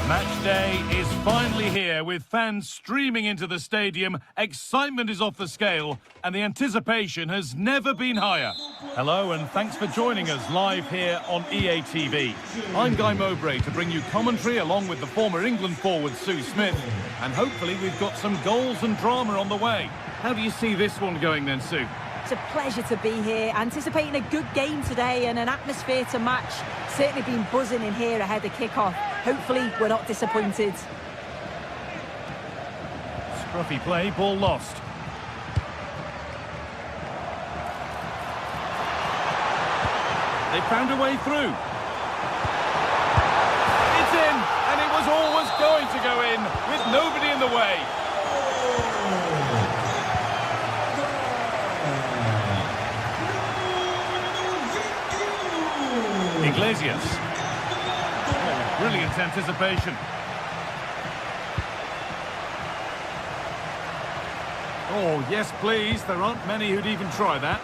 Match day is finally here, with fans streaming into the stadium, excitement is off the scale, and the anticipation has never been higher. Hello, and thanks for joining us live here on EA TV. I'm Guy Mowbray to bring you commentary along with the former England forward Sue Smith, and hopefully we've got some goals and drama on the way. How do you see this one going then, Sue? It's a pleasure to be here, anticipating a good game today and an atmosphere to match. Certainly been buzzing in here ahead of kick-off. Hopefully we're not disappointed. Scruffy play, ball lost. They found a way through. It's in, and it was always going to go in, with nobody in the way. Iglesias. Oh, brilliant anticipation. Oh, yes, please. There aren't many who'd even try that.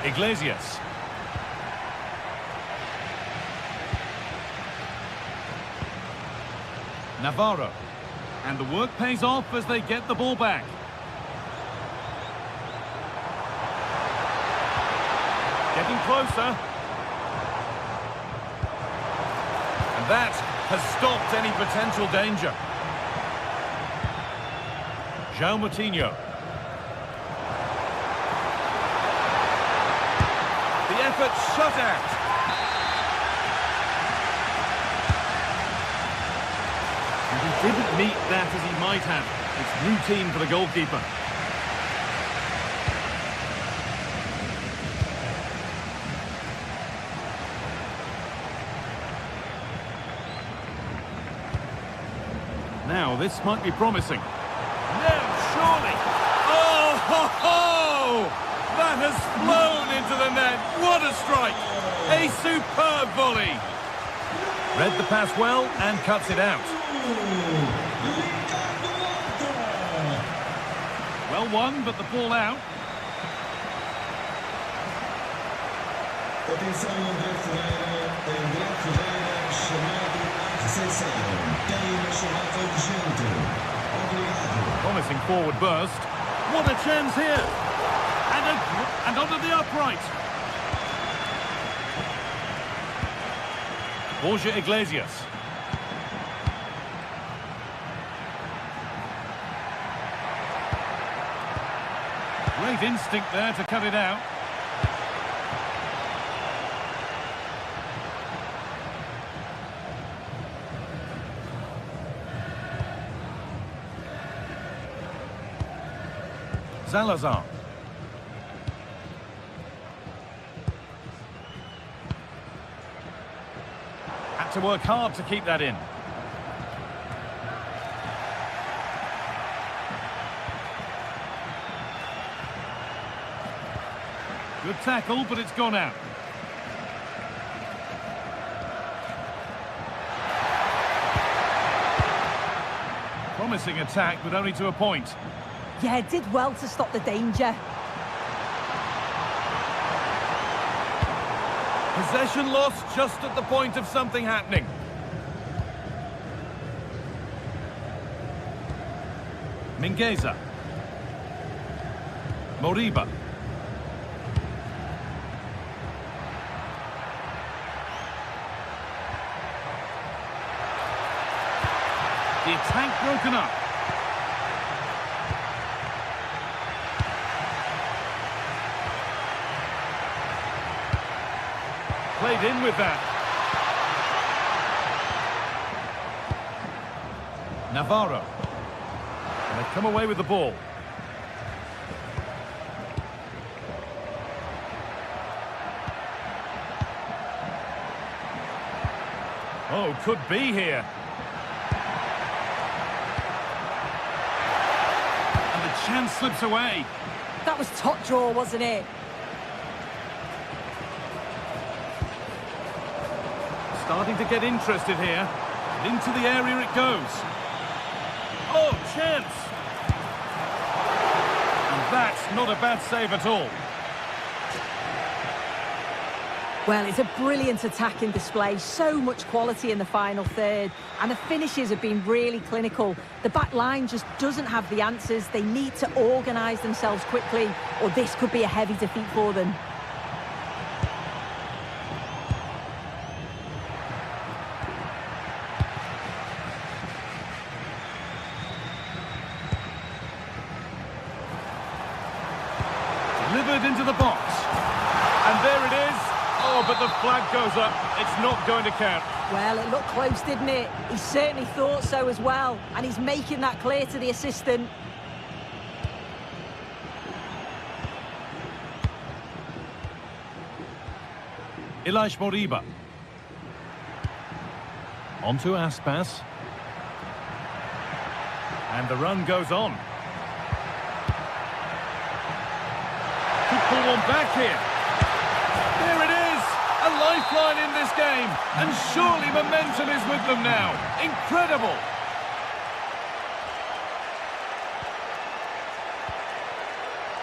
Iglesias. Navarro. And the work pays off as they get the ball back. Getting closer. And that has stopped any potential danger. João Moutinho. The effort shut out. And he didn't meet that as he might have. It's routine for the goalkeeper. Now, this might be promising. No, surely! Oh, ho, ho! That has flown into the net. What a strike! A superb volley. Read the pass well and cuts it out. Well won, but the ball out. Promising forward burst. What a chance here! And onto the upright. Borja Iglesias. Great instinct there to cut it out. Salazar. Had to work hard to keep that in. Good tackle, but it's gone out. Promising attack, but only to a point. Yeah, did well to stop the danger. Possession lost just at the point of something happening. Mingueza. Moriba. The attack broken up. Played in with that. Navarro. And they've come away with the ball. Oh, could be here. And the chance slips away. That was top draw, wasn't it? Starting to get interested here. And into the area it goes. Oh, chance! And that's not a bad save at all. Well, it's a brilliant attacking display, so much quality in the final third, and the finishes have been really clinical. The back line just doesn't have the answers. They need to organise themselves quickly, or this could be a heavy defeat for them. Delivered into the box. And there it is. Oh, but the flag goes up. It's not going to count. Well, it looked close, didn't it? He certainly thought so as well. And he's making that clear to the assistant. Ilaix Moriba. On to Aspas. And the run goes on. Could pull one back here. There it is! A lifeline in this game. And surely momentum is with them now. Incredible!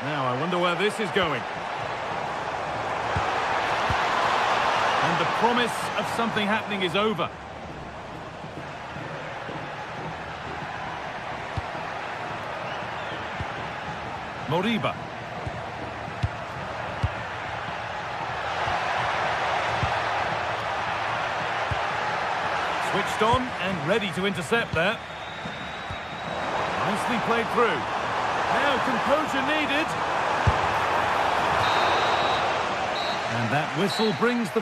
Now, I wonder where this is going. And the promise of something happening is over. Moriba. Switched on and ready to intercept there. Nicely played through. Now composure needed. And that whistle brings the...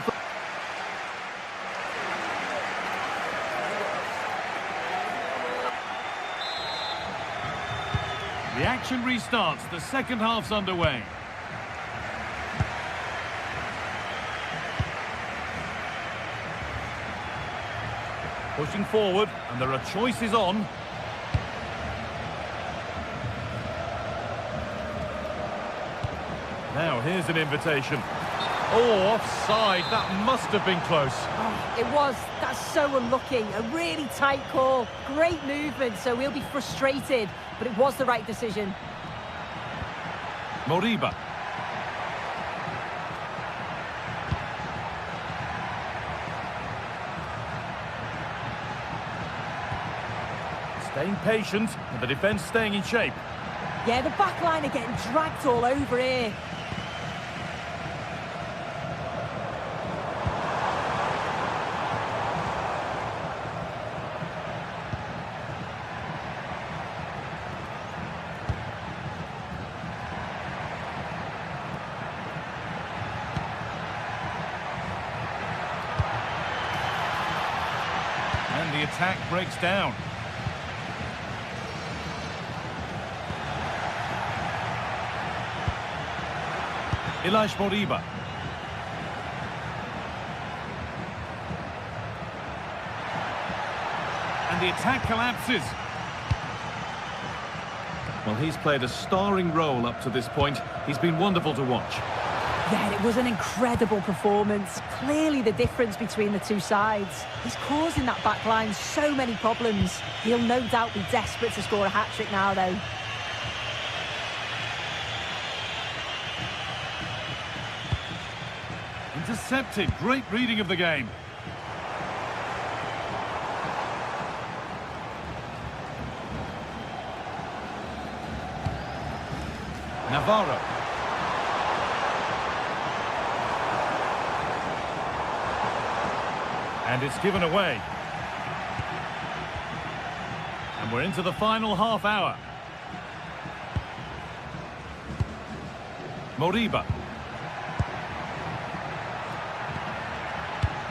The action restarts. The second half's underway. Pushing forward, and there are choices on. Now, here's an invitation. Oh, offside. That must have been close. Oh, it was. That's so unlucky. A really tight call. Great movement, so we'll be frustrated. But it was the right decision. Moriba. Staying patient, and the defence staying in shape. Yeah, the back line are getting dragged all over here. And the attack breaks down. Ilaix Moriba. And the attack collapses. Well, he's played a starring role up to this point. He's been wonderful to watch. Yeah, it was an incredible performance. Clearly the difference between the two sides. He's causing that back line so many problems. He'll no doubt be desperate to score a hat-trick now, though. Intercepted. Great reading of the game. Navarro. And it's given away. And we're into the final half hour. Moriba.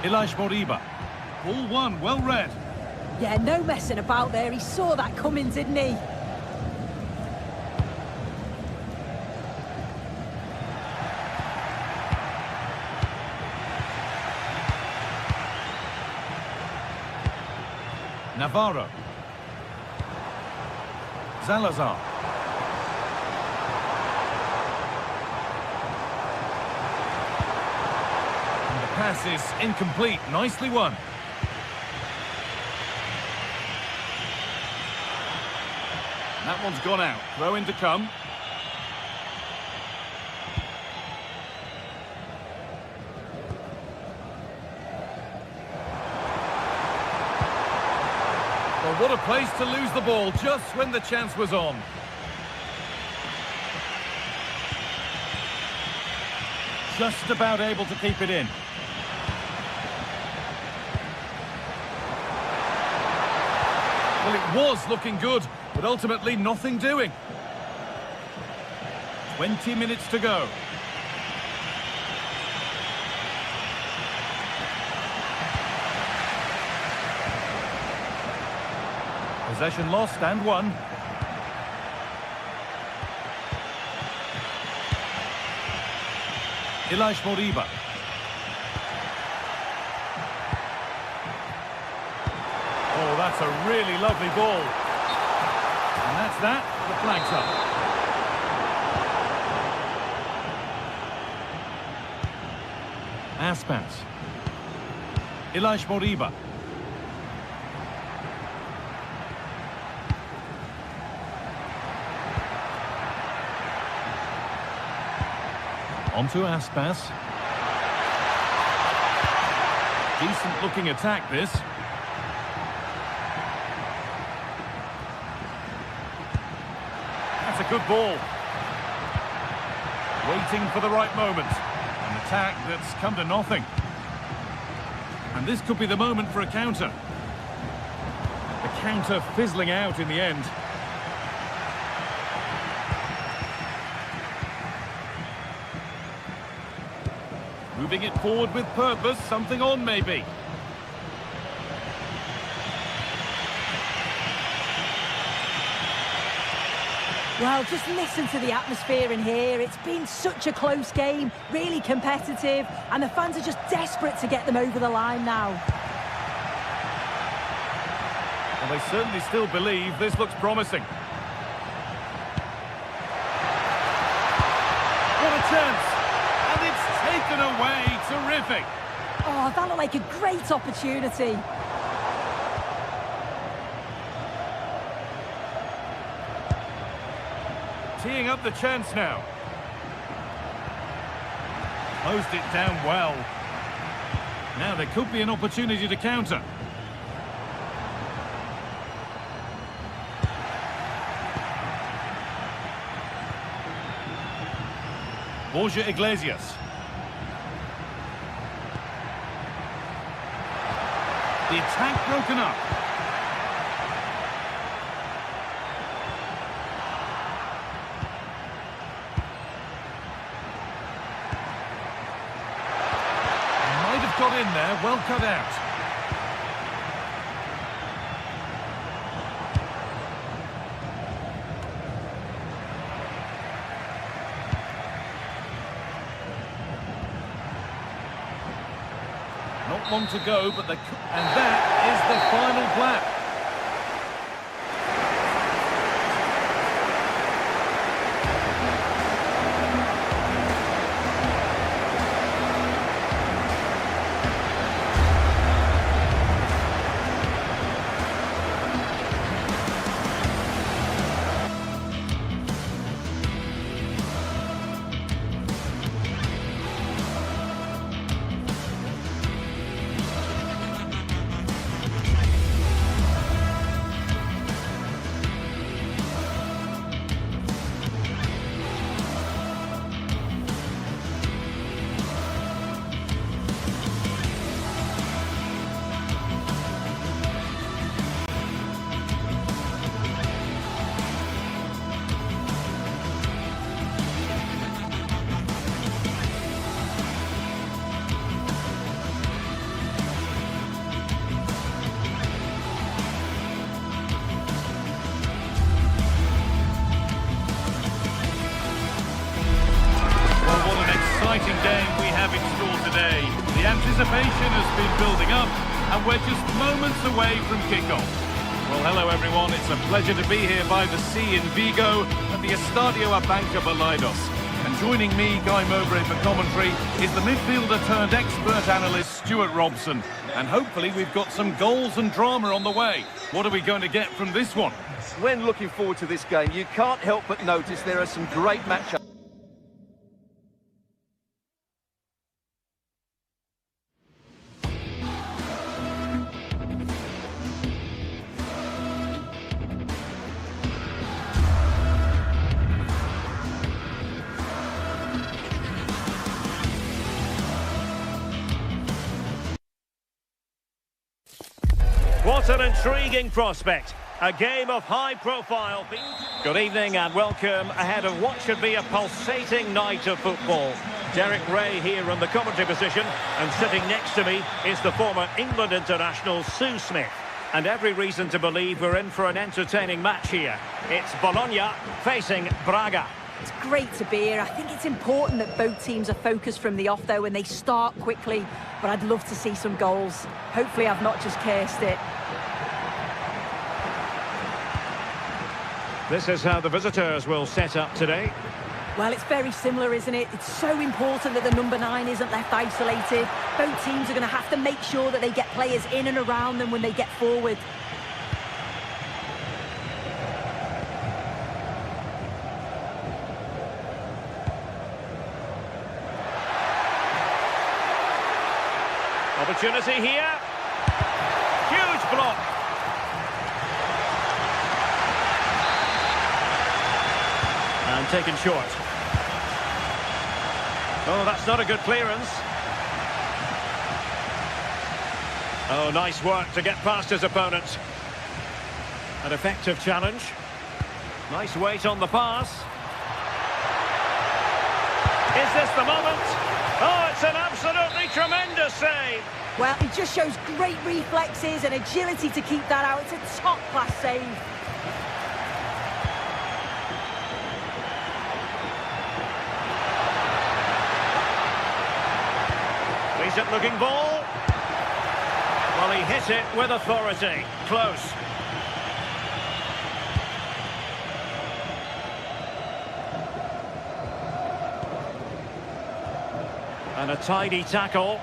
Ilaix Moriba. Ball one, well read. Yeah, no messing about there. He saw that coming, didn't he? Navarro. Salazar. And the pass is incomplete. Nicely won. And that one's gone out. Throw in to come. Well, what a place to lose the ball just when the chance was on. Just about able to keep it in. Well, it was looking good, but ultimately nothing doing. 20 minutes to go. Possession lost and won. Moriba. Oh, that's a really lovely ball. And that's that. The flag's up. Aspas. Moriba. On to Aspas. Decent looking attack this. That's a good ball. Waiting for the right moment. An attack that's come to nothing. And this could be the moment for a counter. The counter fizzling out in the end. Moving it forward with purpose, something on maybe. Well, just listen to the atmosphere in here. It's been such a close game, really competitive, and the fans are just desperate to get them over the line now. Well, they certainly still believe this looks promising. What a chance! And it's taken away. Terrific. Oh, that looked like a great opportunity. Teeing up the chance now. Closed it down well. Now there could be an opportunity to counter. Borja Iglesias. The attack broken up. Might have got in there, well cut out. Not long to go, but and that is the final clap. Exciting game we have in store today. The anticipation has been building up and we're just moments away from kickoff. Well, hello everyone, it's a pleasure to be here by the sea in Vigo at the Estadio Abanca Balaidos. And joining me, Guy Mowbray for commentary, is the midfielder turned expert analyst Stuart Robson. And hopefully we've got some goals and drama on the way. What are we going to get from this one? When looking forward to this game, you can't help but notice there are some great matchups. What an intriguing prospect. A game of high profile. Good evening and welcome ahead of what should be a pulsating night of football. Derek Ray here in the commentary position, and sitting next to me is the former England international Sue Smith. And every reason to believe we're in for an entertaining match here. It's Bologna facing Braga. It's great to be here. I think it's important that both teams are focused from the off, though, and they start quickly. But I'd love to see some goals. Hopefully I've not just cursed it. This is how the visitors will set up today. Well, it's very similar, isn't it? It's so important that the number 9 isn't left isolated. Both teams are going to have to make sure that they get players in and around them when they get forward. Opportunity here. Huge block. And taken short. Oh, that's not a good clearance. Oh, nice work to get past his opponent. An effective challenge. Nice weight on the pass. Is this the moment? Oh, it's an absolutely tremendous save. Well, it just shows great reflexes and agility to keep that out. It's a top-class save. Decent looking ball. Well, he hit it with authority. Close. And a tidy tackle.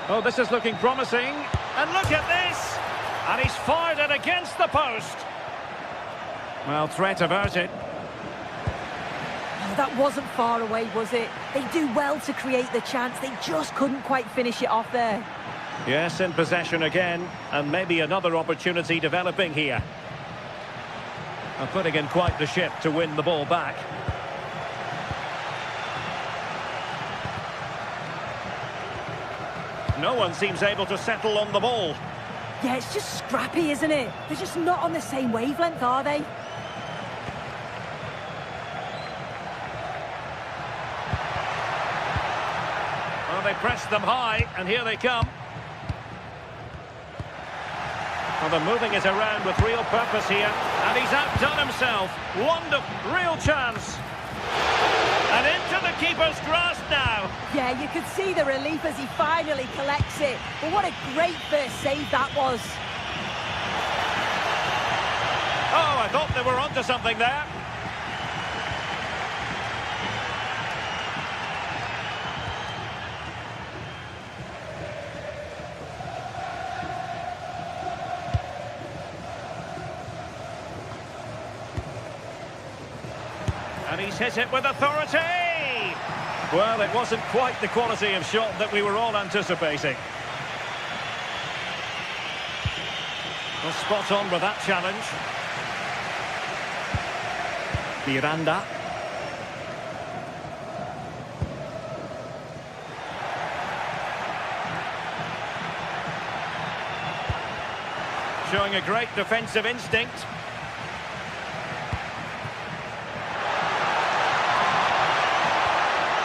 Oh, this is looking promising. And look at this! And he's fired it against the post. Well, threat averted. Oh, that wasn't far away, was it? They do well to create the chance. They just couldn't quite finish it off there. Yes, in possession again. And maybe another opportunity developing here. And putting in quite the shift to win the ball back. No one seems able to settle on the ball. Yeah, it's just scrappy, isn't it? They're just not on the same wavelength, are they? Well, they pressed them high, and here they come. Well, they're moving it around with real purpose here, and he's outdone himself. Wonderful, real chance. And into the keeper's grasp now. Yeah, you could see the relief as he finally collects it. But what a great first save that was. Oh, I thought they were onto something there. And he's hit it with authority! Well, it wasn't quite the quality of shot that we were all anticipating. Well, spot on with that challenge. Miranda. Showing a great defensive instinct.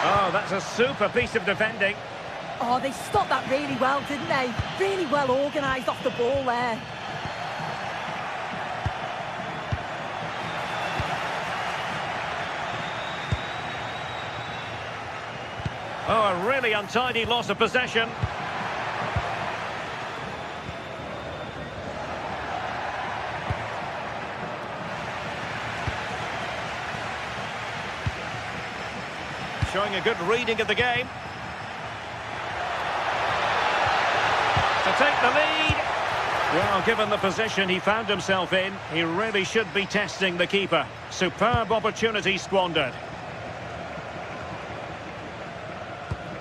Oh, that's a super piece of defending. Oh, they stopped that really well, didn't they? Really well organised off the ball there. Oh, a really untidy loss of possession. Showing a good reading of the game. To take the lead. Well, given the position he found himself in, he really should be testing the keeper. Superb opportunity squandered.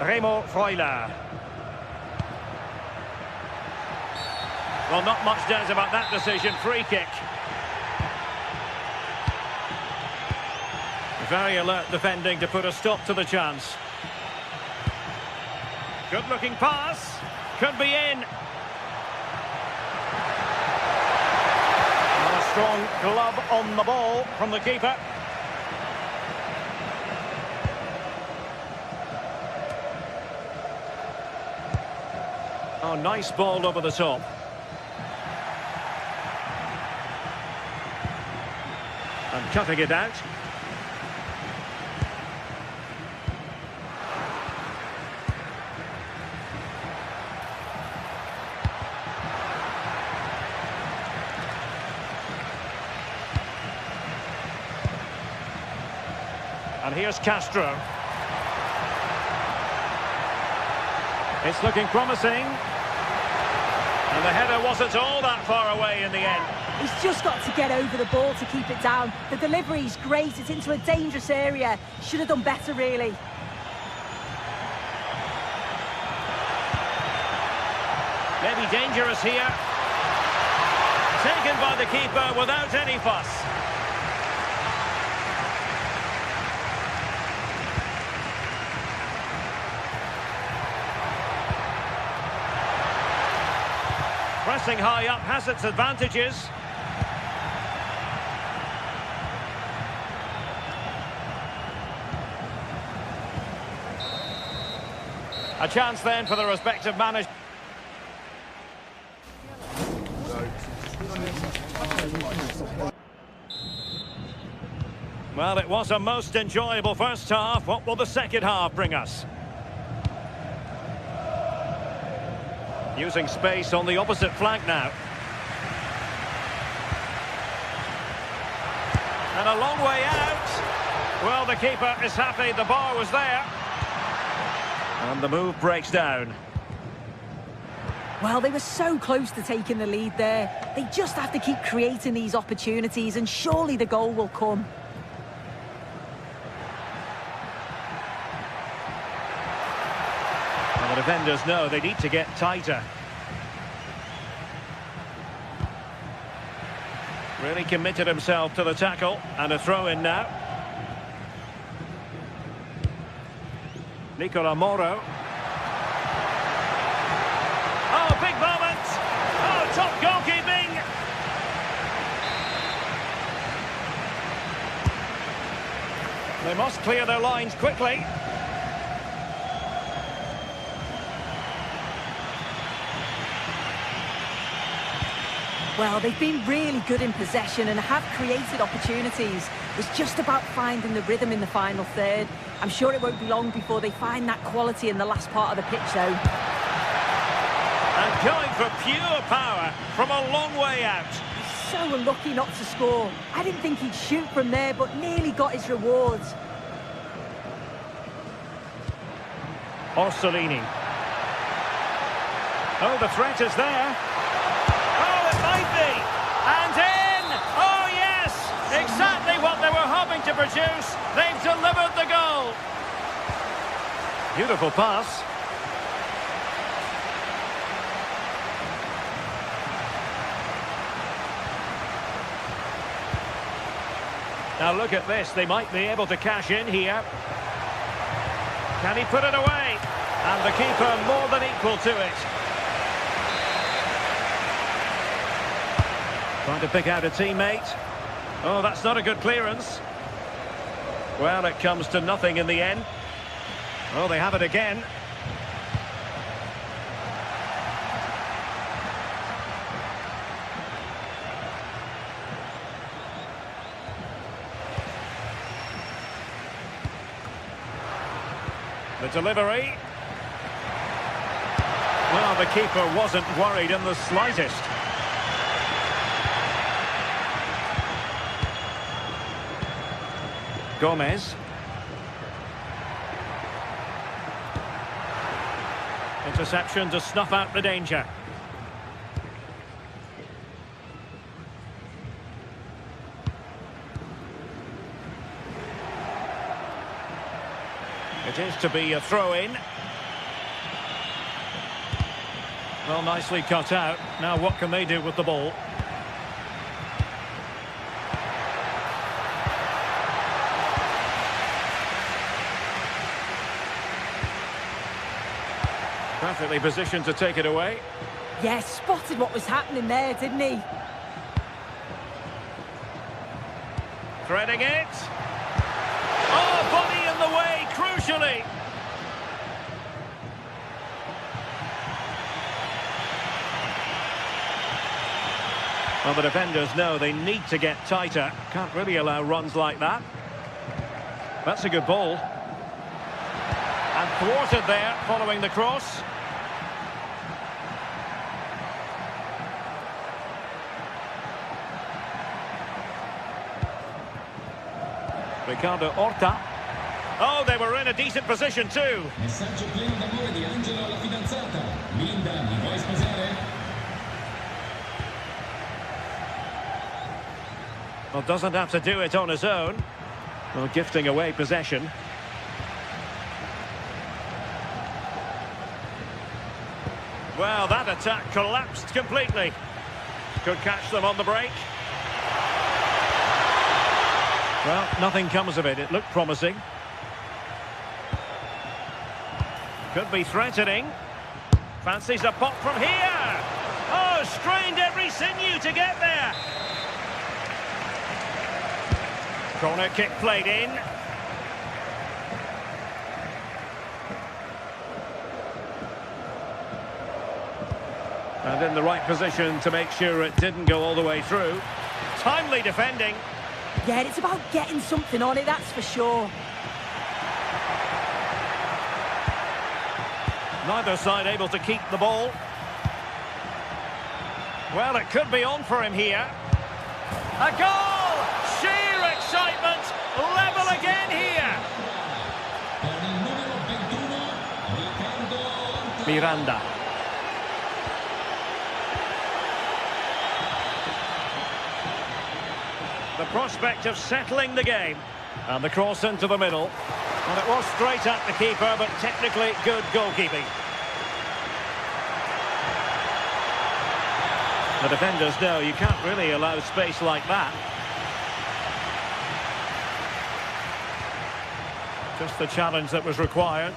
Remo Freuler. Well, not much doubt about that decision. Free kick. very alert defending to put a stop to the chance. Good looking pass. Could be in. And a strong glove on the ball from the keeper. Oh, nice ball over the top. And cutting it out. And here's Castro. It's looking promising. And the header wasn't all that far away in the end. He's just got to get over the ball to keep it down. The delivery's great. It's into a dangerous area. Should have done better, really. Maybe dangerous here. Taken by the keeper without any fuss. Pressing high up has its advantages. A chance then for the respective managers. Well, it was a most enjoyable first half. What will the second half bring us? Using space on the opposite flank now. And a long way out. Well, the keeper is happy the bar was there. And the move breaks down. Well, they were so close to taking the lead there. They just have to keep creating these opportunities and surely the goal will come. The defenders know they need to get tighter. Really committed himself to the tackle, and a throw-in now. Nicola Moro. Oh, big moment! Oh, top goalkeeping! They must clear their lines quickly. Well, they've been really good in possession and have created opportunities. It's just about finding the rhythm in the final third. I'm sure it won't be long before they find that quality in the last part of the pitch, though. And going for pure power from a long way out. He's so unlucky not to score. I didn't think he'd shoot from there, but nearly got his rewards. Orsolini. Oh, the threat is there. Might be, and in! Oh yes! Exactly what they were hoping to produce. They've delivered the goal. Beautiful pass. Now look at this, they might be able to cash in here. Can he put it away? And the keeper more than equal to it. Trying to pick out a teammate. Oh, that's not a good clearance. Well, it comes to nothing in the end. Oh, they have it again. The delivery. Well, the keeper wasn't worried in the slightest. Gomez. Interception to snuff out the danger. It is to be a throw-in. Well, nicely cut out. Now what can they do with the ball? Perfectly positioned to take it away. Yeah, spotted what was happening there, didn't he? Threading it. Oh, body in the way, crucially. Well, the defenders know they need to get tighter. Can't really allow runs like that. That's a good ball. And thwarted there, following the cross. Ricardo Horta. Oh, they were in a decent position too. Messaggio pieno d'amore di Angelo alla fidanzata. Linda, mi vuoi sposare? Well, doesn't have to do it on his own. Well, gifting away possession. Well, that attack collapsed completely. Could catch them on the break. Well, nothing comes of it. It looked promising. Could be threatening. Fancies a pop from here. Oh, strained every sinew to get there. Corner kick played in. And in the right position to make sure it didn't go all the way through. Timely defending. Yeah, it's about getting something on it, that's for sure. Neither side able to keep the ball. Well, it could be on for him here. A goal! Sheer excitement! Level again here! Con il numero 21, Ricardo Miranda. The prospect of settling the game. And the cross into the middle. And it was straight at the keeper, but technically good goalkeeping. The defenders know you can't really allow space like that. Just the challenge that was required.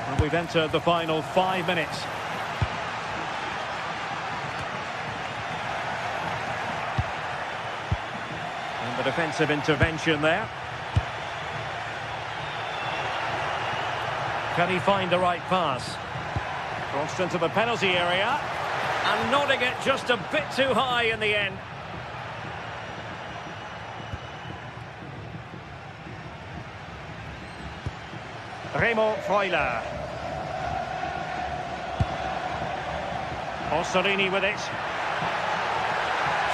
And we've entered the final 5 minutes. And the defensive intervention there. Can he find the right pass? Crossed into the penalty area. And nodding it just a bit too high in the end. Remo Freuler. Orsolini with it.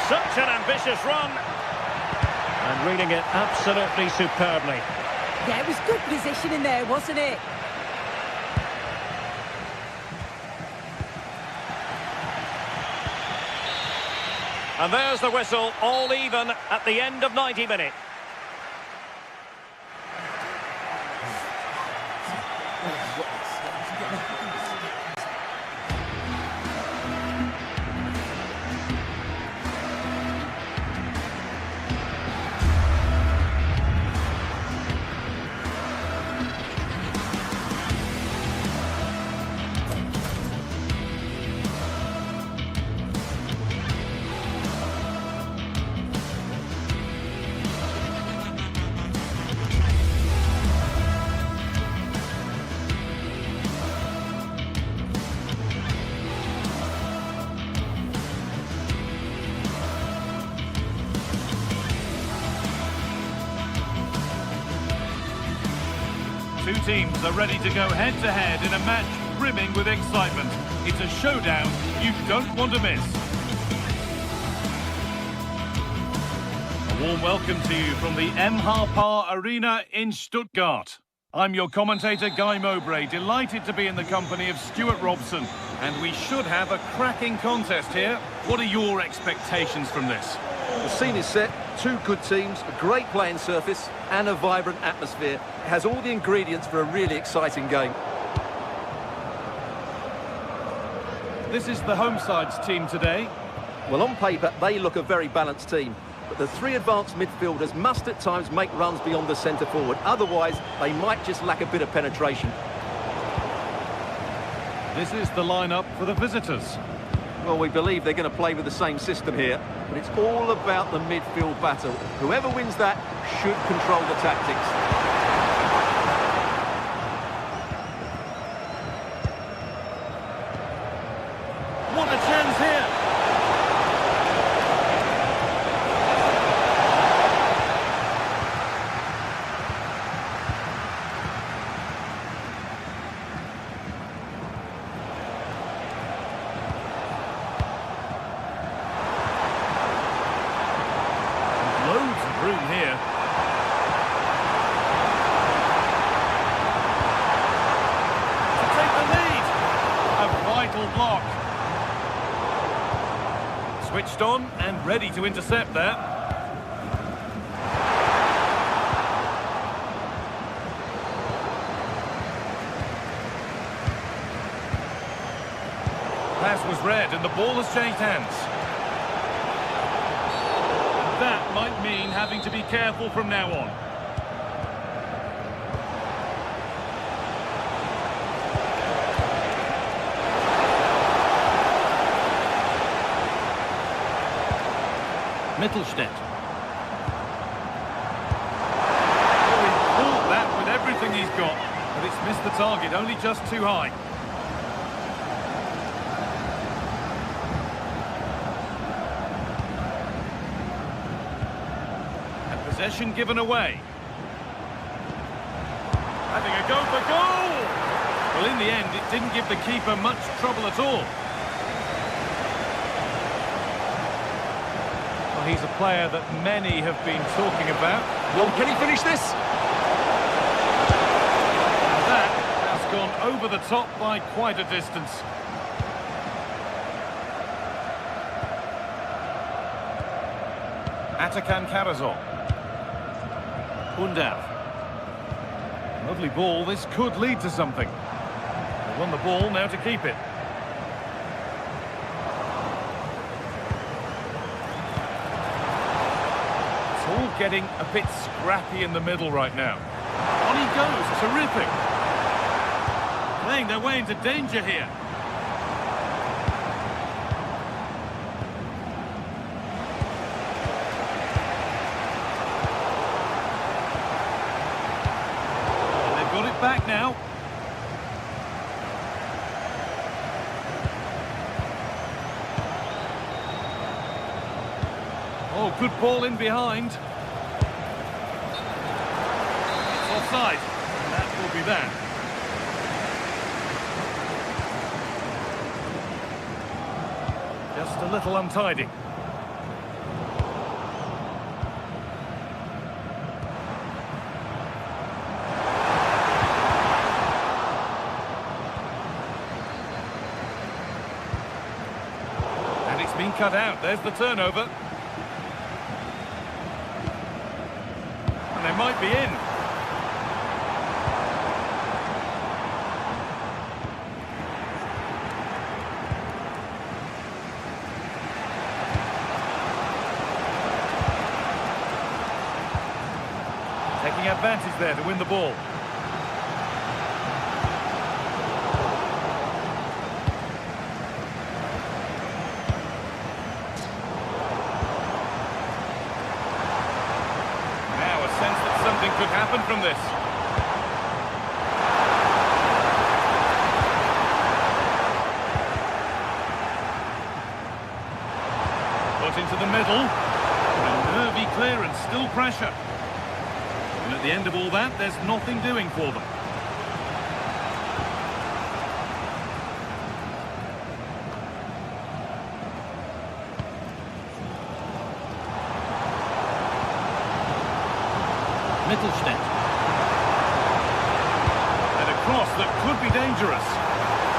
Such an ambitious run. And reading it absolutely superbly. Yeah, it was good positioning there, wasn't it? And there's the whistle, all even at the end of 90 minutes. Two teams are ready to go head-to-head in a match brimming with excitement. It's a showdown you don't want to miss. A warm welcome to you from the Par Arena in Stuttgart. I'm your commentator, Guy Mowbray, delighted to be in the company of Stuart Robson. And we should have a cracking contest here. What are your expectations from this? The scene is set, two good teams, a great playing surface and a vibrant atmosphere. It has all the ingredients for a really exciting game. This is the home side's team today. Well, on paper, they look a very balanced team. But the three advanced midfielders must at times make runs beyond the centre forward. Otherwise, they might just lack a bit of penetration. This is the lineup for the visitors. Well, we believe they're going to play with the same system here, but it's all about the midfield battle. Whoever wins that should control the tactics. What a chance here! Loads of room here. To take the lead. A vital block. Switched on and ready to intercept there. Pass was read and the ball has changed hands. That might mean having to be careful from now on. Mittelstädt. Oh, he pulled that with everything he's got, but it's missed the target, only just too high. And possession given away. Having a go for goal! Well, in the end, it didn't give the keeper much trouble at all. He's a player that many have been talking about. Well, can he finish this? And that has gone over the top by quite a distance. Atakan Karazor. Undav. Lovely ball, this could lead to something. They won the ball, now to keep it. All getting a bit scrappy in the middle right now. On he goes, terrific. Playing their way into danger here. And they've got it back now. Oh, good ball in behind. It's offside. And that will be that. Just a little untidy. And it's been cut out. There's the turnover. They might be in. Taking advantage there to win the ball. Something could happen from this. Put into the middle. A nervy clearance, still pressure. And at the end of all that, there's nothing doing for them. Mittelstädt. And a cross that could be dangerous.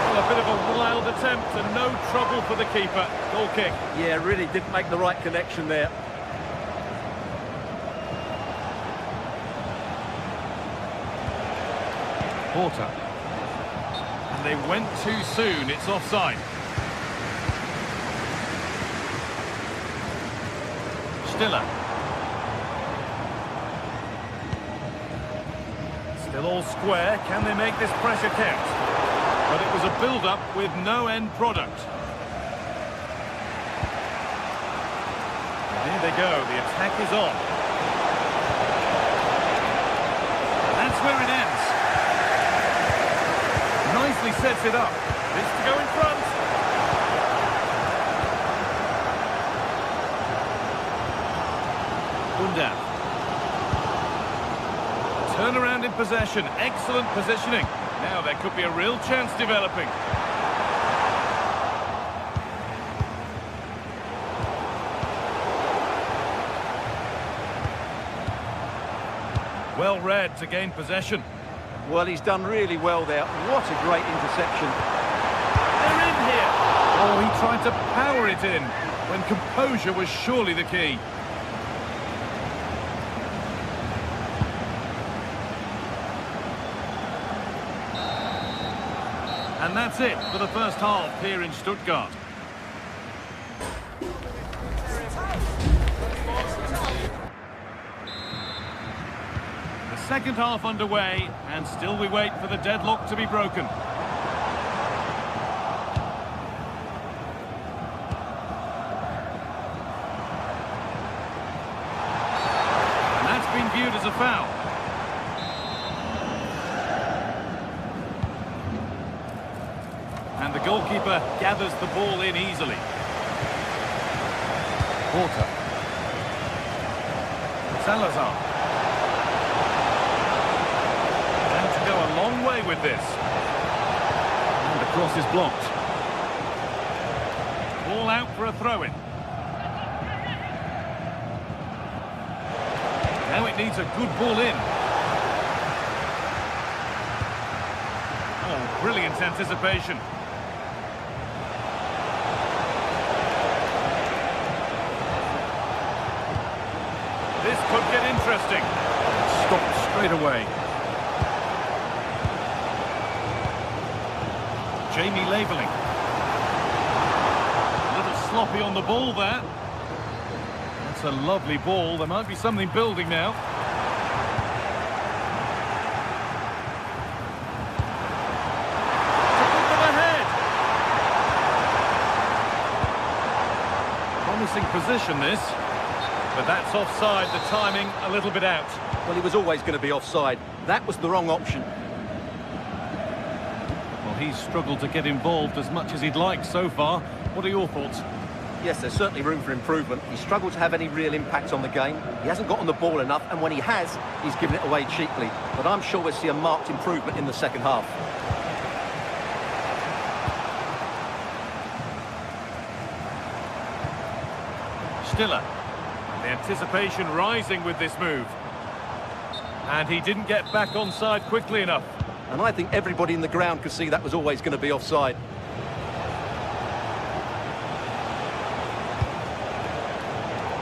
Well, a bit of a wild attempt and no trouble for the keeper. Goal kick. Yeah, really didn't make the right connection there. Porter. And they went too soon. It's offside. Stiller. Still all square. Can they make this pressure count? But it was a build-up with no end product. Here they go, the attack is on. That's where it ends. Nicely sets it up. This to go in front. Bunda. Turnaround in possession, excellent positioning. Now there could be a real chance developing. Well read to gain possession. Well, he's done really well there. What a great interception. They're in here. Oh, he tried to power it in when composure was surely the key. And that's it for the first half here in Stuttgart. The second half underway, and still we wait for the deadlock to be broken. And that's been viewed as a foul. And the goalkeeper gathers the ball in easily. Porter. Salazar. And to go a long way with this. And the cross is blocked. Ball out for a throw-in. Now it needs a good ball in. Oh, brilliant anticipation. This could get interesting. Stopped straight away. Jamie labelling. A little sloppy on the ball there. That's a lovely ball. There might be something building now. To put them ahead. Promising position this. But that's offside, the timing a little bit out. Well, he was always going to be offside. That was the wrong option. Well, he's struggled to get involved as much as he'd like so far. What are your thoughts? Yes, there's certainly room for improvement. He's struggled to have any real impact on the game. He hasn't got on the ball enough, and when he has, he's given it away cheaply. But I'm sure we'll see a marked improvement in the second half. Stiller. The anticipation rising with this move. And he didn't get back onside quickly enough. And I think everybody in the ground could see that was always going to be offside.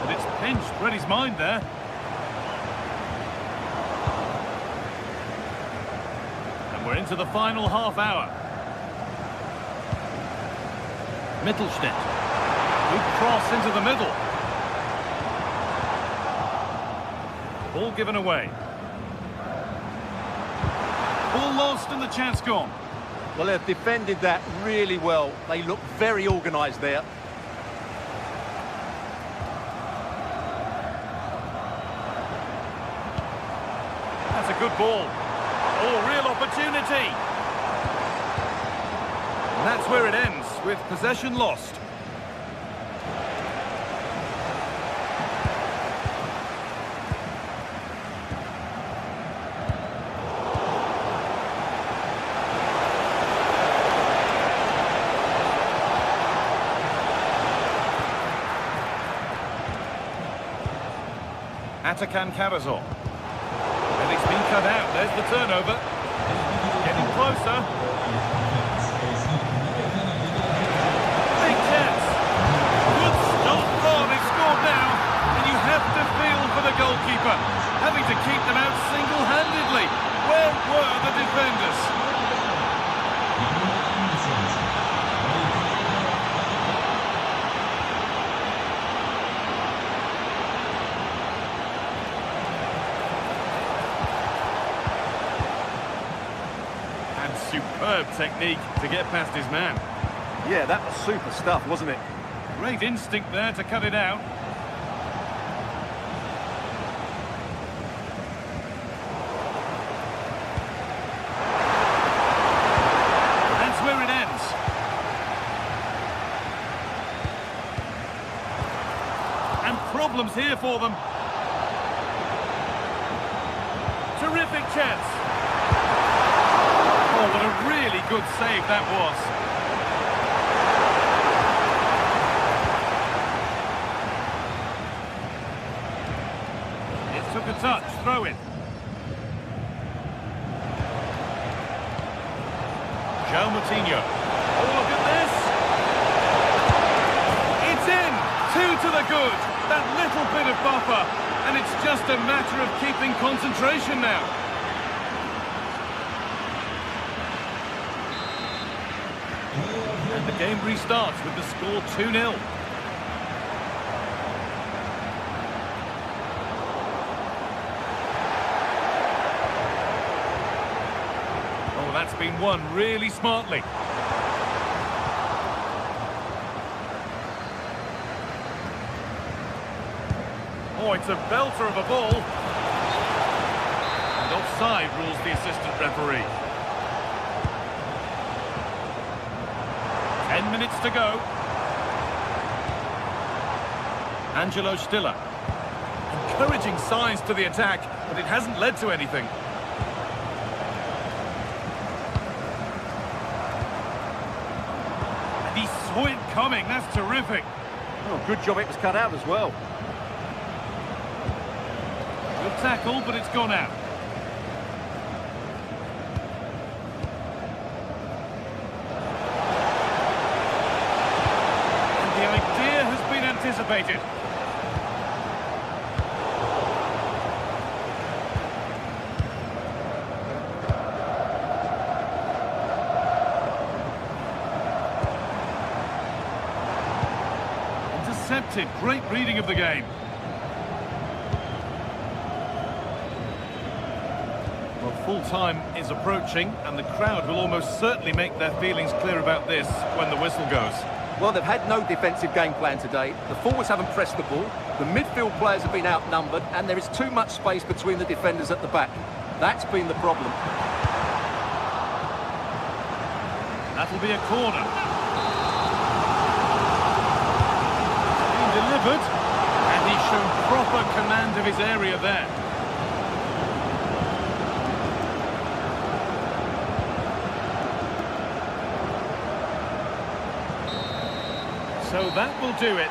But it's pinched, read his mind there. And we're into the final half hour. Mittelstädt. Good cross into the middle. Ball given away. Ball lost and the chance gone. Well, they've defended that really well. They look very organised there. That's a good ball. Oh, real opportunity. And that's where it ends, with possession lost. Atakan Karazor. And it's been cut out. There's the turnover. Getting closer. Big chance. Good stop. Oh, they've scored now. And you have to feel for the goalkeeper. Having to keep them out single-handedly. Where were the defenders? superb technique to get past his man. Yeah, that was super stuff, wasn't it? Great instinct there to cut it out. That's where it ends. And problems here for them. Terrific chance. Oh, what a really good save that was. It took a touch, throw in. João Moutinho. Oh, look at this. It's in. 2 to the good. That little bit of buffer. And it's just a matter of keeping concentration now. And the game restarts with the score 2-0. Oh, that's been won really smartly. Oh, it's a belter of a ball. And offside rules the assistant referee. 10 minutes to go. Angelo Stiller. Encouraging signs to the attack, but it hasn't led to anything. And he saw it coming. That's terrific. Oh, good job it was cut out as well. Good tackle, but it's gone out. And the idea has been anticipated. Intercepted. Great reading of the game. Well, full-time is approaching, and the crowd will almost certainly make their feelings clear about this when the whistle goes. Well, they've had no defensive game plan today. The forwards haven't pressed the ball. The midfield players have been outnumbered, and there is too much space between the defenders at the back. That's been the problem. That'll be a corner. Being delivered, and he's shown proper command of his area there. So that will do it.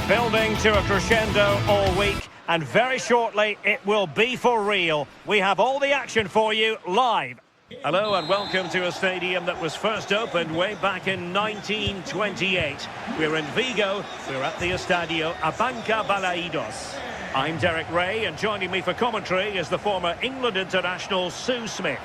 Building to a crescendo all week, and very shortly it will be for real. We have all the action for you live. Hello and welcome to a stadium that was first opened way back in 1928. We're in Vigo, we're at the Estadio Abanca Balaidos. I'm Derek Ray, and joining me for commentary is the former England international Sue Smith.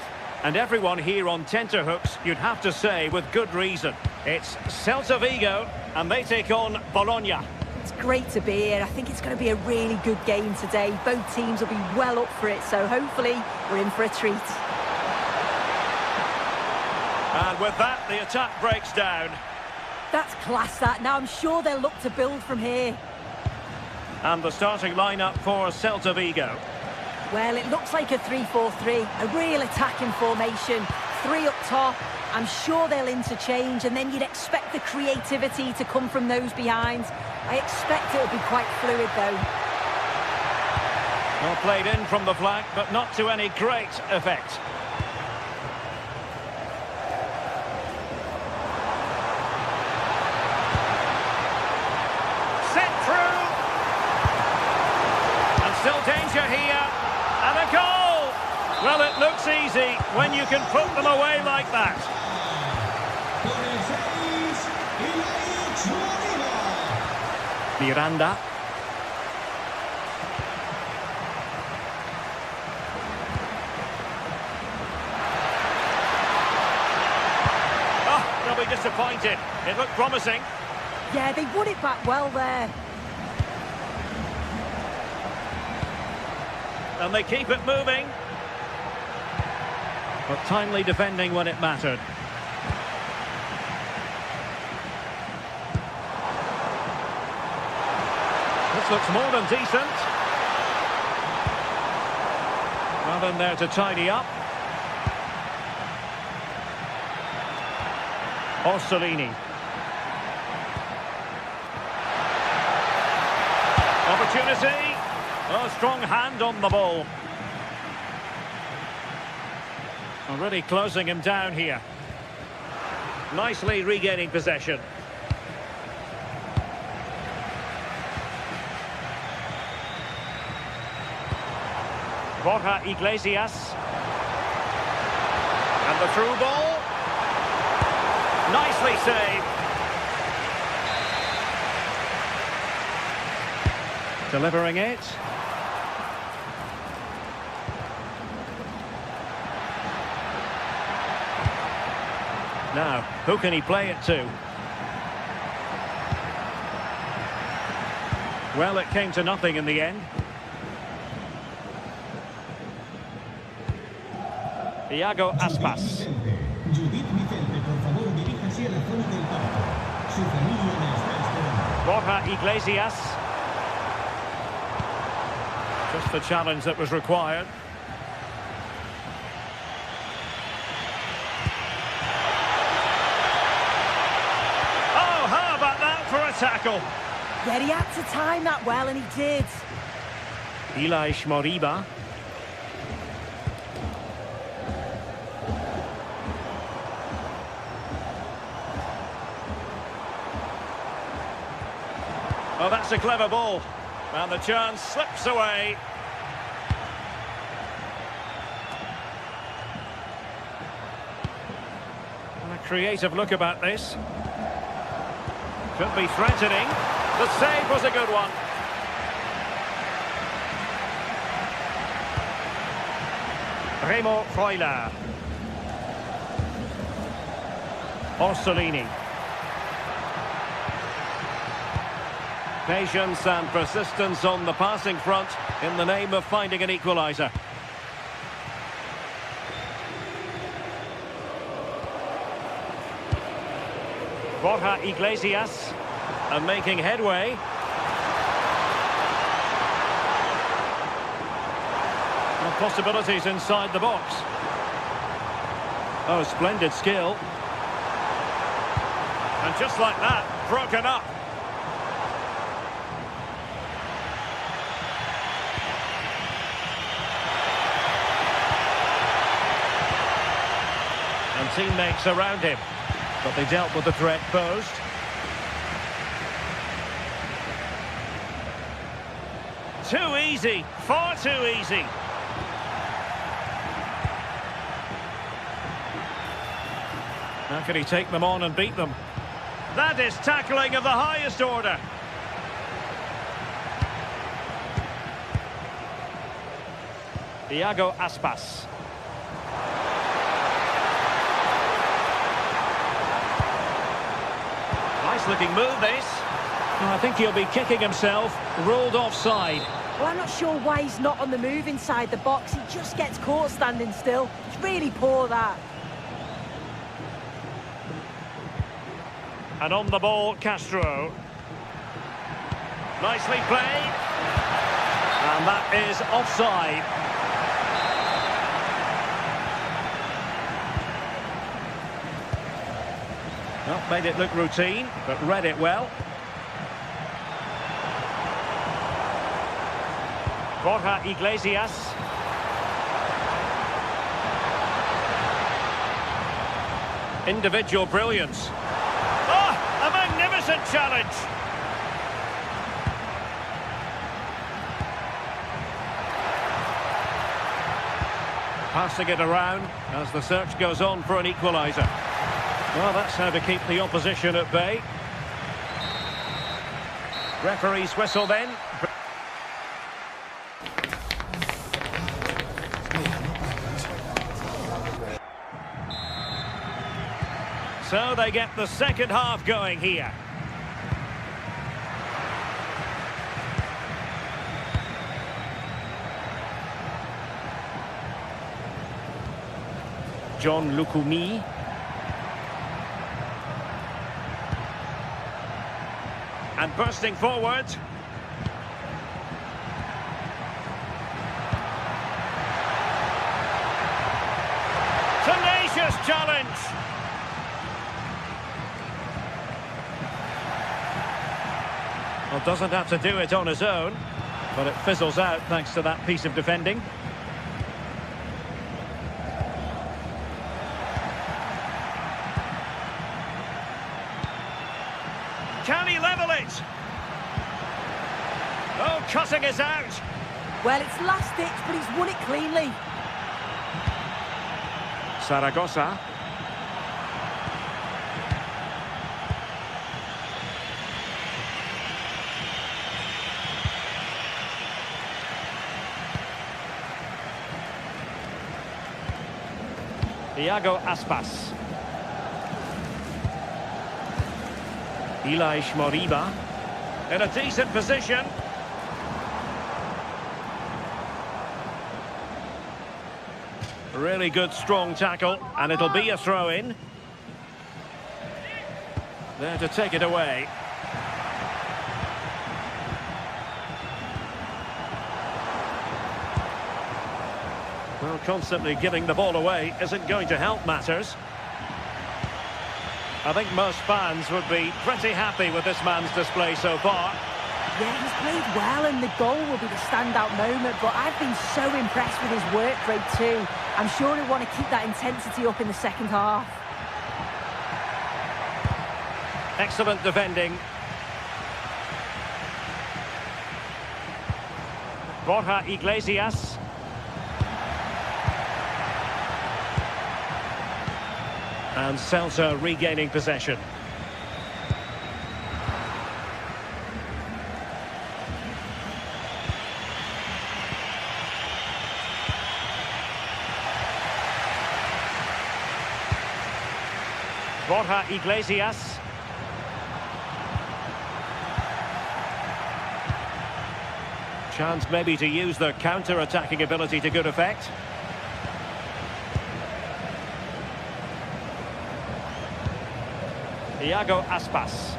And everyone here on tenterhooks, you'd have to say with good reason. It's Celta Vigo, and they take on Bologna. It's great to be here. I think it's going to be a really good game today. Both teams will be well up for it, so hopefully we're in for a treat. And with that, the attack breaks down. That's class, that. Now I'm sure they'll look to build from here. And the starting lineup for Celta Vigo. Well, it looks like a 3-4-3, a real attacking formation. 3 up top. I'm sure they'll interchange, and then you'd expect the creativity to come from those behind. I expect it'll be quite fluid, though. Well played in from the flank, but not to any great effect. Set through. And still danger here. And a goal! Well, it looks easy when you can put them away like that. Miranda. Oh, they'll be disappointed. It looked promising. Yeah, they won it back well there. And they keep it moving. But timely defending when it mattered. This looks more than decent. Well in there to tidy up. Orsolini. Opportunity. A strong hand on the ball. Already closing him down here. Nicely regaining possession. Borja Iglesias. And the through ball. Nicely saved. Delivering it. Now, who can he play it to? Well, it came to nothing in the end. Iago Aspas. Borja Iglesias. Just the challenge that was required. Oh, how about that for a tackle? Yeah, he had to time that well, and he did. Ilaix Moriba. Oh, that's a clever ball. And the chance slips away. And a creative look about this. Could be threatening. The save was a good one. Remo Freuler. Orsolini. Patience and persistence on the passing front in the name of finding an equaliser. Borja Iglesias, and making headway. And possibilities inside the box. Oh, splendid skill. And just like that, broken up. And teammates around him, but they dealt with the threat posed. Too easy, far too easy. How can he take them on and beat them? That is tackling of the highest order. Iago Aspas. Nice looking move this. I think he'll be kicking himself, ruled offside. Well, I'm not sure why he's not on the move inside the box. He just gets caught standing still. It's really poor, that. And on the ball, Castro. Nicely played. And that is offside. Well, made it look routine, but read it well. Borja Iglesias. Individual brilliance. Oh, a magnificent challenge. Passing it around as the search goes on for an equaliser. Well, that's how to keep the opposition at bay. Referee's whistle then. So they get the second half going here. John Lukumi. And bursting forward. Tenacious challenge. Well, doesn't have to do it on his own, but it fizzles out thanks to that piece of defending. Can he level it? Oh, cutting is out. Well, it's last ditch, but he's won it cleanly. Zaragoza. Iago Aspas. Elias Moriba in a decent position. Really good strong tackle, and it'll be a throw-in. There to take it away. Well, constantly giving the ball away isn't going to help matters. I think most fans would be pretty happy with this man's display so far. Yeah, he's played well, and the goal will be the standout moment, but I've been so impressed with his work rate too. I'm sure he'll want to keep that intensity up in the second half. Excellent defending. Borja Iglesias. And Celta regaining possession. Borja Iglesias. Chance maybe to use the counter-attacking ability to good effect. Iago Aspas.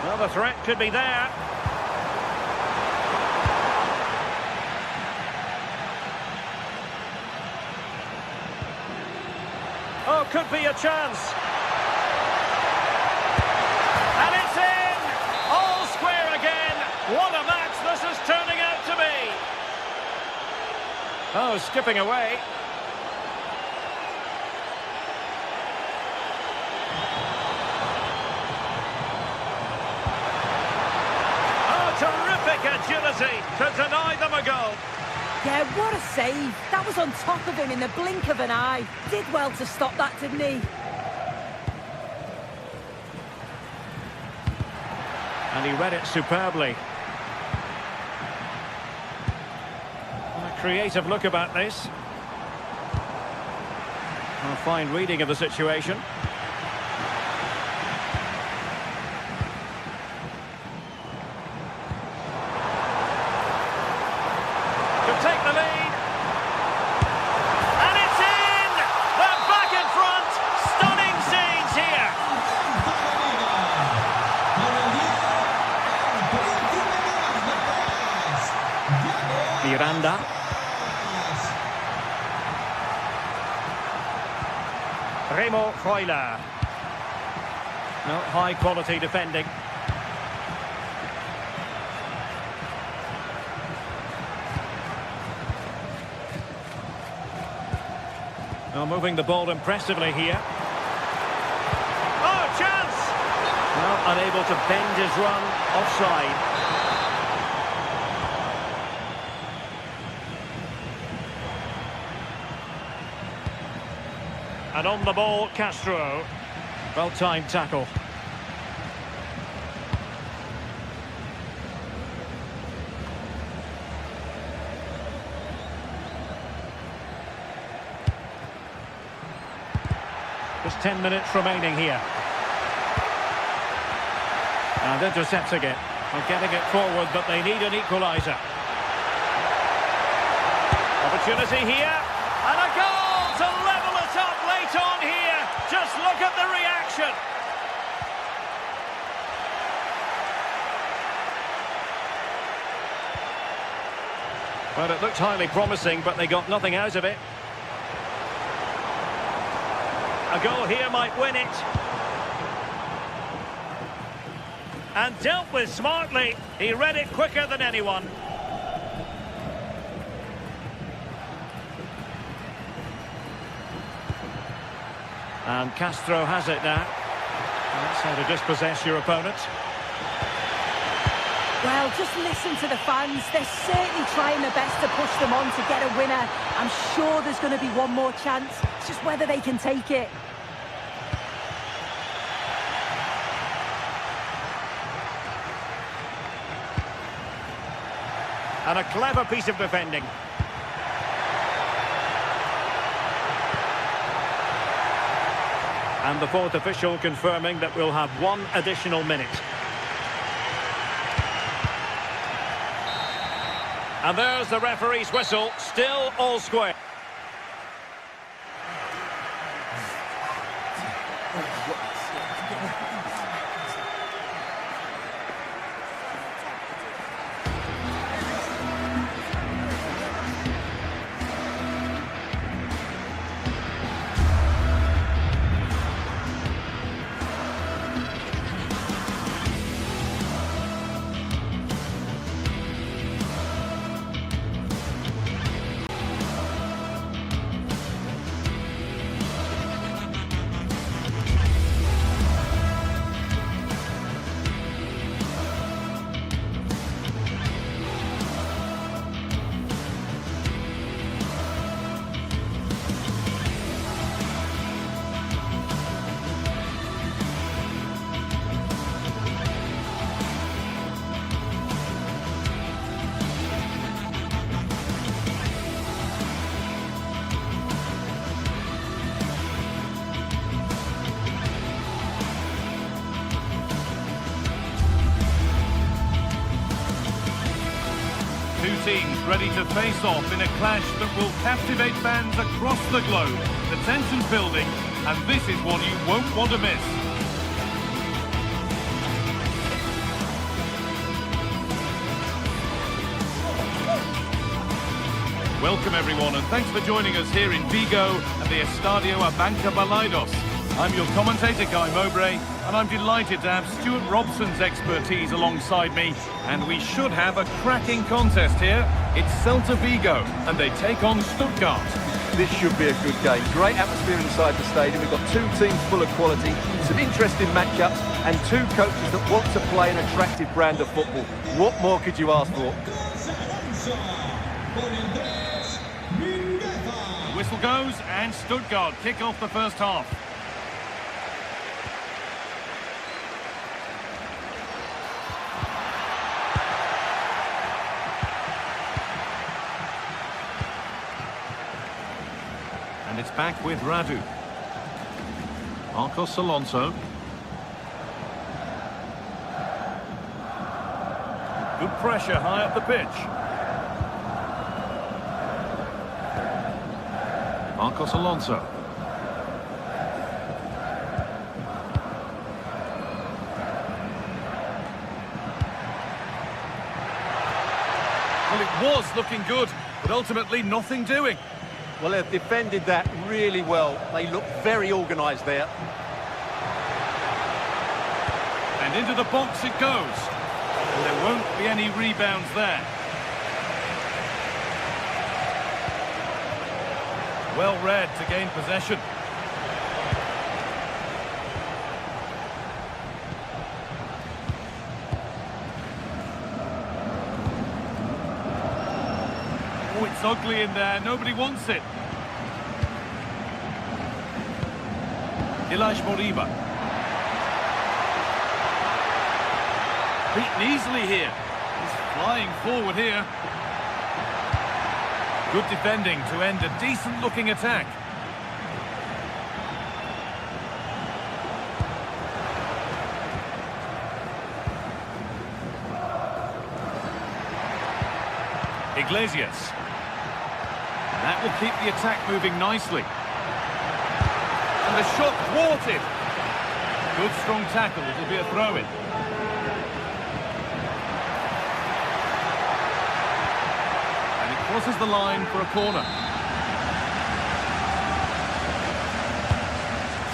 Well, the threat could be there. Oh, could be a chance. And it's in! All square again. What a match this is turning out to be. Oh, skipping away. Terrific agility to deny them a goal. Yeah, what a save. That was on top of him in the blink of an eye. Did well to stop that, didn't he? And he read it superbly. And a creative look about this. A fine reading of the situation. Take the lead, and it's in! The Miranda. Remo Freuler. No, high quality defending. Now moving the ball impressively here. Oh, chance! Well, unable to bend his run, offside. And on the ball, Castro. Well-timed tackle. Just 10 minutes remaining here. And intercepting it. They're getting it forward, but they need an equaliser. Opportunity here. And a goal to level it up late on here. Just look at the reaction. Well, it looked highly promising, but they got nothing out of it. A goal here might win it. And dealt with smartly. He read it quicker than anyone. And Castro has it now. That's how to dispossess your opponent. Well, just listen to the fans. They're certainly trying their best to push them on to get a winner. I'm sure there's going to be one more chance. It's just whether they can take it. And a clever piece of defending. And the fourth official confirming that we'll have one additional minute. And there's the referee's whistle, still all square. Two teams ready to face off in a clash that will captivate fans across the globe. The tension's building, and this is one you won't want to miss. Welcome everyone, and thanks for joining us here in Vigo at the Estadio Abanca Balaidos. I'm your commentator, Guy Mowbray, and I'm delighted to have Stuart Robson's expertise alongside me. And we should have a cracking contest here. It's Celta Vigo, and they take on Stuttgart. This should be a good game. Great atmosphere inside the stadium. We've got two teams full of quality, some interesting matchups, and two coaches that want to play an attractive brand of football. What more could you ask for? The whistle goes, and Stuttgart kick off the first half. And it's back with Radu. Marcos Alonso. Good pressure high up the pitch. Marcos Alonso. Well, it was looking good, but ultimately nothing doing. Well, they've defended that really well. They look very organised there. And into the box it goes. And there won't be any rebounds there. Well read to gain possession. Oh, it's ugly in there. Nobody wants it. Ilash Moriba. Beaten easily here. He's flying forward here. Good defending to end a decent-looking attack. Iglesias. That will keep the attack moving nicely. And the shot thwarted. Good strong tackle. It'll be a throw-in. Crosses the line for a corner.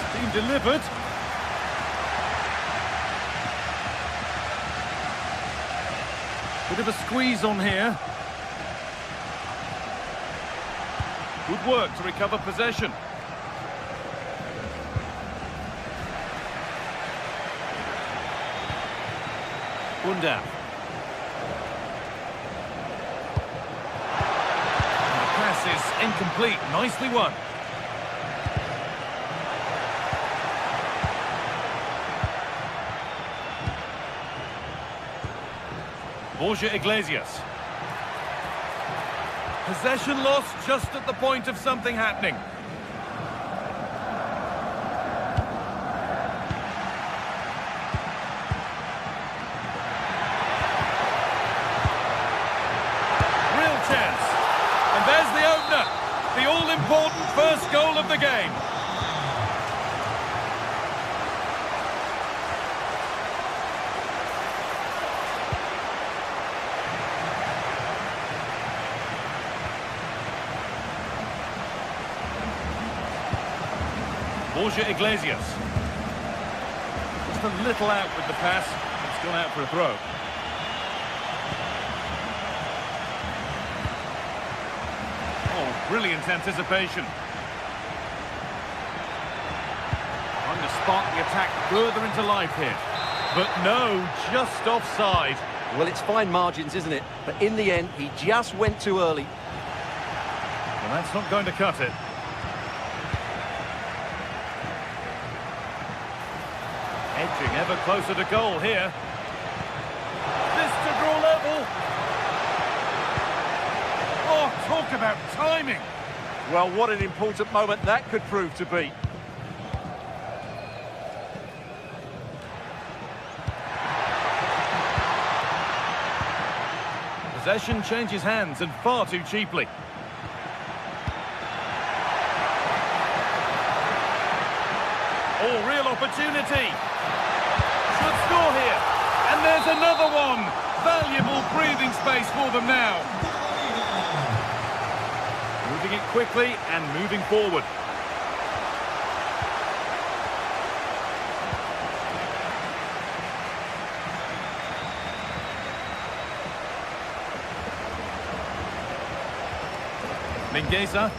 It's been delivered. Bit of a squeeze on here. Good work to recover possession. Bunda. Is incomplete. Nicely won. Borja Iglesias. Possession lost just at the point of something happening. Real chance. And there's the opener, the all-important first goal of the game. Borja Iglesias. Just a little out with the pass. It's gone out for a throw. Brilliant anticipation. Trying to spark the attack further into life here. But no, just offside. Well, it's fine margins, isn't it? But in the end, he just went too early. Well, that's not going to cut it. Edging ever closer to goal here. This to draw level. Oh, talk about timing. Well, what an important moment that could prove to be. Possession changes hands and far too cheaply. Oh, real opportunity. Should score here. And there's another one. Valuable breathing space for them now. Moving it quickly and moving forward. Mingueza.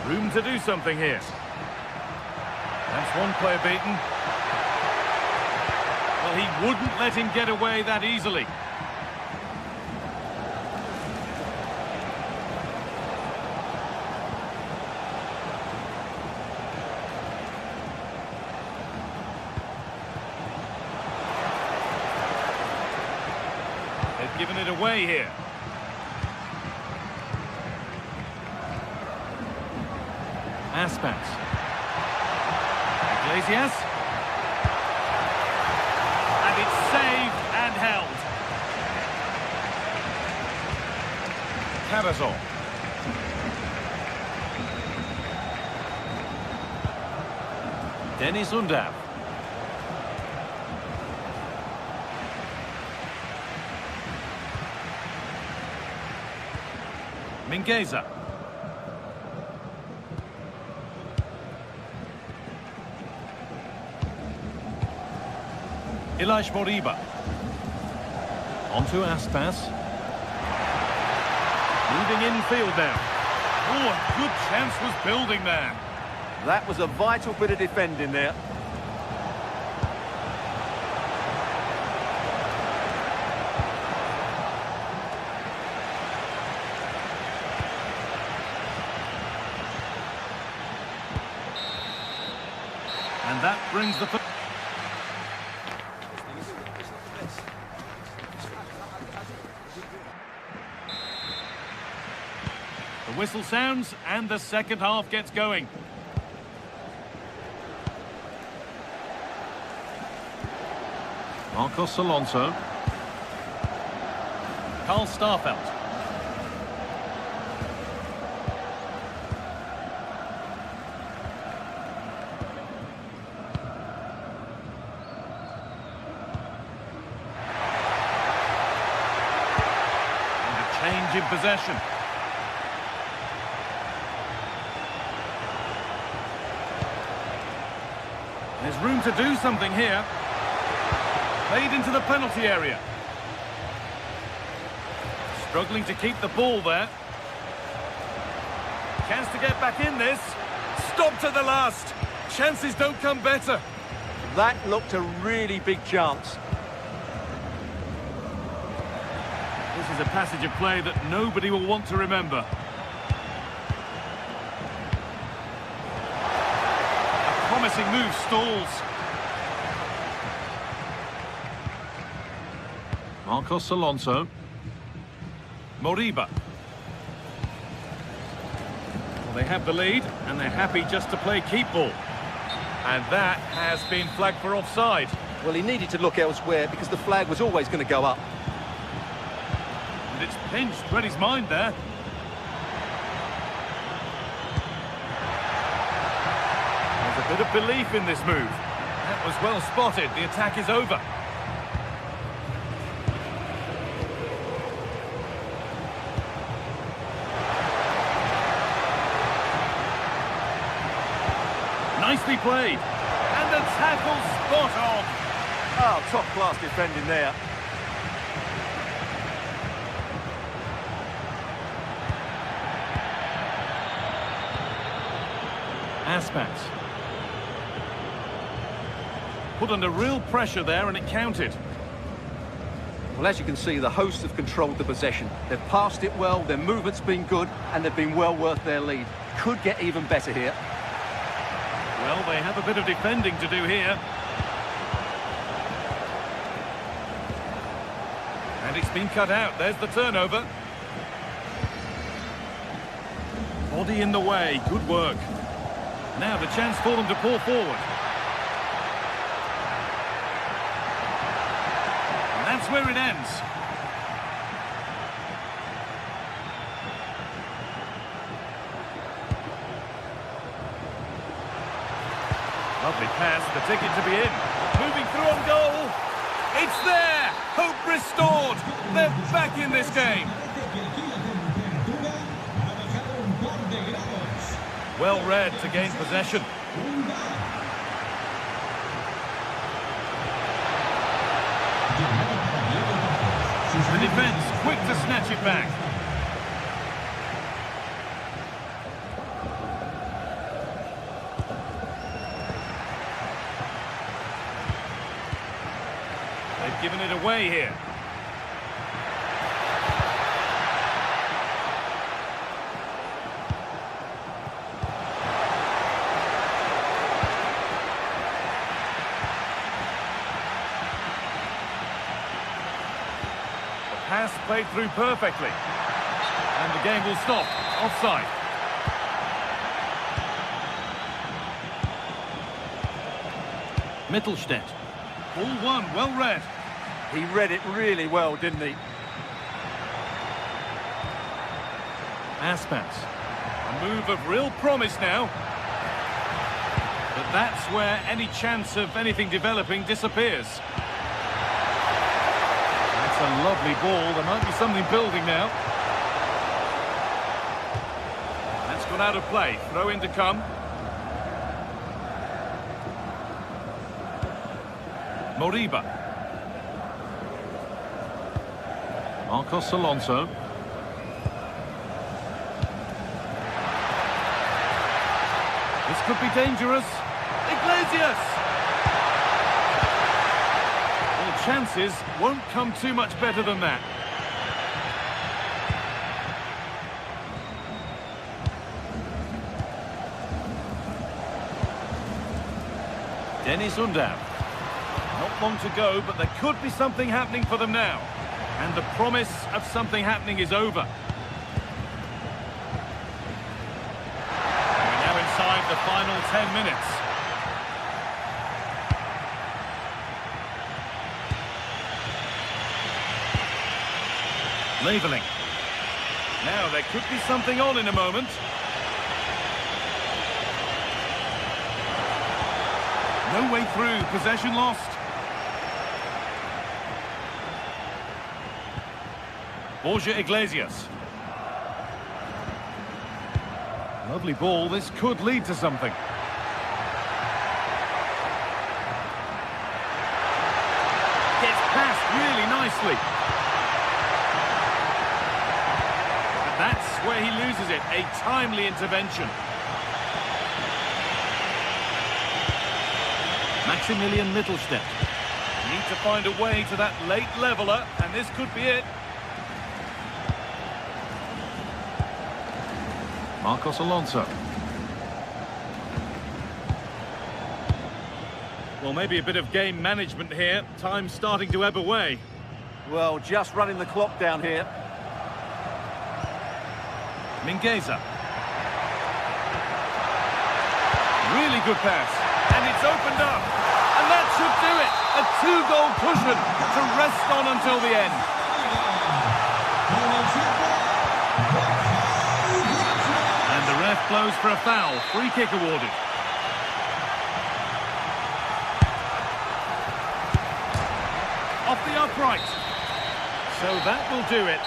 Room to do something here. That's one player beaten. Well, he wouldn't let him get away that easily. They've given it away here. Aspas. Iglesias. And it's saved and held. Cavazol. Denis Undav. Mingueza. Ilaix Moriba. Onto Aspas. Moving infield now. Oh, a good chance was building there. That was a vital bit of defending there. And that brings the... The whistle sounds and the second half gets going. Marcos Alonso. Karl Starfelt. And a change in possession. There's room to do something here. Played into the penalty area. Struggling to keep the ball there. Chance to get back in this. Stopped at the last. Chances don't come better. That looked a really big chance. This is a passage of play that nobody will want to remember. A promising move stalls. Marcos Alonso. Moriba. Well, they have the lead, and they're happy just to play keep ball. And that has been flagged for offside. Well, he needed to look elsewhere because the flag was always going to go up. And it's pinched, read his mind there. There's a bit of belief in this move. That was well spotted. The attack is over. Nicely played. And the tackle spot on. Oh, top-class defending there. Aspas. Put under real pressure there and it counted. Well, as you can see, the hosts have controlled the possession. They've passed it well, their movement's been good, and they've been well worth their lead. Could get even better here. Well, they have a bit of defending to do here. And it's been cut out. There's the turnover. Body in the way. Good work. Now the chance for them to pour forward. And that's where it ends. Lovely pass, the ticket to be in. Moving through on goal. It's there! Hope restored. They're back in this game. Well read to gain possession. The defence quick to snatch it back. They've given it away here. The pass played through perfectly. And the game will stop. Offside. Mittelstädt. Ball one, well read. He read it really well, didn't he? Aspas. A move of real promise now. But that's where any chance of anything developing disappears. That's a lovely ball. There might be something building now. gone out of play. Throw in to come. Moriba. Marcos Alonso. This could be dangerous. Iglesias! Well, chances won't come too much better than that. Dennis Undav. Not long to go, but there could be something happening for them now. And the promise of something happening is over. We're now inside the final 10 minutes. Leveling. Now there could be something on in a moment. No way through, possession lost. Borja Iglesias. Lovely ball, this could lead to something. Gets passed really nicely. And that's where he loses it, a timely intervention. Maximilian Mittelstädt. Need to find a way to that late leveller, and this could be it. Marcos Alonso. Well, maybe a bit of game management here. Time's starting to ebb away. Well, just running the clock down here. Mingueza. Really good pass. And it's opened up. And that should do it. A two-goal cushion to rest on until the end. And the ref blows for a foul. Free kick awarded. Off the upright. So that will do it.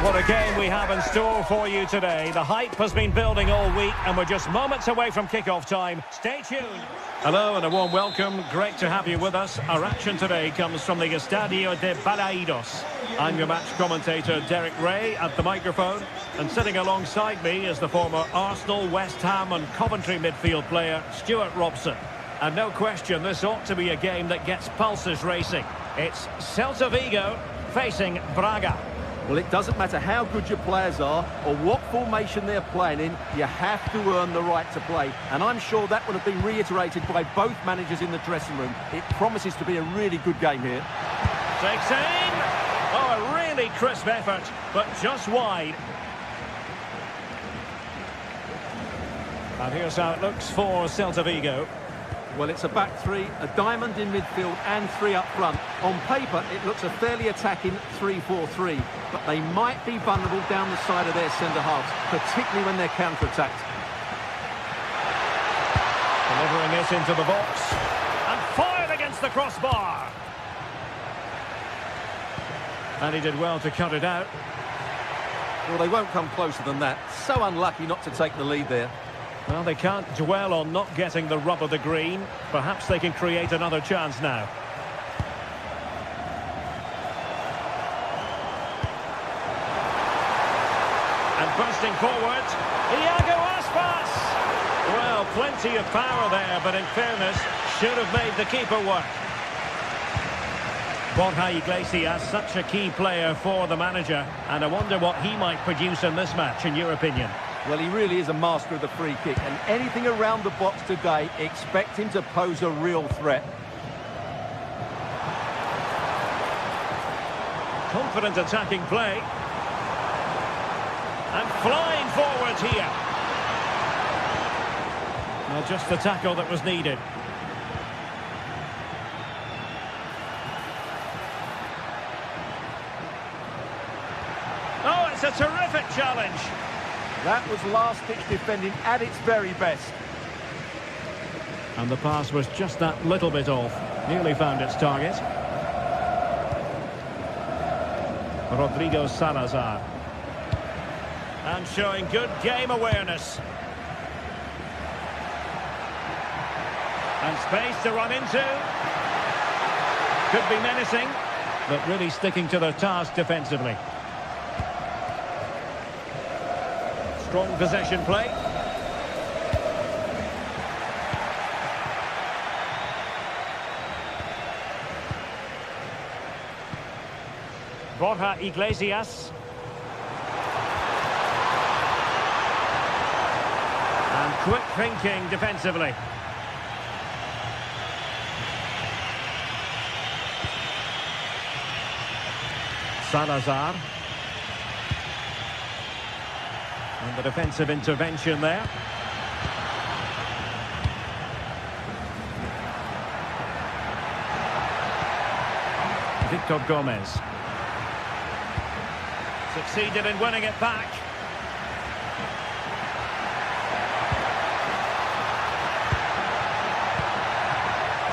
What a game we have in store for you today. The hype has been building all week and we're just moments away from kick-off time. Stay tuned. Hello and a warm welcome. Great to have you with us. Our action today comes from the Estadio de Balaidos. I'm your match commentator Derek Ray at the microphone, and sitting alongside me is the former Arsenal, West Ham and Coventry midfield player Stuart Robson. And no question, this ought to be a game that gets pulses racing. It's Celta Vigo facing Braga. Well, it doesn't matter how good your players are or what formation they're playing in, you have to earn the right to play. And I'm sure that would have been reiterated by both managers in the dressing room. It promises to be a really good game here. Takes aim. Oh, a really crisp effort, but just wide. And here's how it looks for Celta Vigo. Well, it's a back three, a diamond in midfield and three up front. On paper, it looks a fairly attacking 3-4-3, but they might be vulnerable down the side of their centre-halves, particularly when they're counter-attacked. Delivering it into the box. And fired against the crossbar. And he did well to cut it out. Well, they won't come closer than that. So unlucky not to take the lead there. Well, they can't dwell on not getting the rub of the green. Perhaps they can create another chance now. And bursting forward, Iago Aspas! Well, plenty of power there, but in fairness, should have made the keeper work. Borja Iglesias, such a key player for the manager, and I wonder what he might produce in this match, in your opinion. Well, he really is a master of the free kick, and anything around the box today, expect him to pose a real threat. Confident attacking play. And flying forward here. Well, just the tackle that was needed. Oh, it's a terrific challenge. That was last-ditch defending at its very best. And the pass was just that little bit off. Nearly found its target. Rodrigo Salazar. And showing good game awareness. And space to run into. Could be menacing, but really sticking to their task defensively. Strong possession play. Borja Iglesias. And quick thinking defensively. Salazar. And the defensive intervention there. Victor Gomez. Succeeded in winning it back.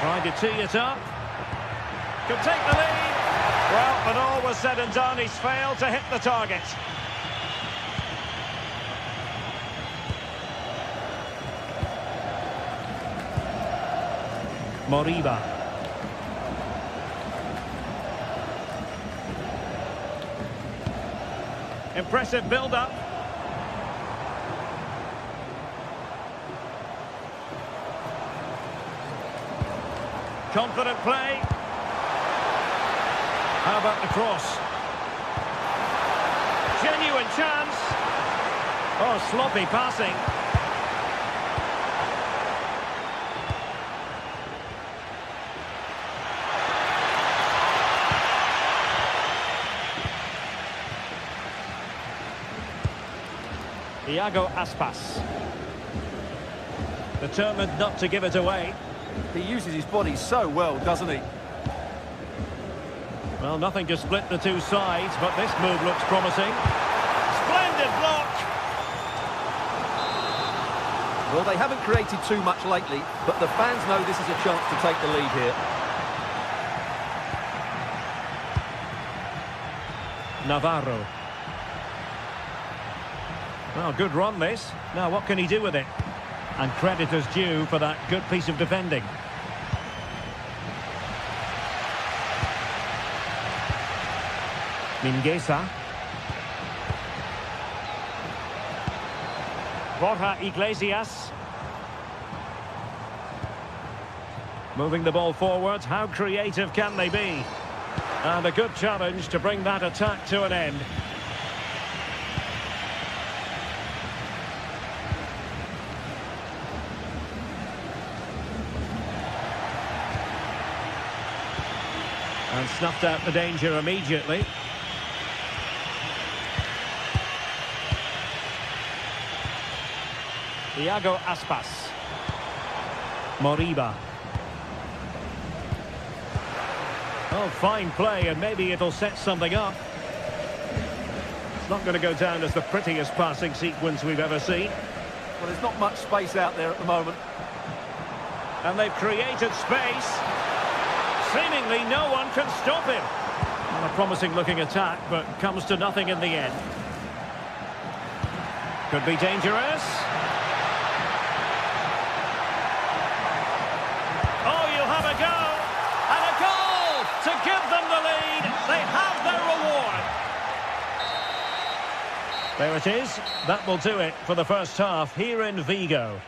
Tried to tee it up. Could take the lead. Well, but all was said and done, he's failed to hit the target. Moriba. Impressive build-up. Confident play. How about the cross? Genuine chance. Oh, sloppy passing. Iago Aspas. Determined not to give it away. He uses his body so well, doesn't he? Well, nothing to split the two sides, but this move looks promising. Splendid block! Well, they haven't created too much lately, but the fans know this is a chance to take the lead here. Navarro. Well, good run this. Now, what can he do with it? And credit is due for that good piece of defending. Mingueza. Borja Iglesias. Moving the ball forward. How creative can they be? And a good challenge to bring that attack to an end. And snuffed out the danger immediately. Iago Aspas. Moriba. Oh, fine play, and maybe it'll set something up. It's not going to go down as the prettiest passing sequence we've ever seen. Well, there's not much space out there at the moment. And they've created space. Seemingly no one can stop him. Well, a promising-looking attack, but comes to nothing in the end. Could be dangerous. Oh, you'll have a go. And a goal to give them the lead. They have their reward. There it is. That will do it for the first half here in Vigo.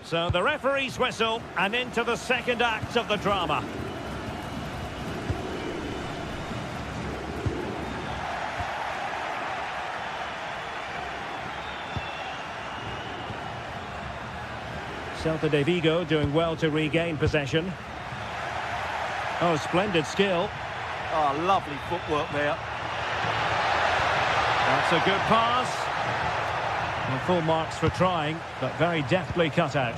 So the referee's whistle, and into the second act of the drama. Celta de Vigo doing well to regain possession. Oh, splendid skill. Oh, lovely footwork there. That's a good pass. Well, full marks for trying, but very deftly cut out.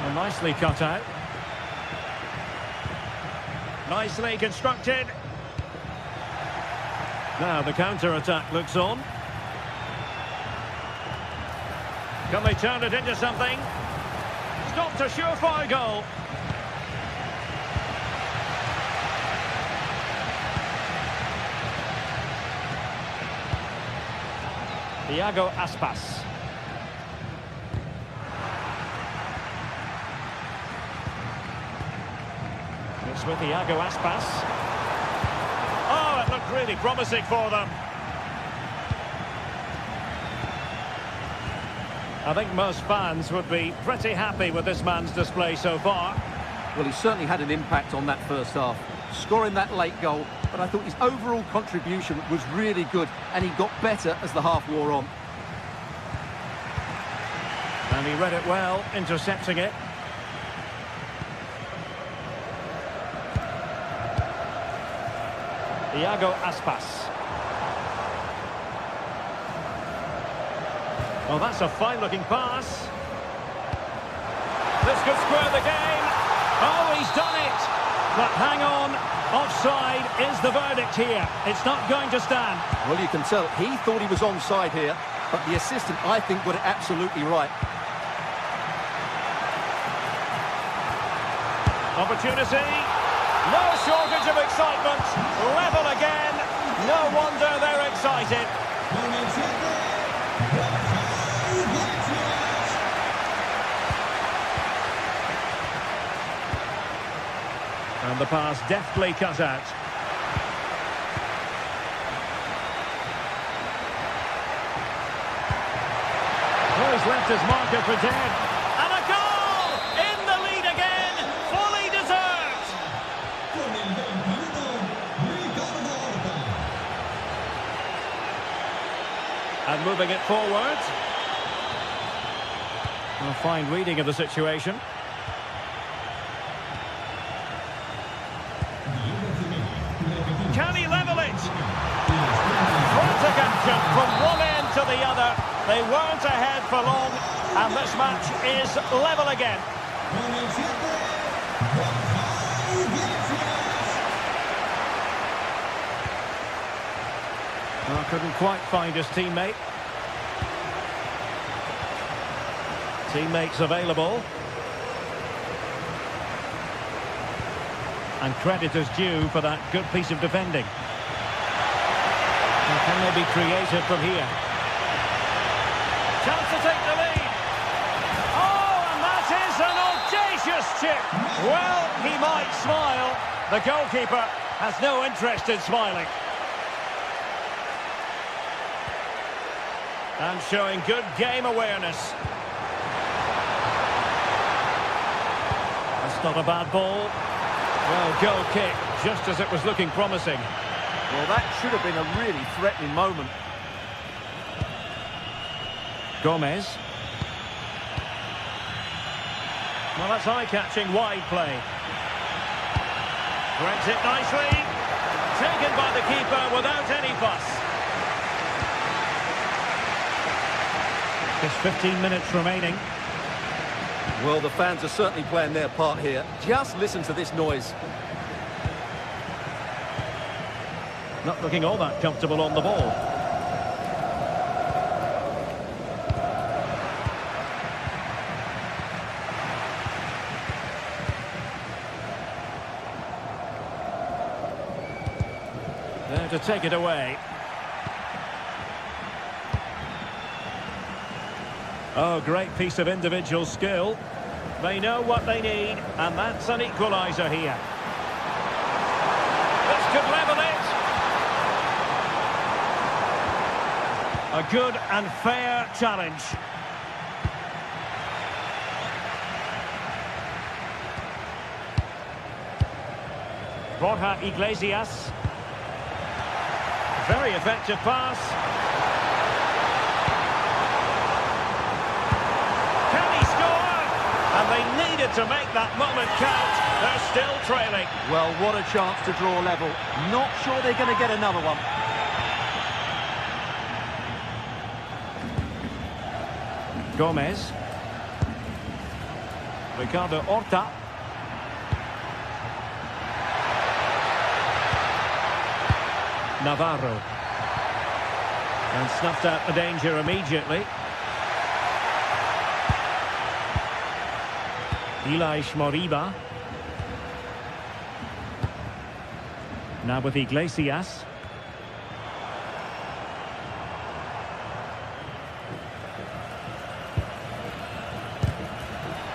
Well, nicely cut out. Nicely constructed. Now the counter-attack looks on. Can they turn it into something? Stopped a surefire goal. Iago Aspas. It's with Iago Aspas. Oh, it looked really promising for them. I think most fans would be pretty happy with this man's display so far. Well, he certainly had an impact on that first half, scoring that late goal, but I thought his overall contribution was really good, and he got better as the half wore on. And he read it well, intercepting it. Iago Aspas. Well, that's a fine-looking pass. This could square the game. Oh, he's done it. But hang on, offside is the verdict here. It's not going to stand. Well, you can tell he thought he was onside here, but the assistant, I think, got it absolutely right. Opportunity. No shortage of excitement. Level again. No wonder they're excited. And the pass deftly cut out. Oh, he's left his marker for dead. And a goal! In the lead again! Fully deserved! And moving it forward. A fine reading of the situation. Can he level it? Frantic action from one end to the other. They weren't ahead for long, and this match is level again. Oh, couldn't quite find his teammate. Teammates available. And credit is due for that good piece of defending. And can they be creative from here? Chance to take the lead. Oh, and that is an audacious chip. Well, he might smile. The goalkeeper has no interest in smiling. And showing good game awareness. That's not a bad ball. Well, goal kick, just as it was looking promising. Well, that should have been a really threatening moment. Gomez. Well, that's eye-catching wide play. Threads it nicely. Taken by the keeper without any fuss. Just 15 minutes remaining. Well, the fans are certainly playing their part here. Just listen to this noise. Not looking all that comfortable on the ball. There to take it away. Oh, great piece of individual skill. They know what they need, and that's an equaliser here. This could level it. A good and fair challenge. Borja Iglesias. Very effective pass. Can he score? And they needed to make that moment count. They're still trailing. Well, what a chance to draw level. Not sure they're going to get another one. Gomez. Ricardo Horta. Navarro. And snuffed out the danger immediately. Ilaix Moriba. Now with Iglesias.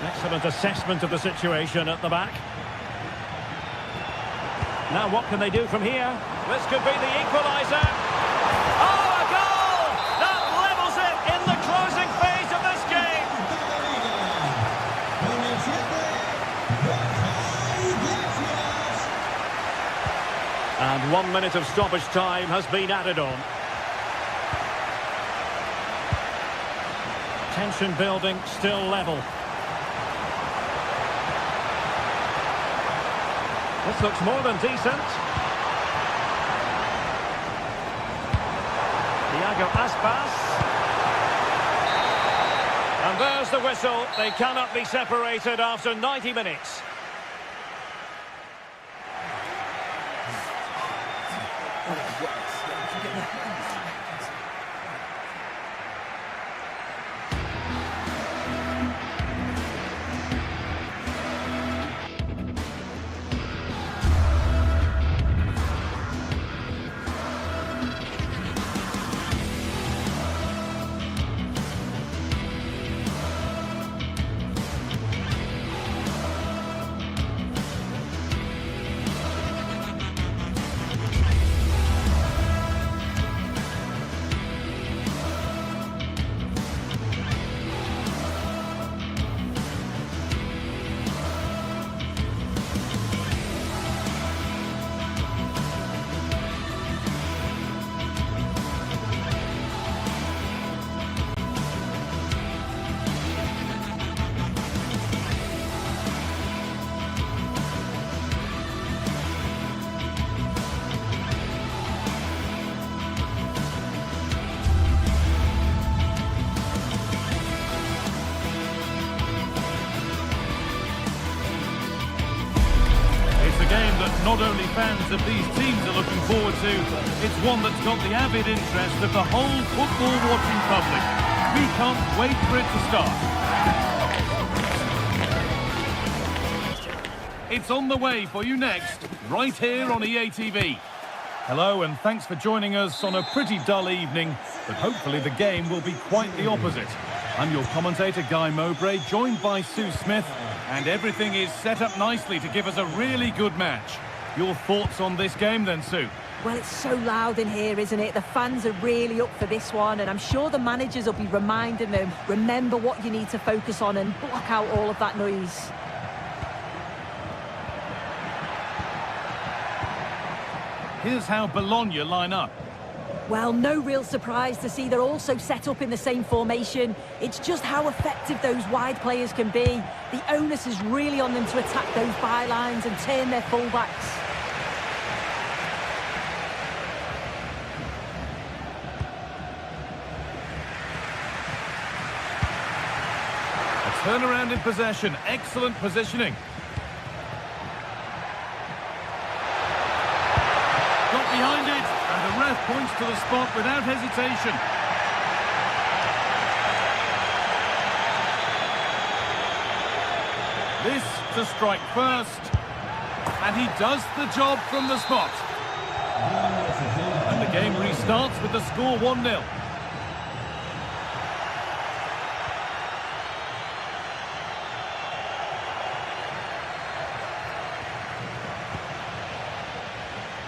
Excellent assessment of the situation at the back. Now what can they do from here? This could be the equaliser. Oh, a goal! That levels it in the closing phase of this game. And 1 minute of stoppage time has been added on. Tension building, still level. This looks more than decent. Thiago Aspas. And there's the whistle. They cannot be separated after 90 minutes. Not only fans of these teams are looking forward to, it's one that's got the avid interest of the whole football-watching public. We can't wait for it to start. It's on the way for you next, right here on EA TV. Hello, and thanks for joining us on a pretty dull evening, but hopefully the game will be quite the opposite. I'm your commentator, Guy Mowbray, joined by Sue Smith, and everything is set up nicely to give us a really good match. Your thoughts on this game then, Sue? Well, it's so loud in here, isn't it? The fans are really up for this one, and I'm sure the managers will be reminding them, remember what you need to focus on and block out all of that noise. Here's how Bologna line up. Well, no real surprise to see they're also set up in the same formation. It's just how effective those wide players can be. The onus is really on them to attack those bylines and turn their fullbacks. A turnaround in possession, excellent positioning. Got behind it, and the ref points to the spot without hesitation. This to strike first, and he does the job from the spot. And the game restarts with the score 1-0.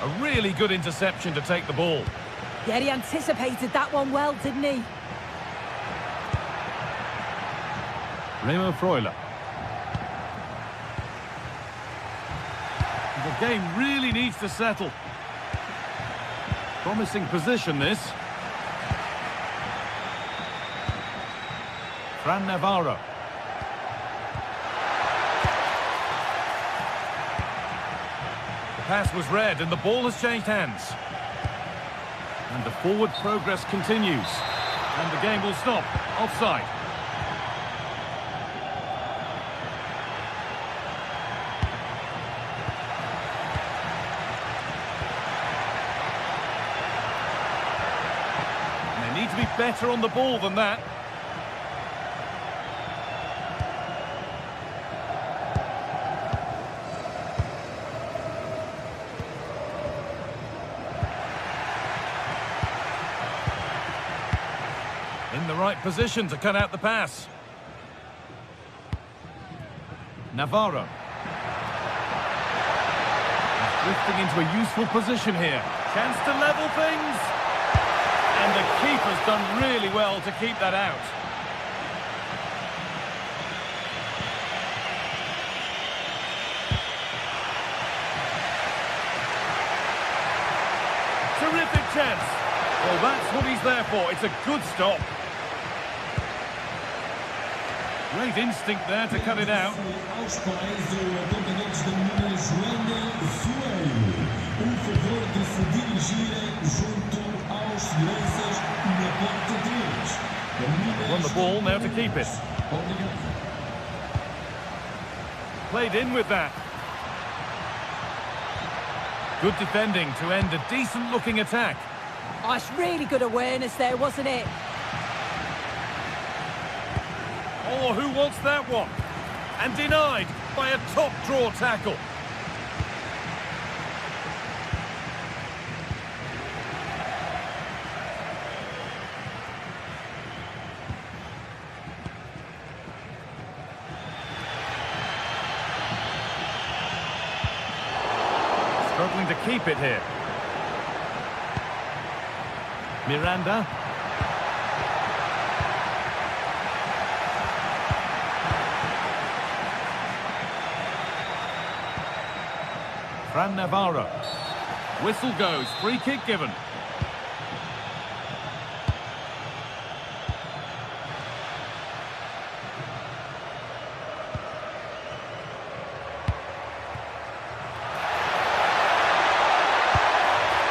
A really good interception to take the ball. Yeah, he anticipated that one well, didn't he? Remo Freuler. The game really needs to settle. Promising position, this. Fran Navarro. The pass was read and the ball has changed hands. And the forward progress continues. And the game will stop. Offside. And they need to be better on the ball than that. In the right position to cut out the pass. Navarro. Drifting into a useful position here. Chance to level things. And the keeper's done really well to keep that out. Terrific chance. Well, that's what he's there for. It's a good stop. Great instinct there to cut it out. Won the ball, now to keep it. Played in with that. Good defending to end a decent-looking attack. Oh, it's really good awareness there, wasn't it? Oh, who wants that one? And denied by a top-draw tackle. Struggling to keep it here. Miranda. Fran Navarro. Whistle goes, free kick given.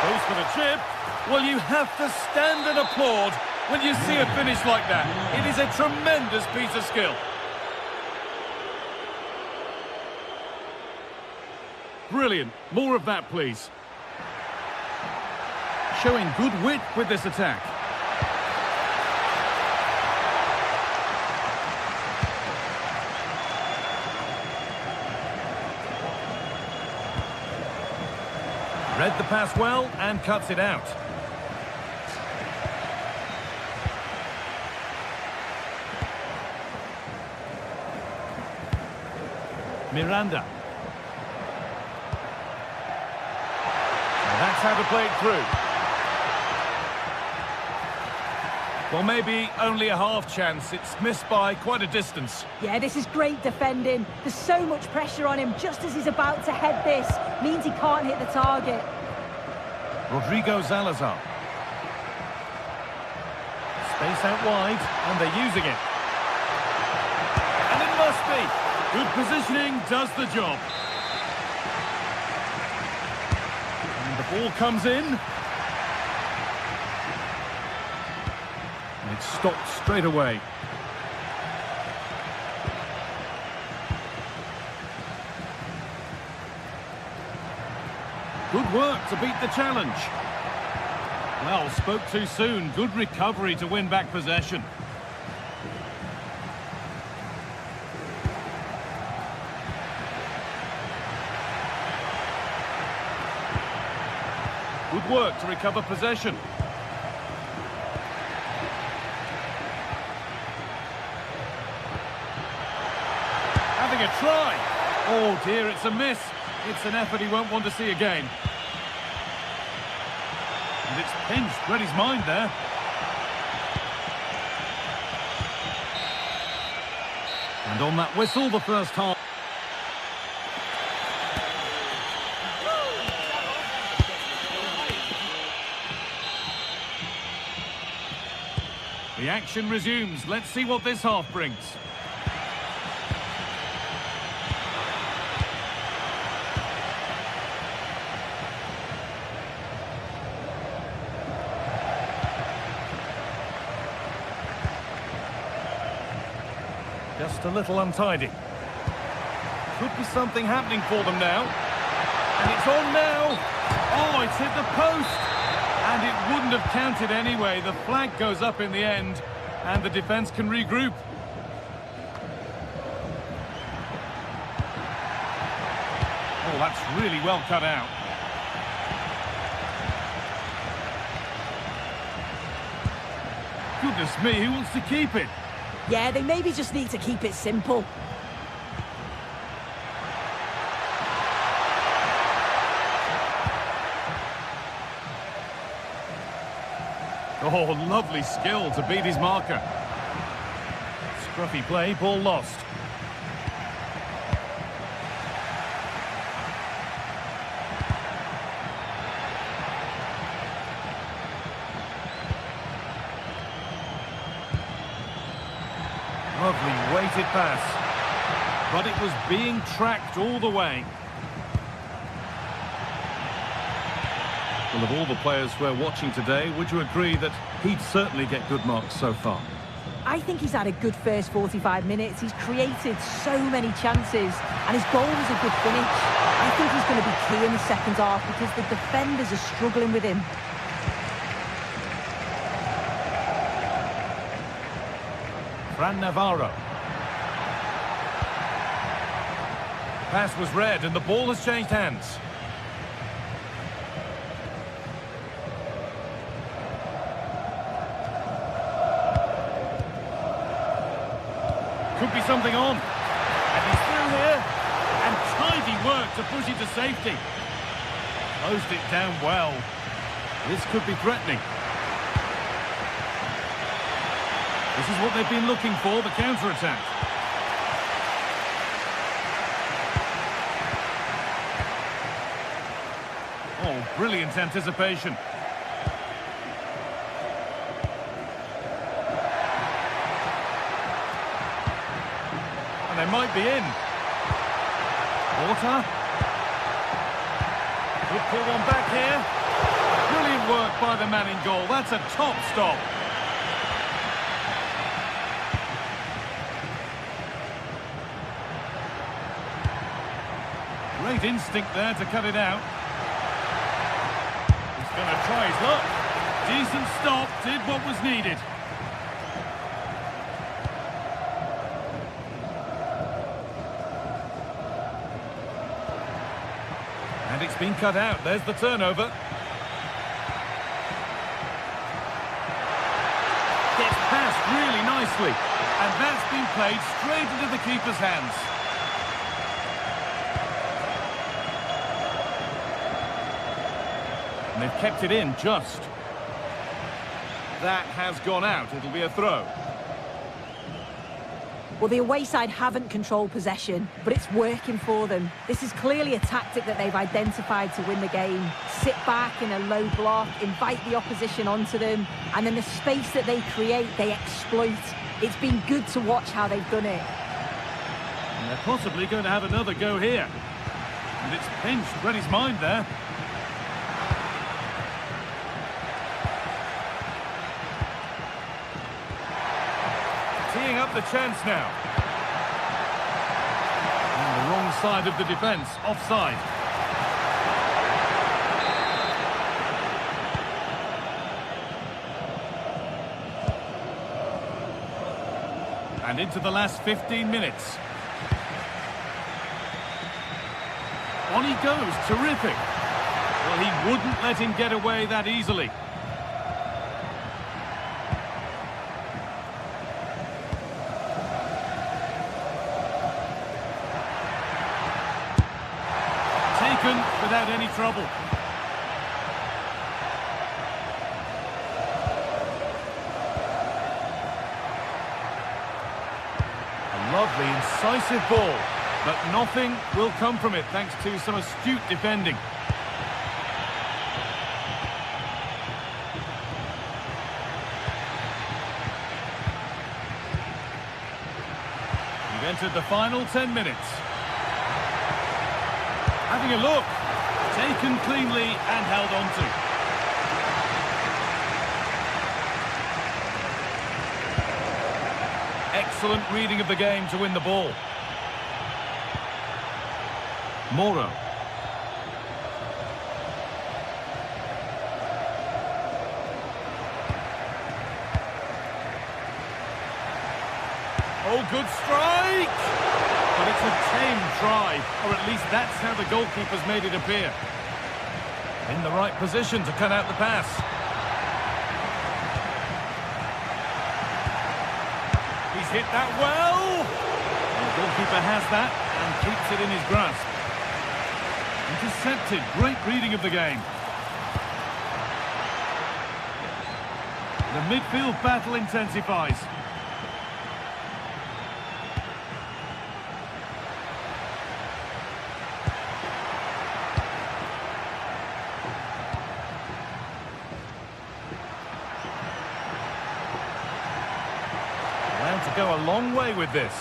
Goes for the chip. Well, you have to stand and applaud when you see a finish like that. It is a tremendous piece of skill. Brilliant. More of that, please. Showing good wit with this attack. Read the pass well and cuts it out. Miranda. That's how to play it through. Well, maybe only a half chance. It's missed by quite a distance. Yeah, this is great defending. There's so much pressure on him just as he's about to head this. Means he can't hit the target. Rodrigo Salazar. Space out wide, and they're using it. And it must be. Good positioning does the job. And the ball comes in. And it's stopped straight away. Good work to beat the challenge. Well, spoke too soon. Good recovery to win back possession. Good work to recover possession. Having a try. Oh dear, it's a miss. It's an effort he won't want to see again. And it's pinched, read his mind there. And on that whistle, the first half. The action resumes. Let's see what this half brings. Just a little untidy. Could be something happening for them now. And it's on now. Oh, it's hit the post. And it wouldn't have counted anyway. The flag goes up in the end. And the defence can regroup. Oh, that's really well cut out. Goodness me, who wants to keep it? Yeah, they maybe just need to keep it simple. Oh, lovely skill to beat his marker. Scruffy play, ball lost. Lovely weighted pass. But it was being tracked all the way. Well, of all the players we're watching today, would you agree that he'd certainly get good marks so far? I think he's had a good first 45 minutes. He's created so many chances, and his goal was a good finish. I think he's going to be key in the second half because the defenders are struggling with him. Fran Navarro. Pass was read and the ball has changed hands. Could be something on. And he's through here. And tidy work to push it to safety. Closed it down well. This could be threatening. This is what they've been looking for, the counter-attack. Oh, brilliant anticipation. And they might be in. Porter. Could pull one back here. Brilliant work by the man in goal. That's a top stop. Great instinct there to cut it out. He's going to try his luck. Decent stop, did what was needed. And it's been cut out. There's the turnover. Gets past really nicely. And that's been played straight into the keeper's hands. And they've kept it in just. That has gone out. It'll be a throw. Well, the away side haven't controlled possession, but it's working for them. This is clearly a tactic that they've identified to win the game. Sit back in a low block, invite the opposition onto them, and then the space that they create, they exploit. It's been good to watch how they've done it. And they're possibly going to have another go here. And it's pinched Reddy's mind there. Teeing up the chance now. And the wrong side of the defence, offside. And into the last 15 minutes. On he goes, terrific. Well, he wouldn't let him get away that easily. Taken without any trouble. A lovely, incisive ball. But nothing will come from it thanks to some astute defending. We've entered the final 10 minutes. Having a look. Taken cleanly and held on to. Excellent reading of the game to win the ball. Moro. Oh, good strike! But it's a tame try, or at least that's how the goalkeeper's made it appear. In the right position to cut out the pass. He's hit that well! And the goalkeeper has that and keeps it in his grasp. Intercepted, great reading of the game. The midfield battle intensifies. Allowed to go a long way with this.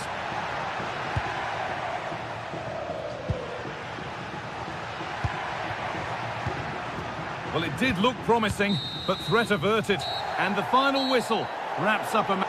Well, it did look promising, but threat averted. And the final whistle wraps up a match.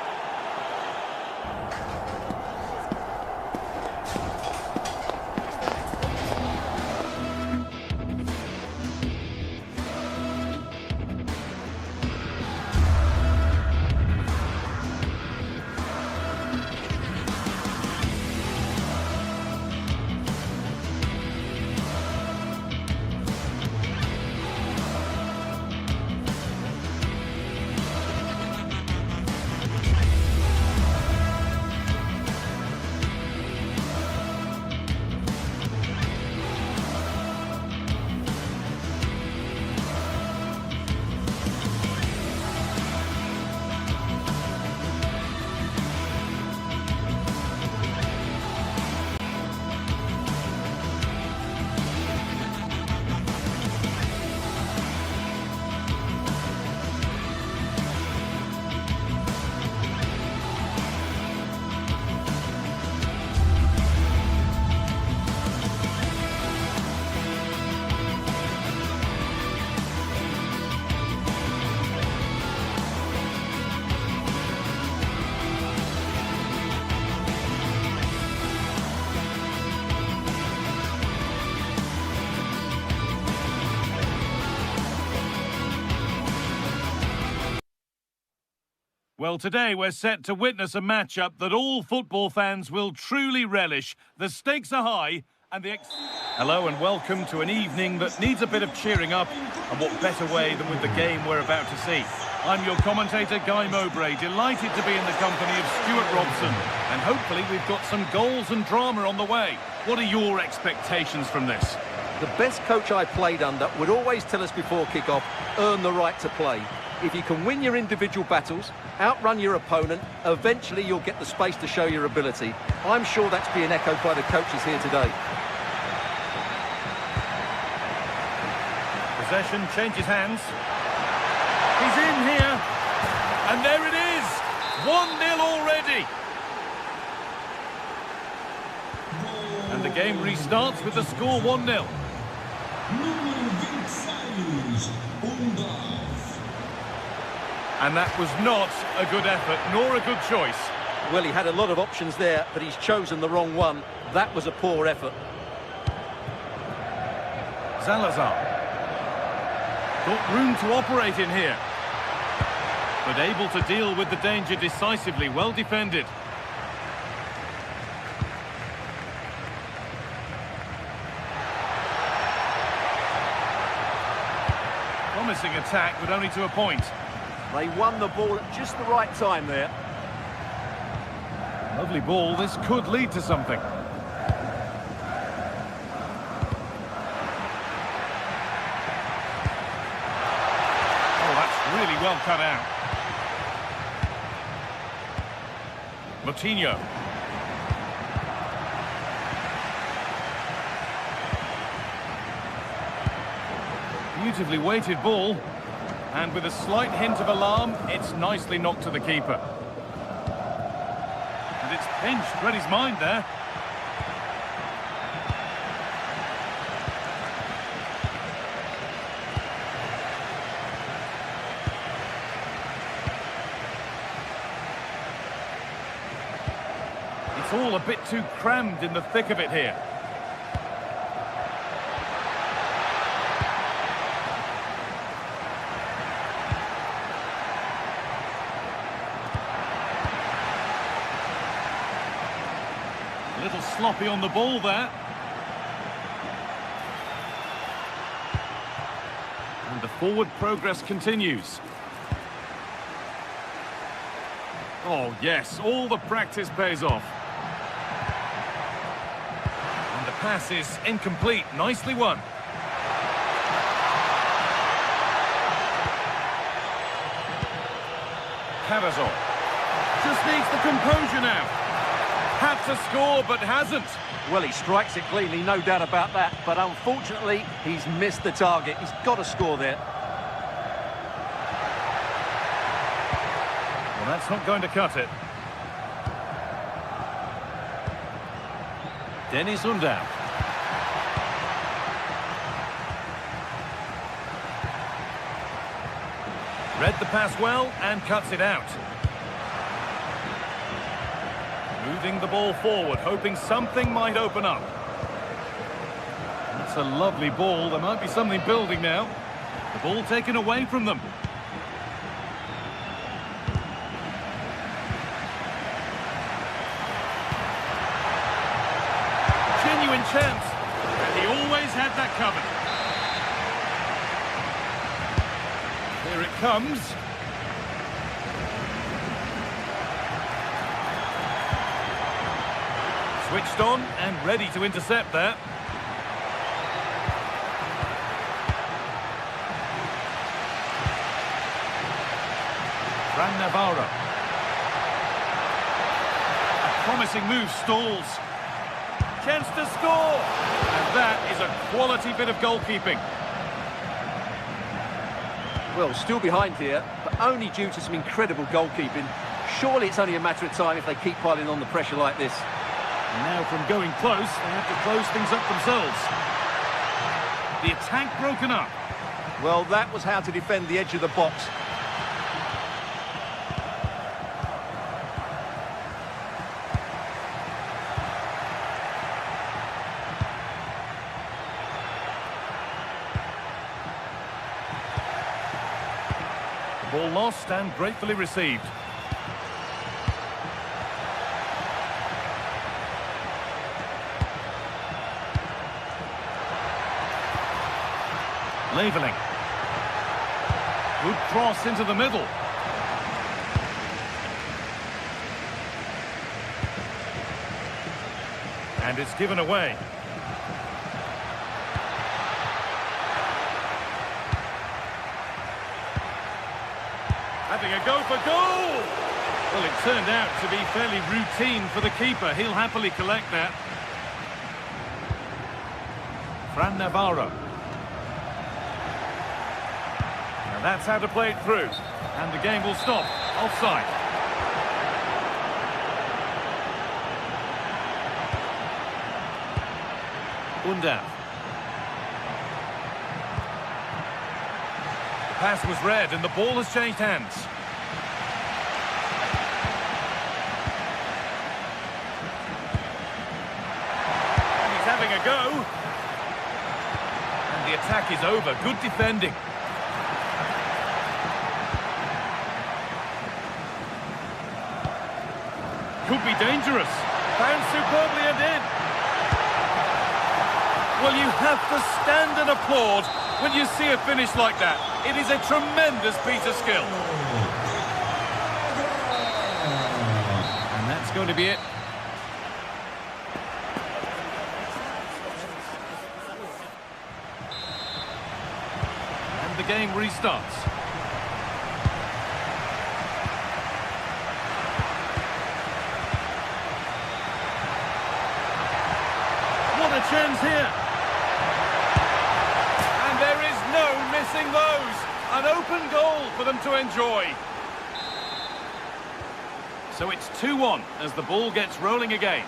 Well, today we're set to witness a matchup that all football fans will truly relish. The stakes are high and the... Hello and welcome to an evening that needs a bit of cheering up, and what better way than with the game we're about to see. I'm your commentator, Guy Mowbray, delighted to be in the company of Stuart Robson, and hopefully we've got some goals and drama on the way. What are your expectations from this? The best coach I played under would always tell us before kick-off, earn the right to play. If you can win your individual battles, outrun your opponent, eventually you'll get the space to show your ability. I'm sure that's being echoed by the coaches here today. Possession changes hands. He's in here. And there it is. 1-0 already. And the game restarts with the score 1-0. And that was not a good effort, nor a good choice. Well, he had a lot of options there, but he's chosen the wrong one. That was a poor effort. Salazar. Got room to operate in here. But able to deal with the danger decisively, well defended. Promising attack, but only to a point. They won the ball at just the right time there. Lovely ball, this could lead to something. Oh, that's really well cut out. Coutinho. Beautifully weighted ball. And with a slight hint of alarm, it's nicely knocked to the keeper. And it's pinched, read his mind there. It's all a bit too crammed in the thick of it here. A little sloppy on the ball there. And the forward progress continues. Oh, yes, all the practice pays off. And the pass is incomplete. Nicely won. Cavazor. Just needs the composure now. Had to score, but hasn't. Well, he strikes it cleanly, no doubt about that. But unfortunately, he's missed the target. He's got to score there. Well, that's not going to cut it. Dennis Undav. Read the pass well and cuts it out. Moving the ball forward, hoping something might open up. That's a lovely ball. There might be something building now. The ball taken away from them. Genuine chance. And he always had that covered. Here it comes. Switched on and ready to intercept there. Fran Navarro. A promising move stalls. Chance to score! And that is a quality bit of goalkeeping. Well, still behind here, but only due to some incredible goalkeeping. Surely it's only a matter of time if they keep piling on the pressure like this. And now from going close, they have to close things up themselves. The attack broken up. Well, that was how to defend the edge of the box. Ball lost and gratefully received. Leveling. Good cross into the middle. And it's given away. having a go for goal! Well, it turned out to be fairly routine for the keeper. He'll happily collect that. Fran Navarro. Now that's how to play it through. And the game will stop. Offside. Undav. The pass was read and the ball has changed hands. And he's having a go. And the attack is over. Good defending. Could be dangerous. Found superbly and in. Well, you have to stand and applaud when you see a finish like that. It is a tremendous piece of skill. And that's going to be it. And the game restarts. What a chance here. And there is no missing those. An open goal for them to enjoy. So it's 2-1 as the ball gets rolling again.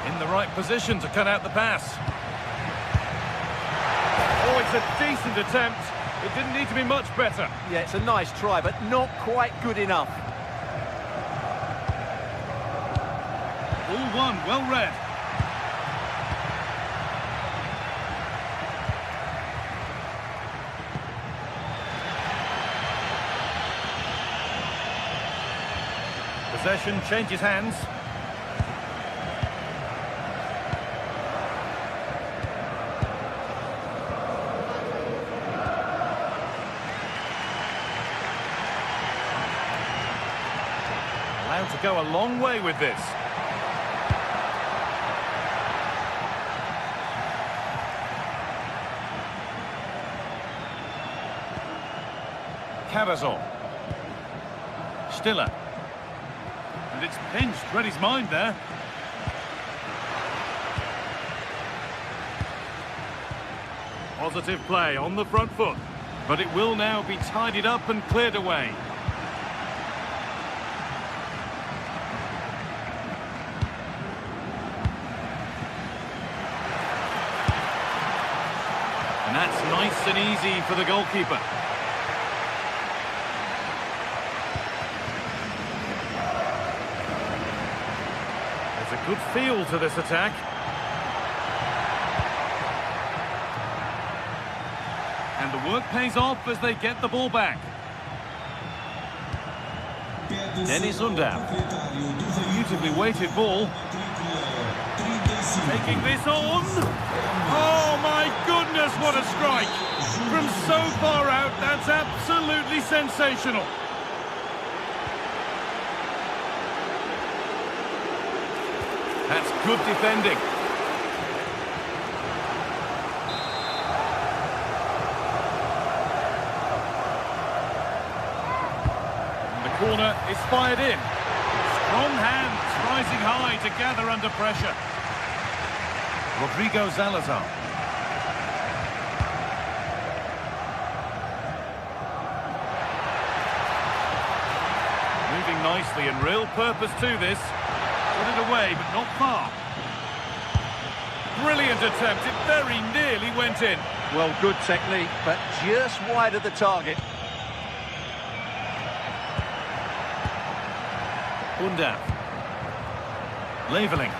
In the right position to cut out the pass. Oh, it's a decent attempt. It didn't need to be much better. Yeah, it's a nice try, but not quite good enough. All one, well read. Possession changes hands. Allowed to go a long way with this. Cavazor. Stiller. And it's pinched. Read his mind there. Positive play on the front foot. But it will now be tidied up and cleared away. And that's nice and easy for the goalkeeper. There's a good feel to this attack. And the work pays off as they get the ball back. Dennis Undav. Beautifully weighted ball. Taking this on. Oh my goodness, what a strike! From so far out, that's absolutely sensational. That's good defending. And the corner is fired in. Strong hands rising high to gather under pressure. Rodrigo Salazar. Moving nicely and real purpose to this. Put it away, but not far. Brilliant attempt. It very nearly went in. Well, good technique, but just wide of the target. Undav. Leveling.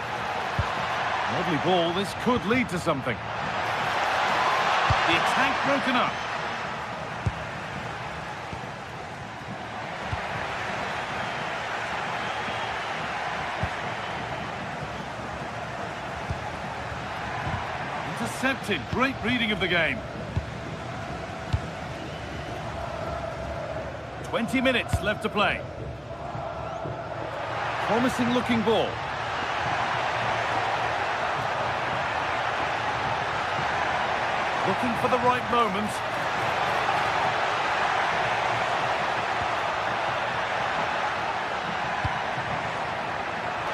Lovely ball, this could lead to something. The attack broken up. Intercepted, great reading of the game. 20 minutes left to play. Promising looking ball. Looking for the right moment.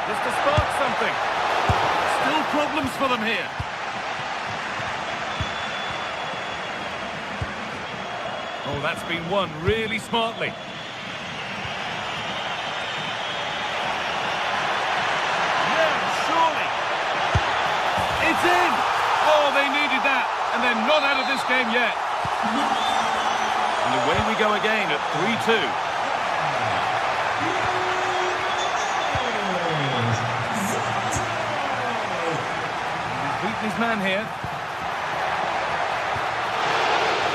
Just to spark something. Still problems for them here. Oh, that's been won really smartly. It's in! Oh, they needed that, and they're not out of this game yet. And away we go again at 3-2. He's beaten his man here.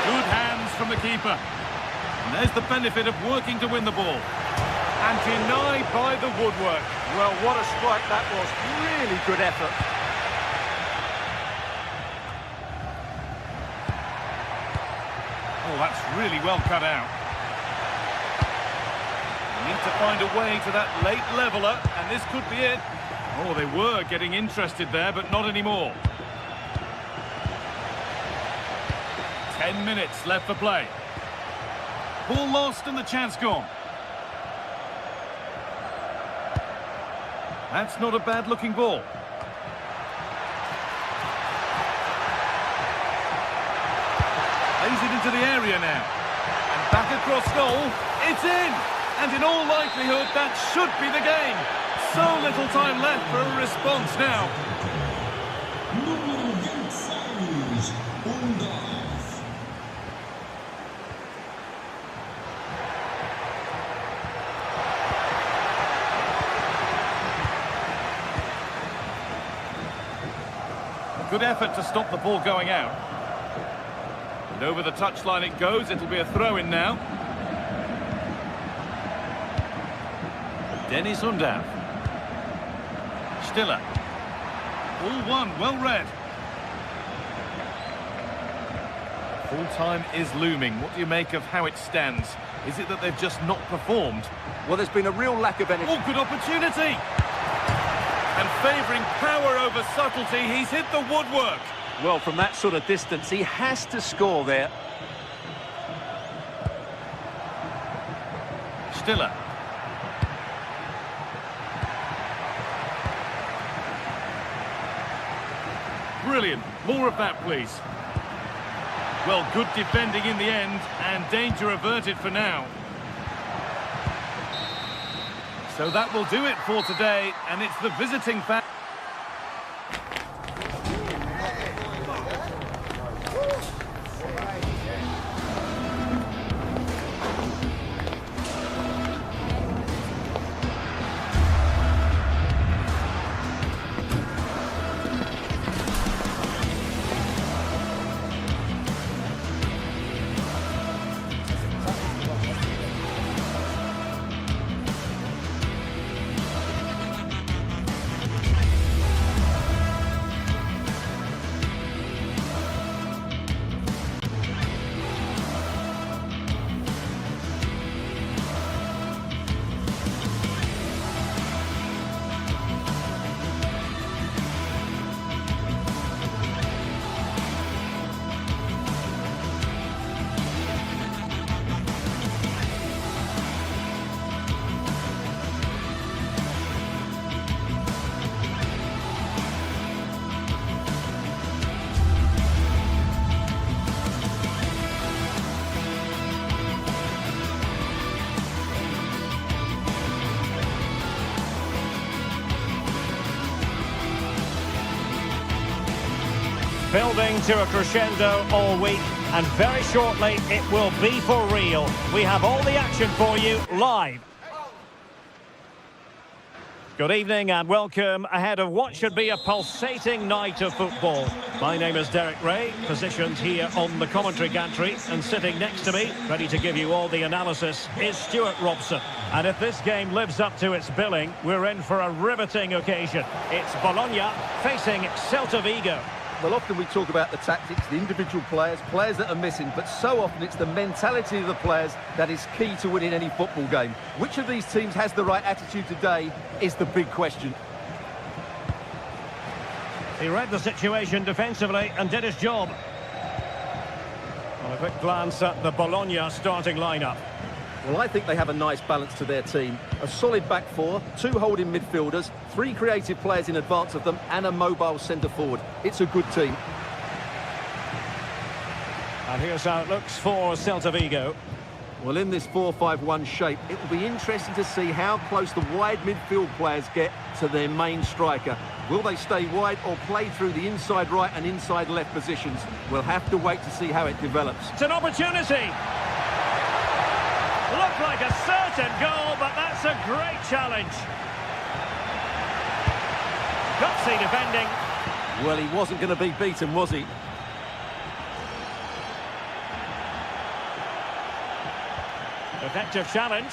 Good hands from the keeper. And there's the benefit of working to win the ball. And denied by the woodwork. Well, what a strike that was. Really good effort. Oh, that's really well cut out. They need to find a way to that late leveller, and this could be it. Oh, they were getting interested there, but not anymore. 10 minutes left for play. Ball lost and the chance gone. That's not a bad-looking ball. Plays it into the area now. And back across goal. It's in! And in all likelihood, that should be the game. So little time left for a response now. Número 26, Undorf. Good effort to stop the ball going out. And over the touchline it goes. It'll be a throw-in now. Dennis Undorf. Stiller. All one, well read. Full time is looming. What do you make of how it stands? Is it that they've just not performed? Well, there's been a real lack of energy. Oh, good opportunity! And favouring power over subtlety, he's hit the woodwork. Well, from that sort of distance, he has to score there. Stiller. Brilliant. More of that, please. Well, good defending in the end, and danger averted for now. So that will do it for today, and it's the visiting fan. Building to a crescendo all week, and very shortly it will be for real. We have all the action for you live. Good evening and welcome ahead of what should be a pulsating night of football. My name is Derek Ray, positioned here on the commentary gantry, and sitting next to me, ready to give you all the analysis, is Stuart Robson. And if this game lives up to its billing, we're in for a riveting occasion. It's Bologna facing Celta Vigo. Well, often we talk about the tactics, the individual players that are missing, but so often it's the mentality of the players that is key to winning any football game. Which of these teams has the right attitude today is the big question. He read the situation defensively and did his job. On a quick glance at the Bologna starting lineup. Well, I think they have a nice balance to their team. A solid back four, 2 holding midfielders, 3 creative players in advance of them, and a mobile centre-forward. It's a good team. And here's how it looks for Celta Vigo. Well, in this 4-5-1 shape, it will be interesting to see how close the wide midfield players get to their main striker. Will they stay wide or play through the inside right and inside left positions? We'll have to wait to see how it develops. It's an opportunity. Looked like a certain goal, but that's a great challenge. Gutsy defending. Well, he wasn't going to be beaten, was he? Effective challenge.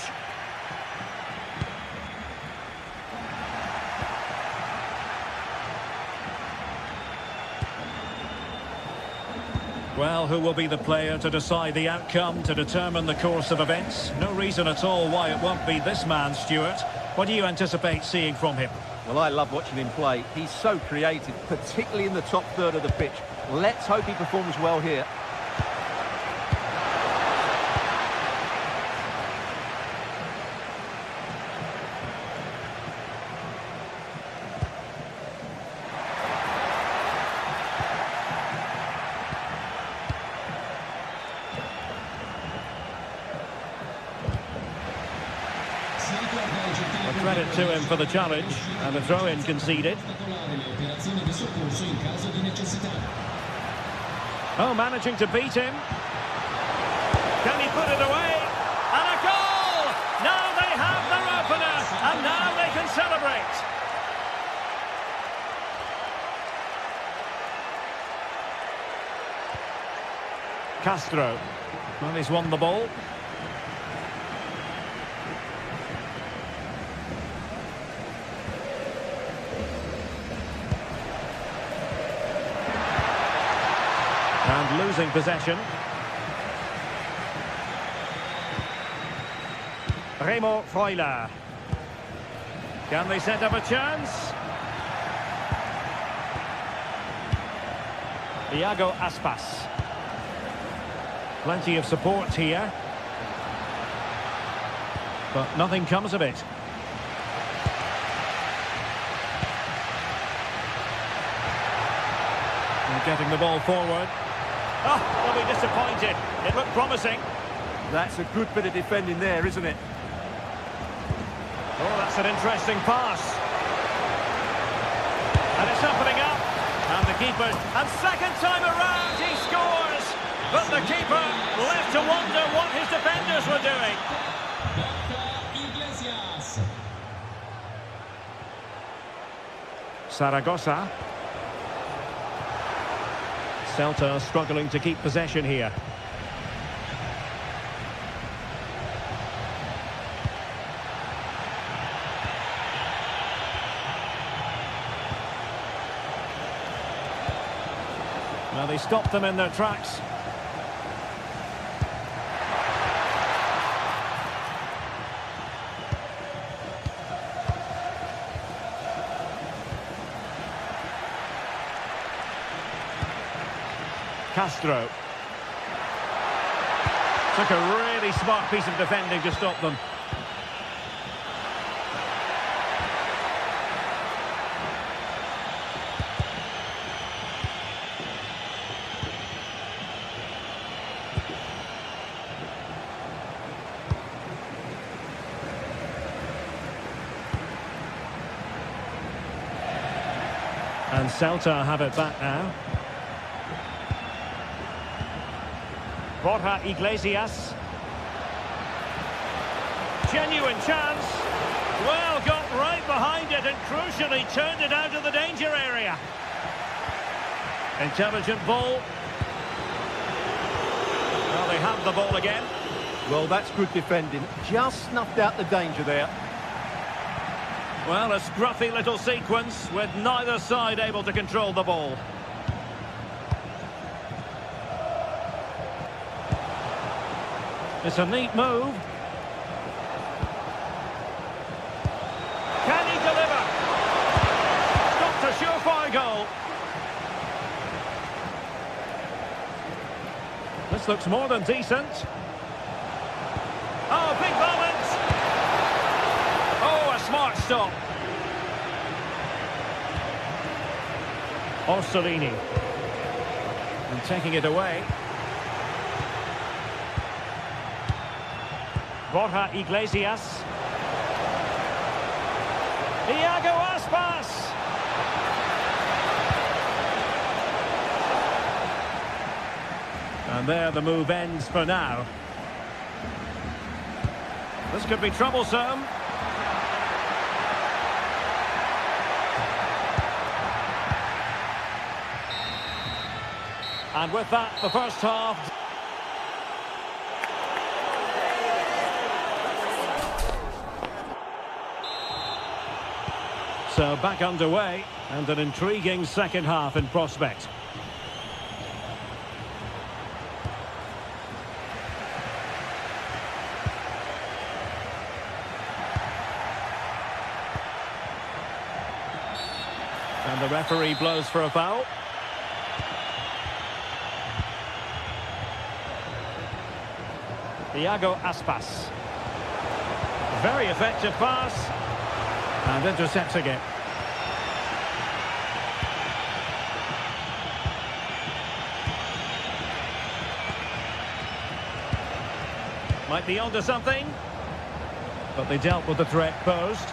Well, who will be the player to decide the outcome, to determine the course of events? No reason at all why it won't be this man, Stuart. What do you anticipate seeing from him? Well, I love watching him play. He's so creative, particularly in the top third of the pitch. Let's hope he performs well here. Credit to him for the challenge, and a throw-in conceded. Oh, managing to beat him. Can he put it away? And a goal! Now they have their opener, and now they can celebrate. Castro. Well, he's won the ball. And losing possession. Remo Freuler. Can they set up a chance? Iago Aspas. Plenty of support here. But nothing comes of it. And getting the ball forward. Oh, they'll be disappointed. It looked promising. That's a good bit of defending there, isn't it? Oh, that's an interesting pass. And it's opening up. And the keeper, and second time around, he scores. But the keeper left to wonder what his defenders were doing. Zaragoza. Celta struggling to keep possession here. Well, they stopped them in their tracks. Castro. Took a really smart piece of defending to stop them. And Celta have it back now. Borja Iglesias. Genuine chance. Well, got right behind it and crucially turned it out of the danger area. Intelligent ball. Well, they have the ball again. Well, that's good defending. Just snuffed out the danger there. Well, a scruffy little sequence with neither side able to control the ball. It's a neat move. Can he deliver? Stopped a surefire goal. This looks more than decent. Oh, big moment! Oh, a smart stop. Orsolini. And taking it away. Borja Iglesias. Iago Aspas. And there the move ends for now. This could be troublesome. And with that, the first half. So back underway, and an intriguing second half in prospect. And the referee blows for a foul. Iago Aspas. Very effective pass. And intercepting it. Might be onto something. But they dealt with the threat posed.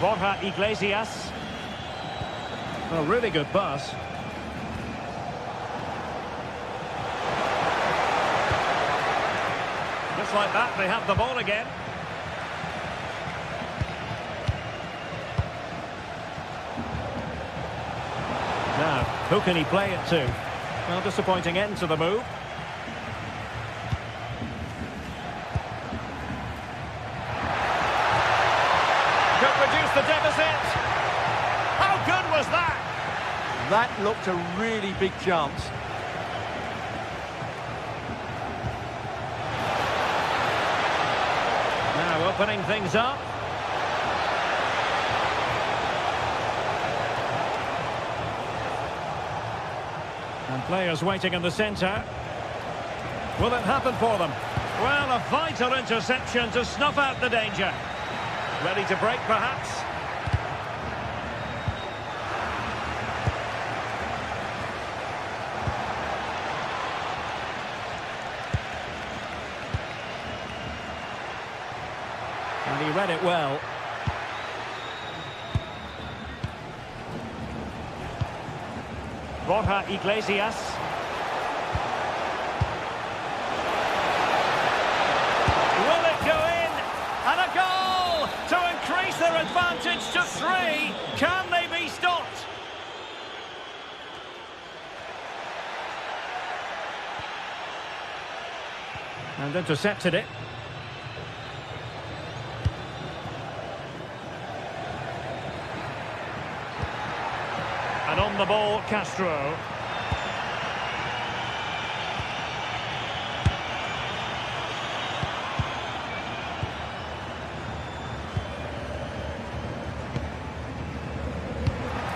Borja Iglesias. A really good pass. Just like that, they have the ball again. Now, who can he play it to? Well, disappointing end to the move. Could reduce the deficit. How good was that? That looked a really big chance. Now opening things up. And players waiting in the centre. Will it happen for them? Well, a vital interception to snuff out the danger. Ready to break, perhaps? And he read it well. Borja Iglesias. Will it go in? And a goal to increase their advantage to 3. Can they be stopped? And intercepted it. And on the ball, Castro.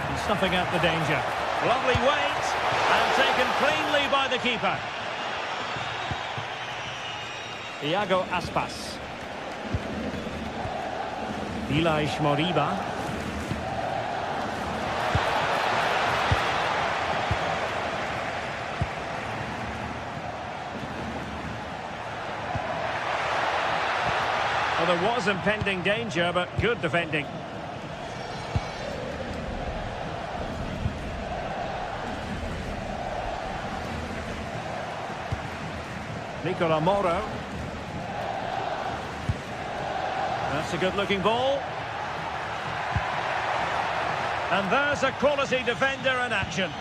And snuffing out the danger. Lovely weight, and taken cleanly by the keeper. Iago Aspas. Ilaix Moriba. Well, there was impending danger, but good defending. Nicola Moro. That's a good-looking ball. And there's a quality defender in action.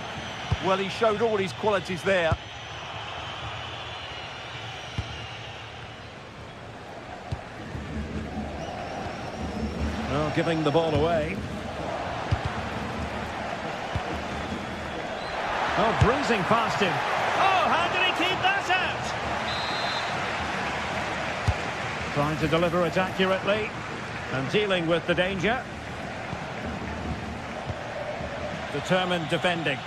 Well, he showed all his qualities there. giving the ball away. Oh, breezing past him. Oh, how did he keep that out? Trying to deliver it accurately and dealing with the danger. Determined defending.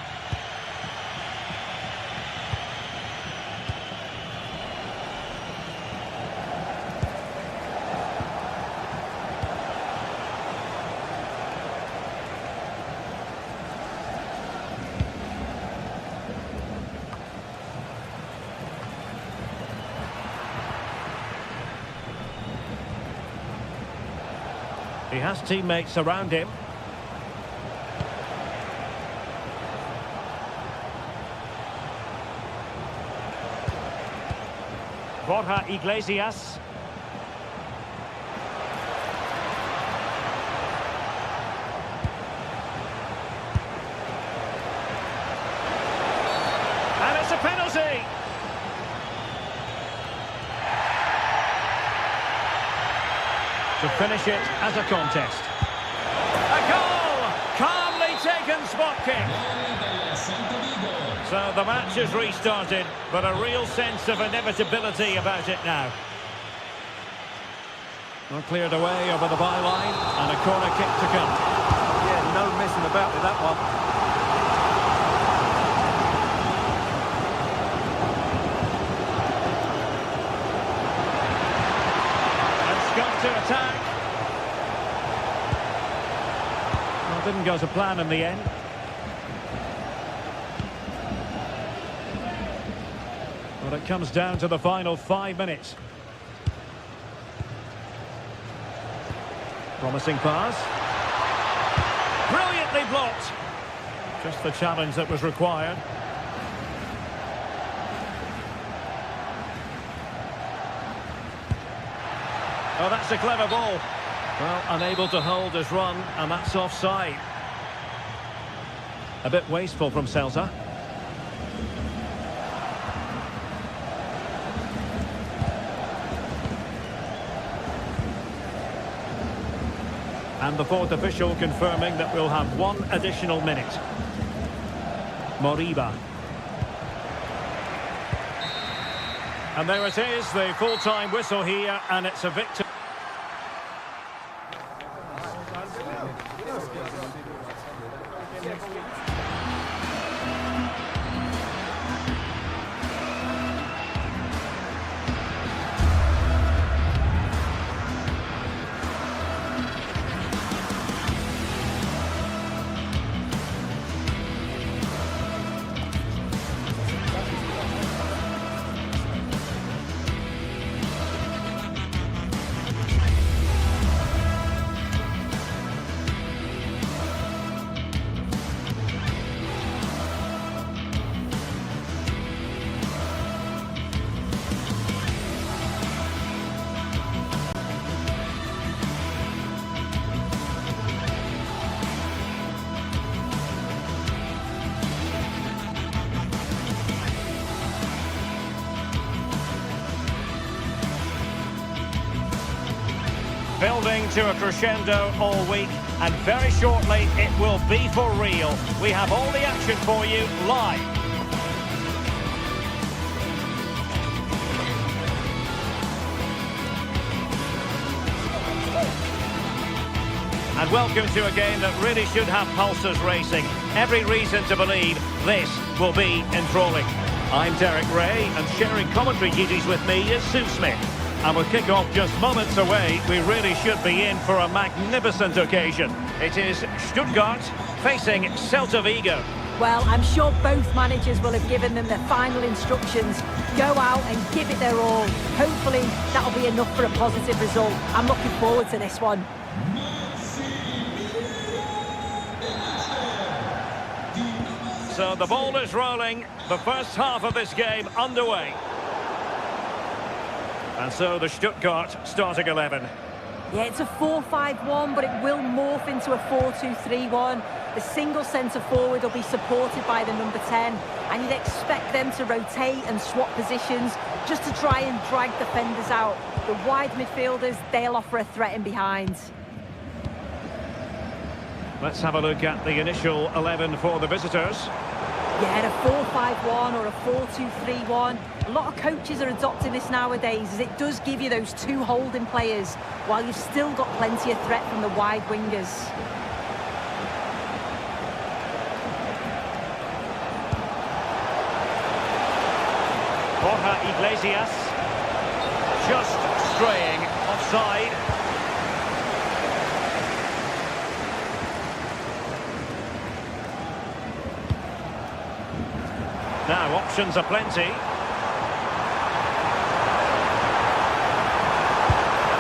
He has teammates around him. Borja Iglesias. And it's a penalty. To finish it as a contest. A goal! Calmly taken spot kick. So the match has restarted, but a real sense of inevitability about it now. Well, cleared away over the byline, and a corner kick to come. Yeah, no messing about with that one. To attack. Well, didn't go to plan in the end. But it comes down to the final 5 minutes. Promising pass. Brilliantly blocked. Just the challenge that was required. Oh, that's a clever ball. Well, unable to hold his run, and that's offside. A bit wasteful from Celta. And the fourth official confirming that we'll have 1 additional minute. Moriba. And there it is, the full-time whistle here, and it's a victory. Building to a crescendo all week, and very shortly it will be for real. We have all the action for you live. And welcome to a game that really should have pulses racing. Every reason to believe this will be enthralling. I'm Derek Ray, and sharing commentary duties with me is Sue Smith. And with kick-off just moments away, we really should be in for a magnificent occasion. It is Stuttgart facing Celta Vigo. Well, I'm sure both managers will have given them their final instructions. Go out and give it their all. Hopefully, that'll be enough for a positive result. I'm looking forward to this one. So the ball is rolling. The first half of this game underway. And so the Stuttgart starting 11. Yeah, it's a 4-5-1, but it will morph into a 4-2-3-1. The single centre-forward will be supported by the number 10, and you'd expect them to rotate and swap positions just to try and drag defenders out. The wide midfielders, they'll offer a threat in behind. Let's have a look at the initial 11 for the visitors. Yeah, a 4-5-1 or a 4-2-3-1. A lot of coaches are adopting this nowadays, as it does give you those two holding players, while you've still got plenty of threat from the wide wingers. Borja Iglesias. Just straying offside. Now, options are plenty. And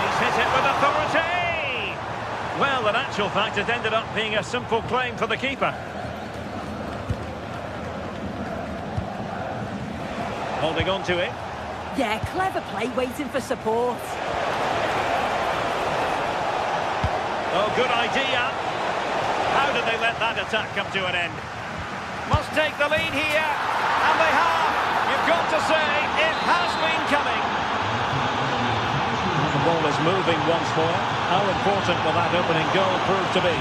he's hit it with authority! Well, in actual fact, it ended up being a simple claim for the keeper. Holding on to it. Yeah, clever play, waiting for support. Oh, good idea. How did they let that attack come to an end? Must take the lead here. And they have. You've got to say, it has been coming. The ball is moving once more. How important will that opening goal prove to be?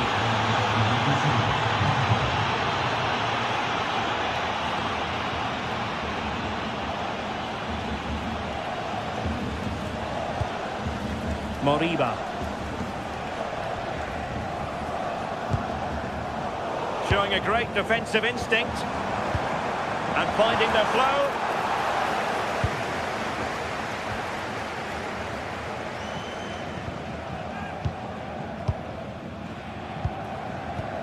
Moriba. Showing a great defensive instinct. And finding the flow.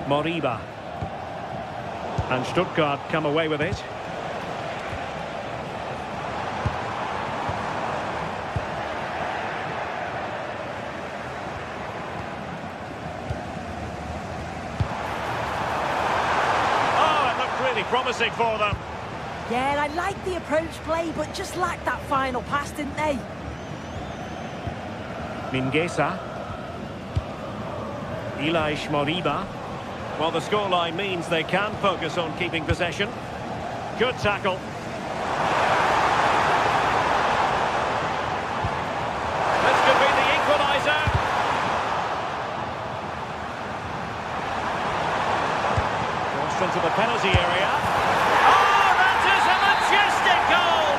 Moriba. And Stuttgart come away with it. Oh, it looked really promising for them. Yeah, I like the approach play, but just lacked that final pass, didn't they? Mingueza. Ilaish Moriba. Well, the scoreline means they can focus on keeping possession. Good tackle. This could be the equaliser. Crossed into the penalty area. Oh, that is a majestic goal!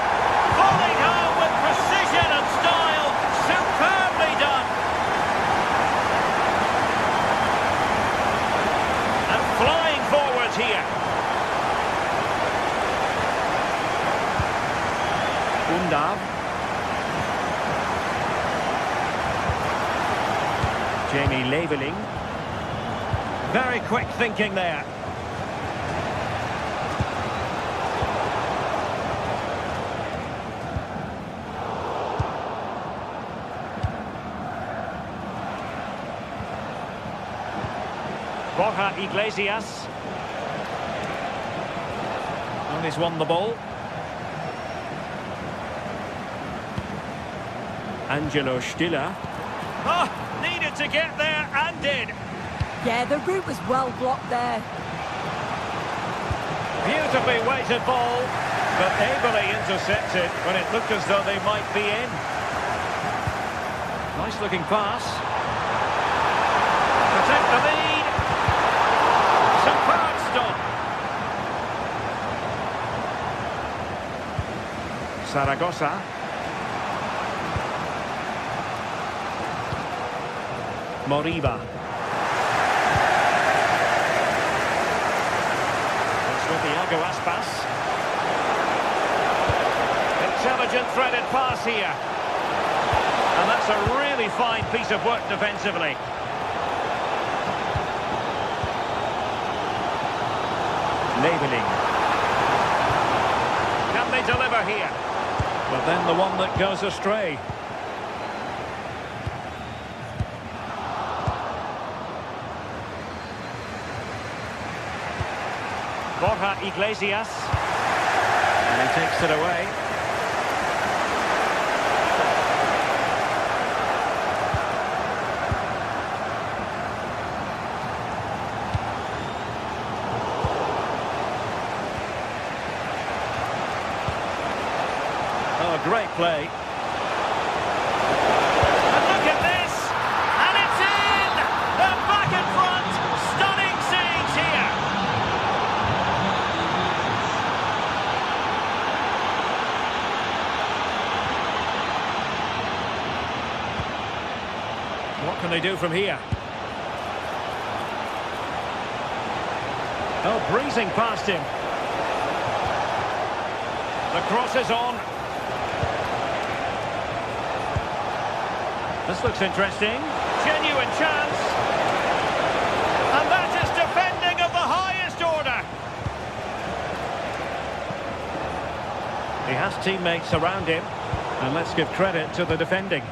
Falling home with precision and style. Superbly done. And flying forwards here. Undav. Jamie Leveling. Very quick thinking there. Borja Iglesias. And he's won the ball. Angelo Stiller. Oh, needed to get there and did. Yeah, the route was well blocked there. Beautifully weighted ball, but ably intercepted when it looked as though they might be in. Nice looking pass. Protect the lead. Superb stop. Zaragoza. Moriba. It's with Iago Aspas. Intelligent threaded pass here. And that's a really fine piece of work defensively. Leveling. Can they deliver here? But then the one that goes astray. Borja Iglesias. And he takes it away. Oh, great play. And look at this! And it's in! They're back in front! Stunning can they do from here? Oh, breezing past him. The cross is on. This looks interesting. Genuine chance. And that is defending of the highest order. He has teammates around him. And let's give credit to the defending.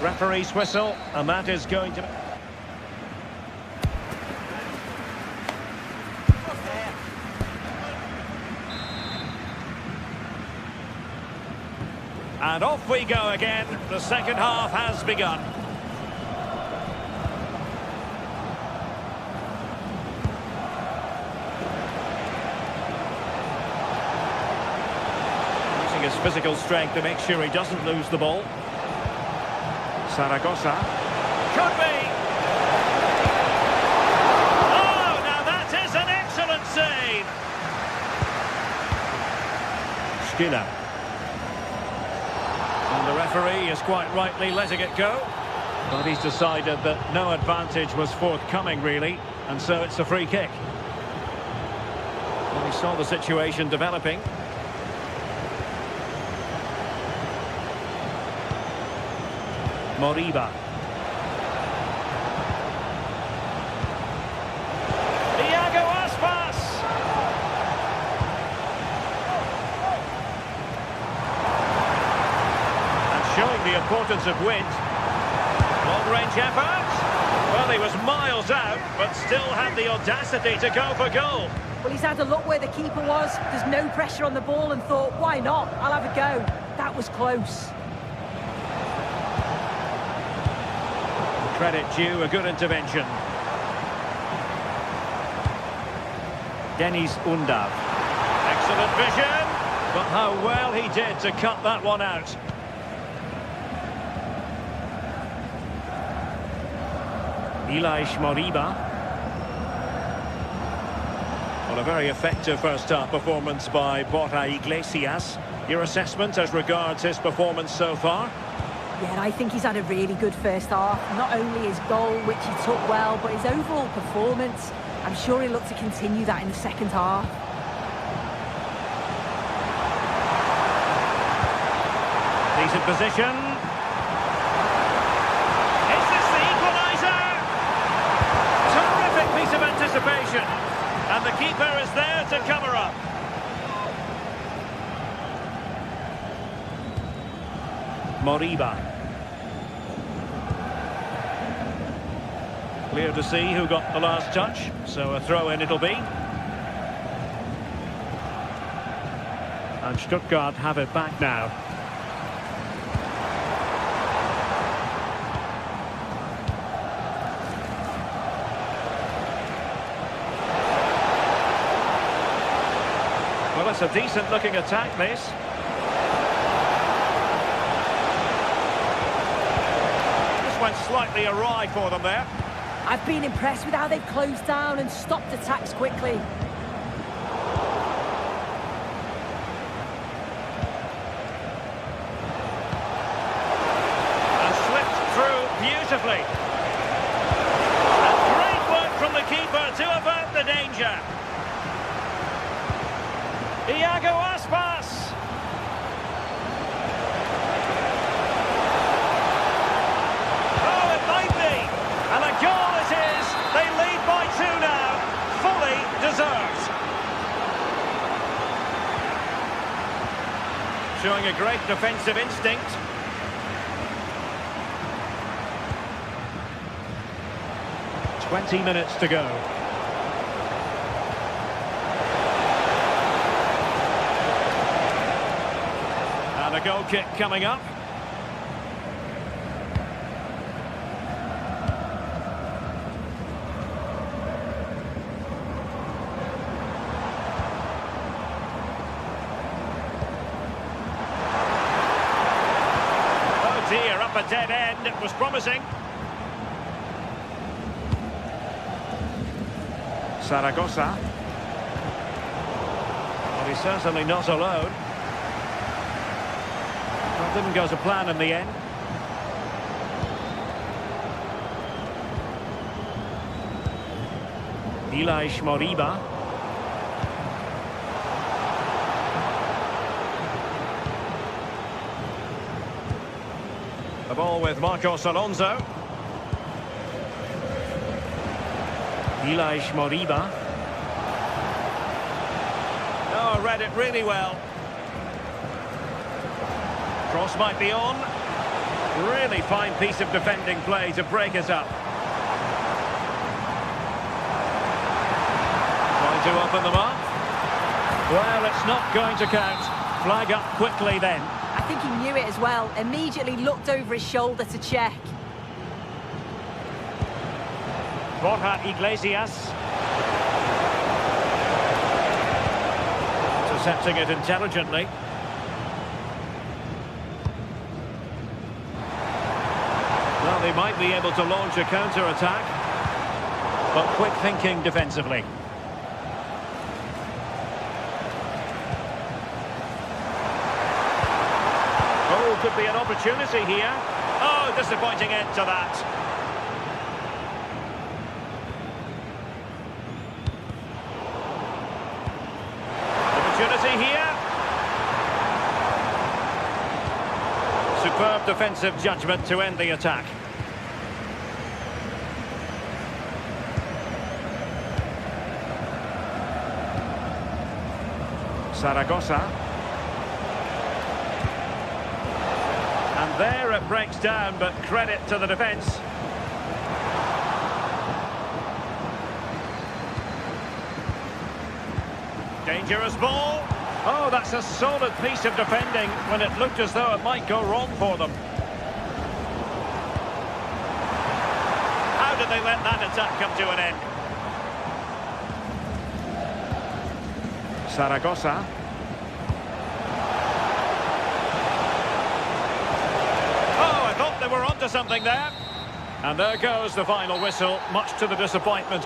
Referee's whistle, and that is going to... And off we go again. The second half has begun. Using his physical strength to make sure he doesn't lose the ball. Zaragoza. Could be! Oh, now that is an excellent save! Skinner. And the referee is quite rightly letting it go. But he's decided that no advantage was forthcoming, really, and so it's a free kick. Well, he saw the situation developing. Moriba. Iago Aspas. And showing the importance of wind. Long-range effort. Well, he was miles out, but still had the audacity to go for goal. Well, he's had a look where the keeper was. There's no pressure on the ball and thought, why not? I'll have a go. That was close. Credit due, a good intervention. Deniz Undav. Excellent vision, but how well he did to cut that one out. Ilaix Moriba. Well, a very effective first-half performance by Borja Iglesias. Your assessment as regards his performance so far? Yeah, I think he's had a really good first half. Not only his goal, which he took well, but his overall performance. I'm sure he'll look to continue that in the second half. Decent position. Is this the equaliser? Terrific piece of anticipation. And the keeper is there to cover up. Moriba. Clear to see who got the last touch, so a throw-in it'll be. And Stuttgart have it back now. Well, it's a decent-looking attack, this. Went slightly awry for them there. I've been impressed with how they've closed down and stopped attacks quickly. And slipped through beautifully. And great work from the keeper to avert the danger. Iago Aspas. And a goal it is. They lead by 2 now. Fully deserved. Showing a great defensive instinct. "20 minutes to go. And a goal kick coming up. Up a dead end, it was promising. Zaragoza. He's certainly not alone. Well, didn't go to plan in the end. Moriba. The ball with Marcos Alonso. Moriba. Oh, read it really well. Cross might be on. Really fine piece of defending play to break it up. Trying to open them up. Well, it's not going to count. Flag up quickly then. I think he knew it as well. Immediately looked over his shoulder to check. Borja Iglesias. Intercepting it intelligently. Well, they might be able to launch a counter-attack, but quick thinking defensively. Oh, could be an opportunity here. Oh, disappointing end to that. Opportunity here. Superb defensive judgment to end the attack. Zaragoza. And there it breaks down, but credit to the defence. Dangerous ball. Oh, that's a solid piece of defending when it looked as though it might go wrong for them. How did they let that attack come to an end? Zaragoza. Oh, I thought they were onto something there. And there goes the final whistle, much to the disappointment.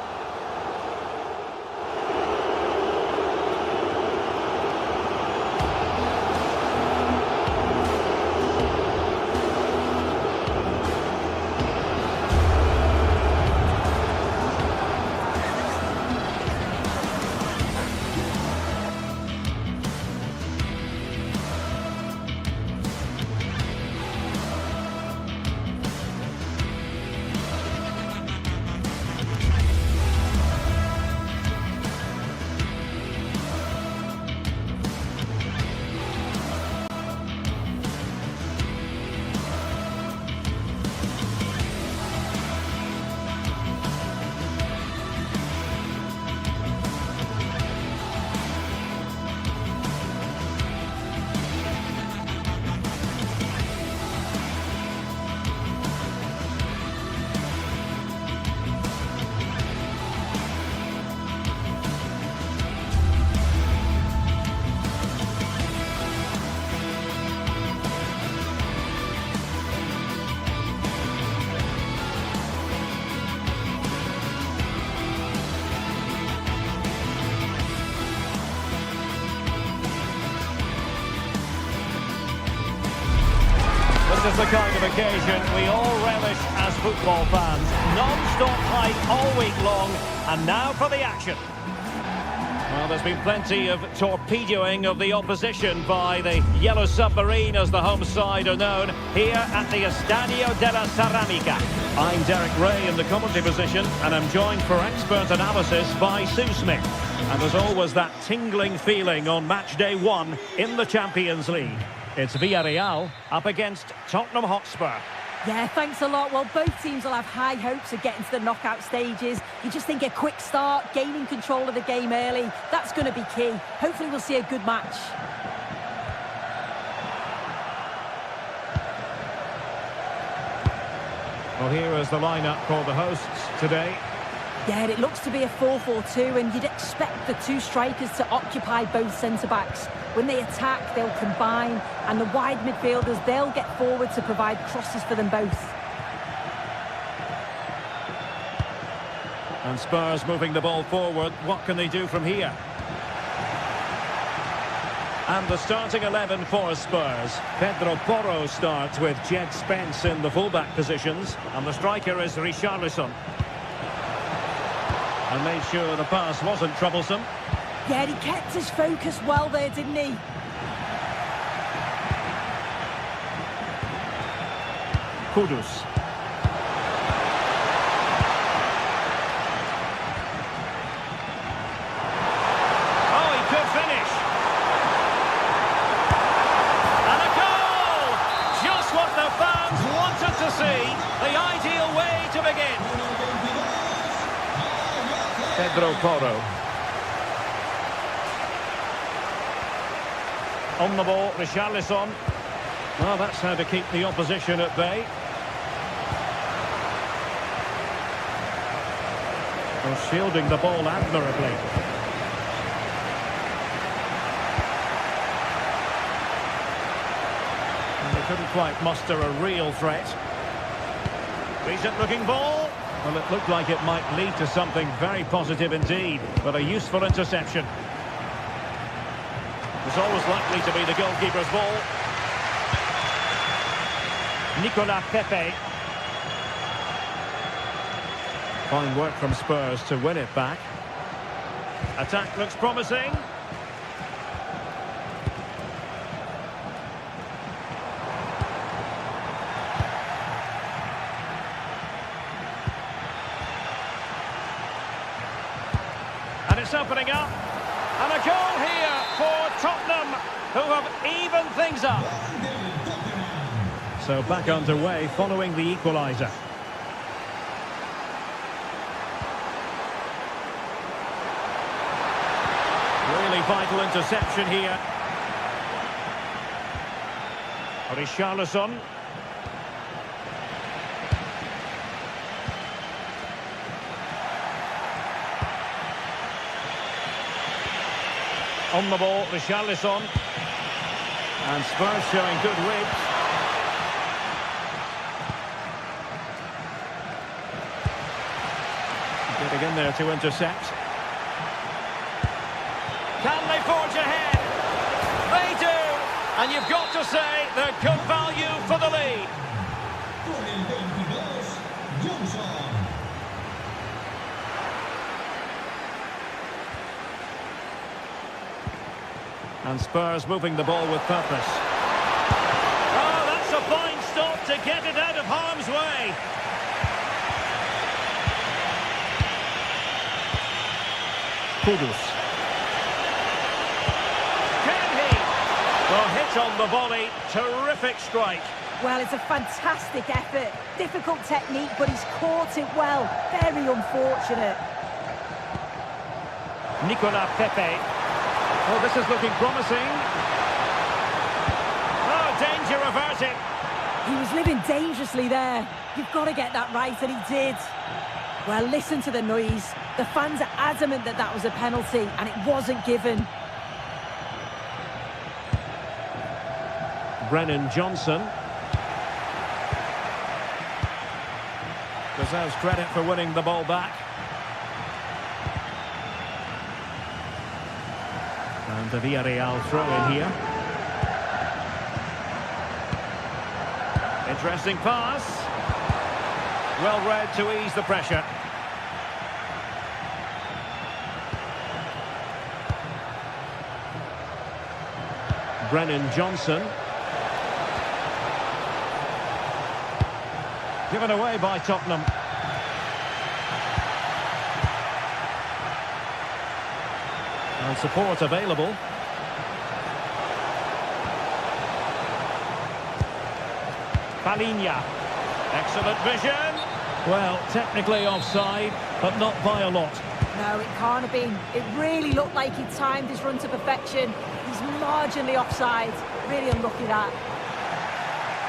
This is the kind of occasion we all relish as football fans. Non-stop hype all week long, and now for the action. Well, there's been plenty of torpedoing of the opposition by the Yellow Submarine, as the home side are known, here at the Estadio de la Ceramica. I'm Derek Ray in the commentary position, and I'm joined for expert analysis by Sue Smith. And there's always that tingling feeling on match day 1 in the Champions League. It's Villarreal up against Tottenham Hotspur. Yeah, thanks a lot. Well, both teams will have high hopes of getting to the knockout stages. You just think a quick start, gaining control of the game early, that's going to be key. Hopefully we'll see a good match. Well, here is the lineup for the hosts today. Yeah, it looks to be a 4-4-2, and you'd expect the two strikers to occupy both centre-backs. When they attack, they'll combine, and the wide midfielders, they'll get forward to provide crosses for them both. And Spurs moving the ball forward. What can they do from here? And the starting 11 for Spurs. Pedro Porro starts with Jed Spence in the fullback positions. And the striker is Richarlison. And made sure the pass wasn't troublesome. Yeah, he kept his focus well there, didn't he? Kudus. Oh, he could finish. And a goal! Just what the fans wanted to see. The ideal way to begin. Pedro Porro. On the ball, Richarlison. Well, that's how to keep the opposition at bay. Well, shielding the ball admirably. And they couldn't quite muster a real threat. Decent looking ball. Well, it looked like it might lead to something very positive indeed, but a useful interception. It's always likely to be the goalkeeper's ball. Nicolas Pepe. Fine work from Spurs to win it back. Attack looks promising. And it's opening up. And a goal here for Tottenham, who have evened things up. So back underway following the equaliser. Really vital interception here. Richarlison. On the ball, Richarlison. And Spurs showing good width. Getting in there to intercept. Can they forge ahead? They do! And you've got to say they're good value for the lead. And Spurs moving the ball with purpose. Oh, that's a fine stop to get it out of harm's way. Kudus. Can he? Well, hit on the volley. Terrific strike. Well, it's a fantastic effort. Difficult technique, but he's caught it well. Very unfortunate. Nicolas Pepe. Oh, this is looking promising. Oh, danger averted. He was living dangerously there. You've got to get that right, and he did. Well, listen to the noise. The fans are adamant that that was a penalty, and it wasn't given. Brennan Johnson. Deserves credit for winning the ball back. And the Villarreal throw in here. Interesting pass. Well read to ease the pressure. Brennan Johnson. Given away by Tottenham. And support available. Palinha. Excellent vision. Well, technically offside, but not by a lot. No, it can't have been. It really looked like he timed his run to perfection. He's marginally offside. Really unlucky that.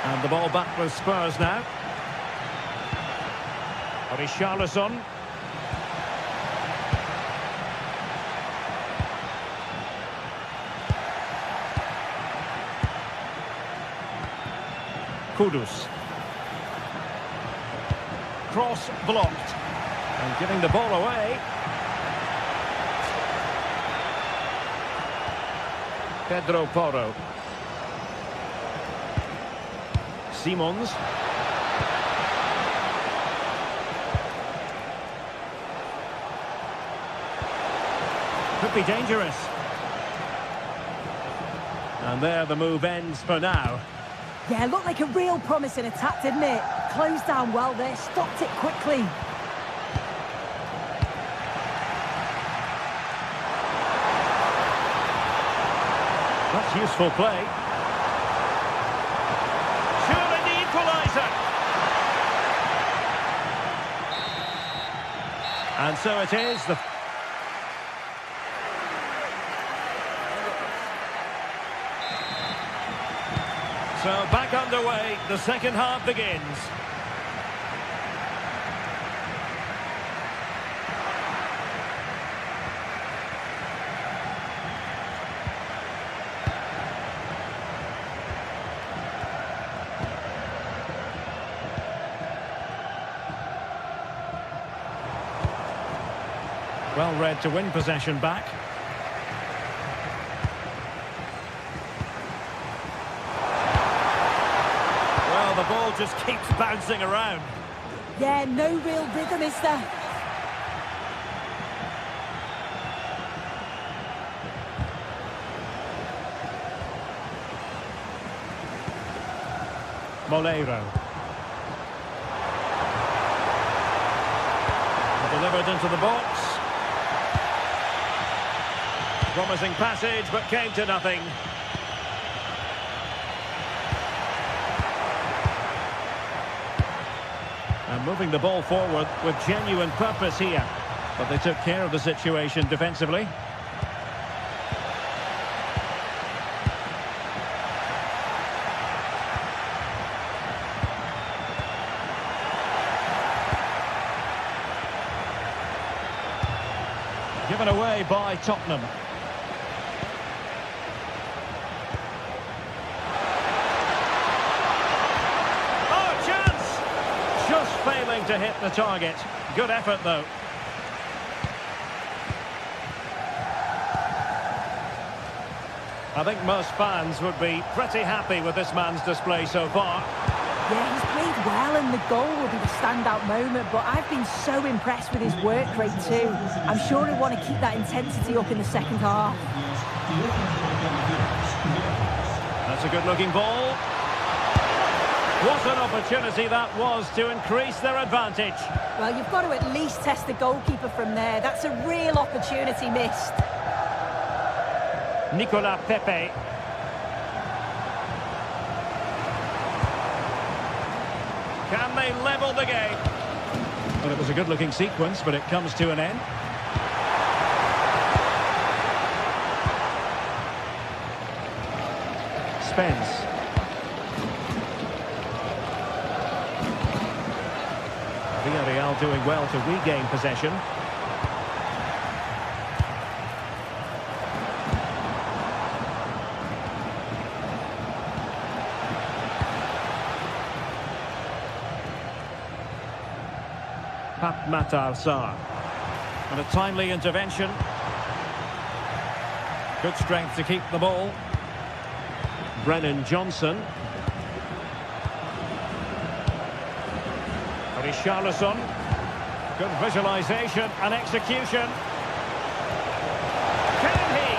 And the ball back with Spurs now. Richarlison. Kudus. Cross blocked. And giving the ball away. Pedro Porro. Simons. Could be dangerous. And there the move ends for now. Yeah, looked like a real promising attack, didn't it? Closed down well there, stopped it quickly. That's useful play. Surely the equaliser. And so it is. So back underway, the second half begins. Well read to win possession back. Well, the ball just keeps bouncing around. Yeah, no real rhythm, is there? Moleiro. Delivered into the box. Promising passage, but came to nothing. And moving the ball forward with genuine purpose here. But they took care of the situation defensively. Given away by Tottenham. Oh, chance! Just failing to hit the target. Good effort, though. I think most fans would be pretty happy with this man's display so far. Yeah, he's played well and the goal will be the standout moment, but I've been so impressed with his work rate too. I'm sure he'll want to keep that intensity up in the second half. That's a good-looking ball. What an opportunity that was to increase their advantage. Well, you've got to at least test the goalkeeper from there. That's a real opportunity missed. Nicolas Pepe. Can they level the game? Well, it was a good-looking sequence, but it comes to an end. Spence. Villarreal doing well to regain possession. Matar Sarr. And a timely intervention. Good strength to keep the ball. Brennan Johnson. Richarlison. Good visualisation and execution. Can he?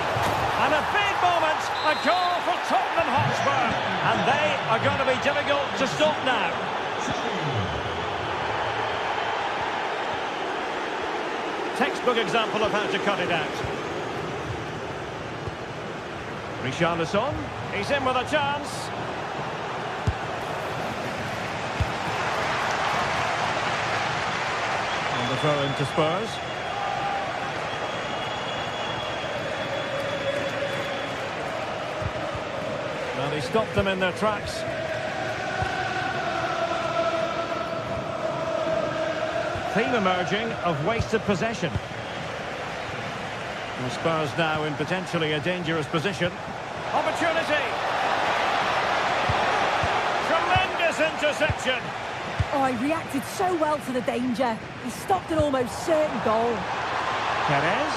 And a big moment. A goal for Tottenham Hotspur. And they are going to be difficult to stop now. Textbook example of how to cut it out. Richarlison, he's in with a chance. And the throw into Spurs. Well, he stopped them in their tracks. Theme emerging of wasted possession. And Spurs now in potentially a dangerous position. Opportunity! Tremendous interception! Oh, he reacted so well to the danger. He stopped an almost certain goal. Perez.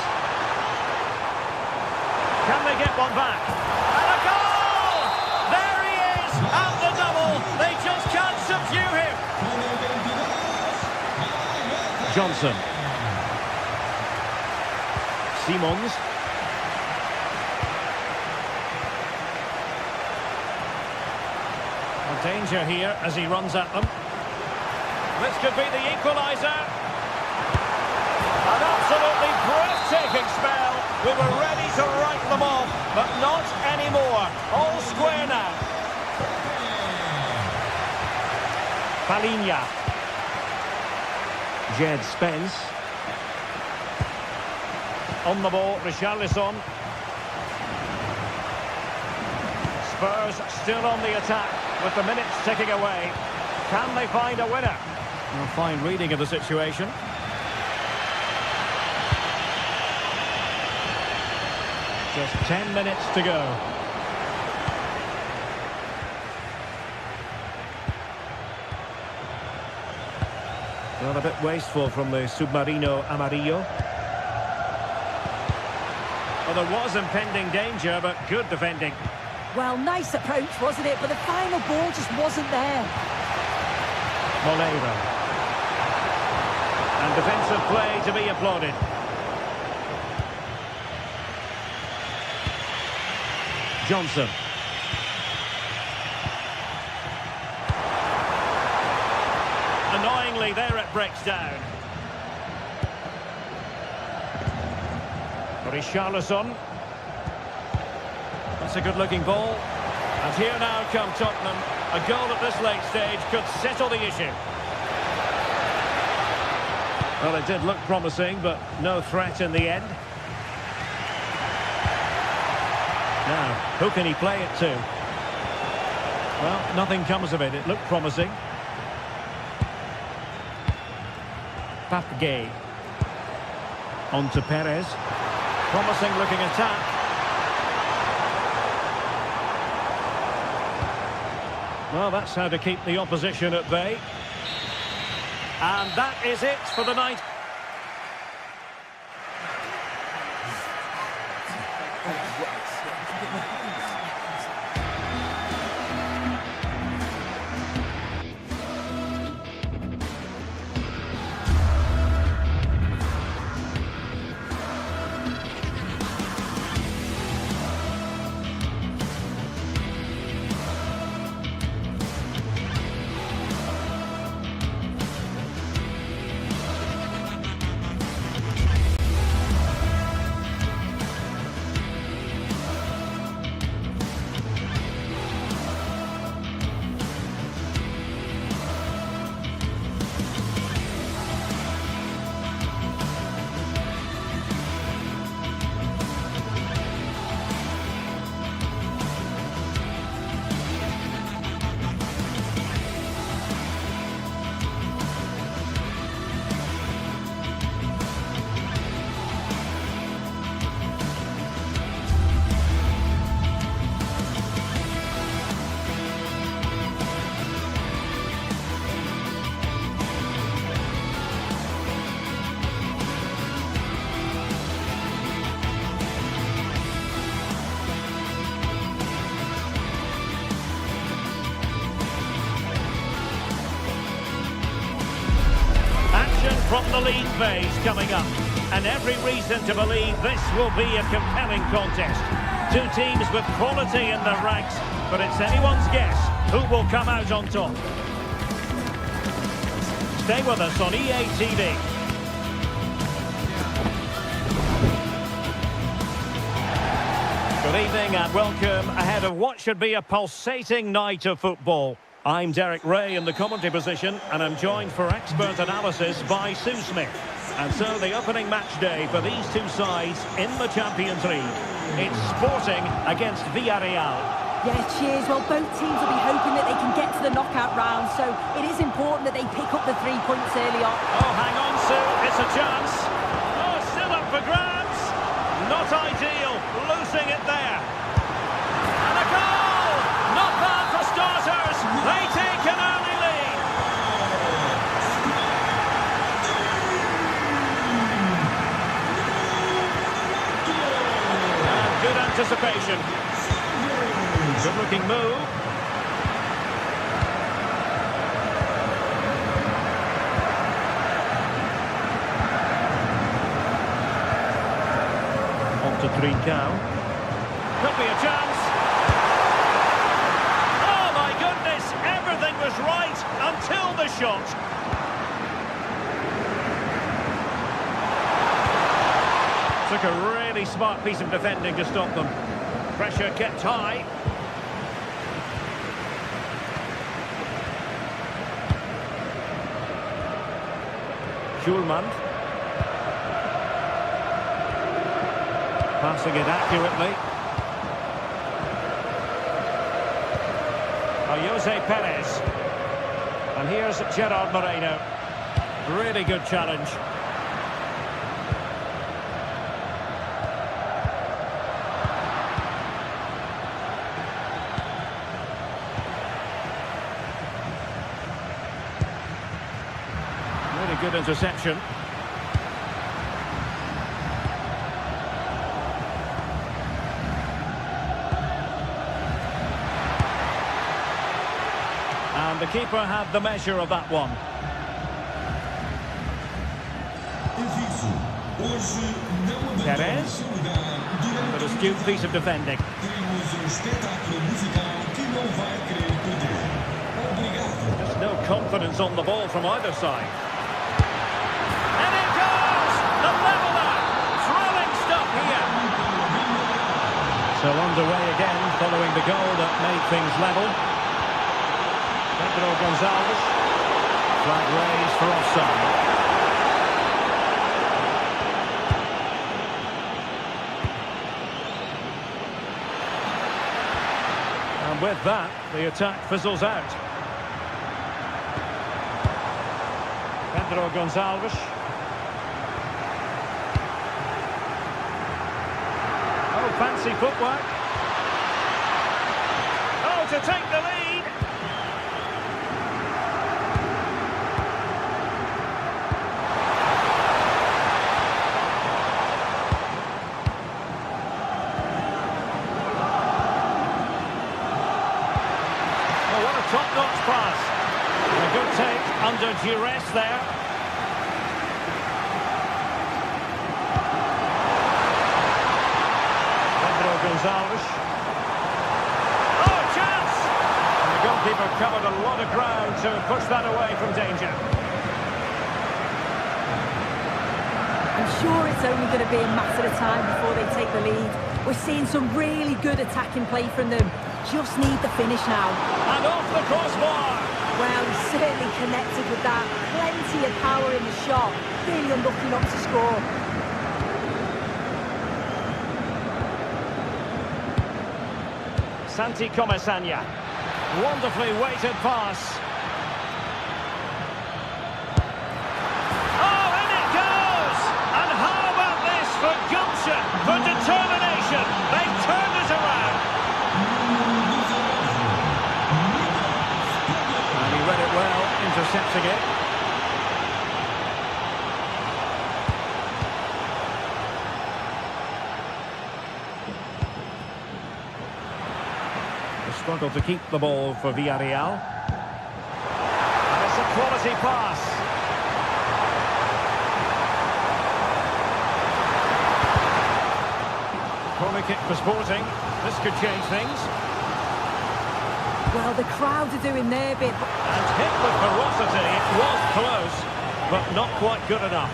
Can they get one back? And a goal! There he is! And the double! They just can't subdue him! Johnson. Simons. Danger here as he runs at them. This could be the equaliser. An absolutely breathtaking spell. We were ready to write them off, but not anymore. All square now. Palinha. Jed Spence. On the ball, Richarlison. Spurs still on the attack with the minutes ticking away. Can they find a winner? A fine reading of the situation. Just 10 minutes to go. Well, a bit wasteful from the Submarino Amarillo. Well, there was impending danger, but good defending. Well, nice approach, wasn't it? But the final ball just wasn't there. Moleiro. And defensive play to be applauded. Johnson. Annoyingly, there it breaks down. Richarlison. That's a good-looking ball. And here now come Tottenham. A goal at this late stage could settle the issue. Well, it did look promising, but no threat in the end. Now, who can he play it to? Well, nothing comes of it. It looked promising. Pape. On to Perez. Promising looking attack. Well, that's how to keep the opposition at bay. And that is it for the night. From the league phase coming up, and every reason to believe this will be a compelling contest. Two teams with quality in their ranks, but it's anyone's guess who will come out on top. Stay with us on EA TV. Good evening and welcome ahead of what should be a pulsating night of football. I'm Derek Ray in the commentary position, and I'm joined for expert analysis by Sue Smith. And so the opening match day for these two sides in the Champions League. It's Sporting against Villarreal. Yeah, cheers. Well, both teams will be hoping that they can get to the knockout round, so it is important that they pick up the 3 points early on. Oh, hang on, Sue. It's a chance. Oh, still up for grabs. Not ideal. Losing it there. And a goal! Not bad for starters. They take an early lead. And good attacking move. On to Trincao. Could be a chance. Oh my goodness, everything was right until the shot. Took a really smart piece of defending to stop them. Pressure kept high. Schulman. Passing it accurately. Jose Perez. And here's Gerard Moreno. Really good challenge. Really good interception. And the keeper had the measure of that one. Perez. An astute piece of defending. Just no confidence on the ball from either side. And it goes! The leveller! Thrilling stuff here. So underway again following the goal that made things level. Pedro Gonzalez. Flag raised for offside. And with that, the attack fizzles out. Pedro Gonzalez. Oh, fancy footwork. Oh, to take the lead. Top-notch pass. A good take under duress there. Pedro Gonzalez. Oh, chance! And the goalkeeper covered a lot of ground to push that away from danger. I'm sure it's only going to be a matter of time before they take the lead. We're seeing some really good attacking play from them. Just need the finish now. And off the crossbar. Well, he's certainly connected with that. Plenty of power in the shot. Really unlucky not to score. Santi Comesaña. Wonderfully weighted pass. Oh, in it goes! And how about this for gumption, for determination? They've turned it around. And he read it well, intercepting it. The struggle to keep the ball for Villarreal. And it's a quality pass. Corner kick for Sporting. This could change things. Well, the crowd are doing their bit. And hit with ferocity. It was close, but not quite good enough.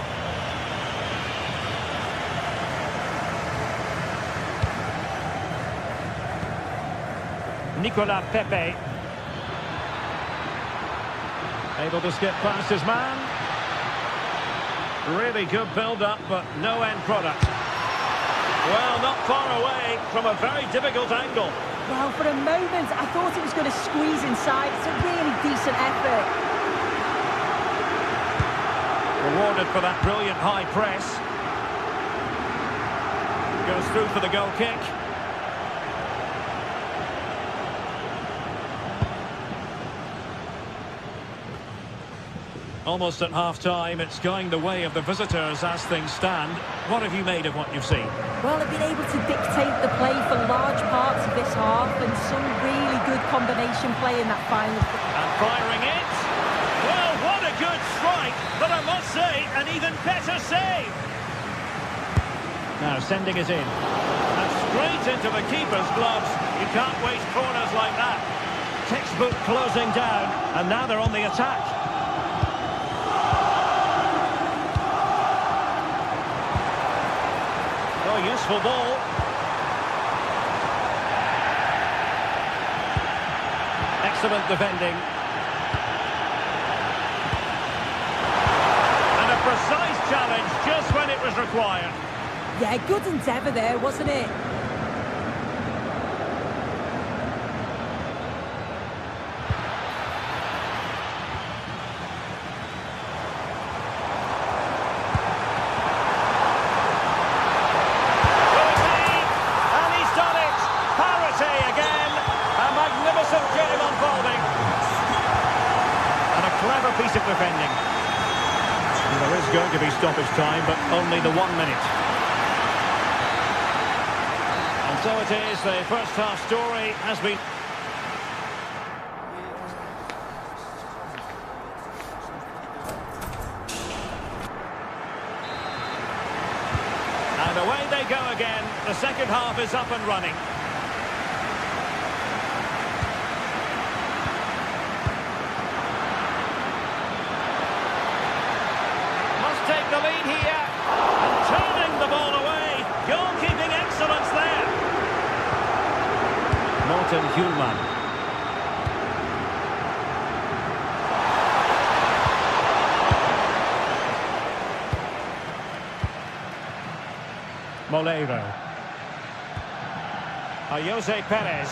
Nicolas Pepe. Able to skip past his man. Really good build-up, but no end product. Well, not far away from a very difficult angle. Well, for a moment, I thought it was going to squeeze inside. It's a really decent effort. Rewarded for that brilliant high press. Goes through for the goal kick. Almost at half-time, it's going the way of the visitors as things stand. What have you made of what you've seen? Well, they've been able to dictate the play for large parts of this half, and some really good combination play in that final. And firing it. Well, what a good strike, but I must say, an even better save. Now sending it in. And straight into the keeper's gloves. You can't waste corners like that. Textbook closing down, and now they're on the attack. Useful ball. Excellent defending. And a precise challenge just when it was required. Yeah, good endeavour there, wasn't it? Piece of defending. There is going to be stoppage time, but only the 1 minute. And so it is, the first half story has been... And away they go again. The second half is up and running. Take the lead here, and turning the ball away. Goalkeeping excellence there. Morten Hjulman. Moleiro. Jose Perez.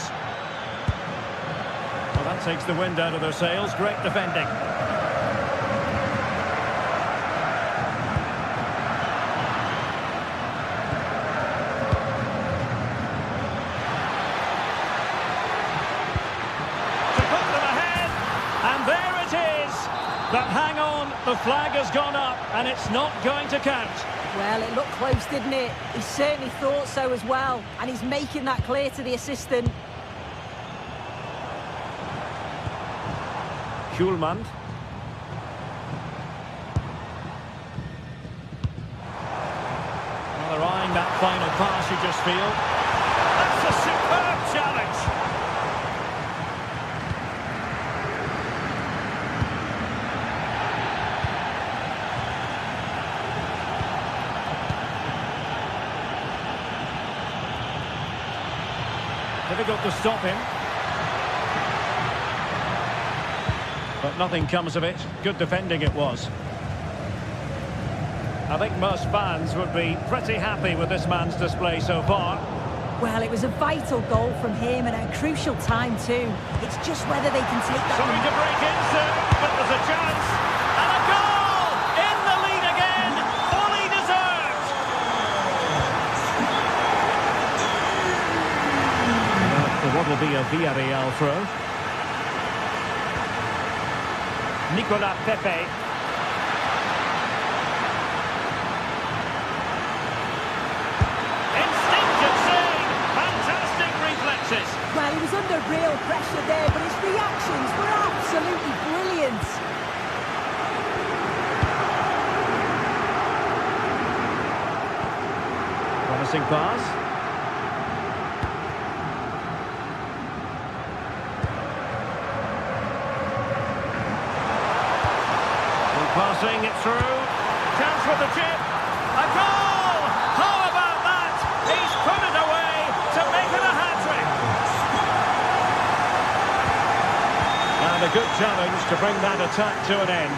Well, that takes the wind out of their sails. Great defending. But hang on, the flag has gone up, and it's not going to count. Well, it looked close, didn't it? He certainly thought so as well, and he's making that clear to the assistant. Hjulman. Well, they're eyeing that final pass, you just feel. That's a superb challenge. Difficult to stop him. But nothing comes of it. Good defending it was. I think most fans would be pretty happy with this man's display so far. Well, it was a vital goal from him and at a crucial time too. It's just whether they can take that... Sorry to break in, sir, but there's a chance. And a goal! In the lead again! Fully deserved! What will be a Villarreal throw. Nicolas Pepe. Instinctive save. Fantastic reflexes. Well, he was under real pressure there, but his reactions were absolutely brilliant. Promising pass. Passing it through. Chance with the chip. A goal! How about that? He's put it away to make it a hat-trick. And a good challenge to bring that attack to an end.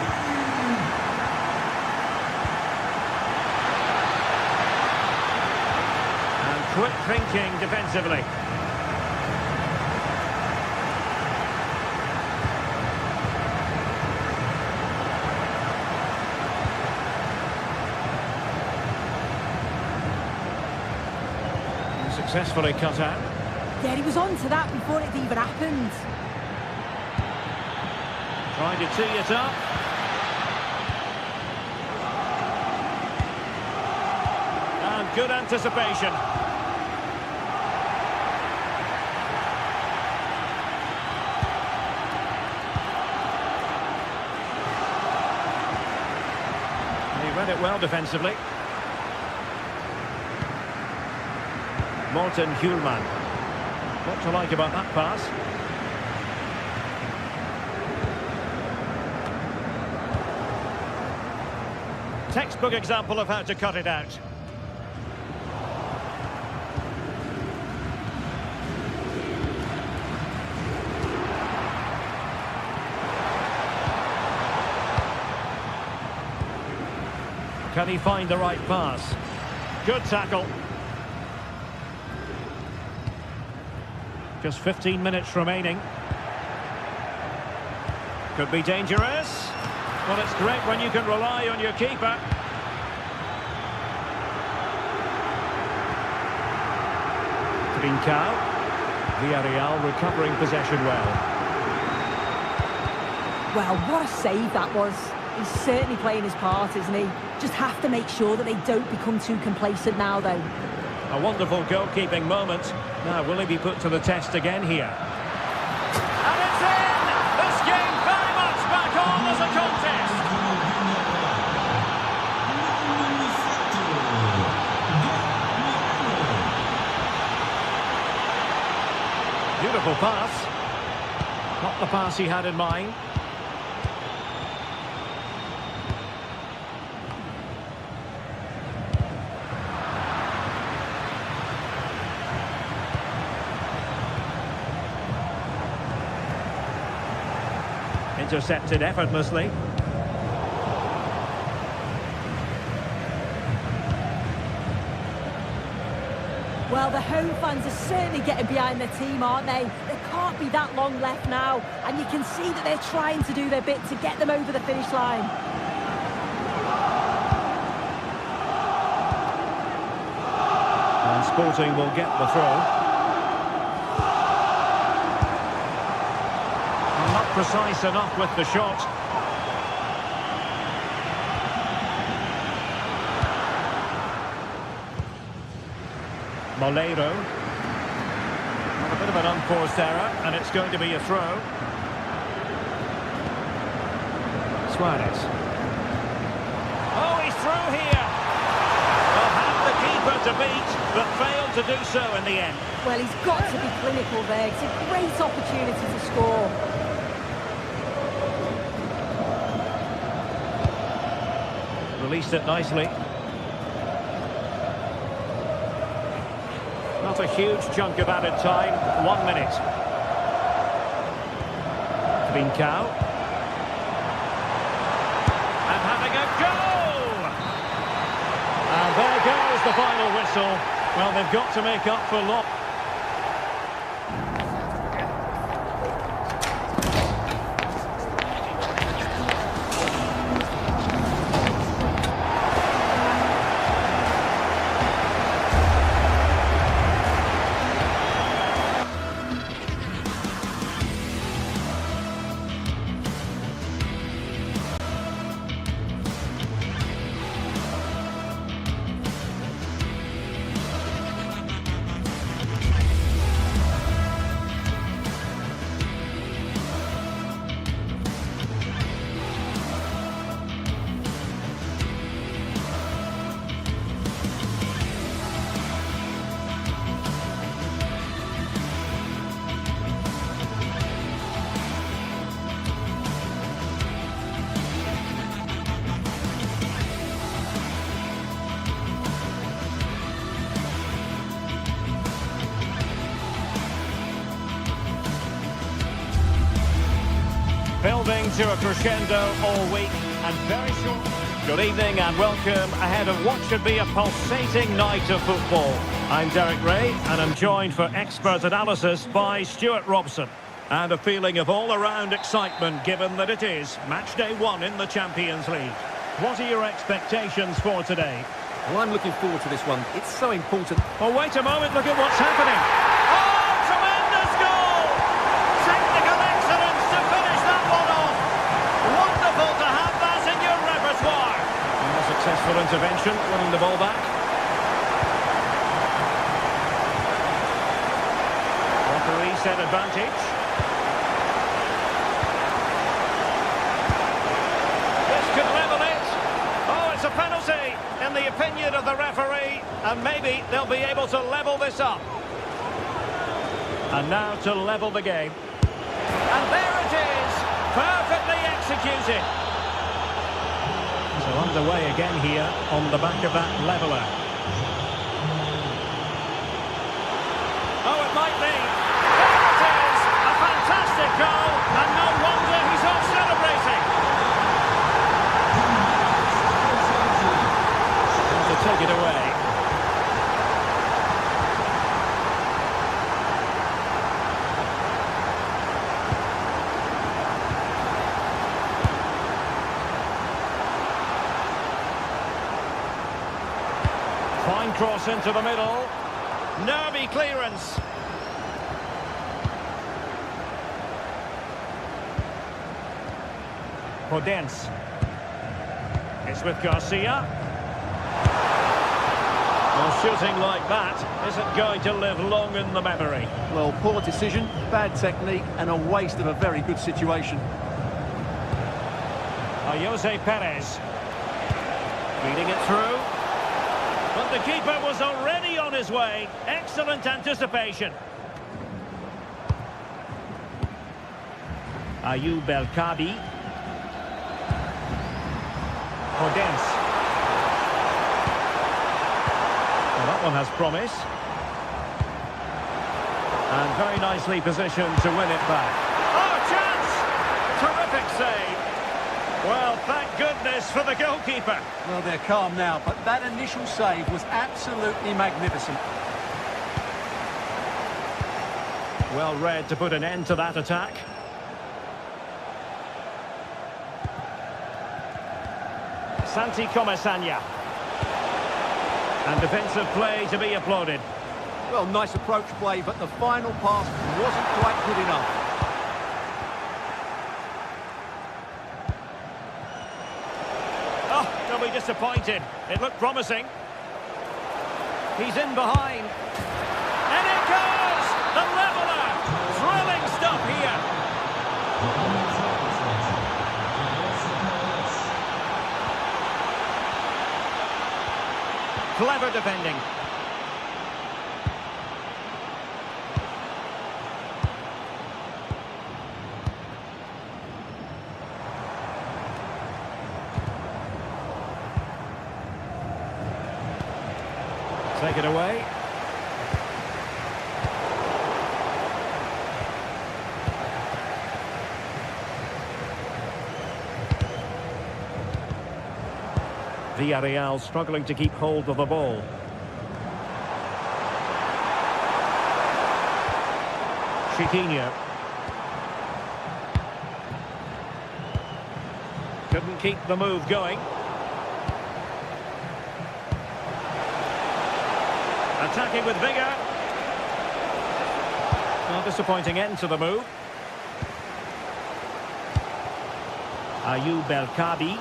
And quick thinking defensively. Successfully cut out. Yeah, he was on to that before it even happened. Trying to tee it up. good anticipation. He read it well defensively. Morten Hjulman. What to like about that pass? Textbook example of how to cut it out. Can he find the right pass? Good tackle. Just 15 minutes remaining. Could be dangerous. Well, it's great when you can rely on your keeper. Trincao. Villarreal recovering possession well. Well, what a save that was. He's certainly playing his part, isn't he? Just have to make sure that they don't become too complacent now, though. A wonderful goalkeeping moment. Now, will he be put to the test again here? And it's in! This game very much back on as a contest. Beautiful pass. Not the pass he had in mind. Intercepted effortlessly. Well, the home fans are certainly getting behind their team, aren't they? There can't be that long left now, and you can see that they're trying to do their bit to get them over the finish line. And Sporting will get the throw. Not precise enough with the shot. Moleiro. A bit of an unforced error, and it's going to be a throw. Suarez. Oh, he's through here. They'll have the keeper to beat, but failed to do so in the end. Well, he's got to be clinical there. It's a great opportunity to score. Released it nicely. Not a huge chunk of added time. 1 minute. Trincao. And having a go! And there goes the final whistle. Well, they've got to make up for loss. Building to a crescendo all week and very short. Good evening and welcome ahead of what should be a pulsating night of football. I'm Derek Ray and I'm joined for expert analysis by Stuart Robson. And a feeling of all-around excitement given that it is match day 1 in the Champions League. What are your expectations for today? Well, I'm looking forward to this one. It's so important. Oh, wait a moment, look at what's happening. Oh, tremendous goal! Technical excellence to finish that one off. Wonderful to have that in your repertoire. And a successful intervention, winning the ball back. set advantage. This could level it. Oh, it's a penalty in the opinion of the referee, and maybe they'll be able to level this up. And now to level the game. And there it is, perfectly executed. So underway again here on the back of that leveller. Oh, it might be. There it is, a fantastic goal, and no wonder he's off celebrating. To take it away. Fine cross into the middle. Nervy clearance. Podence. It's with Garcia. Well, shooting like that isn't going to live long in the memory. Well, poor decision, bad technique, and a waste of a very good situation. Jose Perez. Reading it through. But the keeper was already on his way. Excellent anticipation. Ayoub El-Kabi. Podence. Well, that one has promise. And very nicely positioned to win it back. Oh, chance! Terrific save. Well, thank goodness for the goalkeeper. Well, they're calm now, but that initial save was absolutely magnificent. Well read to put an end to that attack. Santi Comesaña. And defensive play to be applauded. Well, nice approach play, but the final pass wasn't quite good enough. Oh, they'll be disappointed. It looked promising. He's in behind. And it goes! The leveller! Thrilling stuff here. Clever defending. Take it away. Villarreal struggling to keep hold of the ball. Chiquinho. Couldn't keep the move going. Attacking with vigour. Well, disappointing end to the move. Ayoub El-Kabi.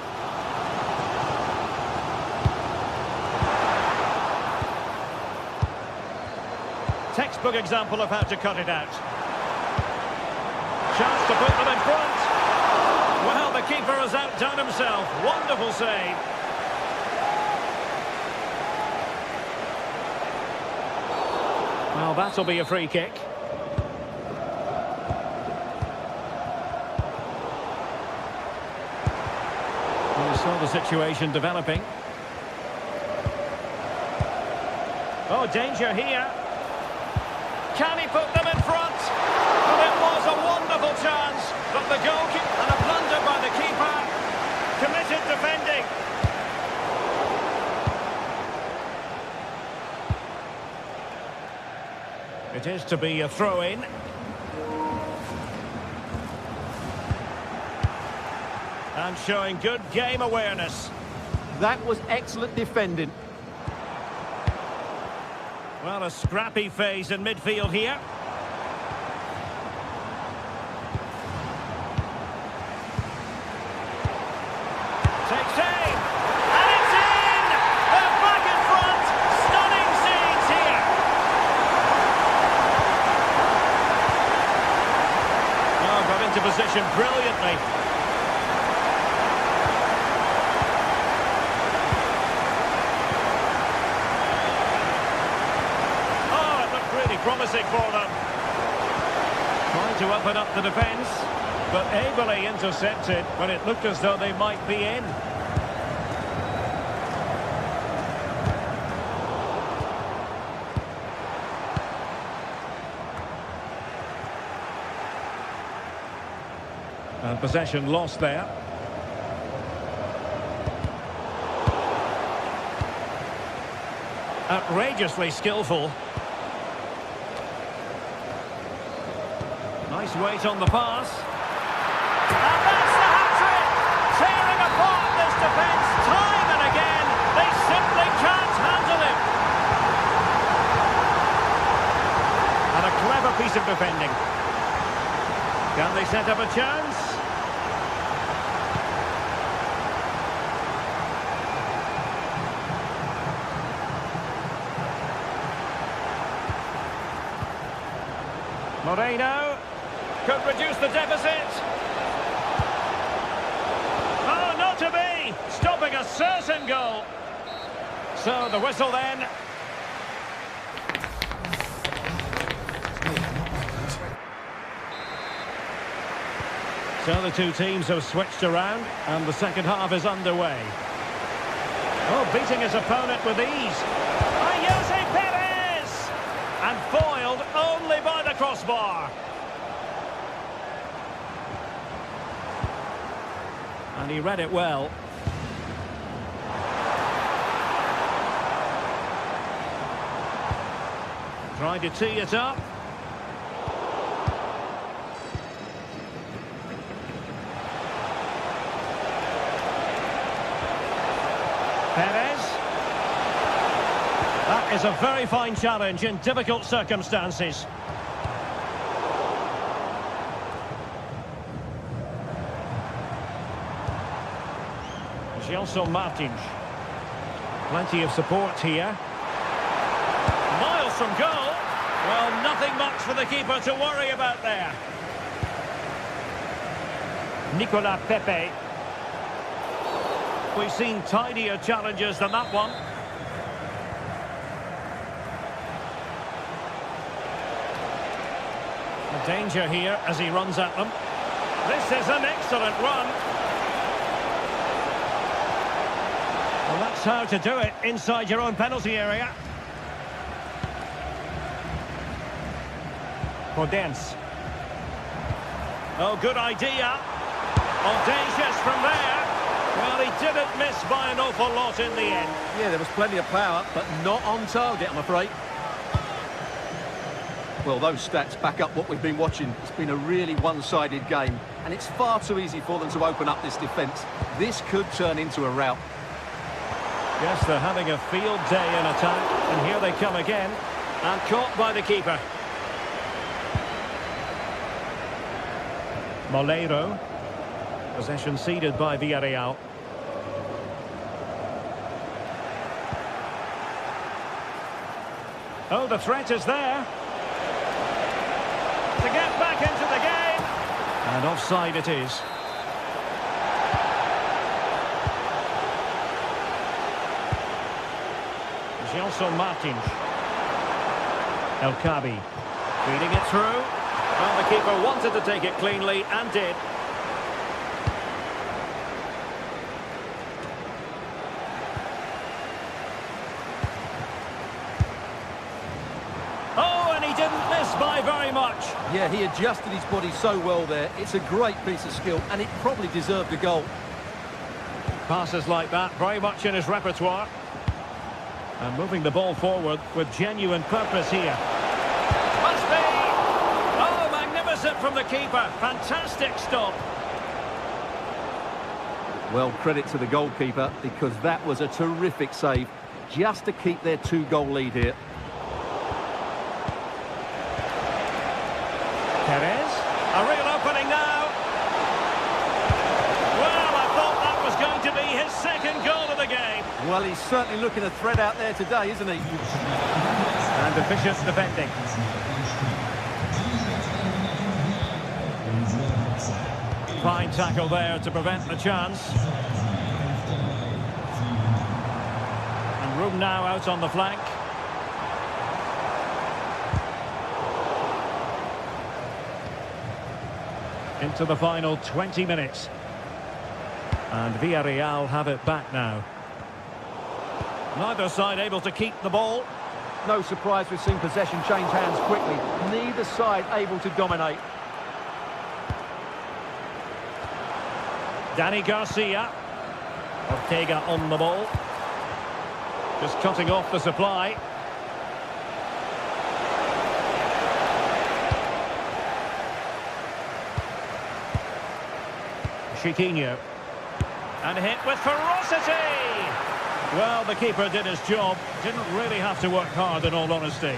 Textbook example of how to cut it out. Chance to put them in front. Well, the keeper has outdone himself. Wonderful save. Well, that'll be a free kick. We saw the situation developing. Oh, danger here. Can he put them in front? Well, it was a wonderful chance, but the goalkeeper and a blunder by the keeper. Committed defending. It is to be a throw-in. And showing good game awareness. That was excellent defending. Well, a scrappy phase in midfield here. Takes aim. And it's in! They're back in front. Stunning scenes here. position brilliantly. Oh, it looked really promising for them. Trying to open up the defence, but ably intercepted when it looked as though they might be in. And possession lost there. Outrageously skillful. Nice weight on the pass. And that's the hat-trick! Tearing apart this defence time and again. They simply can't handle it. And a clever piece of defending. Can they set up a chance? Moreno could reduce the deficit. Oh, not to be! Stopping a certain goal. So the whistle then. So the two teams have switched around and the second half is underway. Oh, beating his opponent with ease. Jose Perez! And foiled only by the crossbar. And he read it well. Tried to tee it up. Perez. That is a very fine challenge in difficult circumstances. Gelson Martins. Plenty of support here. Miles from goal. Well, nothing much for the keeper to worry about there. Nicolas Pepe. We've seen tidier challenges than that one. A danger here as he runs at them. This is an excellent run. Well, that's how to do it inside your own penalty area. Podence. Oh, good idea. Audacious from there. Well, he didn't miss by an awful lot in the end. Yeah, there was plenty of power, but not on target, I'm afraid. Well, those stats back up what we've been watching. It's been a really one-sided game, and it's far too easy for them to open up this defence. This could turn into a rout. Yes, they're having a field day in attack, and here they come again, and caught by the keeper. Molero. Possession ceded by Villarreal. Oh, the threat is there. To get back into the game. And offside it is. Gelson Martins. El Kabi. Feeding it through. Well, the keeper wanted to take it cleanly and did. Oh, and he didn't miss by very much. Yeah, he adjusted his body so well there. It's a great piece of skill, and it probably deserved a goal. Passes like that, very much in his repertoire. And moving the ball forward with genuine purpose here. Must be! Oh, magnificent from the keeper. Fantastic stop. Well, credit to the goalkeeper, because that was a terrific save, just to keep their two-goal lead here. Perez, a real opening now. Well, I thought that was going to be his second goal of the game. Well, he's certainly looking a threat out there today, isn't he? And efficient defending. Fine tackle there to prevent the chance. And room now out on the flank. Into the final 20 minutes. And Villarreal have it back now. Neither side able to keep the ball. No surprise we've seen possession change hands quickly. Neither side able to dominate. Dani Garcia. Ortega on the ball. Just cutting off the supply. Chiquinho. And hit with ferocity! Well, the keeper did his job. Didn't really have to work hard, in all honesty.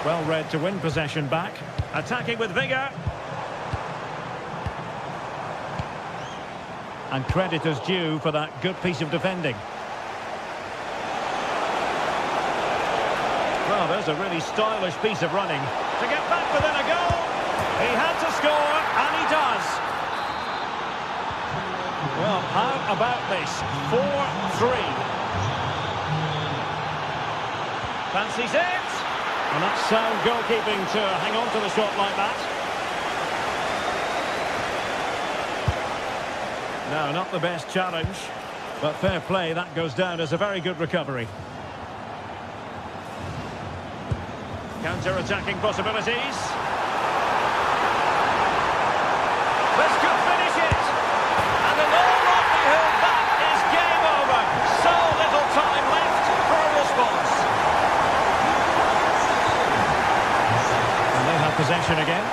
Well read to win possession back. Attacking with vigour. And credit is due for that good piece of defending. Well, there's a really stylish piece of running. To get back within a goal! He had to score, and he does! Well, how about this? 4-3. Fancies it. And that's sound goalkeeping to hang on to the shot like that. No, not the best challenge. But fair play, that goes down as a very good recovery. Counter-attacking possibilities. This could finish it. And in all likelihood, that is game over. So little time left for a response. And they have possession again.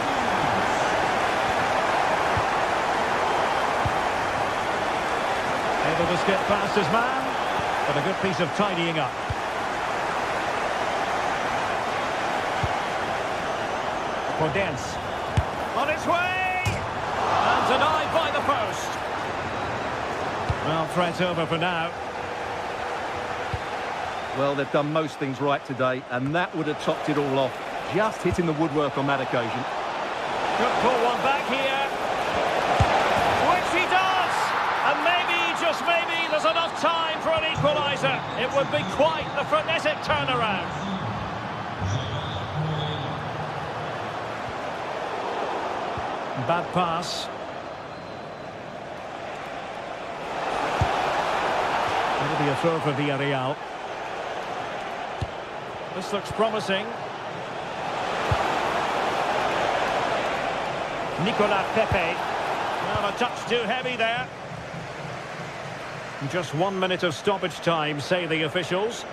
Able to skip past his man, but a good piece of tidying up. Podence. On its way! And denied by the post. Well, threat over for now. Well, they've done most things right today, and that would have topped it all off. Just hitting the woodwork on that occasion. Could pull one back here. Which he does! And maybe, just maybe, there's enough time for an equaliser. It would be quite the frenetic turnaround. Bad pass. It'll be a throw for Villarreal. This looks promising. Nicolas Pepe. Well, a touch too heavy there. Just 1 minute of stoppage time, say the officials.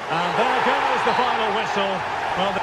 And there goes the final whistle. Well,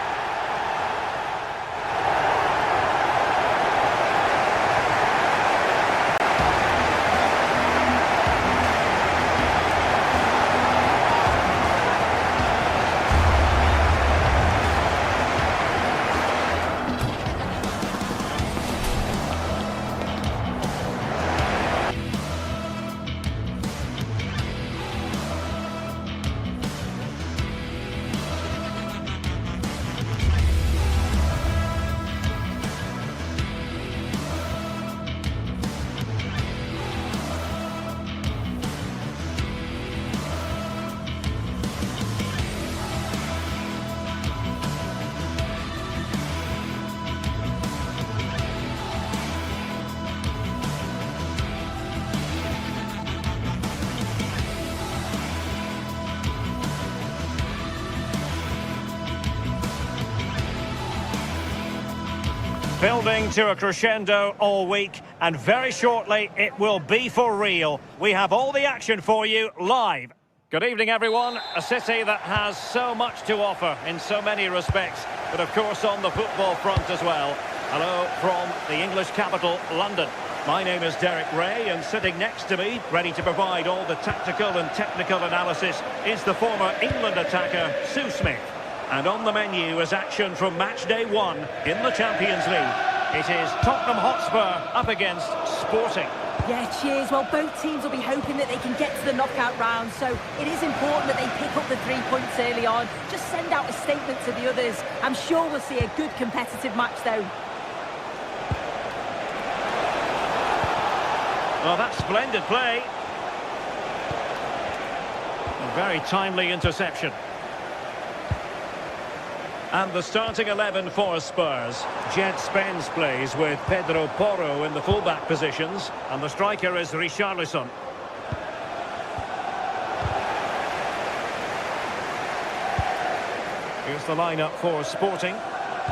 building to a crescendo all week, and very shortly it will be for real. We have all the action for you live. Good evening, everyone. A city that has so much to offer in so many respects, but of course on the football front as well. Hello from the English capital, London. My name is Derek Ray, and sitting next to me, ready to provide all the tactical and technical analysis, is the former England attacker, Sue Smith. And on the menu is action from match day 1 in the Champions League. It is Tottenham Hotspur up against Sporting. Yeah, cheers. Well, both teams will be hoping that they can get to the knockout round, so it is important that they pick up the 3 points early on. Just send out a statement to the others. I'm sure we'll see a good competitive match, though. Well, that's splendid play. A very timely interception. And the starting 11 for Spurs. Jed Spence plays with Pedro Porro in the fullback positions. And the striker is Richarlison. Here's the lineup for Sporting.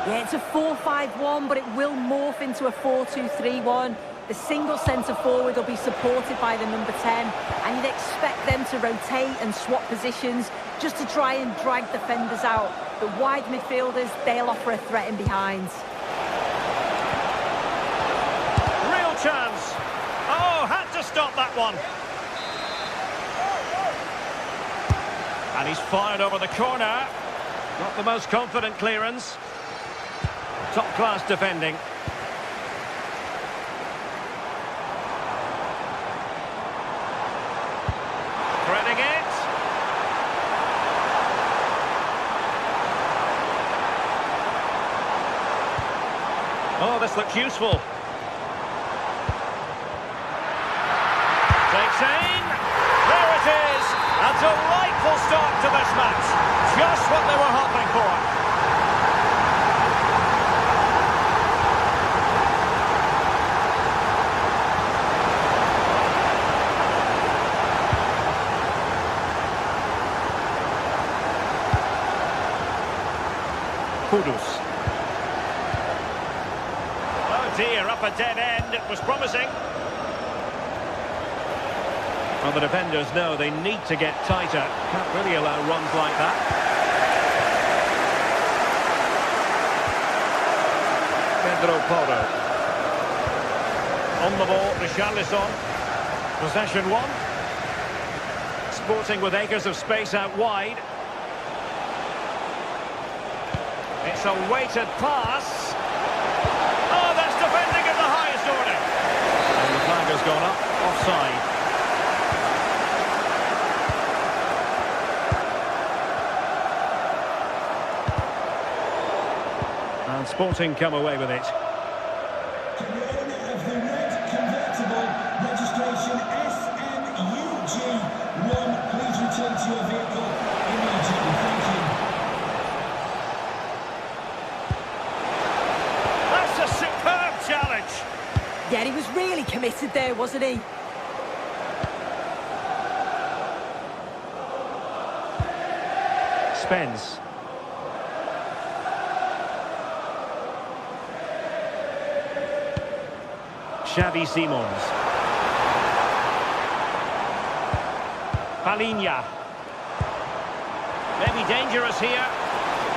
Yeah, it's a 4-5-1, but it will morph into a 4-2-3-1. The single centre-forward will be supported by the number 10, and you'd expect them to rotate and swap positions just to try and drag defenders out. The wide midfielders, they'll offer a threat in behind. Real chance. Oh, had to stop that one. And he's fired over the corner. Not the most confident clearance. Top-class defending. Threading it. Oh, this looks useful. Takes aim. There it is. A delightful start to this match. Just what they were hoping for. Kudus. Oh dear, up a dead end. It was promising. Well, the defenders know they need to get tighter. Can't really allow runs like that. Pedro Porro. On the ball, Richarlison. Possession one. Sporting with acres of space out wide. It's a weighted pass. Oh, that's defending at the highest order. And the flag has gone up, offside. And Sporting come away with it. To the owner of the red convertible, registration SMUG1, please return to your vehicle immediately. Thank you. Challenge. Yeah, he was really committed there, wasn't he? Spence. Xavi Simons. Palinha. Maybe dangerous here.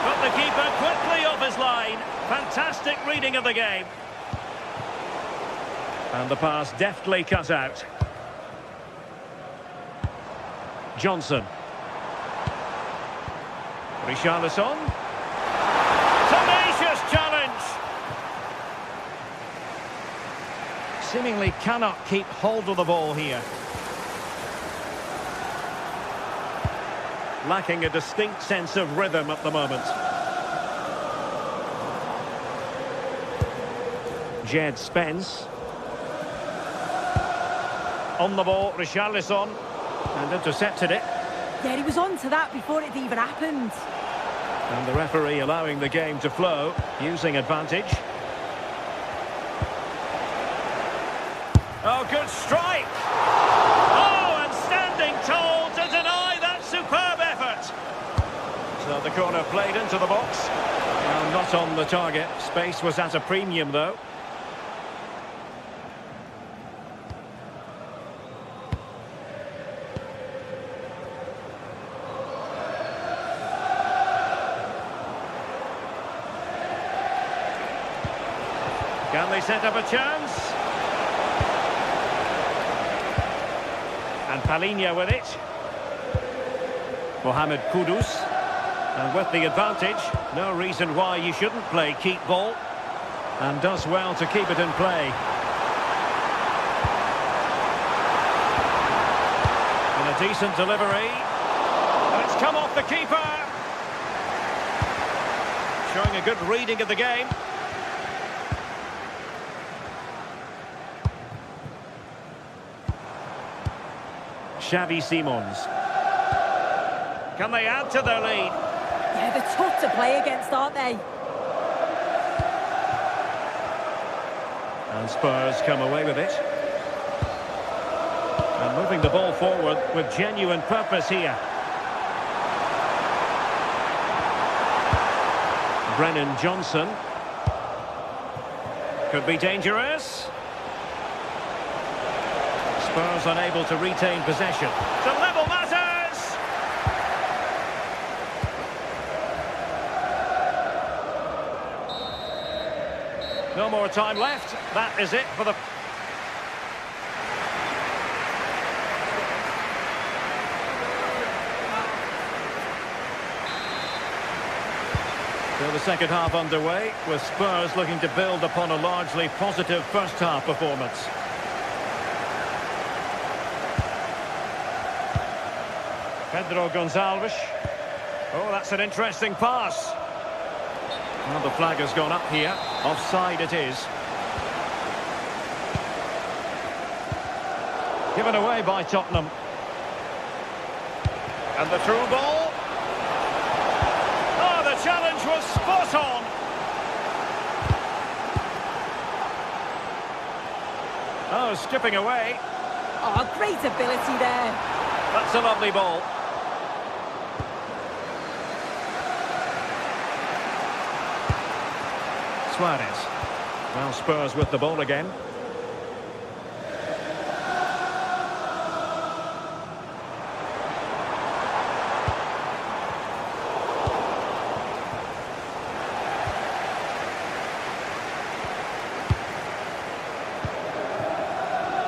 But the keeper quickly off his line. Fantastic reading of the game. And the pass deftly cut out. Johnson. Richarlison. Tenacious challenge. Seemingly cannot keep hold of the ball here. Lacking a distinct sense of rhythm at the moment. Jed Spence. On the ball, Richarlison, and intercepted it. Yeah, he was on to that before it even happened. And the referee allowing the game to flow, using advantage. Oh, good strike! Oh, and standing tall to deny that superb effort. So the corner played into the box. Well, not on the target. Space was at a premium, though. Can they set up a chance? And Palinha with it. Mohamed Kudus. And with the advantage, no reason why you shouldn't play keep ball. And does well to keep it in play. Decent delivery. And it's come off the keeper. Showing a good reading of the game. Xavi Simons. Can they add to their lead? Yeah, they're tough to play against, aren't they? And Spurs come away with it. And moving the ball forward with genuine purpose here. Brennan Johnson. Could be dangerous. Spurs unable to retain possession. To level matters! No more time left. That is it for the... So the second half underway, with Spurs looking to build upon a largely positive first half performance. Pedro Gonçalves. Oh, that's an interesting pass. Well, the flag has gone up here. Offside it is. Given away by Tottenham. And the through ball. Oh, the challenge was spot on. Oh, skipping away. Oh, great ability there. That's a lovely ball. Suarez. Well, Spurs with the ball again.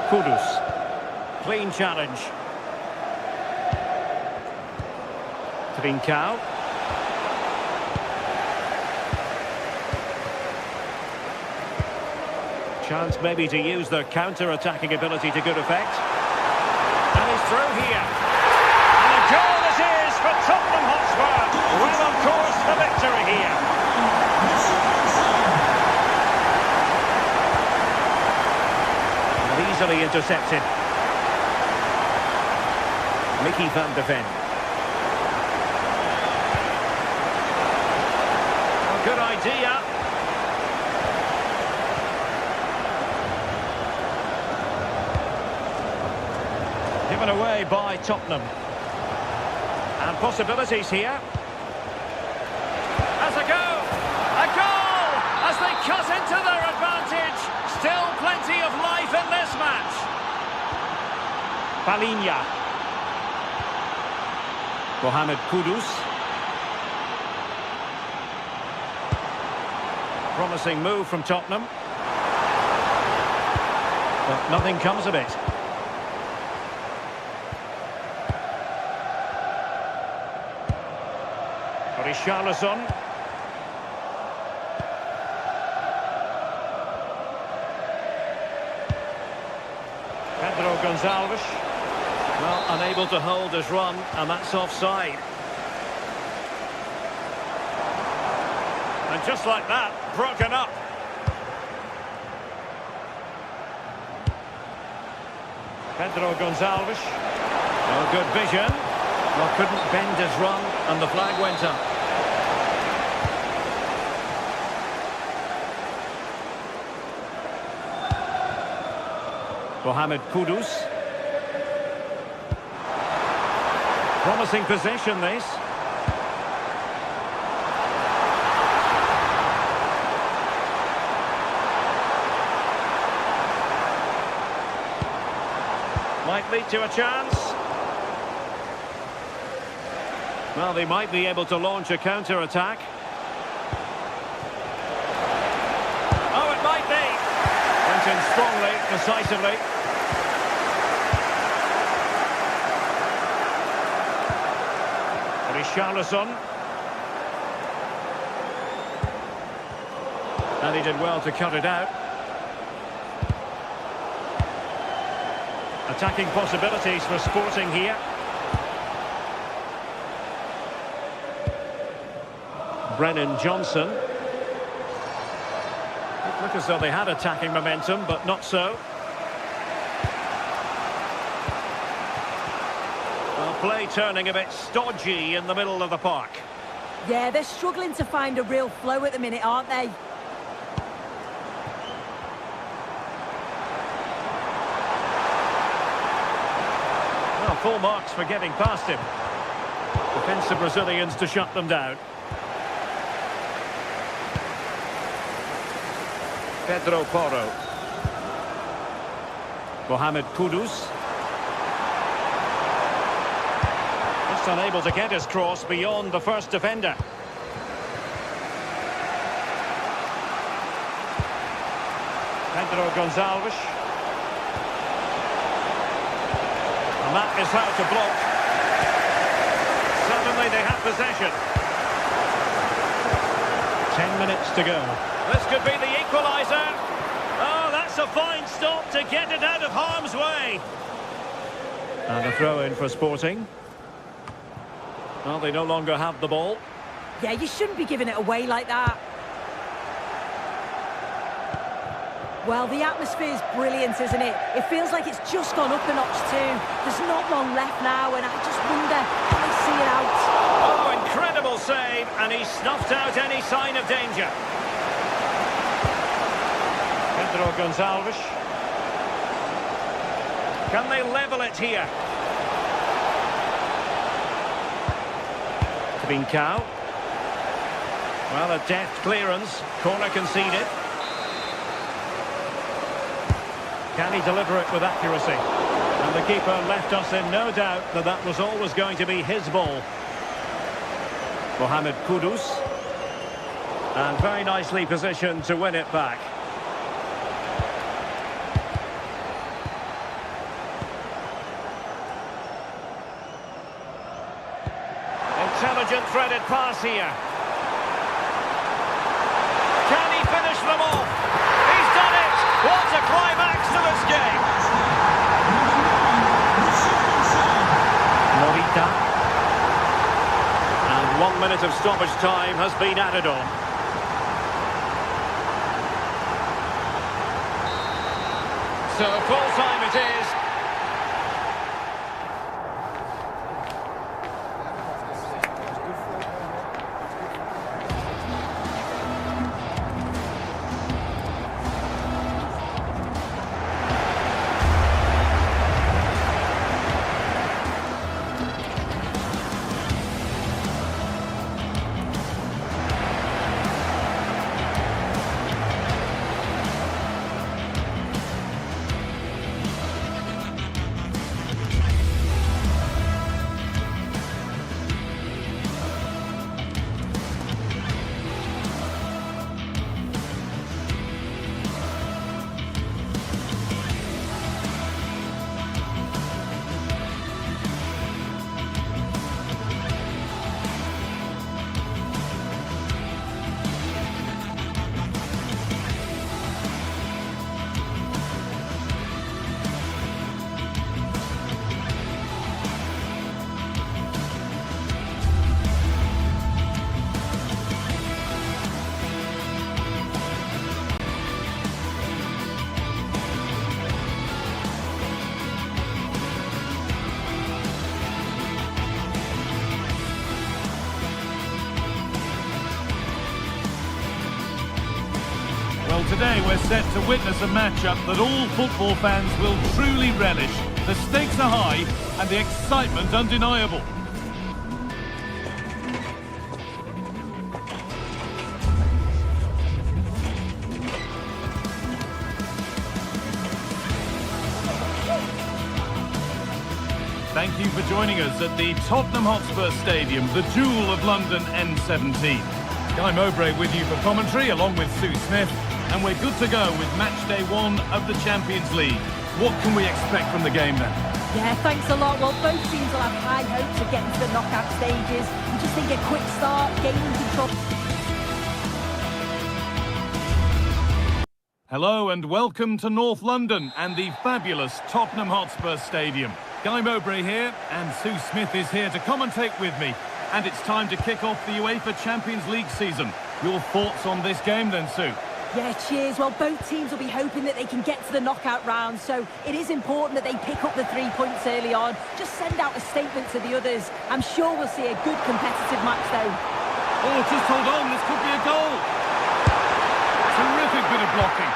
Kudus. Clean challenge. Trincao. Chance maybe to use their counter-attacking ability to good effect. And he's through here. And a goal it is for Tottenham Hotspur. Well on course for victory here. And easily intercepted. Mickey van de Ven. A good idea. Given away by Tottenham. And possibilities here. As a go! A goal! As they cut into their advantage. Still plenty of life in this match. Palinha. Mohamed Kudus. Promising move from Tottenham. But nothing comes of it. Richarlison. Pedro Gonçalves. Well, unable to hold his run, and that's offside. And just like that, broken up. Pedro Gonçalves. No good vision. Well, couldn't bend his run, and the flag went up. Mohamed Kudus. Promising possession, this. Might lead to a chance. Well, they might be able to launch a counter-attack. Oh, it might be. Went in strongly, decisively. Richarlison. And he did well to cut it out. Attacking possibilities for Sporting here. Brennan Johnson. It looked as though they had attacking momentum, but not so. Well, play turning a bit stodgy in the middle of the park. Yeah, they're struggling to find a real flow at the minute, aren't they? Well, full marks for getting past him. Defensive Brazilians to shut them down. Pedro Porro. Mohamed Kudus. Just unable to get his cross beyond the first defender. Pedro Gonçalves. And that is how to block. Suddenly they have possession. 10 minutes to go. This could be the equaliser. Oh, that's a fine stop to get it out of harm's way. And a throw-in for Sporting. Well, they no longer have the ball. Yeah, you shouldn't be giving it away like that. Well, the atmosphere's brilliant, isn't it? It feels like it's just gone up a notch too. There's not long left now, and I just wonder, can they see it out? Oh, incredible save, and he snuffed out any sign of danger. Pedro Gonçalves. Can they level it here? Trincao. Well, a deft clearance. Corner conceded. Can he deliver it with accuracy? And the keeper left us in no doubt that that was always going to be his ball. Mohamed Kudus. And very nicely positioned to win it back. Intelligent threaded pass here. Can he finish them off? He's done it! What a climax to this game! Morita. And 1 minute of stoppage time has been added on. So full time it is. Well, today we're set to witness a matchup that all football fans will truly relish. The stakes are high and the excitement undeniable. Thank you for joining us at the Tottenham Hotspur Stadium, the jewel of London N17. Guy Mowbray with you for commentary, along with Sue Smith, and we're good to go with match day 1 of the Champions League. What can we expect from the game then? Yeah, thanks a lot. Well, both teams will have high hopes of getting to the knockout stages. We just think a quick start, gaining control. Hello and welcome to North London and the fabulous Tottenham Hotspur Stadium. Guy Mowbray here, and Sue Smith is here to commentate with me. And it's time to kick off the UEFA Champions League season. Your thoughts on this game then, Sue? Yeah, cheers. Well, both teams will be hoping that they can get to the knockout round, so it is important that they pick up the 3 points early on. Just send out a statement to the others. I'm sure we'll see a good competitive match, though. Oh, just hold on, this could be a goal. Terrific bit of blocking.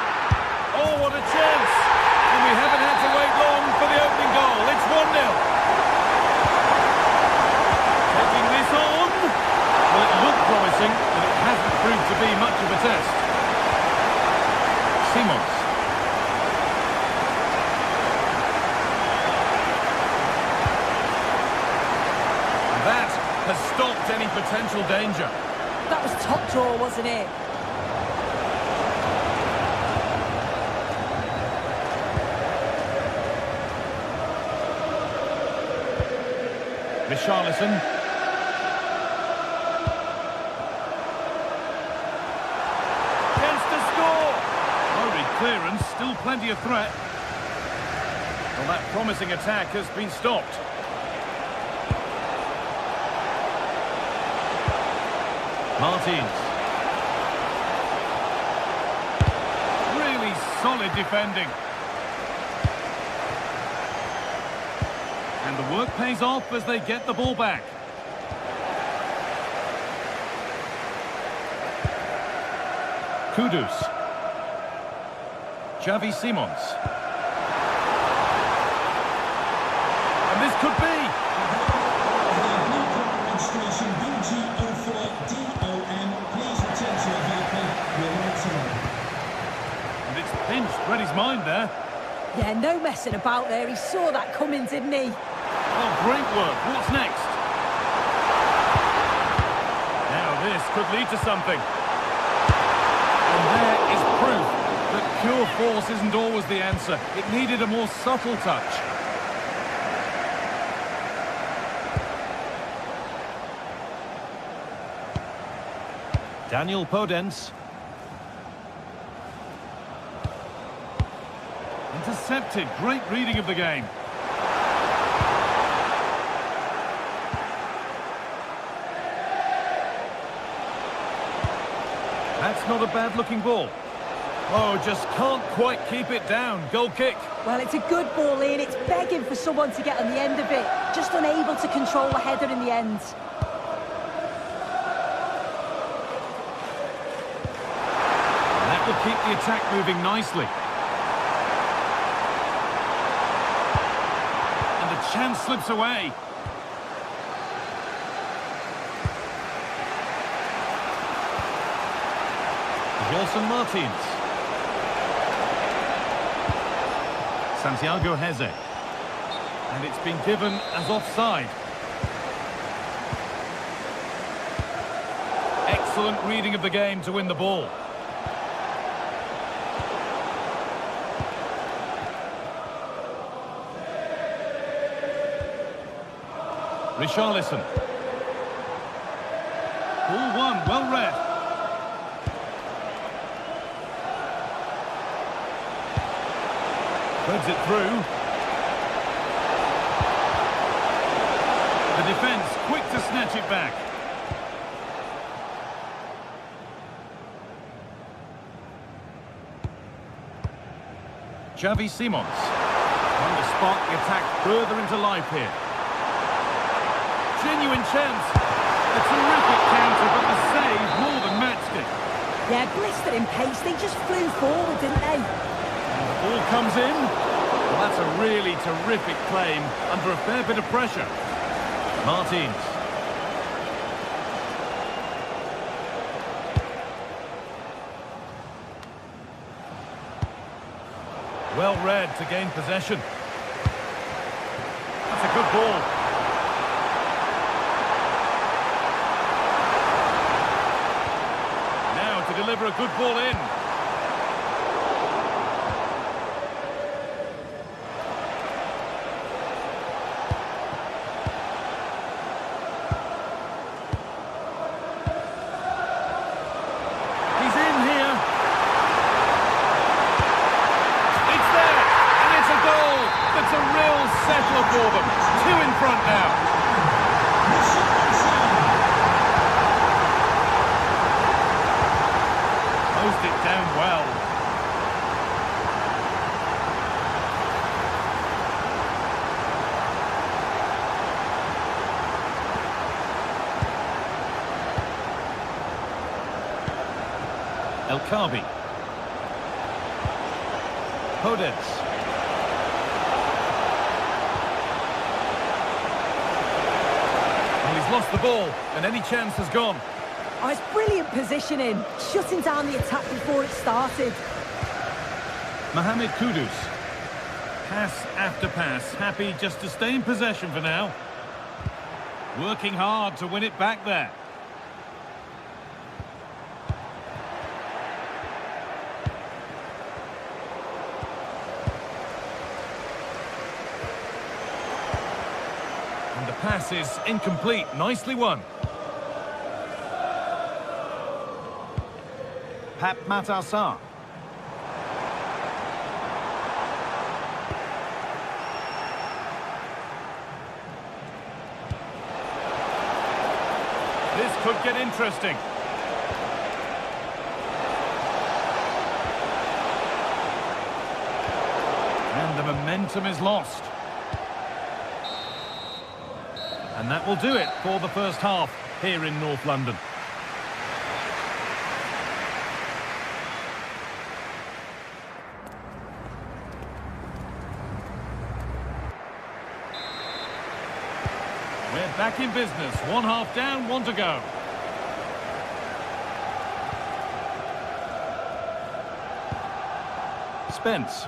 Oh, what a chance. And we haven't had to wait long for the opening goal. It's 1-0. Taking this on. Well, it looked promising, but it hasn't proved to be much of a test. Simons. That has stopped any potential danger. That was top draw, wasn't it? Richarlison. Chance to score. Hurried clearance, still plenty of threat. Well, that promising attack has been stopped. Martins. Really solid defending. And the work pays off as they get the ball back. Kudus. Xavi Simons. And this could be. Registration BG04DOM. Please return to your vehicle. We're right away. And it's pinched Reddy's mind there. Yeah, no messing about there. He saw that coming, didn't he? Oh, great work. What's next? Now this could lead to something. And there is proof that pure force isn't always the answer. It needed a more subtle touch. Daniel Podence. Intercepted. Great reading of the game. That's not a bad-looking ball. Oh, just can't quite keep it down. Goal kick. Well, it's a good ball in. It's begging for someone to get on the end of it. Just unable to control the header in the end. And that will keep the attack moving nicely. And the chance slips away. Gelson Martins. Santiago Heze. And it's been given as offside. Excellent reading of the game to win the ball. Richarlison. Ball one, well read. Threads it through. The defence quick to snatch it back. Xavi Simons. Trying to spark the attack further into life here. Genuine chance. A terrific counter, but the save more than matched it. Yeah, blistering pace. They just flew forward, didn't they? Ball comes in. Well, that's a really terrific claim under a fair bit of pressure. Martins. Well read to gain possession. That's a good ball. Now to deliver a good ball in. For them. Two in front now. El Kabi. Podence. Well, he's lost the ball, and any chance has gone. Oh, it's brilliant positioning, shutting down the attack before it started. Mohamed Kudus. Pass after pass, happy just to stay in possession for now. Working hard to win it back there. And the pass is incomplete, nicely won. Pap Matarsar. This could get interesting. And the momentum is lost. And that will do it for the first half here in North London. We're back in business. One half down, one to go. Spence.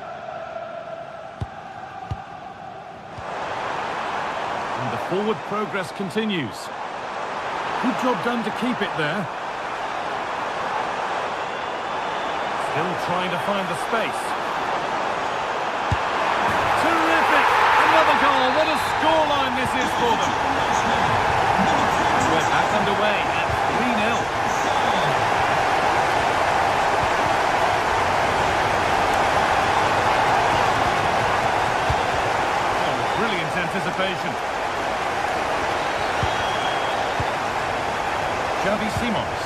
And the forward progress continues. Good job done to keep it there. Still trying to find the space. Terrific! Another goal. What a scoreline this is for them. We're back underway at 3-0. Oh, brilliant anticipation. Xavi Simons.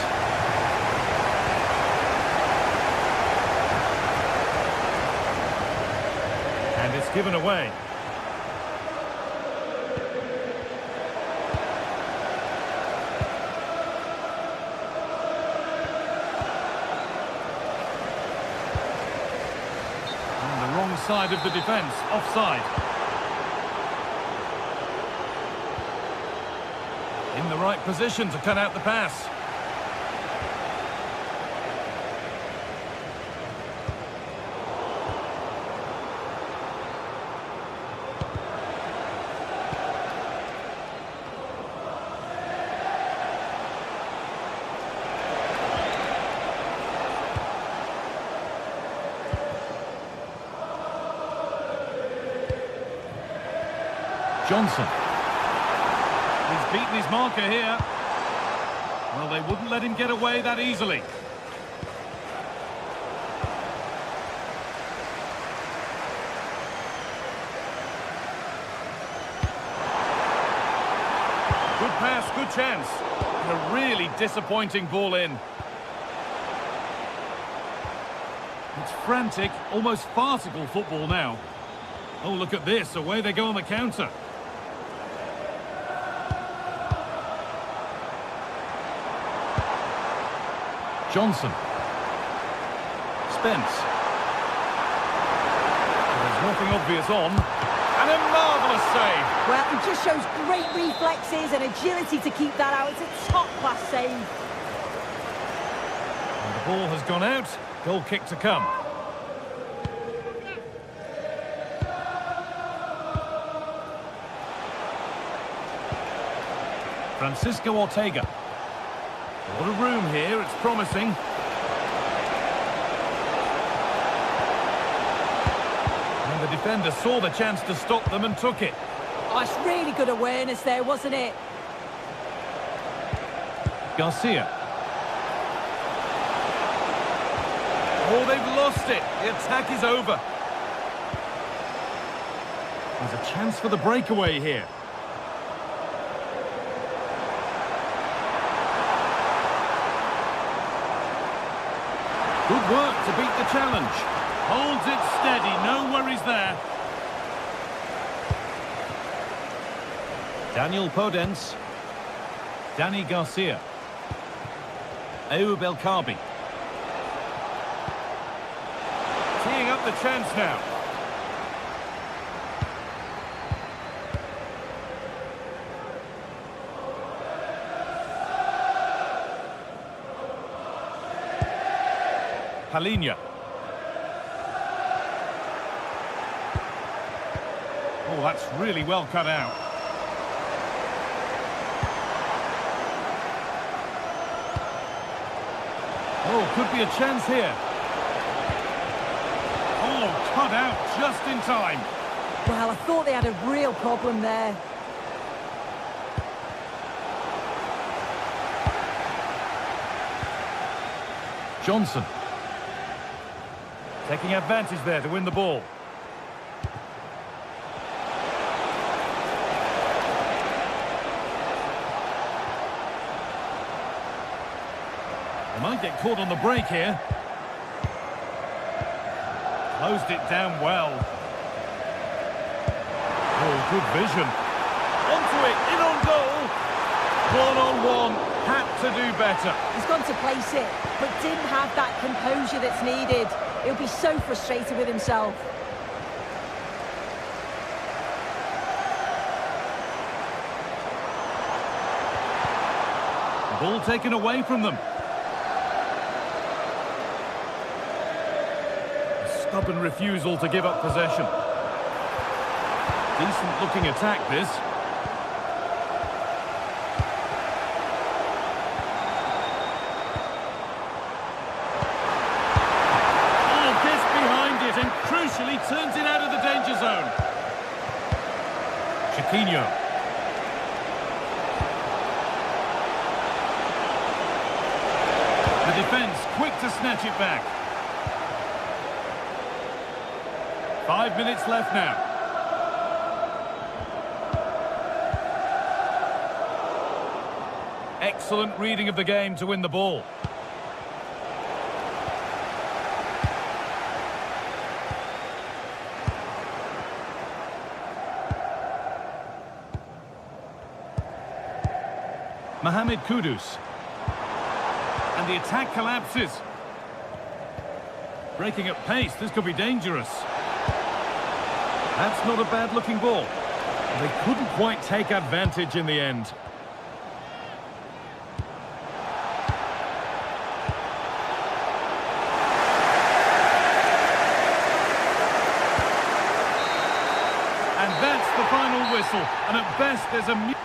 And it's given away. Side of the defence, offside. In the right position to cut out the pass. Johnson. He's beaten his marker here. Well, they wouldn't let him get away that easily. Good pass, good chance. And a really disappointing ball in. It's frantic, almost farcical football now. Oh, look at this. Away they go on the counter. Johnson. Spence. There's nothing obvious on. And a marvellous save. Well, it just shows great reflexes and agility to keep that out. It's a top-class save. And the ball has gone out. Goal kick to come. Francisco Ortega. A lot of room here, it's promising. And the defender saw the chance to stop them and took it. Oh, it's really good awareness there, wasn't it? Garcia. Oh, they've lost it. The attack is over. There's a chance for the breakaway here. Good work to beat the challenge. Holds it steady, no worries there. Daniel Podence. Danny Garcia. Ayoub El Kabi. teeing up the chance now. Palinha. Oh, that's really well cut out. Oh, could be a chance here. Oh, cut out just in time. Well, I thought they had a real problem there. Johnson. Taking advantage there to win the ball. They might get caught on the break here. Closed it down well. Oh, good vision. Onto it, in on goal. One-on-one, had to do better. He's gone to place it, but didn't have that composure that's needed. He'll be so frustrated with himself. The ball taken away from them. A stubborn refusal to give up possession. Decent looking attack this. And crucially turns it out of the danger zone. Chiquinho. The defence quick to snatch it back. 5 minutes left now. Excellent reading of the game to win the ball. Mohamed Kudus. And the attack collapses. Breaking at pace, this could be dangerous. That's not a bad-looking ball. They couldn't quite take advantage in the end. And that's the final whistle. And at best, there's a...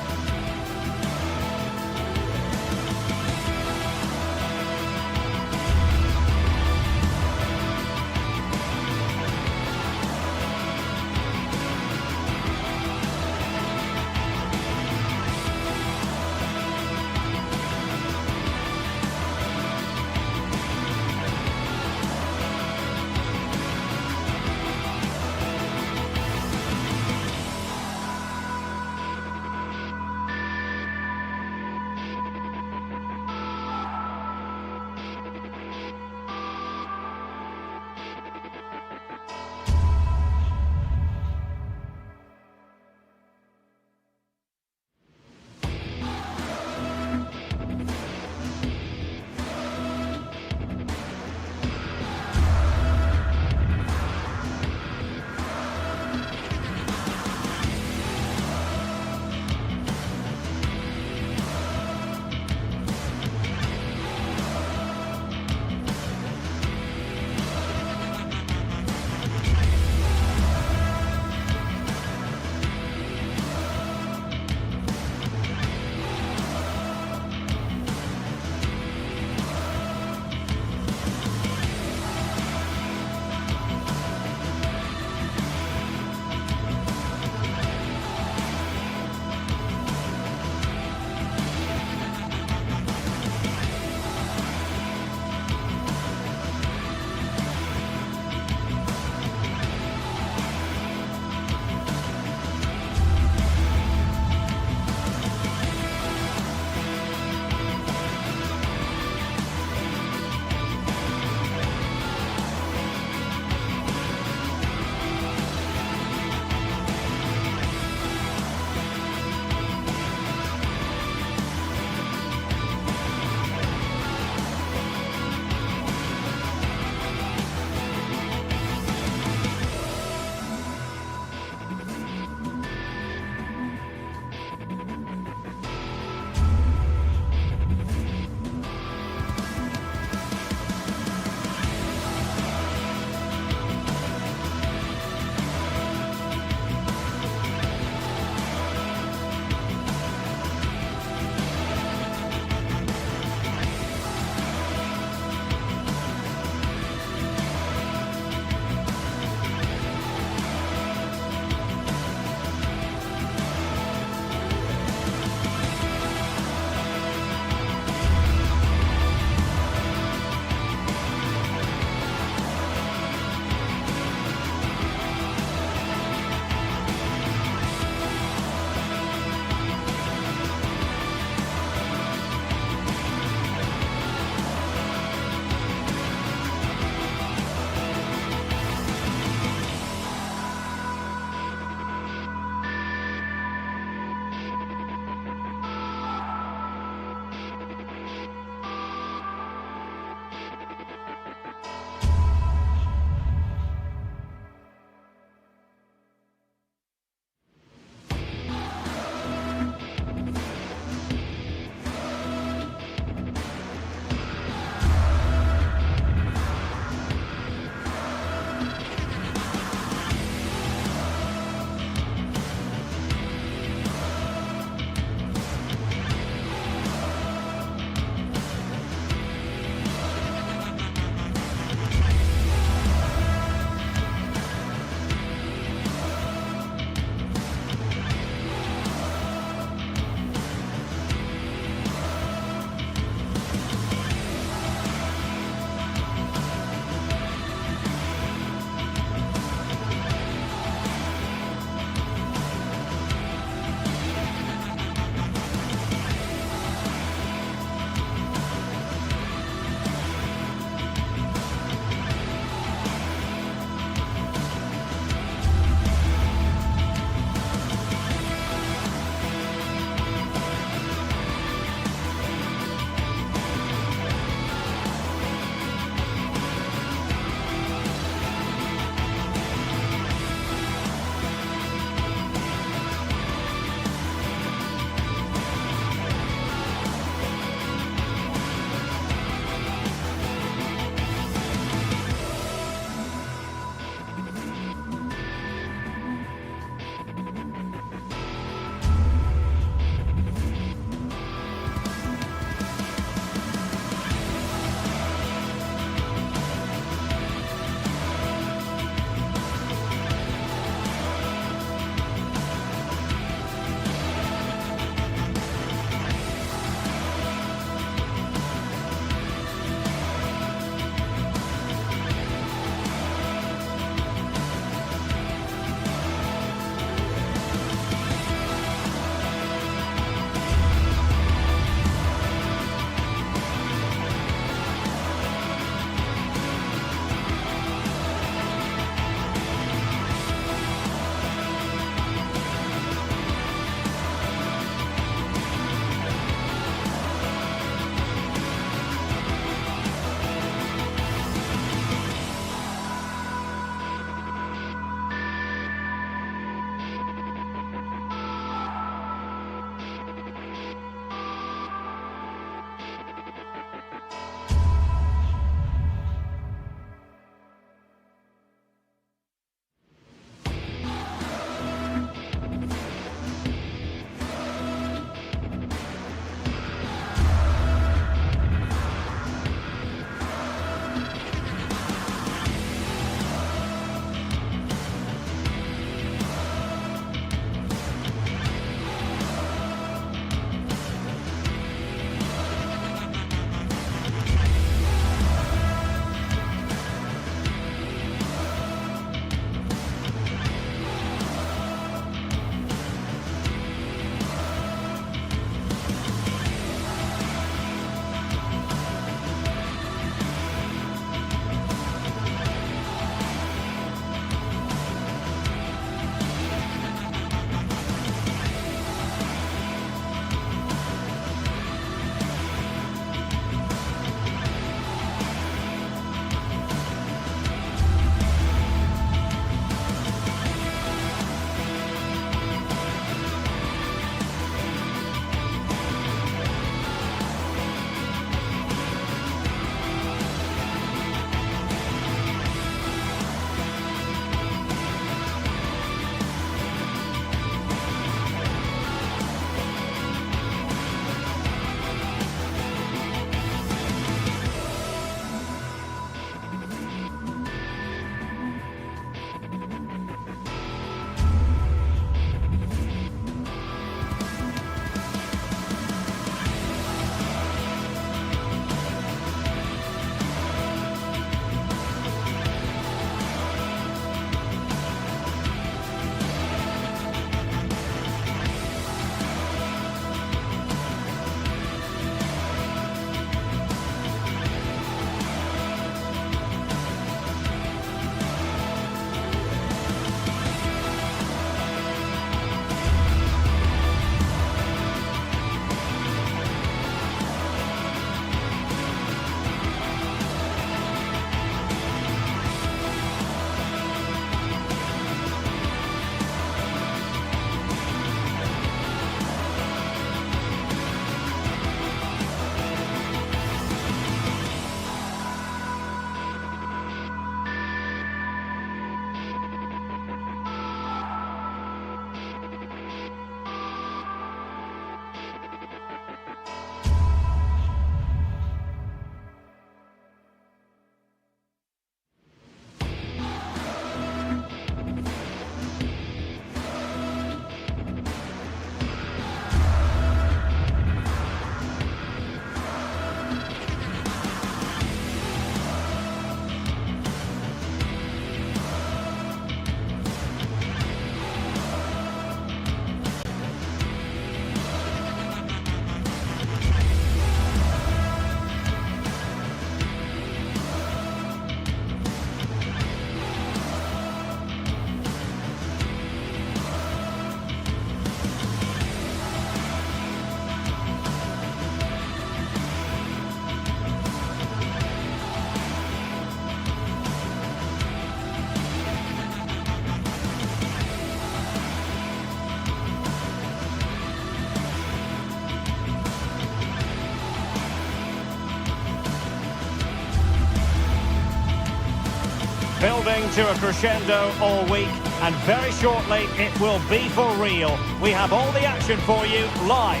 Building to a crescendo all week, and very shortly it will be for real. We have all the action for you live.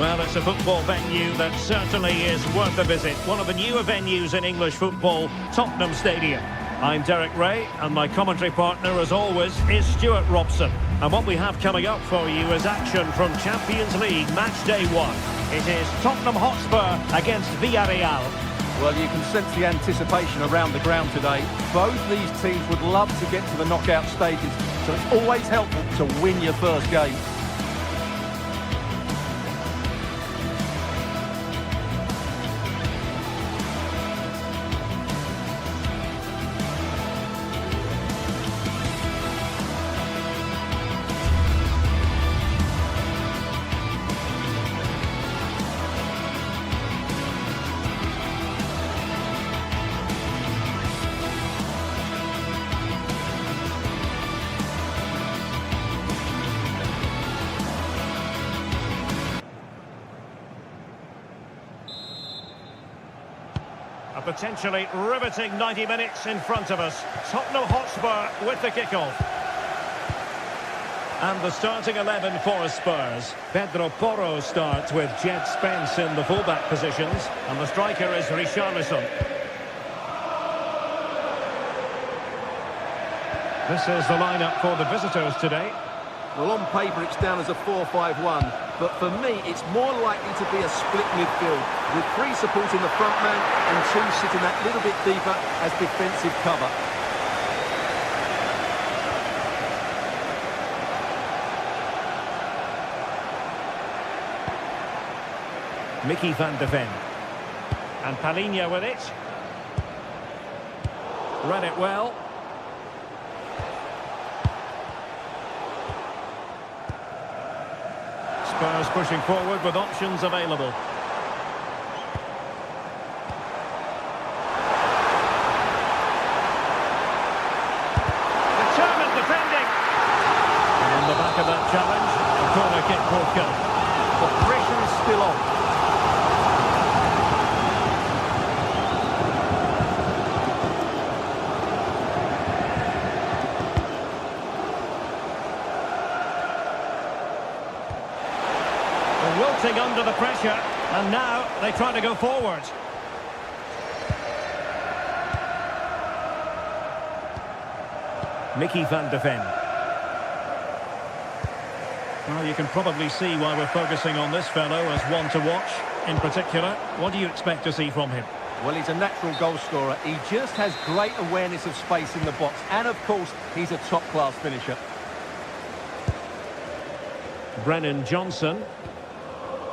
Well, it's a football venue that certainly is worth a visit. One of the newer venues in English football, Tottenham Stadium. I'm Derek Ray, and my commentary partner, as always, is Stuart Robson. And what we have coming up for you is action from Champions League Match Day 1. It is Tottenham Hotspur against Villarreal. Well, you can sense the anticipation around the ground today. Both these teams would love to get to the knockout stages, so it's always helpful to win your first game. A potentially riveting 90 minutes in front of us. Tottenham Hotspur with the kickoff. And the starting 11 for Spurs. Pedro Porro starts with Jed Spence in the fullback positions. And the striker is Richarlison. This is the lineup for the visitors today. Well, on paper it's down as a 4-5-1, but for me it's more likely to be a split midfield, with 3 supporting the front man and 2 sitting that little bit deeper as defensive cover. Mickey van de Ven. And Palhinha with it. Read it well. Spurs pushing forward with options available. Determined defending. And on the back of that challenge, a corner kick forthcoming. The pressure is still on. Wilting under the pressure, and now they try to go forward. Mickey van de Ven. Well, you can probably see why we're focusing on this fellow as one to watch. In particular, what do you expect to see from him? Well, he's a natural goal scorer. He just has great awareness of space in the box, and of course, he's a top-class finisher. Brennan Johnson.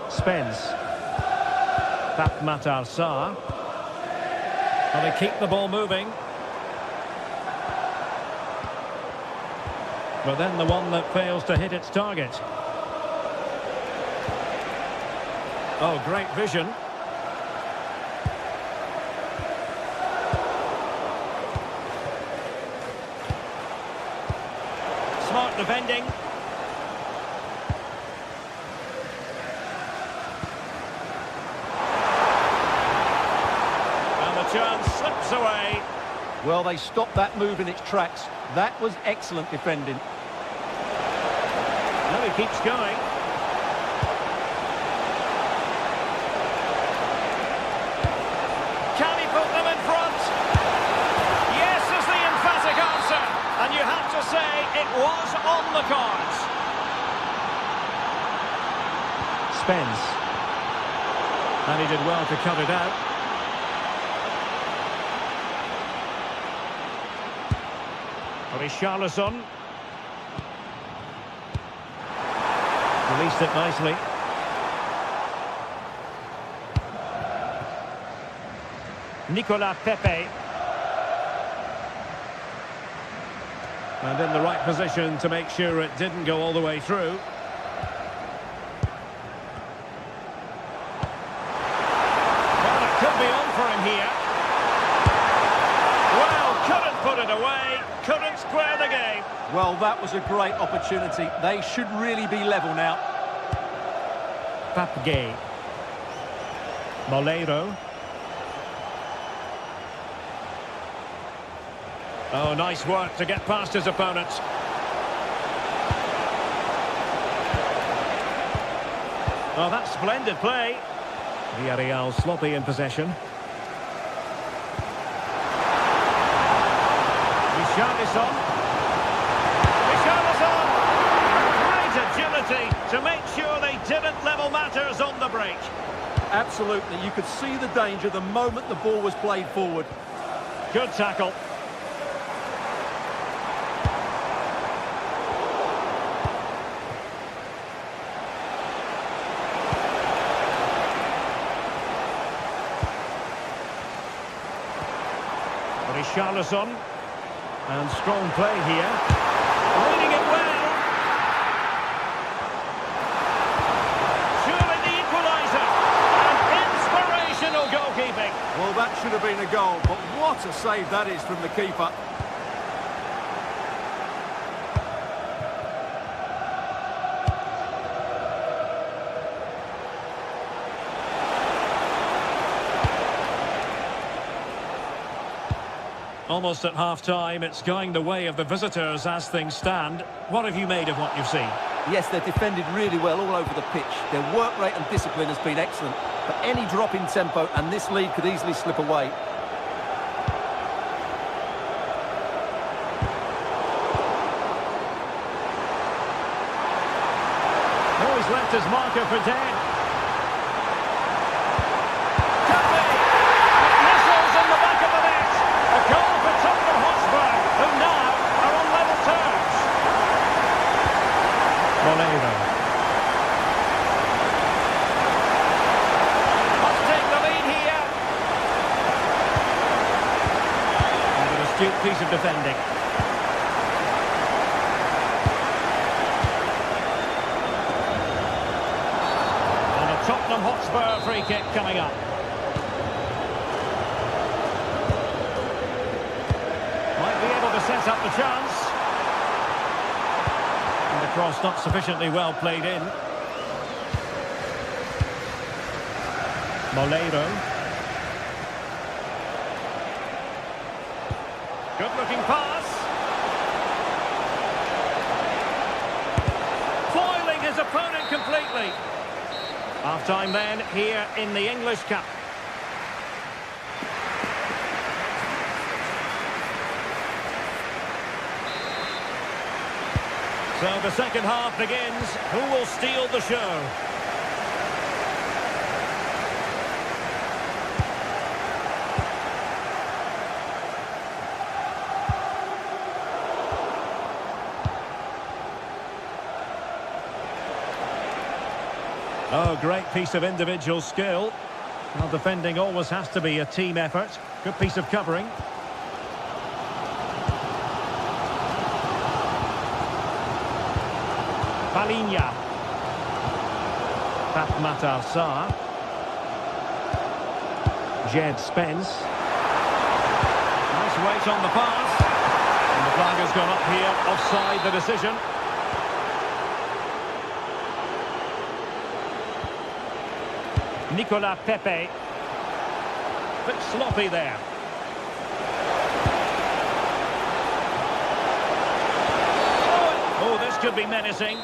Spence. Pape Matar Sarr. Well, they keep the ball moving. But then the one that fails to hit its target. Oh, great vision. Smart defending. Chance slips away. Well, they stopped that move in its tracks. That was excellent defending. Now he keeps going. Can he put them in front? Yes is the emphatic answer. And you have to say it was on the cards. Spence. And he did well to cut it out. Richarlison. Released it nicely. Nicolas Pepe. And in the right position to make sure it didn't go all the way through. Well, it could be on for him here. Well, couldn't put it away. Couldn't square the game. Well, that was a great opportunity. They should really be level now. Papgay. Moleiro. Oh, nice work to get past his opponent. Oh, that's splendid play. Villarreal sloppy in possession. Richarlison. Great agility to make sure they didn't level matters on the break. Absolutely. You could see the danger the moment the ball was played forward. Good tackle. Richarlison. And strong play here. Reading it well. Surely the equaliser. And inspirational goalkeeping. Well, that should have been a goal, but what a save that is from the keeper. Almost at half-time, it's going the way of the visitors as things stand. What have you made of what you've seen? Yes, they've defended really well all over the pitch. Their work rate and discipline has been excellent. But any drop in tempo and this lead could easily slip away. Oh, he's left his marker for dead. Moleiro. Must take the lead here. And an astute piece of defending. And a Tottenham Hotspur free kick coming up. Might be able to set up the chance. Cross not sufficiently well played in. Moleiro. Good looking pass. Foiling his opponent completely. Half time then here in the English Cup. So the second half begins. Who will steal the show? Oh, great piece of individual skill. Well, defending always has to be a team effort. Good piece of covering. Palinha. Matar Sarr. Jed Spence. Nice weight on the pass. And the flag has gone up here, offside the decision. Nicolas Pepe. Bit sloppy there. Oh, this could be menacing.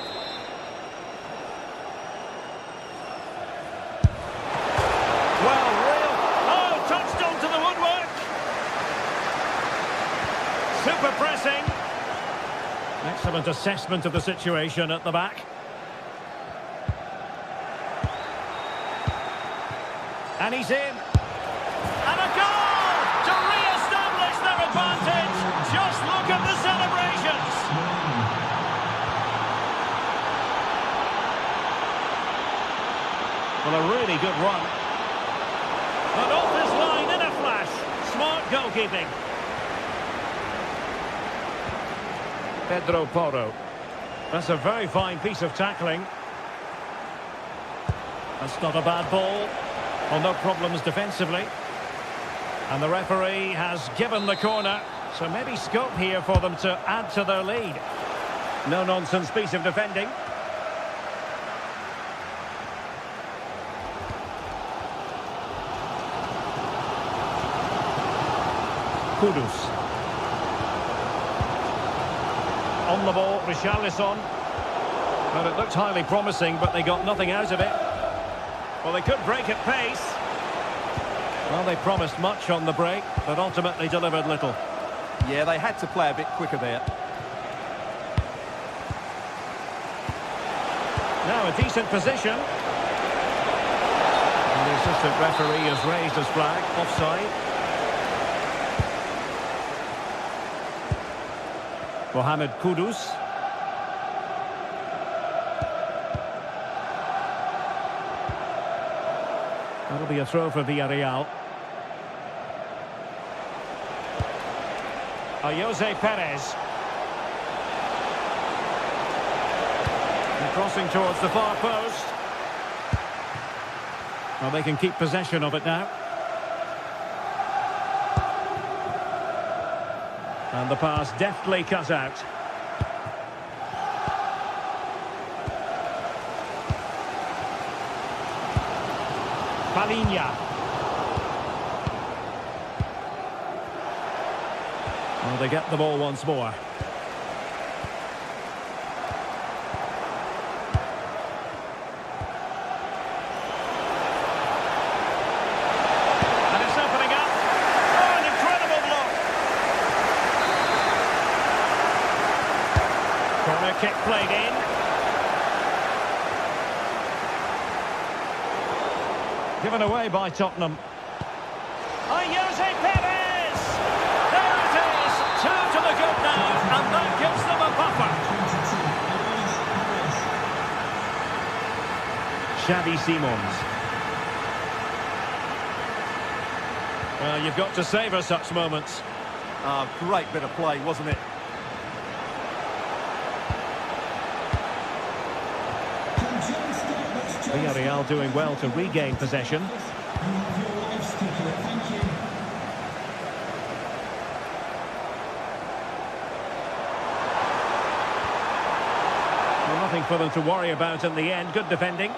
Super pressing. Excellent assessment of the situation at the back. And he's in. And a goal to re-establish their advantage. Just look at the celebrations. Well, a really good run. And off his line in a flash. Smart goalkeeping. Pedro Porro. That's a very fine piece of tackling. That's not a bad ball. Well, no problems defensively. And the referee has given the corner. So maybe scope here for them to add to their lead. No-nonsense piece of defending. Kudus. On the ball, Richarlison. Well, it looked highly promising, but they got nothing out of it. Well, they could break at pace. Well, they promised much on the break, but ultimately delivered little. Yeah, they had to play a bit quicker there. Now a decent position. And the assistant referee has raised his flag, offside. Mohamed Kudus. That'll be a throw for Villarreal. Jose Perez. And crossing towards the far post. Well, they can keep possession of it now. And the pass deftly cut out. Palinha. Well, they get the ball once more. And it's opening up. Oh, an incredible block. Corner kick played in. Given away by Tottenham. Jose Perez! There it is! Two to the good now, and that gives them a buffer. Xavi Simons. Well, you've got to savour such moments. Great bit of play, wasn't it? Villarreal doing well to regain possession. Well, nothing for them to worry about in the end. Good defending.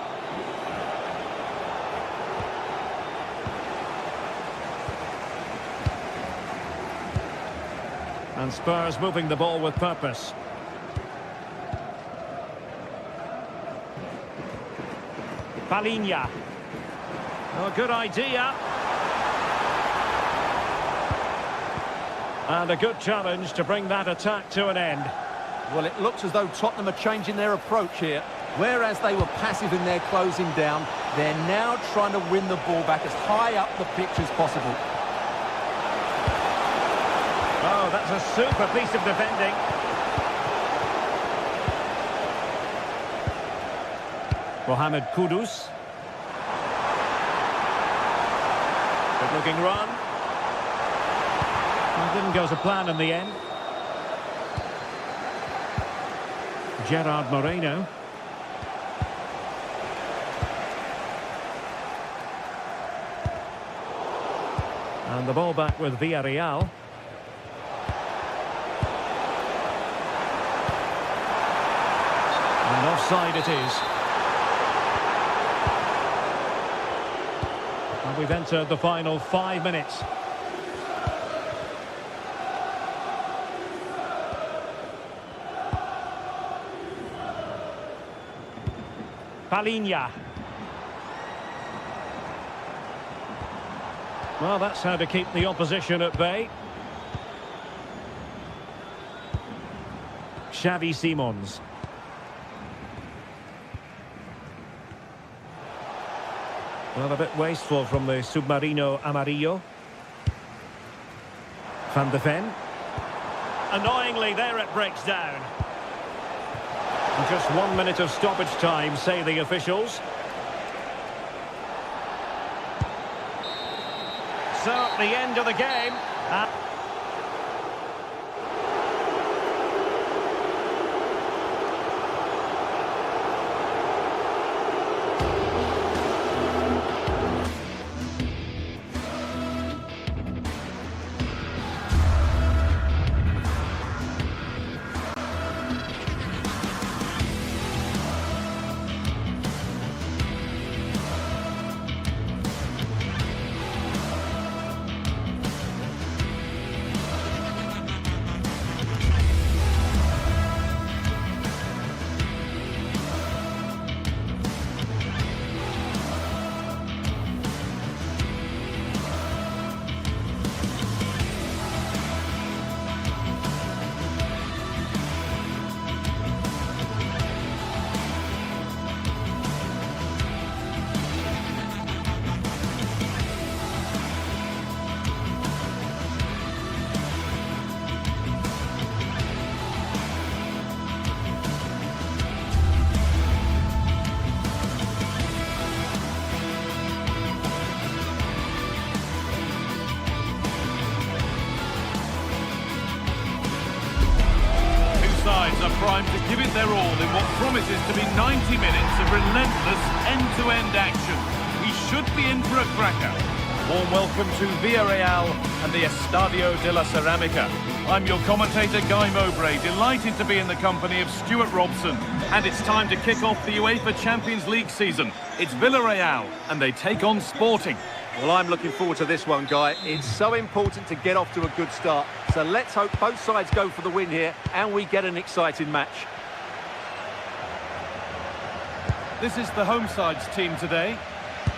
And Spurs moving the ball with purpose. Palinha. Oh, good idea. And a good challenge to bring that attack to an end. Well, it looks as though Tottenham are changing their approach here. Whereas they were passive in their closing down, they're now trying to win the ball back as high up the pitch as possible. Oh, that's a super piece of defending. Mohamed Kudus. Good looking run. Well, didn't go to plan in the end. Gerard Moreno. And the ball back with Villarreal. And offside it is. And we've entered the final 5 minutes. Palinha. Well, that's how to keep the opposition at bay. Xavi Simons. Well, a bit wasteful from the Submarino Amarillo. Van de Ven. Annoyingly, there it breaks down. And just 1 minute of stoppage time, say the officials. So, at the end of the game. primed to give it their all in what promises to be 90 minutes of relentless end-to-end action. We should be in for a cracker. Warm welcome to Villarreal and the Estadio de la Ceramica. I'm your commentator, Guy Mowbray, delighted to be in the company of Stuart Robson. And it's time to kick off the UEFA Champions League season. It's Villarreal, and they take on Sporting. Well, I'm looking forward to this one, Guy. It's so important to get off to a good start. So let's hope both sides go for the win here and we get an exciting match. This is the home side's team today.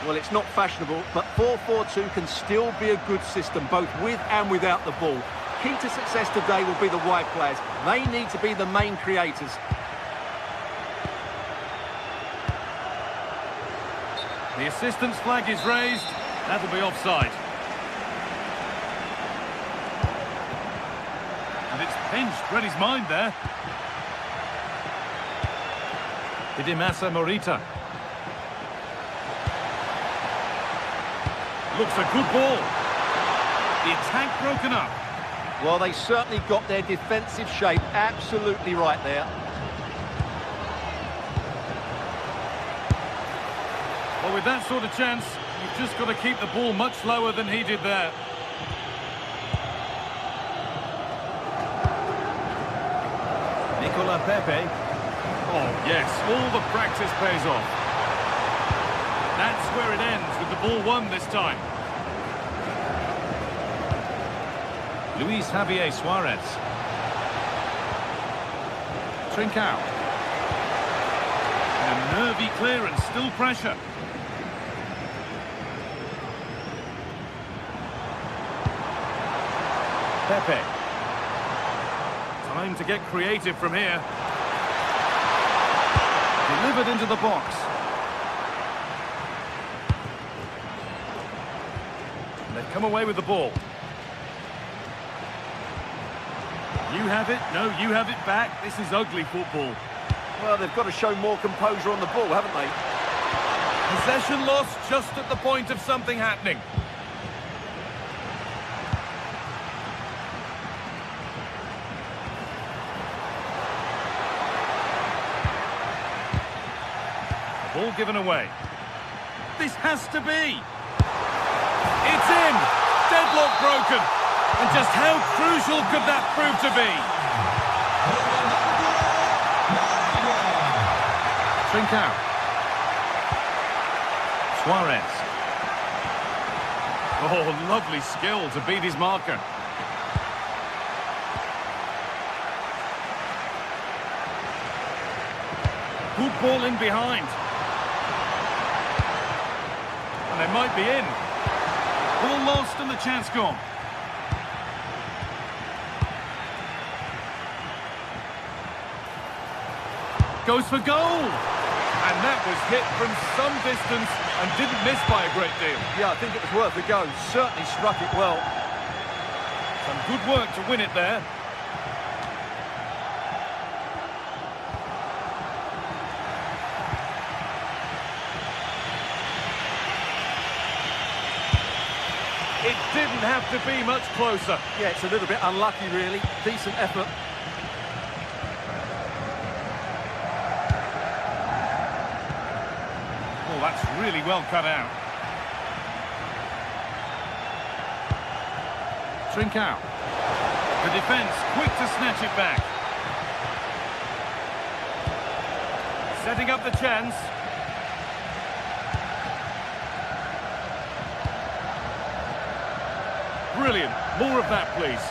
Well, it's not fashionable, but 4-4-2 can still be a good system, both with and without the ball. Key to success today will be the wide players. They need to be the main creators. The assistant's flag is raised. That'll be offside. And it's pinched. Read his mind there. Hidemasa Morita. Looks a good ball. The attack broken up. Well, they certainly got their defensive shape absolutely right there. Well, with that sort of chance, you've just got to keep the ball much lower than he did there. Nicola Pepe. Oh, yes, all the practice pays off. That's where it ends, with the ball won this time. Luis Javier Suarez. Trincao. And a nervy clearance, still pressure. Pepe. Time to get creative from here. Delivered into the box. And they've come away with the ball. You have it, no, you have it back. This is ugly football. Well, they've got to show more composure on the ball, haven't they? Possession lost just at the point of something happening. Ball given away. This has to be. It's in. Deadlock broken. And just how crucial could that prove to be? Trincao. Suarez. Oh, lovely skill to beat his marker. Good ball in behind. And they might be in. Ball lost and the chance gone. Goes for goal. And that was hit from some distance and didn't miss by a great deal. Yeah, I think it was worth a go. Certainly struck it well. Some good work to win it there. It didn't have to be much closer. Yeah, it's a little bit unlucky, really. Decent effort. Oh, that's really well cut out. Trincao. The defence quick to snatch it back. Setting up the chance. Brilliant. More of that, please.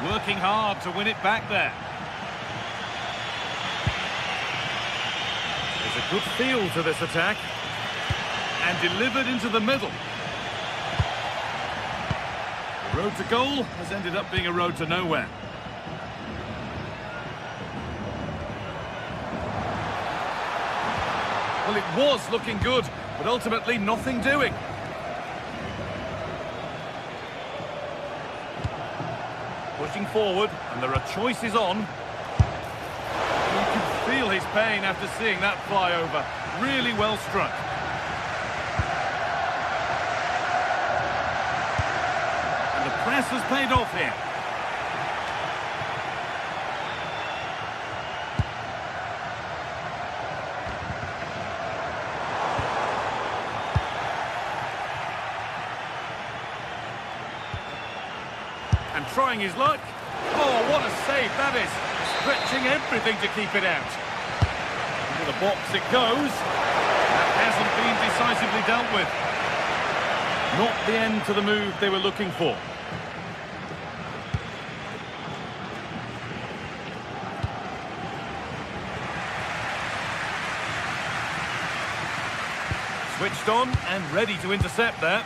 Working hard to win it back there. There's a good feel to this attack. And delivered into the middle. The road to goal has ended up being a road to nowhere. Well, it was looking good, but ultimately nothing doing. Pushing forward, and there are choices on. You can feel his pain after seeing that fly over. Really well struck. pass has paid off here. And trying his luck. Oh, what a save that is. Stretching everything to keep it out. Into the box it goes. That hasn't been decisively dealt with. Not the end to the move they were looking for. Switched on and ready to intercept that.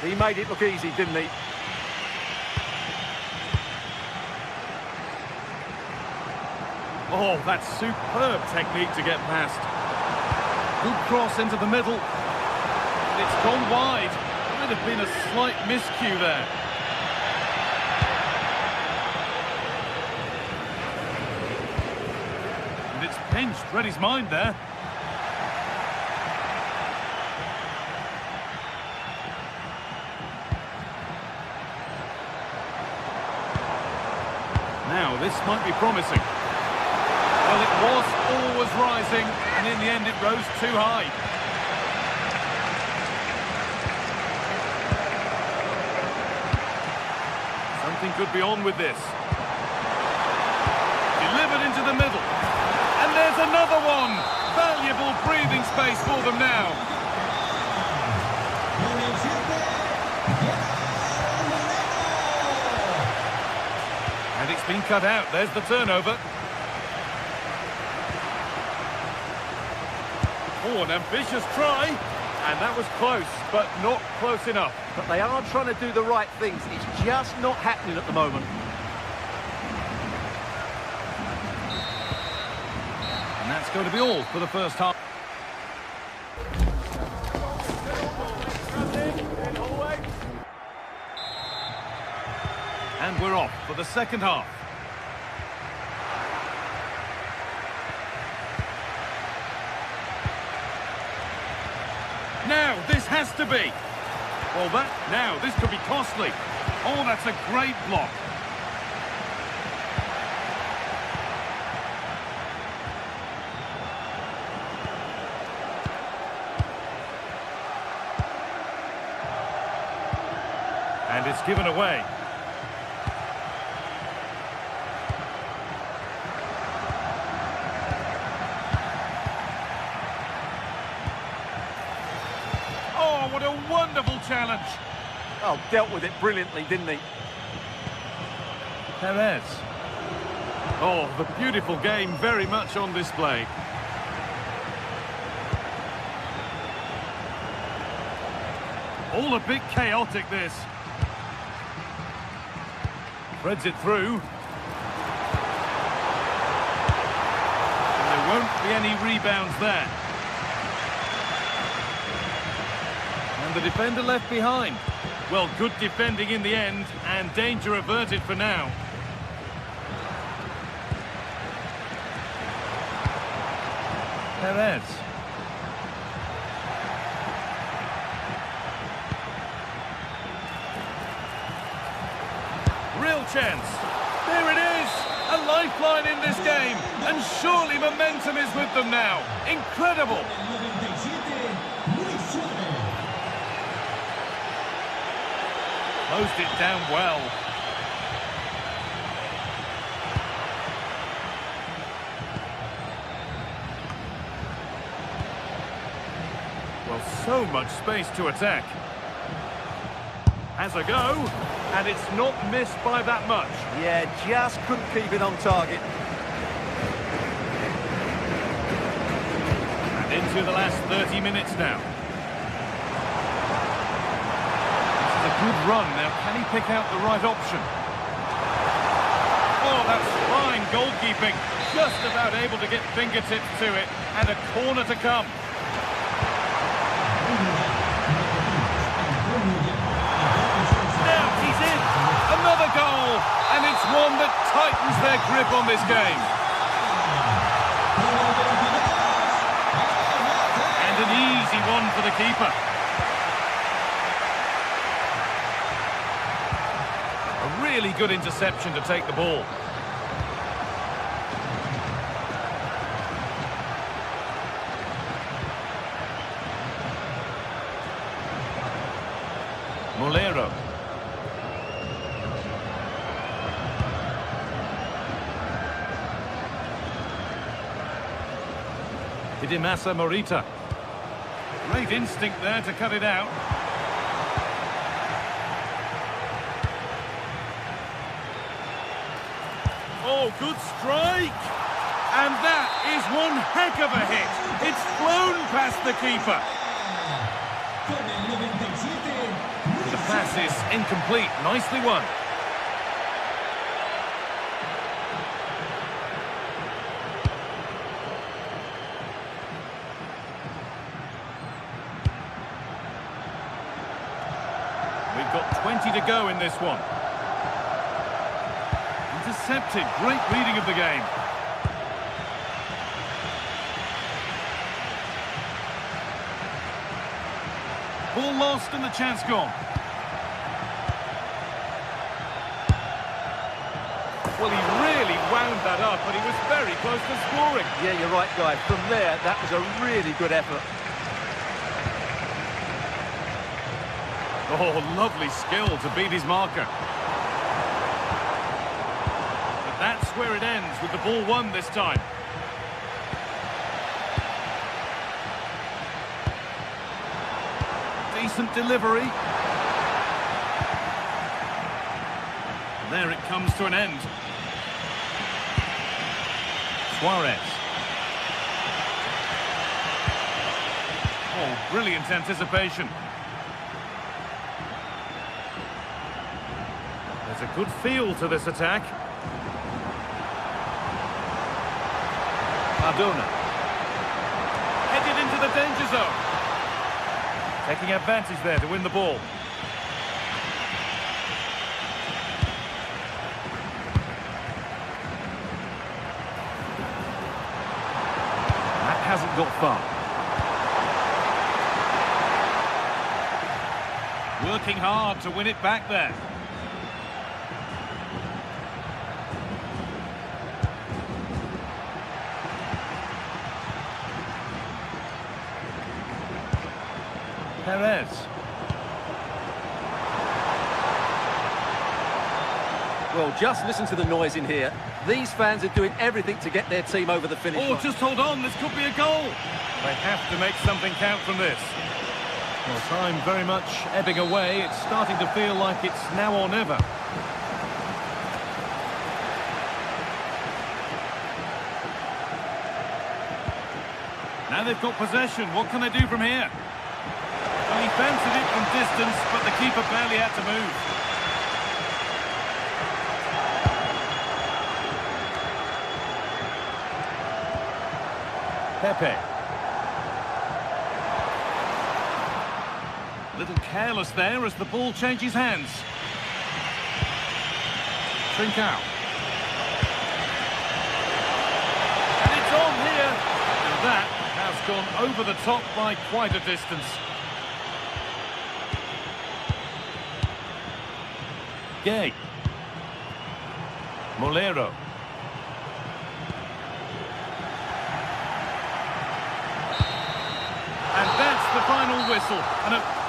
He made it look easy, didn't he? Oh, that's superb technique to get past. Good cross into the middle. It's gone wide. Might have been a slight miscue there. And it's pinched, read his mind there. Now, this might be promising. Well, it was always rising, and in the end it rose too high. Something could be on with this. Delivered into the middle. And there's another one! Valuable breathing space for them now. And it's been cut out. There's the turnover. Oh, an ambitious try. And that was close, but not close enough. But they are trying to do the right things. It's just not happening at the moment. And that's going to be all for the first half. And we're off for the second half. Now, this has to be. Well, now, this could be costly. Oh, that's a great block. And it's given away. Oh, what a wonderful challenge. Oh, dealt with it brilliantly, didn't he? Perez. Oh, the beautiful game very much on display. All a bit chaotic, this. Threads it through. And there won't be any rebounds there. And the defender left behind. Well, good defending in the end, and danger averted for now. Perez. Real chance. There it is. A lifeline in this game. And surely momentum is with them now. Incredible. Closed it down well. Well, so much space to attack. Has a go, and it's not missed by that much. Yeah, just couldn't keep it on target. And into the last 30 minutes now. This is a good run. Now, can he pick out the right option? Oh, that's fine goalkeeping. Just about able to get fingertips to it, and a corner to come. Another goal, and it's one that tightens their grip on this game. And an easy one for the keeper. really good interception to take the ball. Molero. Hidemasa Morita. Great instinct there to cut it out. Oh, good strike! And that is one heck of a hit. It's flown past the keeper. Con el 97, The pass is incomplete. Nicely won. We've got 20 to go in this one. Intercepted. Great reading of the game. Ball lost and the chance gone. Well, he really wound that up, but he was very close to scoring. Yeah, you're right, Guy. From there, that was a really good effort. Oh, lovely skill to beat his marker. But that's where it ends, with the ball won this time. Decent delivery. There it comes to an end. Suarez. Oh, brilliant anticipation. There's a good feel to this attack. Cardona. Headed into the danger zone. Taking advantage there to win the ball. That hasn't got far. Working hard to win it back there. Perez. Well, just listen to the noise in here. These fans are doing everything to get their team over the finish Oh, line. just hold on, this could be a goal. They have to make something count from this. Well, time very much ebbing away. It's starting to feel like it's now or never. Now they've got possession. What can they do from here? Well, he fancied it from distance, but the keeper barely had to move. Pepe. A little careless there as the ball changes hands. Trincao. And it's on here. And that has gone over the top by quite a distance. Gay. Molero. And that's the final whistle. And a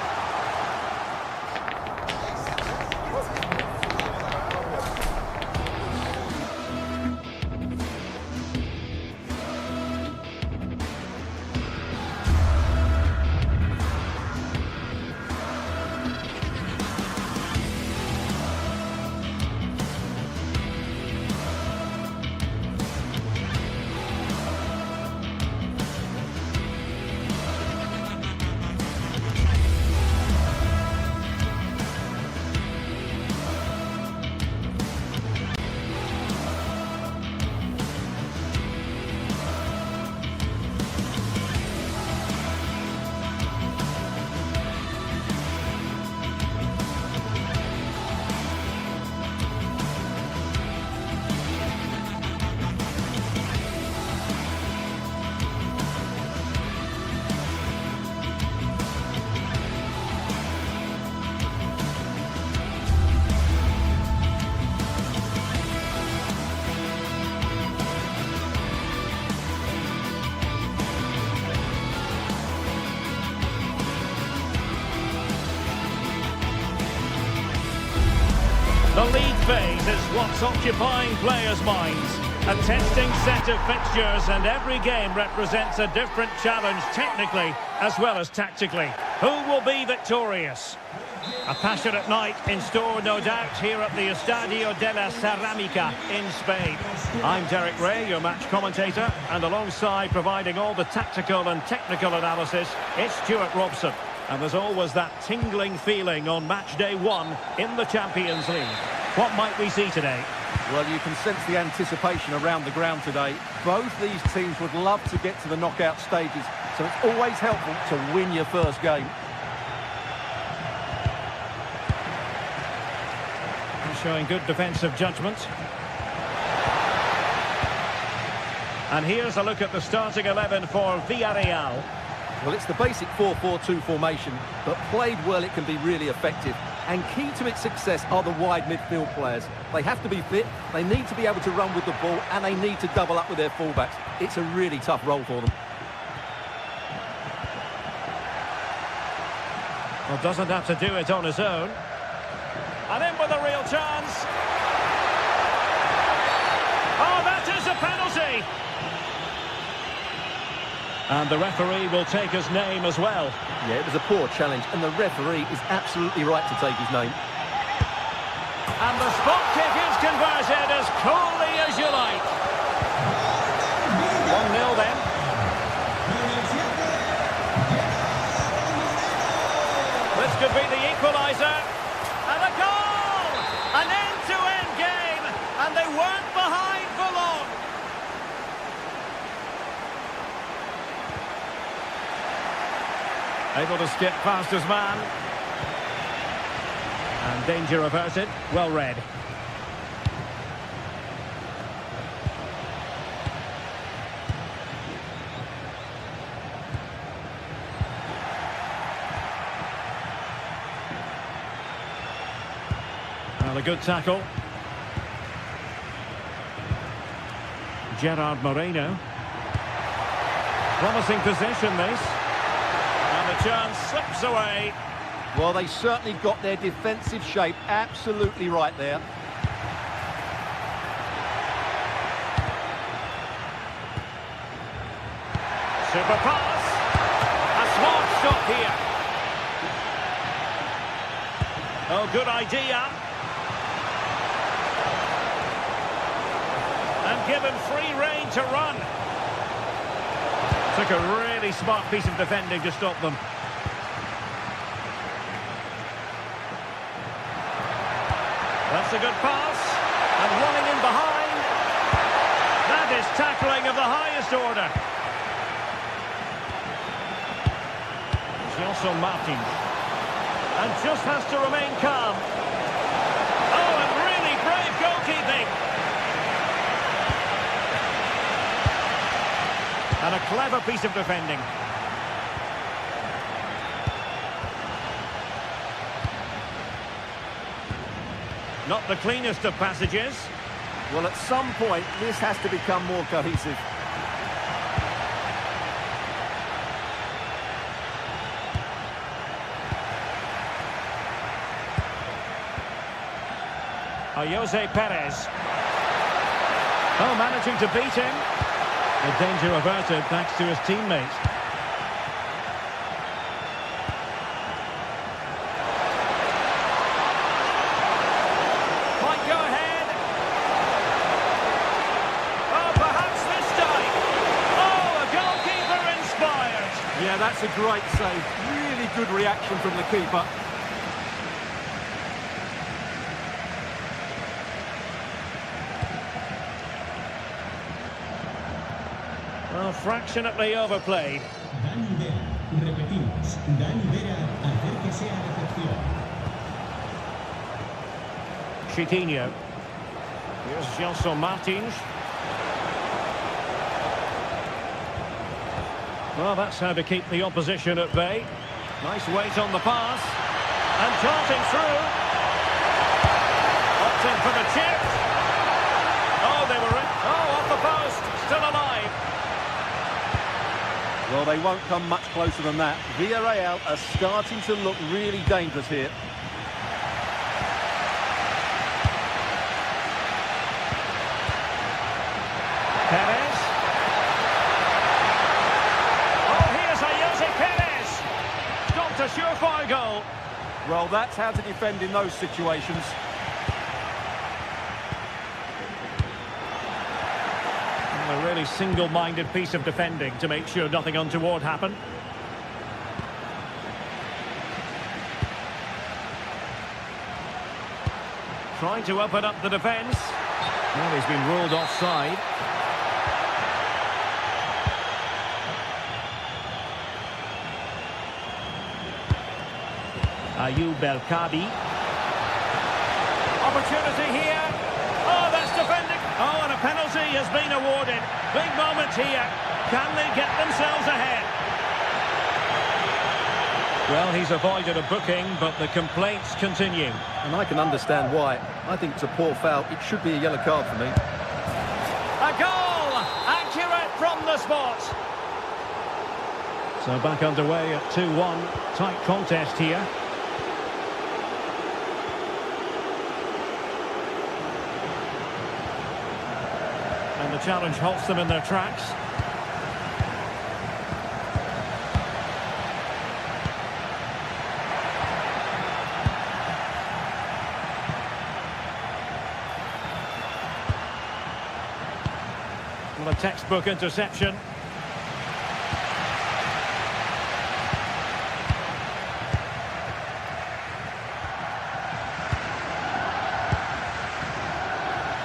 is what's occupying players' minds. A testing set of fixtures, and every game represents a different challenge technically as well as tactically. Who will be victorious? A passionate night in store, no doubt, here at the Estadio de la Ceramica in Spain. I'm Derek Ray, your match commentator, and alongside providing all the tactical and technical analysis, it's Stuart Robson. And there's always that tingling feeling on match day 1 in the Champions League. What might we see today? Well, you can sense the anticipation around the ground today. Both these teams would love to get to the knockout stages, so it's always helpful to win your first game. Showing good defensive judgment. And here's a look at the starting 11 for Villarreal. Well, it's the basic 4-4-2 formation, but played well it can be really effective. And key to its success are the wide midfield players. They have to be fit, they need to be able to run with the ball, and they need to double up with their fullbacks. It's a really tough role for them. Well, doesn't have to do it on his own. And in with a real chance. Oh, that is a penalty! And the referee will take his name as well. Yeah, it was a poor challenge, and the referee is absolutely right to take his name. And the spot kick is converted as coolly as you like. 1-0 then. This could be the equaliser. And a goal! An end-to-end game, and they weren't behind for long. Able to skip past his man. And danger averted. Well read. Well, a good tackle. Gerard Moreno. Promising possession, this. And the chance slips away. Well, they certainly got their defensive shape absolutely right there. Super pass. A smart stop here. Oh, good idea. And given free rein to run. Took a really smart piece of defending to stop them. That's a good pass. And running in behind. That is tackling of the highest order. Gelson Martin. And just has to remain calm. Oh, and really brave goalkeeping. And a clever piece of defending. Not the cleanest of passages. Well, at some point, this has to become more cohesive. Jose Perez. Oh, managing to beat him. The danger averted thanks to his teammate. Might go ahead. Oh, perhaps this time. Oh, a goalkeeper inspired. Yeah, that's a great save. Really good reaction from the keeper. Well, fractionately overplayed. Dani Vera, repetimos, Dani Vera, acérquese a recepción. Chiquinho. Here's Gelson Martins. Well, that's how to keep the opposition at bay. Nice weight on the pass. And darting through. Opting for the chip. Oh, they were in. Oh, off the post. Still alive. Well, they won't come much closer than that. Villarreal are starting to look really dangerous here. Well, that's how to defend in those situations. A really single-minded piece of defending to make sure nothing untoward happened. Trying to open up the defence. Well, he's been ruled offside. Ayoub El Kabi. Opportunity here. Oh, that's defending. Oh, and a penalty has been awarded. Big moment here. Can they get themselves ahead? Well, he's avoided a booking, but the complaints continue. And I can understand why. I think it's a poor foul. It should be a yellow card for me. A goal! Accurate from the spot. So back underway at 2-1. Tight contest here. And the challenge halts them in their tracks. Well, a textbook interception.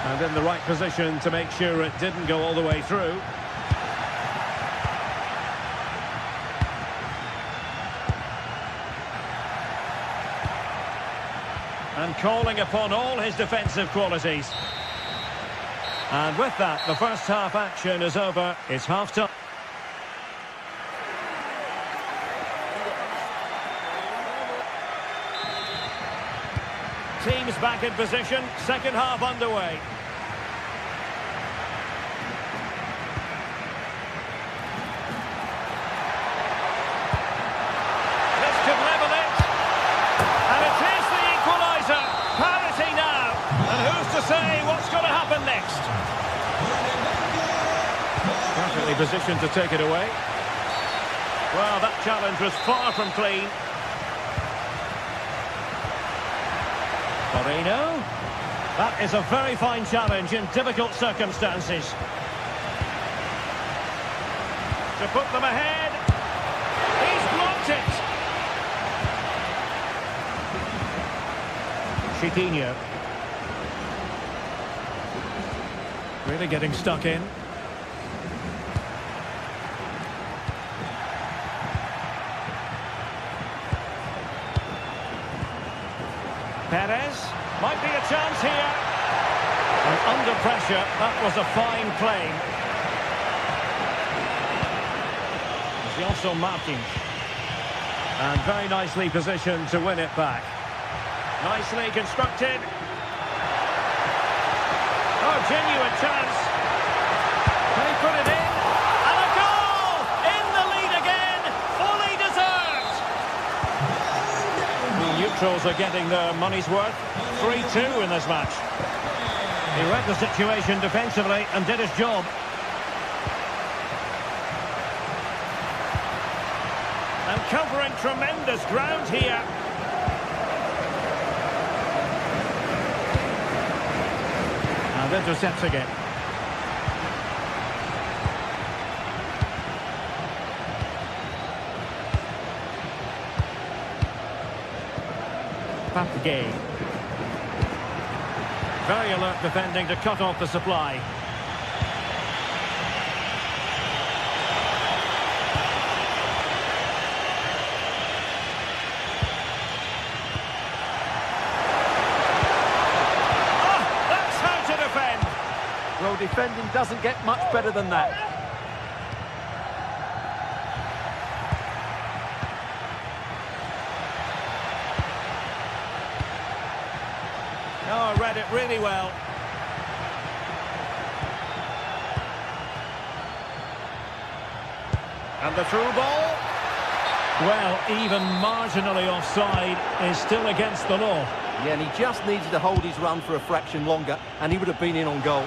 And in the right position to make sure it didn't go all the way through. And calling upon all his defensive qualities. And with that, the first half action is over. It's half-time. Teams back in position. Second half underway. This could level it. And it is the equaliser. Parity now. And who's to say what's going to happen next? Perfectly positioned to take it away. Well, that challenge was far from clean. Moreno. That is a very fine challenge in difficult circumstances. To put them ahead. He's blocked it. Chiquinho. Really getting stuck in. Perez, might be a chance here. And under pressure, that was a fine play. There's also Martins. And very nicely positioned to win it back. Nicely constructed. Oh, genuine chance. Can he put it in? And a goal! In the lead again, fully deserved. The neutrals are getting their money's worth. 3-2 in this match. He read the situation defensively and did his job. And covering tremendous ground here. And intercepts again. Papagay. Very alert defending to cut off the supply. Oh, that's how to defend. Well, defending doesn't get much better than that. Oh, read it really well. And the through ball. Well, even marginally offside is still against the law. Yeah, and he just needed to hold his run for a fraction longer, and he would have been in on goal.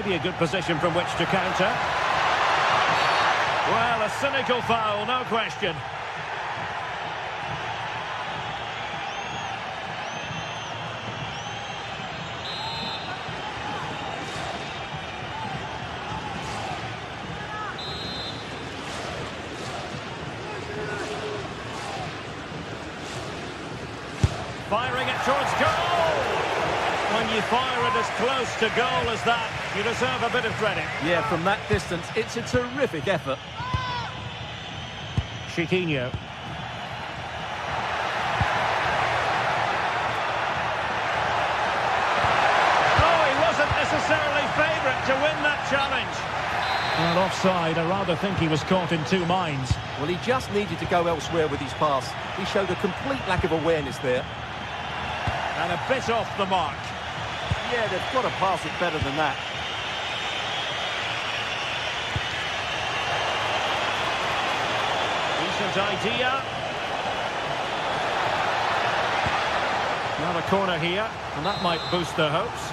Maybe a good position from which to counter. Well, a cynical foul, no question. Firing it towards goal! When you fire it as close to goal as that, you deserve a bit of credit. Yeah, from that distance, it's a terrific effort. Chiquinho. Oh, he wasn't necessarily favourite to win that challenge. Well, offside, I rather think he was caught in two minds. Well, he just needed to go elsewhere with his pass. He showed a complete lack of awareness there. And a bit off the mark. Yeah, they've got to pass it better than that. Decent idea. Now a corner here, and that might boost their hopes.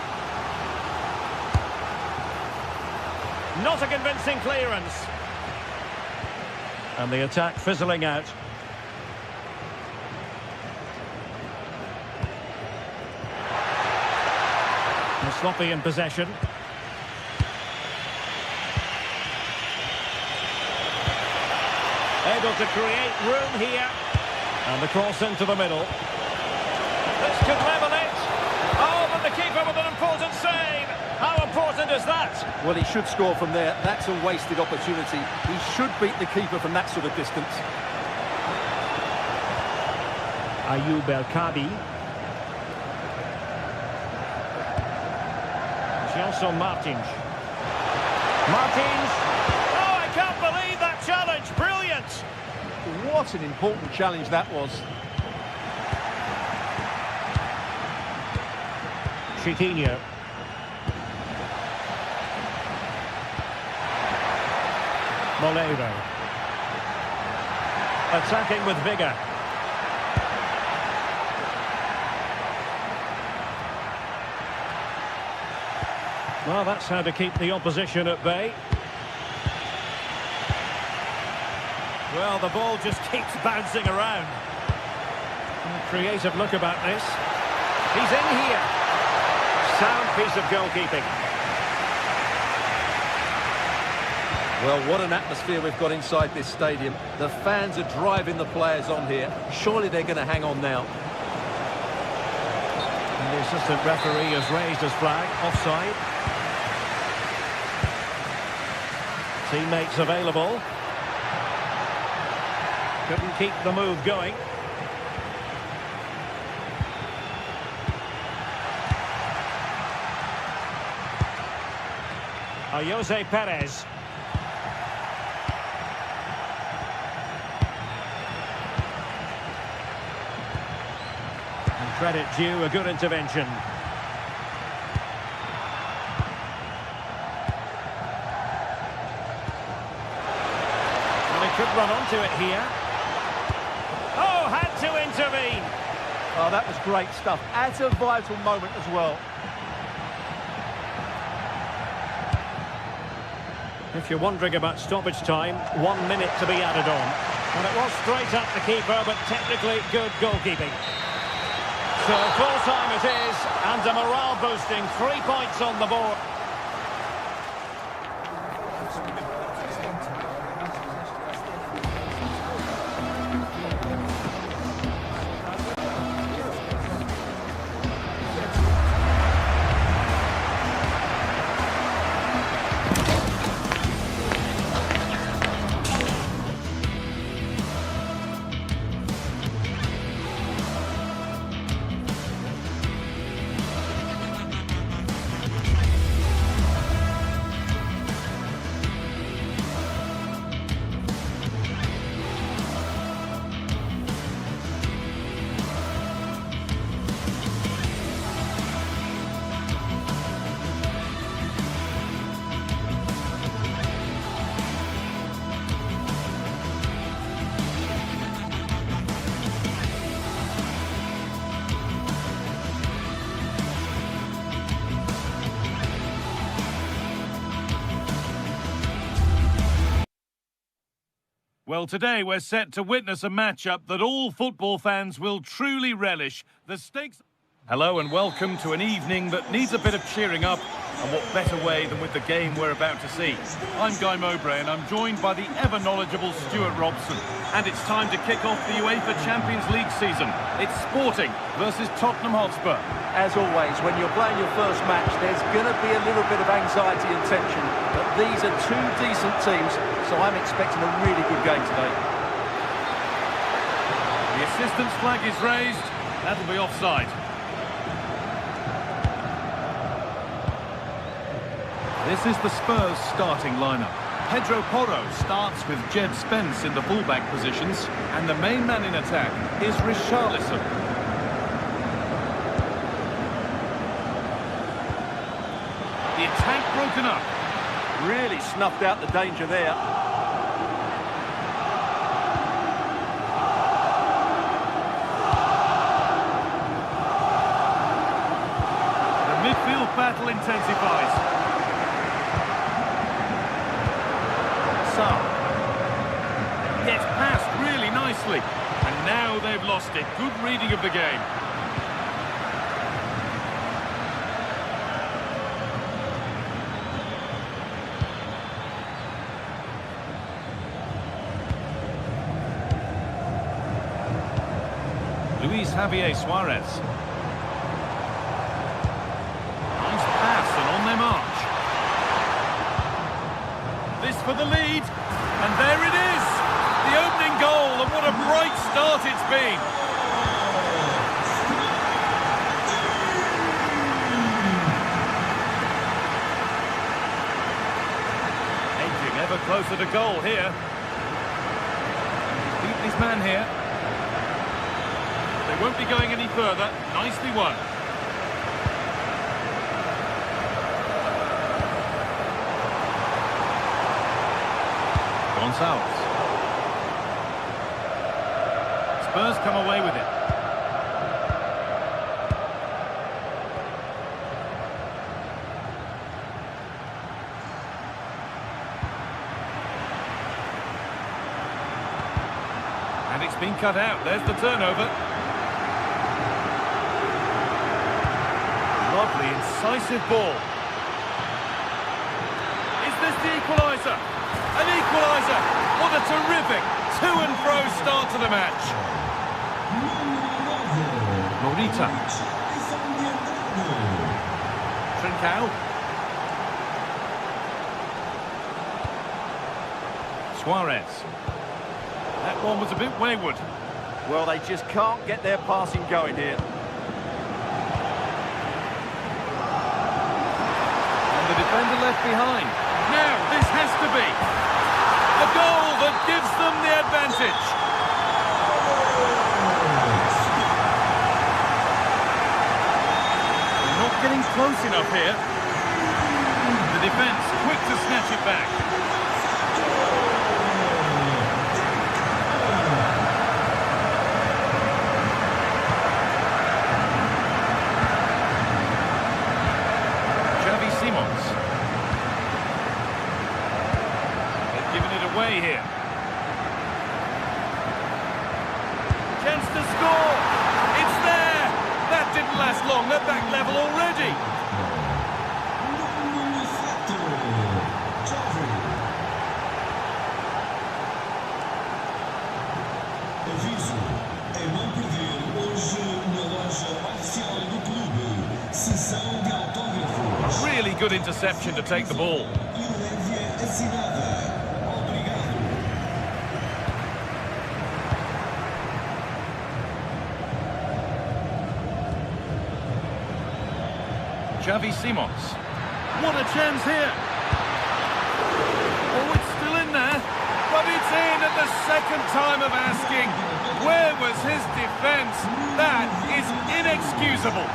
Not a convincing clearance. And the attack fizzling out. And sloppy in possession. Able to create room here. And the cross into the middle. This could level it. Oh, but the keeper with an important save. How important is that? Well, he should score from there. That's a wasted opportunity. He should beat the keeper from that sort of distance. Ayoub El-Kabi. Gelson Martins. Martins. Oh, I can't believe that challenge. Brilliant. What an important challenge that was. Chiquinho. Moleiro. Attacking with vigour. Well, that's how to keep the opposition at bay. Well, the ball just keeps bouncing around. Creative look about this. He's in here. Sound piece of goalkeeping. Well, what an atmosphere we've got inside this stadium. The fans are driving the players on here. Surely they're going to hang on now. And the assistant referee has raised his flag. Offside. Teammates available. Couldn't keep the move going. Jose Perez. And credit due, a good intervention. Could run onto it here. Oh, had to intervene. Oh, that was great stuff. At a vital moment as well. If you're wondering about stoppage time, 1 minute to be added on. And it was straight at the keeper, but technically good goalkeeping. So full time it is, and a morale boosting 3 points on the board. Well, today we're set to witness a matchup that all football fans will truly relish. The stakes... Hello and welcome to an evening that needs a bit of cheering up, and what better way than with the game we're about to see. I'm Guy Mowbray and I'm joined by the ever-knowledgeable Stuart Robson. And it's time to kick off the UEFA Champions League season. It's Sporting versus Tottenham Hotspur. As always, when you're playing your first match, there's going to be a little bit of anxiety and tension. But these are two decent teams, so I'm expecting a really good game today. The assistant's flag is raised. That'll be offside. This is the Spurs starting lineup. Pedro Porro starts with Jed Spence in the fullback positions, and the main man in attack is Richarlison. The attack broken up. Really snuffed out the danger there. The midfield battle intensifies. Gets past really nicely, and now they've lost it. Good reading of the game. Luis Javier Suarez. Nice pass and on their march. This for the lead, and there it is! The opening goal, and what a bright start it's been! Edging ever closer to goal here. Beat his man here. They won't be going any further. Nicely won. Gonzalez. Spurs come away with it. And it's been cut out. There's the turnover. Lovely, incisive ball. Is this the equaliser? An equaliser! What a terrific to-and-fro start to the match. Morita. Trincao. Suarez. That one was a bit wayward. Well, they just can't get their passing going here. And the defender left behind. Now, this has to be the goal that gives them the advantage. They're not getting close enough here. The defence quick to snatch it back. Away here. Chance to score. It's there. That didn't last long. They're back level already. Aviso, é não perder hoje na loja oficial do clube. Sessão de autógrafos. Really good interception to take the ball. E leve assinada. Xavi Simons. What a chance here. Oh, it's still in there. But it's in at the second time of asking. Where was his defence? That is inexcusable.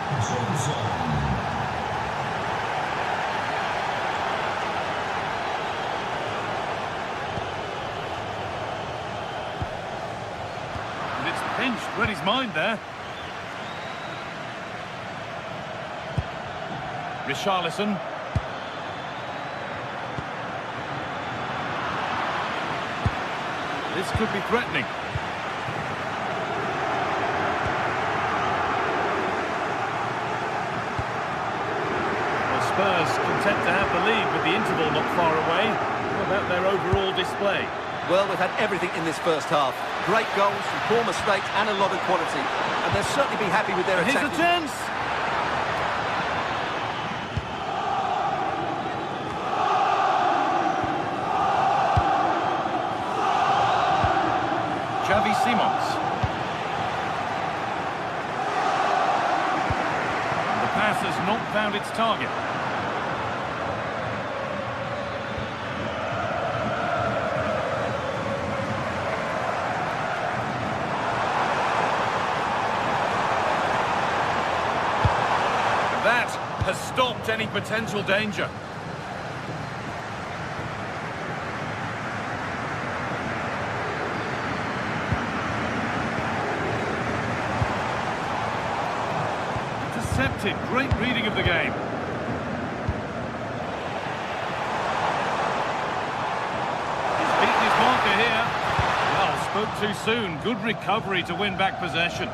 And it's pinched, read his mind there. Richarlison. This could be threatening. Well, Spurs content to have the lead with the interval not far away. How about their overall display? Well, they've had everything in this first half. Great goals, some poor mistakes and a lot of quality. And they'll certainly be happy with their attack. Here's a chance! Xavi Simons. The pass has not found its target. That has stopped any potential danger. Intercepted. Great reading of the game. He's beaten his marker here. Well, spoke too soon. Good recovery to win back possession.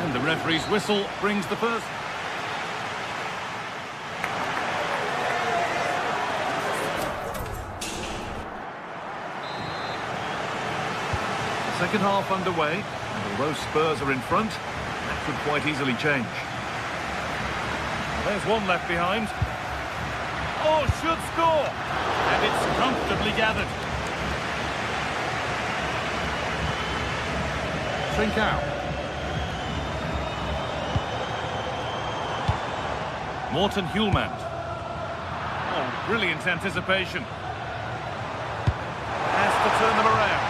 And the referee's whistle brings the first. The second half underway, and although Spurs are in front, that could quite easily change. There's one left behind. Oh, should score! And it's comfortably gathered. Trincao. Morten Hjulmand. Oh, brilliant anticipation. Has to turn them around.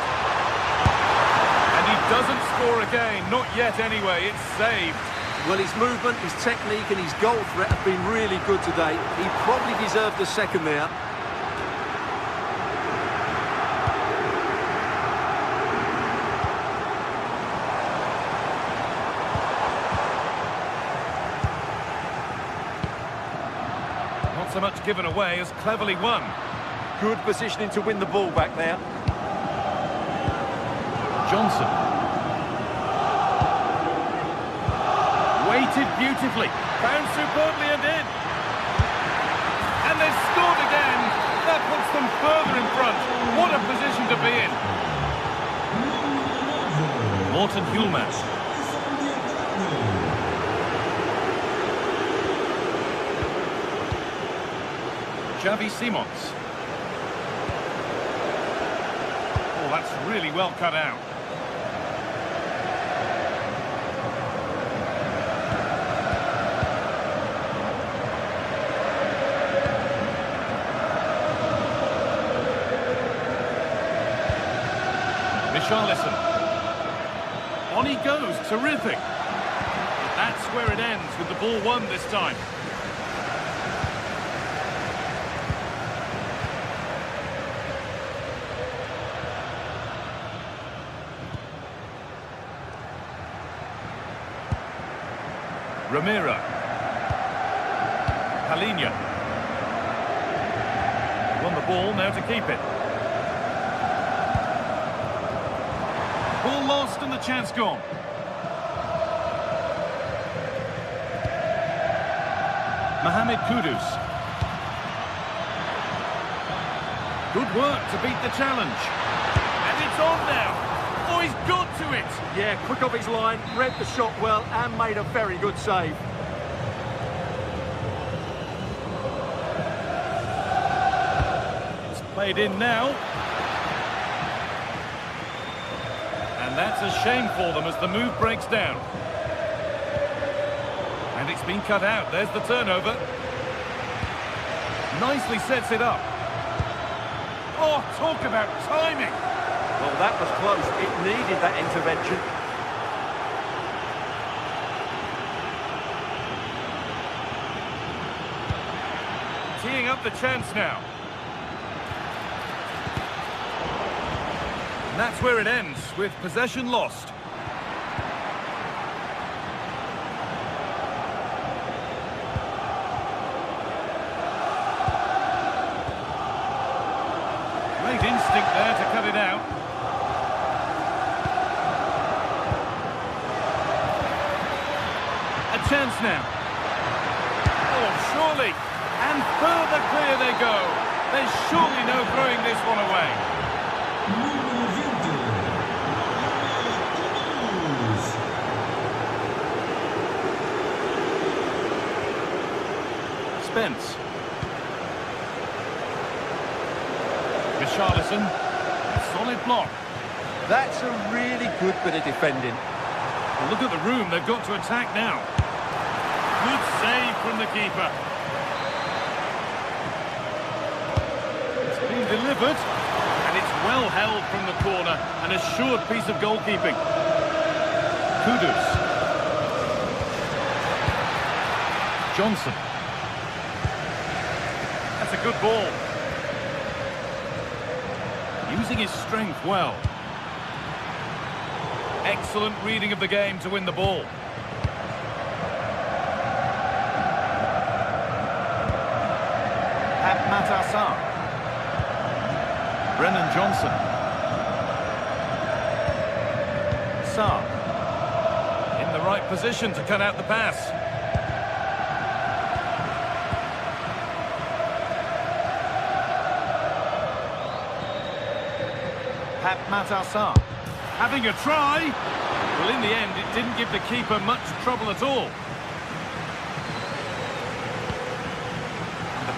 And he doesn't score again. Not yet anyway. It's saved. Well, his movement, his technique and his goal threat have been really good today. He probably deserved a second there. Not so much given away as cleverly won. Good positioning to win the ball back there. Johnson. Waited beautifully. Found superbly and in. And they've scored again. That puts them further in front. What a position to be in. Morten Hjulmand. Xavi Simons. Oh, that's really well cut out. Richarlison. On he goes, terrific. That's where it ends with the ball won this time. Ramiro. Palinha. Won the ball, now to keep it. Ball lost and the chance gone. Mohamed Kudus. Good work to beat the challenge. And it's on now. Oh, he's got to it. Yeah, quick off his line, read the shot well and made a very good save. It's played in now. And that's a shame for them as the move breaks down. And it's been cut out. There's the turnover. Nicely sets it up. Oh, talk about timing. Well, that was close. It needed that intervention. Teeing up the chance now. And that's where it ends, with possession lost. Great instinct there to cut it out. A chance now. Oh, surely. And further clear they go. There's surely no throwing this one away. Número 20. Spence. Richarlison. Solid block. That's a really good bit of defending. Well, look at the room they've got to attack now. Good save from the keeper. It's been delivered, and it's well held from the corner. An assured piece of goalkeeping. Kudus. Johnson. That's a good ball. Using his strength well. Excellent reading of the game to win the ball. Matasar. Brennan Johnson. Sarr. In the right position to cut out the pass. Matasar. Having a try. Well, in the end, it didn't give the keeper much trouble at all.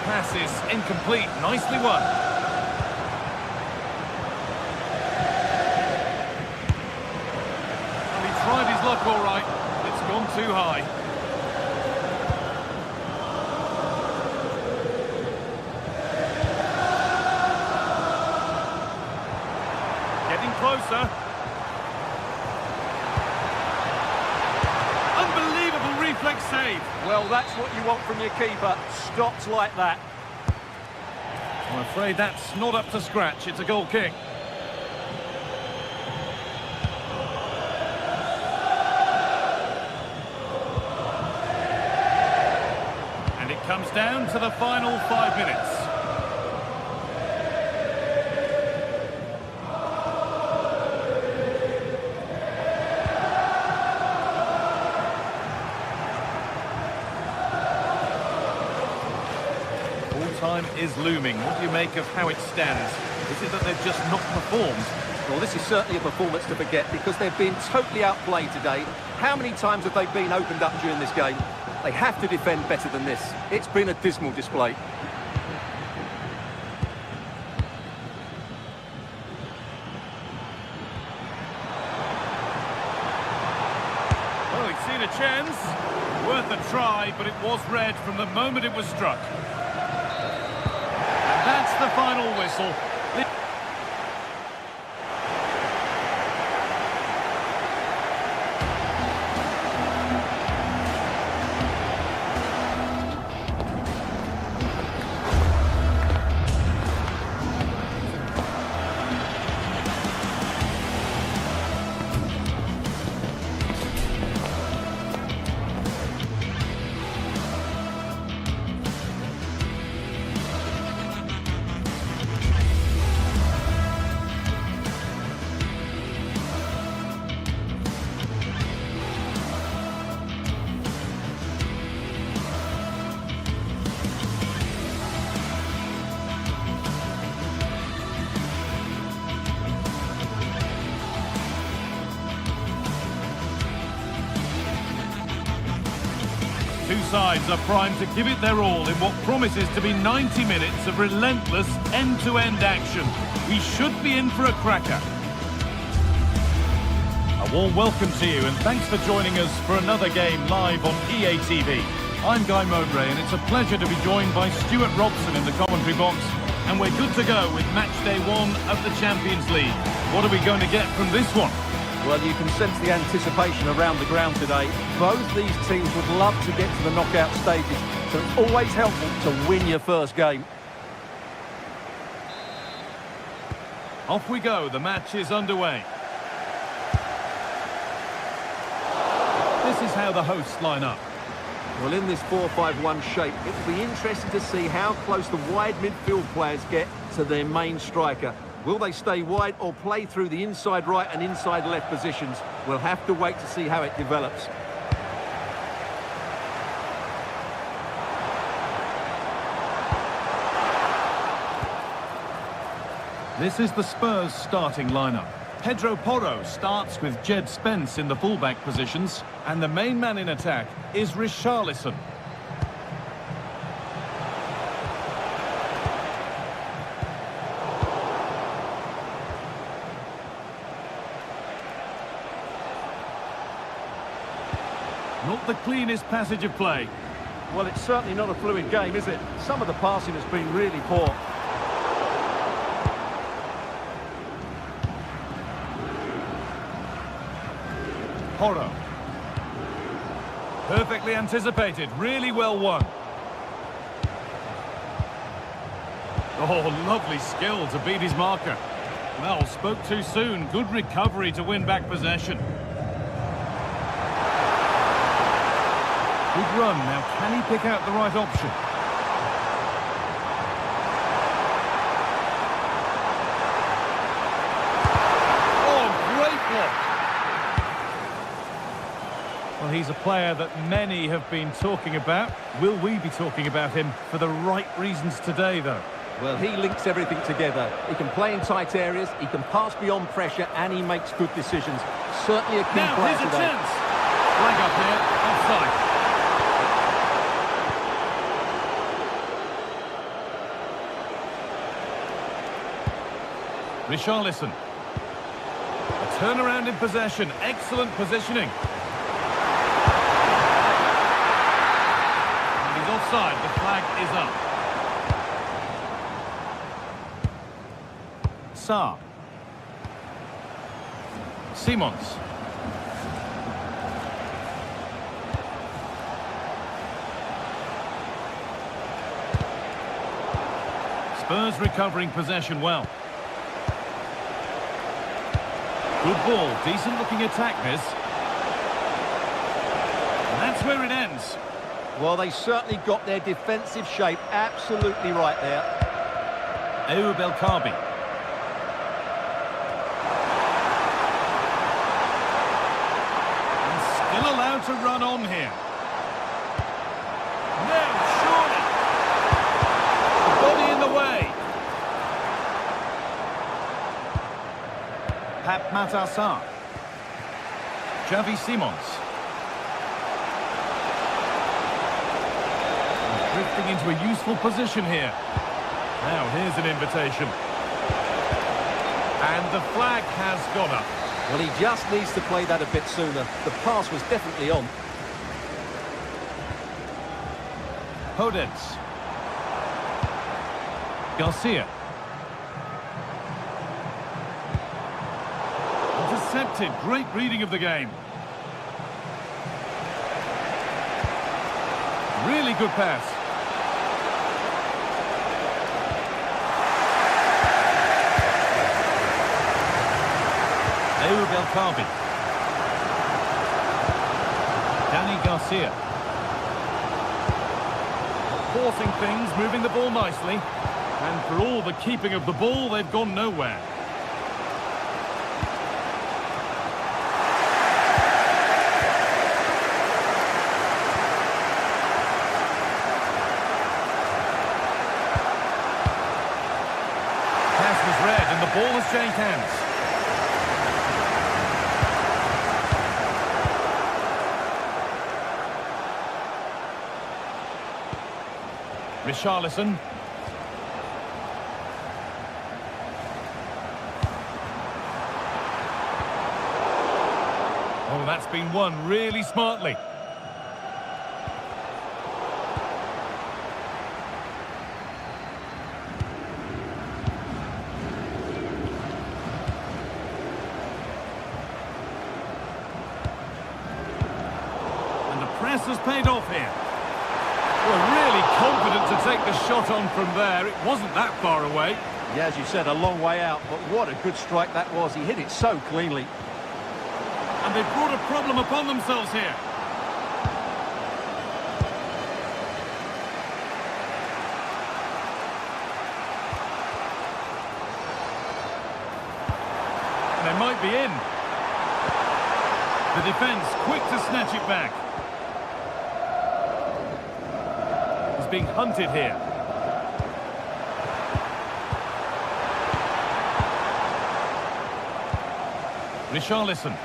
Pass is incomplete. Nicely won. Well, he tried his luck all right. It's gone too high. Getting closer. Unbelievable reflex save. Well, that's what you want from your keeper. Stops like that. I'm afraid that's not up to scratch. It's a goal kick. And it comes down to the final 5 minutes. Time is looming. What do you make of how it stands? Is it that they've just not performed? Well, this is certainly a performance to forget because they've been totally outplayed today. How many times have they been opened up during this game? They have to defend better than this. It's been a dismal display. Well, he's seen a chance. Worth a try, but it was red from the moment it was struck. That's the final whistle. Two sides are primed to give it their all in what promises to be 90 minutes of relentless end-to-end action. We should be in for a cracker. A warm welcome to you and thanks for joining us for another game live on EA TV. I'm Guy Mowbray and it's a pleasure to be joined by Stuart Robson in the commentary box, and we're good to go with match day 1 of the Champions League. What are we going to get from this one? Well, you can sense the anticipation around the ground today. Both these teams would love to get to the knockout stages, so it's always helpful to win your first game. Off we go, the match is underway. This is how the hosts line up. Well, in this 4-5-1 shape, it will be interesting to see how close the wide midfield players get to their main striker. Will they stay wide or play through the inside right and inside left positions? We'll have to wait to see how it develops. This is the Spurs starting lineup. Pedro Porro starts with Jed Spence in the fullback positions, and the main man in attack is Richarlison. Not the cleanest passage of play. Well, it's certainly not a fluid game, is it? Some of the passing has been really poor. Porro. Perfectly anticipated, really well won. Oh, lovely skill to beat his marker. Well, spoke too soon. Good recovery to win back possession. Good run. Now, can he pick out the right option? Oh, great block. Well, he's a player that many have been talking about. Will we be talking about him for the right reasons today, though? Well, he links everything together. He can play in tight areas, he can pass beyond pressure, and he makes good decisions. Certainly a key Now, player here's a today. chance. Flag up here, offside. Richarlison. A turnaround in possession. Excellent positioning. And he's offside. The flag is up. Sarr. Simons. Spurs recovering possession well. Good ball, decent looking attack this. And that's where it ends. Well, they certainly got their defensive shape absolutely right there. Ayoub El Kaabi. And still allowed to run on here. No, surely. The body in the way. Pap Matar Sarr. Xavi Simons. Drifting into a useful position here. Now here's an invitation. And the flag has gone up. Well, he just needs to play that a bit sooner. The pass was definitely on. Podence. Garcia. Intercepted. Great reading of the game. Really good pass. Ayoub El Kaabi. Danny Garcia. Forcing things, moving the ball nicely. And for all the keeping of the ball, they've gone nowhere. Pass was read and the ball has changed hands. Richarlison. Oh, that's been won really smartly. And the press has paid off here. Well, really confident to take the shot on from there. It wasn't that far away. Yeah, as you said, a long way out, but what a good strike that was. He hit it so cleanly. And they've brought a problem upon themselves here. they might be in. The defence quick to snatch it back. He's being hunted here. Richarlison.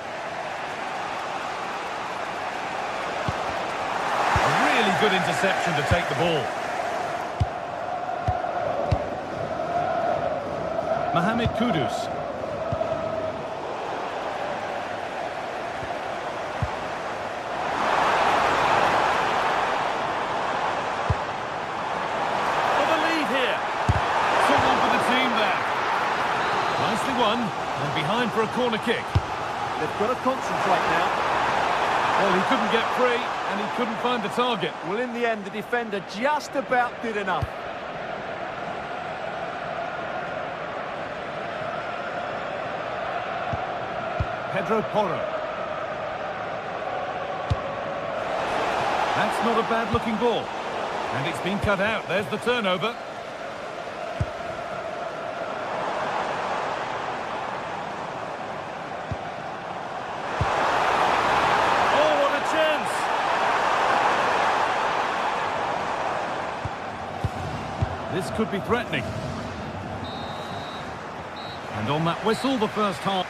A really good interception to take the ball. Mohamed Kudus. Won and behind for a corner kick. They've got to concentrate now. Well, he couldn't get free and he couldn't find the target. Well, in the end, the defender just about did enough. Pedro Porro. That's not a bad-looking ball. And it's been cut out. There's the turnover. This could be threatening. And on that whistle, the first half.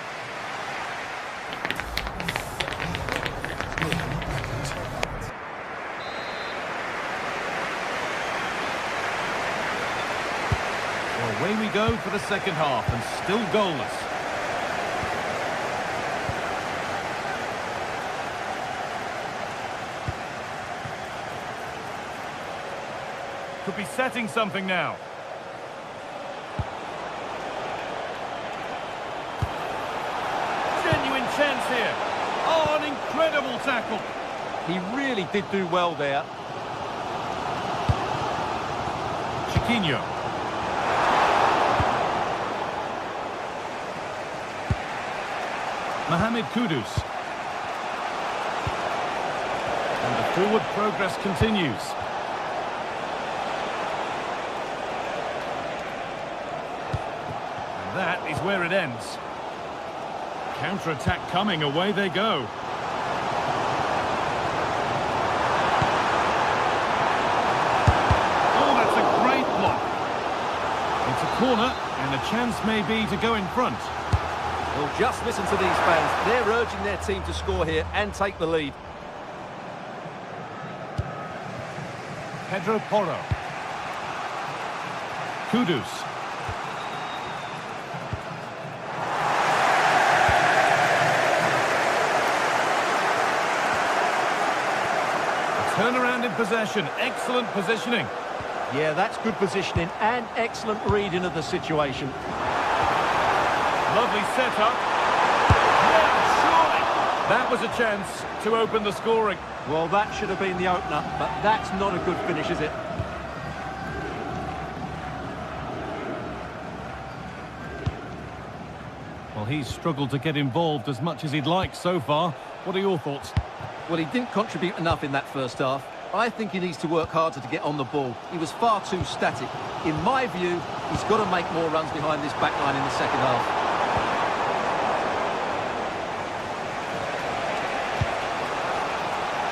Well, away we go for the second half, and still goalless. Could be setting something now. Genuine chance here. Oh, an incredible tackle. He really did do well there. Chiquinho. Mohamed Kudus. And the forward progress continues. That is where it ends. Counter-attack coming, away they go. Oh, that's a great block. It's a corner, and a chance may be to go in front. Well, just listen to these fans. They're urging their team to score here and take the lead. Pedro Porro. Kudus. Turnaround in possession, excellent positioning. Yeah, that's good positioning and excellent reading of the situation. Lovely setup. Yeah, surely. That was a chance to open the scoring. Well, that should have been the opener, but that's not a good finish, is it? Well, he's struggled to get involved as much as he'd like so far. What are your thoughts? Well, he didn't contribute enough in that first half. I think he needs to work harder to get on the ball. He was far too static. In my view, he's got to make more runs behind this back line in the second half.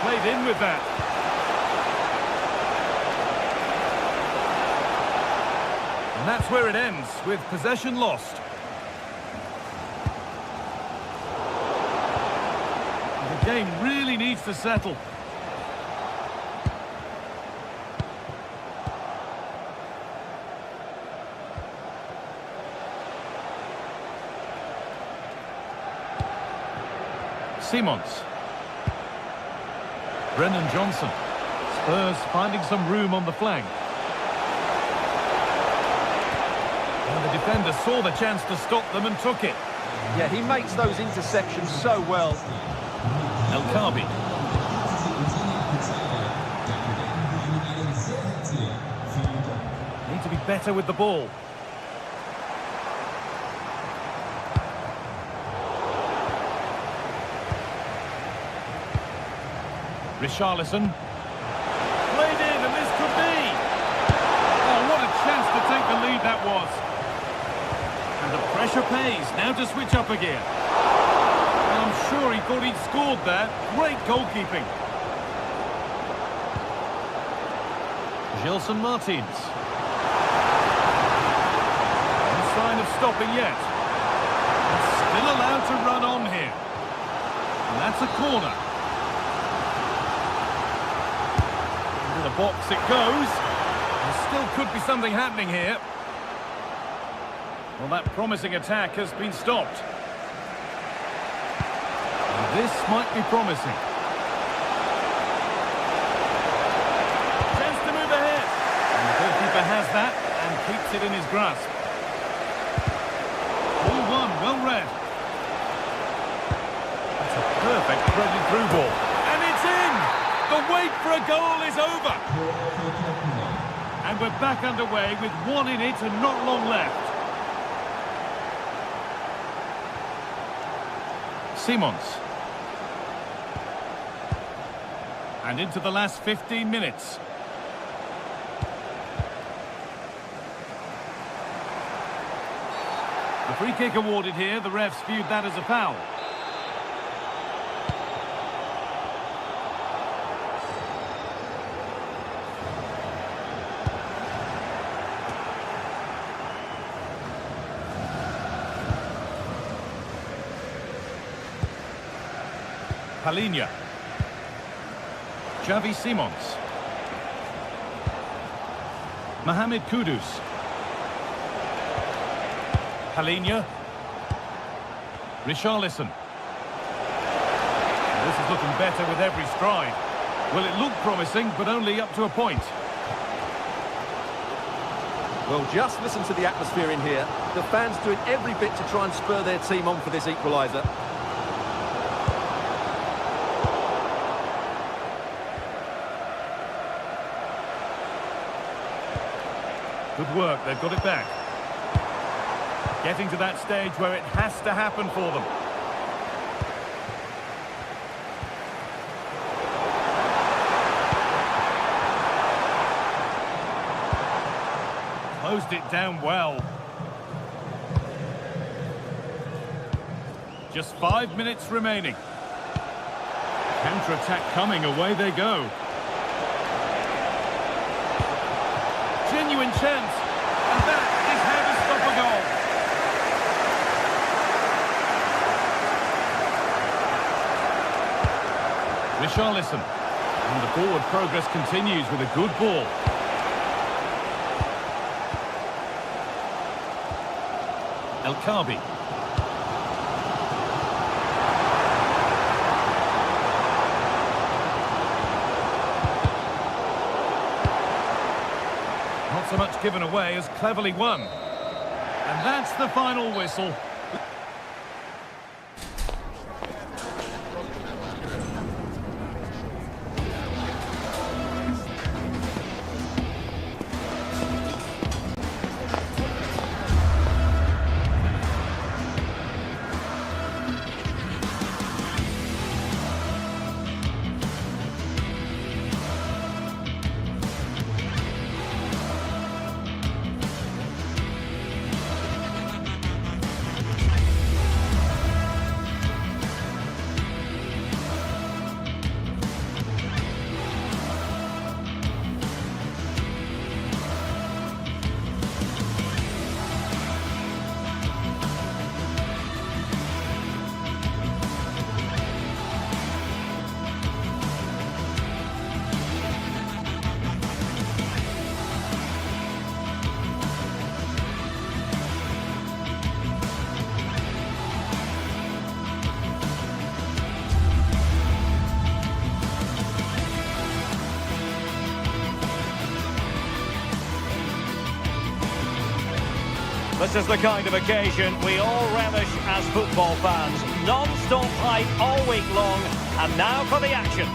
Played in with that. And that's where it ends, with possession lost. The game really needs to settle. Simons. Brennan Johnson. Spurs finding some room on the flank. And the defender saw the chance to stop them and took it. Yeah, he makes those interceptions so well. El Khabi. Need to be better with the ball. Richarlison. Played in, and this could be. Oh, what a chance to take the lead that was. And the pressure pressure pays. Now to switch up again. And I'm sure he thought he'd scored there. Great goalkeeping. Gelson Martins. No sign of stopping yet. Still allowed to run on here. And that's a corner. Into the box it goes. There still could be something happening here. Well, that promising attack has been stopped. And this might be promising. Chance to move ahead. And the goalkeeper has that and keeps it in his grasp. 4-1, well read. That's a perfect threaded through ball. And it's in! The wait for a goal is over. And we're back underway with one in it and not long left. Simons. And into the last 15 minutes. A free kick awarded here. The refs viewed that as a foul. Palinha. Xavi Simons. Mohamed Kudus. Palinha. Richarlison. This is looking better with every stride. Well, it looked promising, but only up to a point. Well, just listen to the atmosphere in here. The fans doing every bit to try and spur their team on for this equaliser. Good work, they've got it back. Getting to that stage where it has to happen for them. Closed it down well. Just 5 minutes remaining. Counter-attack coming, away they go. Genuine chance, and that is how to stop a goal. Richarlison, and the forward progress continues with a good ball. El Khabi. Not so much given away as cleverly won. And that's the final whistle. This is the kind of occasion we all relish as football fans. Non-stop hype all week long, and now for the action.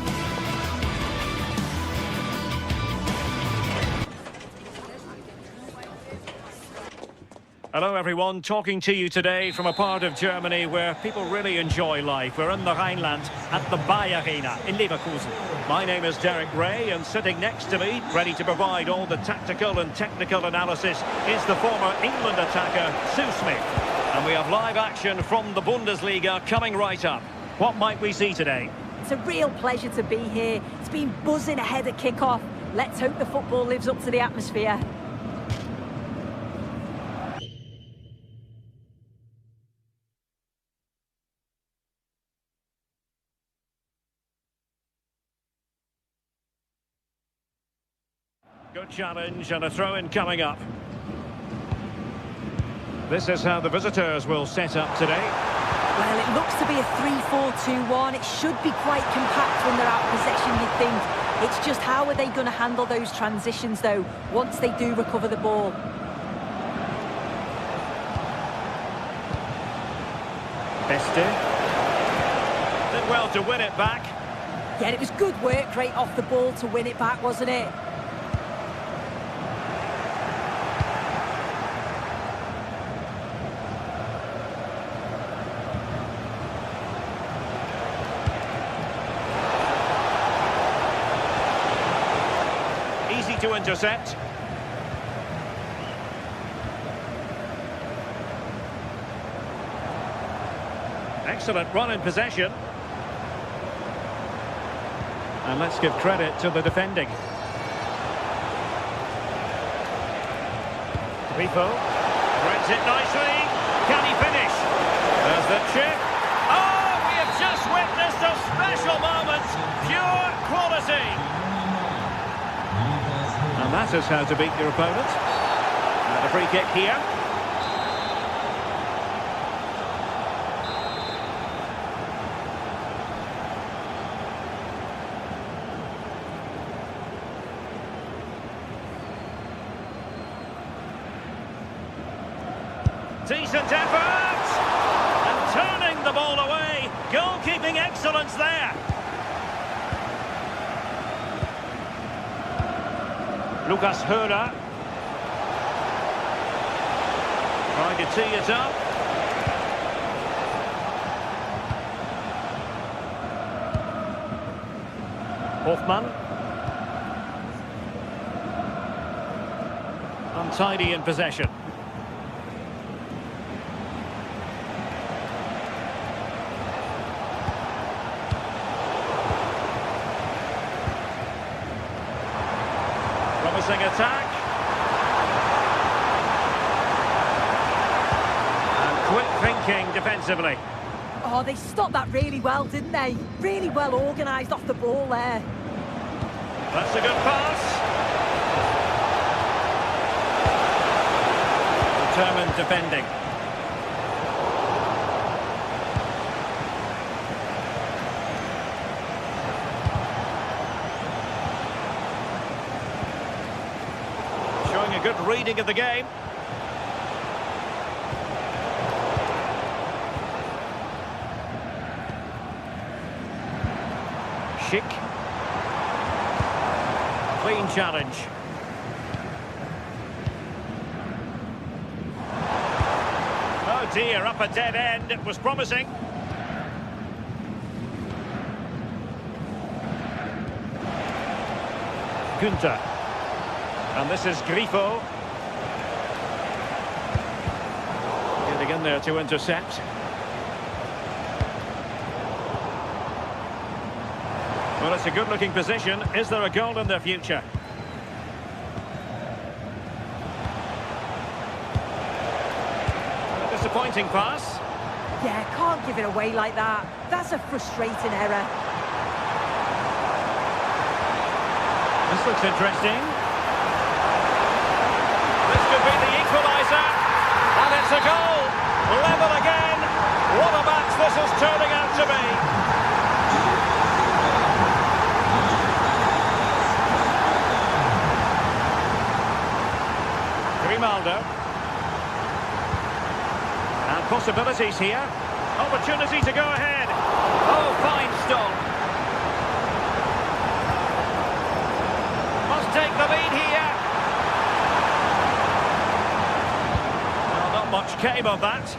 Hello everyone, talking to you today from a part of Germany where people really enjoy life. We're in the Rhineland at the Bayer Arena in Leverkusen. My name is Derek Ray, and sitting next to me, ready to provide all the tactical and technical analysis, is the former England attacker, Sue Smith. And we have live action from the Bundesliga coming right up. What might we see today? It's a real pleasure to be here. It's been buzzing ahead of kick-off. Let's hope the football lives up to the atmosphere. Good challenge and a throw-in coming up. This is how the visitors will set up today. Well, it looks to be a 3-4-2-1. It should be quite compact when they're out of possession, you'd think. It's just how are they going to handle those transitions, though, once they do recover the ball? Beste. Did well to win it back. Yeah, it was good work right off the ball to win it back, wasn't it? Easy to intercept. Excellent run in possession. And let's give credit to the defending. Grifo brings it nicely. Can he finish? There's the chip. Oh, we have just witnessed a special moment. Pure quality. And that is how to beat your opponent. And a free kick here. Decent effort! And turning the ball away. Goalkeeping excellence there. Lucas Hörer. Trying to tee it up. Hoffmann. Untidy in possession. Promising attack. And quick thinking defensively. Oh, they stopped that really well, didn't they? Really well organised off the ball there. That's a good pass. Determined defending. Showing a good reading of the game. Schick. Clean challenge. Oh dear, up a dead end. It was promising. Günther. And this is Grifo. Getting in there to intercept. Well, it's a good-looking position. Is there a goal in their future? A disappointing pass. Yeah, can't give it away like that. That's a frustrating error. This looks interesting. This could be the equaliser. And it's a goal. Level again. What a match this is turning out to be. Grimaldo. And possibilities here. Opportunity to go ahead. Oh, fine stop. Must take the lead here. Well, not much came of that.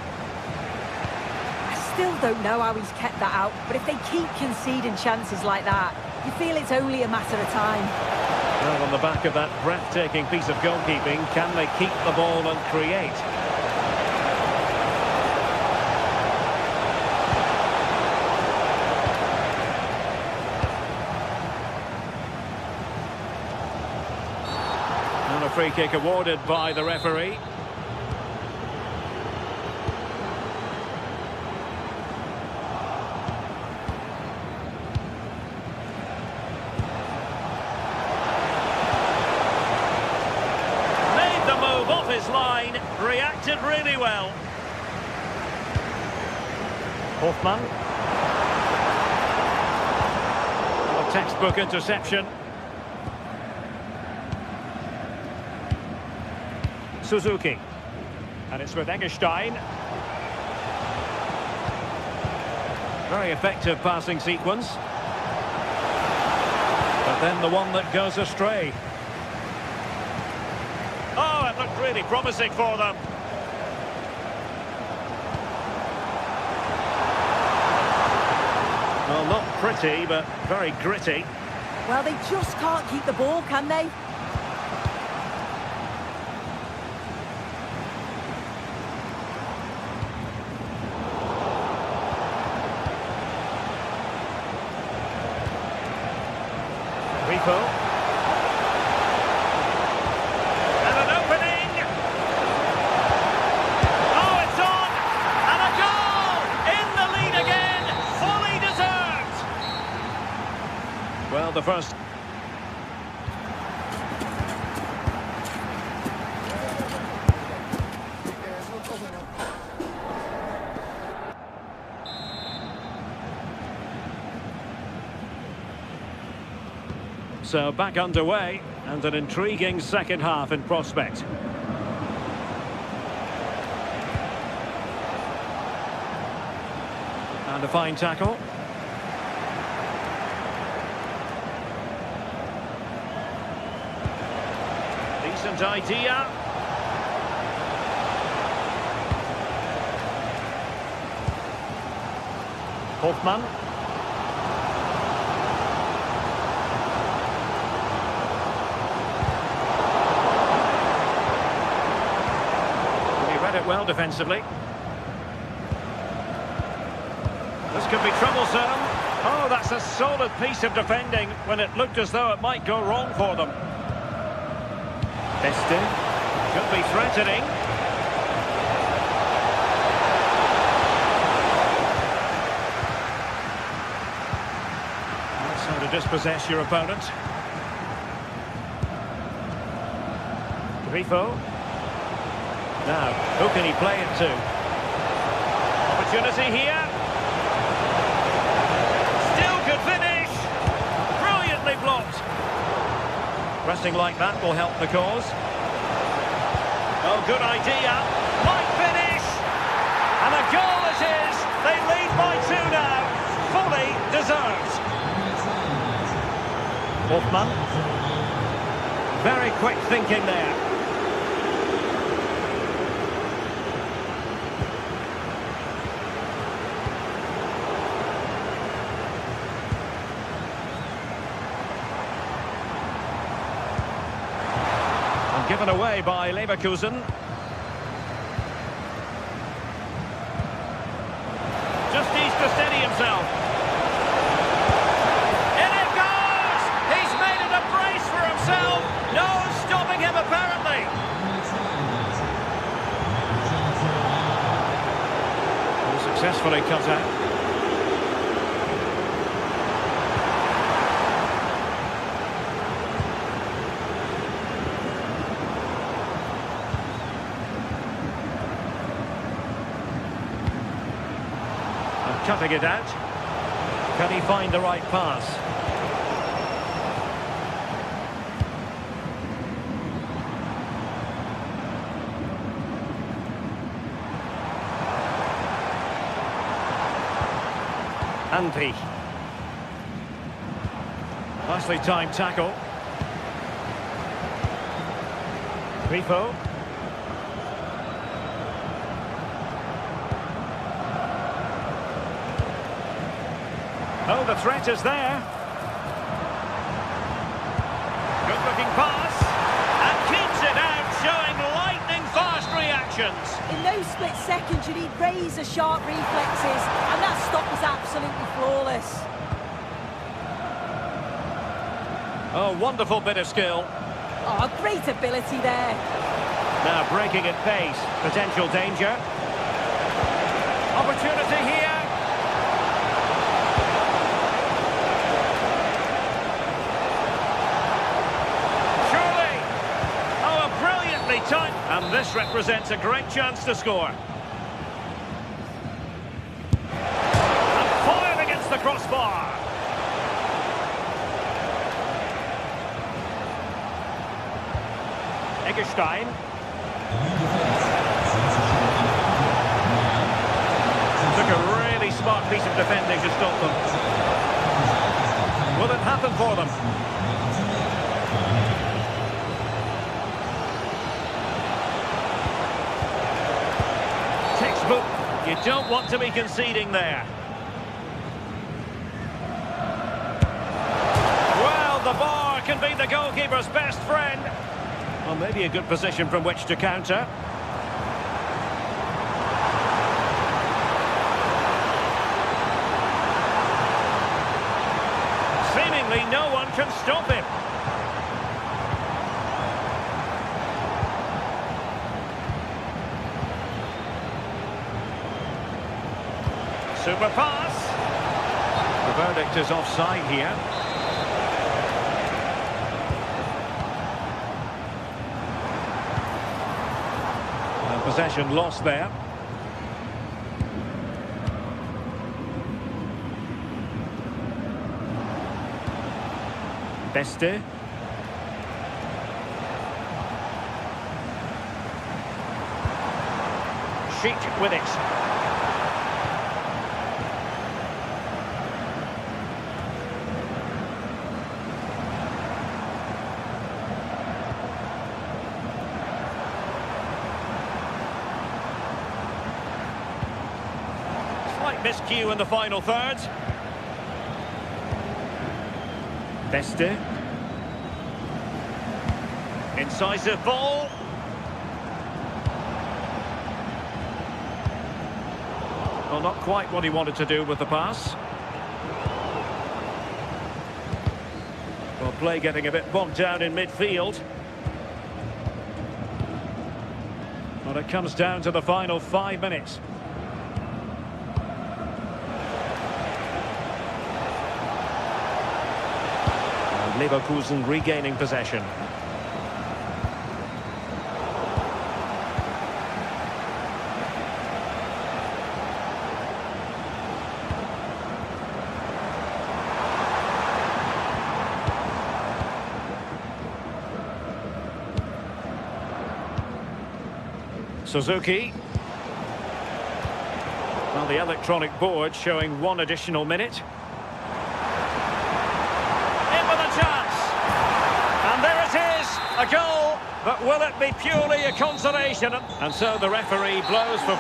I still don't know how he's kept that out, but if they keep conceding chances like that, you feel it's only a matter of time. Well, on the back of that breathtaking piece of goalkeeping, can they keep the ball and create? free kick awarded by the referee. Made the move off his line, reacted really well. Hoffman. A textbook interception. Suzuki. And it's with Eggestein. Very effective passing sequence. But then the one that goes astray. Oh, it looked really promising for them. Well, not pretty, but very gritty. Well, they just can't keep the ball, can they? Rico. And an opening. Oh, it's on! And a goal! In the lead again! Fully deserved! Well, the first... So back underway, and an intriguing second half in prospect. And a fine tackle. Decent idea. Hoffman. It well defensively. This could be troublesome. Oh, that's a solid piece of defending when it looked as though it might go wrong for them. Bestin could be threatening. That's how to dispossess your opponent. Grifo. Now, who can he play it to? Opportunity here. Still could finish. Brilliantly blocked. Pressing like that will help the cause. Oh, good idea. Might finish. And a goal it is. They lead by 2 now. Fully deserved. Hoffman. Very quick thinking there. Given away by Leverkusen. Just needs to steady himself. In it goes! He's made it a brace for himself. No stopping him, apparently. Successfully cut out. Cutting it out. Can he find the right pass? Andri. Nicely timed tackle. Grifo. Oh, the threat is there. Good-looking pass. And keeps it out, showing lightning-fast reactions. In those split seconds, you need razor-sharp reflexes, and that stop was absolutely flawless. Oh, wonderful bit of skill. Oh, great ability there. Now breaking at pace. Potential danger. Opportunity here. Surely. Oh, a brilliantly timed. And this represents a great chance to score. And fired against the crossbar. Eggestein. Took a really smart piece of defending to stop them. Will it happen for them? Textbook. You don't want to be conceding there. Well, the bar can be the goalkeeper's best friend. Well, maybe a good position from which to counter. Seemingly no one can stop him. Super pass. The verdict is offside here. Possession lost there. Beste. Sheik with it. Miscue in the final third. Beste. Incisive ball. Well, not quite what he wanted to do with the pass. Well, play getting a bit bogged down in midfield. Well, it comes down to the final 5 minutes. Leverkusen regaining possession. Suzuki. Well, the electronic board showing 1 additional minute. A goal, but will it be purely a consolation? And so the referee blows for...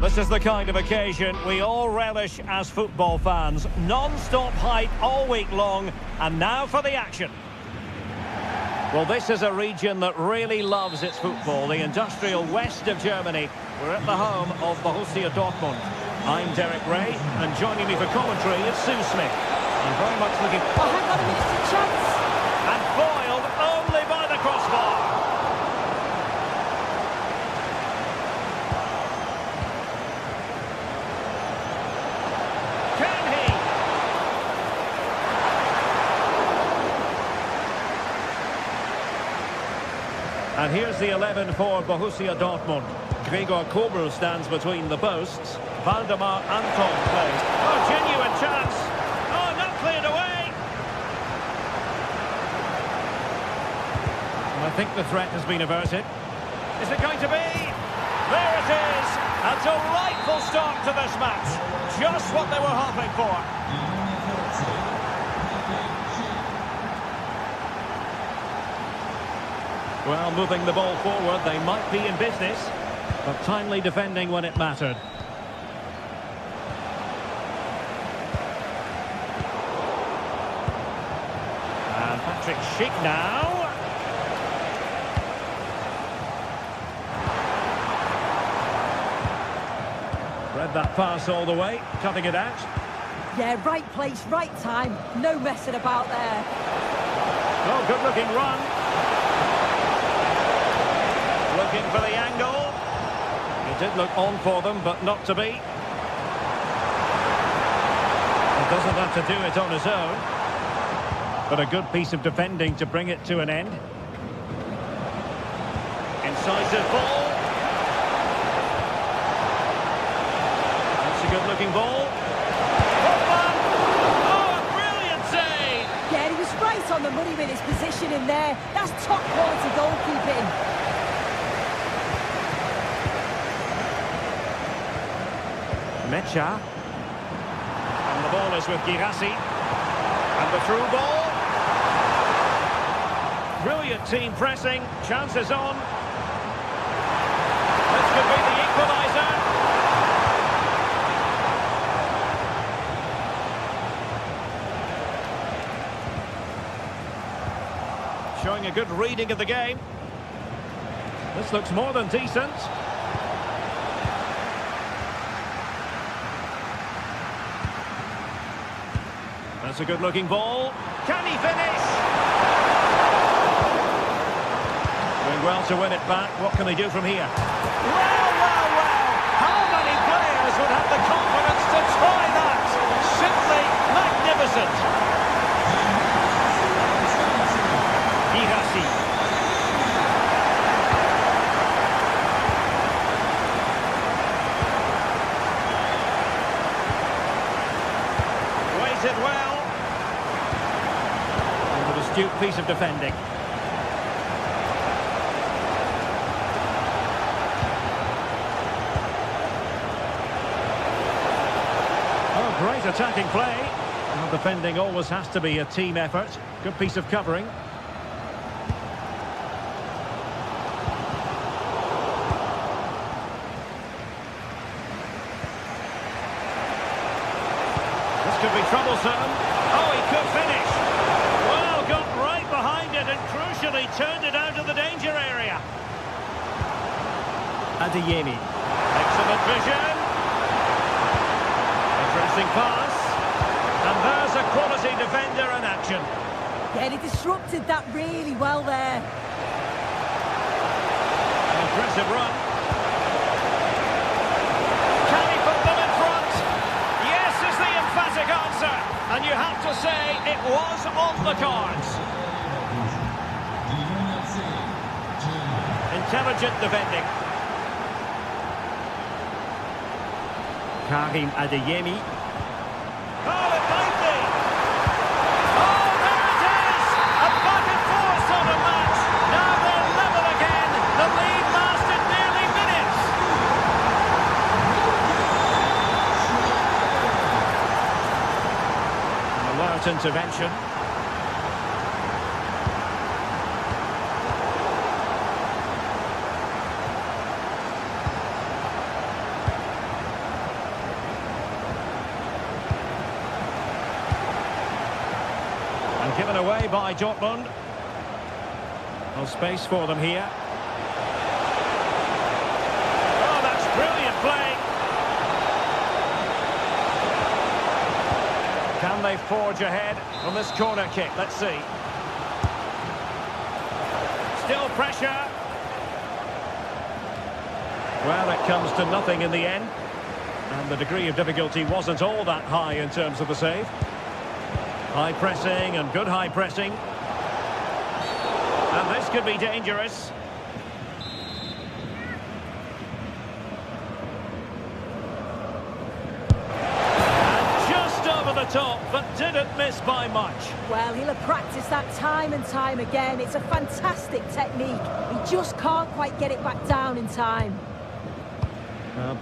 This is the kind of occasion we all relish as football fans. Non-stop hype all week long, and now for the action. Well, this is a region that really loves its football, the industrial west of Germany. We're at the home of Borussia Dortmund. I'm Derek Ray, and joining me for commentary is Sue Smith. I'm very much looking... Oh, hang on a minute, it's a chance. And foiled only by the crossbar. And here's the 11 for Borussia Dortmund. Gregor Kobel stands between the posts. Valdemar Anton plays. Oh, genuine chance. Oh, not cleared away. And I think the threat has been averted. Is it going to be? There it is. A delightful start to this match. Just what they were hoping for. Well, moving the ball forward, they might be in business, but timely defending when it mattered. And Patrick Schick now. Read that pass all the way, cutting it out. Yeah, right place, right time. No messing about there. Oh, good-looking run. Looking for the angle. It did look on for them, but not to be. He doesn't have to do it on his own. But a good piece of defending to bring it to an end. Incisive ball. That's a good-looking ball. Oh, a brilliant save! Yeah, he was right on the money with his position in there. That's top-quality goalkeeping. Mecha. And the ball is with Girassi. And the through ball. Brilliant team pressing. Chances on. This could be the equaliser. Showing a good reading of the game. This looks more than decent. That's a good-looking ball. Can he finish? Doing well to win it back. What can they do from here? Well, well, well! How many players would have the confidence to try that? Simply magnificent. Girassi. Waited well. Astute piece of defending. Oh, great attacking play. Well, defending always has to be a team effort. Good piece of covering. This could be troublesome. Oh, he could finish. Well, got right behind it and crucially turned it out of the danger area. Adeyemi. Excellent vision. Interesting pass. And there's a quality defender in action. Yeah, he disrupted that really well there. An impressive run. Can he put them in front? Yes is the emphatic answer. And you have to say it was on the cards. Intelligent defending. Karim Adeyemi. Oh, it might be. Oh, there it is! A back and forth sort of match. Now they're level again. The lead lasted nearly minutes. Alert intervention. Given away by Dortmund. No space for them here. Oh, that's brilliant play. Can they forge ahead on this corner kick? Let's see. Still pressure. Well, it comes to nothing in the end. And the degree of difficulty wasn't all that high in terms of the save. High pressing and good high pressing. And this could be dangerous. And just over the top, but didn't miss by much. Well, he'll have practiced that time and time again. It's a fantastic technique. He just can't quite get it back down in time.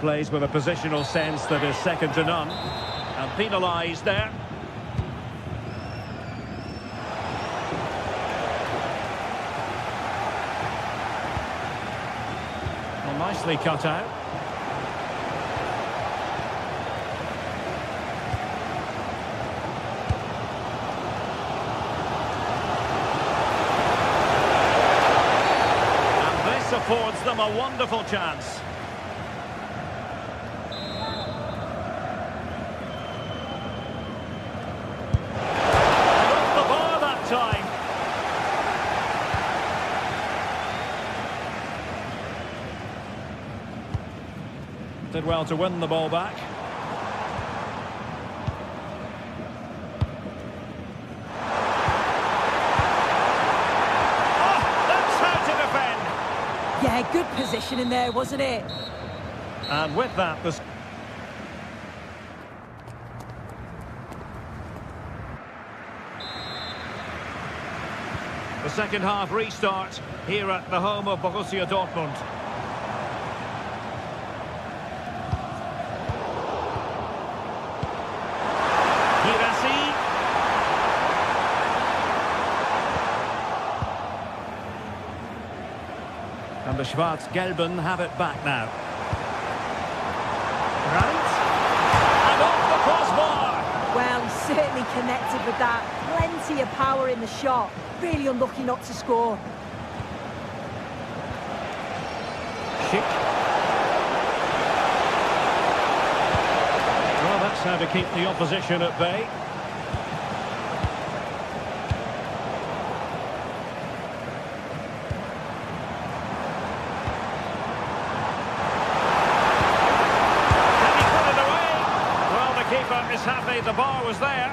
Plays with a positional sense that is second to none. And penalised there. Well, nicely cut out. And this affords them a wonderful chance. Did well to win the ball back. Oh, that's how to defend. Yeah, good position in there, wasn't it? And with that, the second half restart here at the home of Borussia Dortmund. And the Schwarz-Gelben have it back now. Right. And off the crossbar. Well, he certainly connected with that. Plenty of power in the shot. Really unlucky not to score. Schick. Well, that's how to keep the opposition at bay. Is happy the bar was there.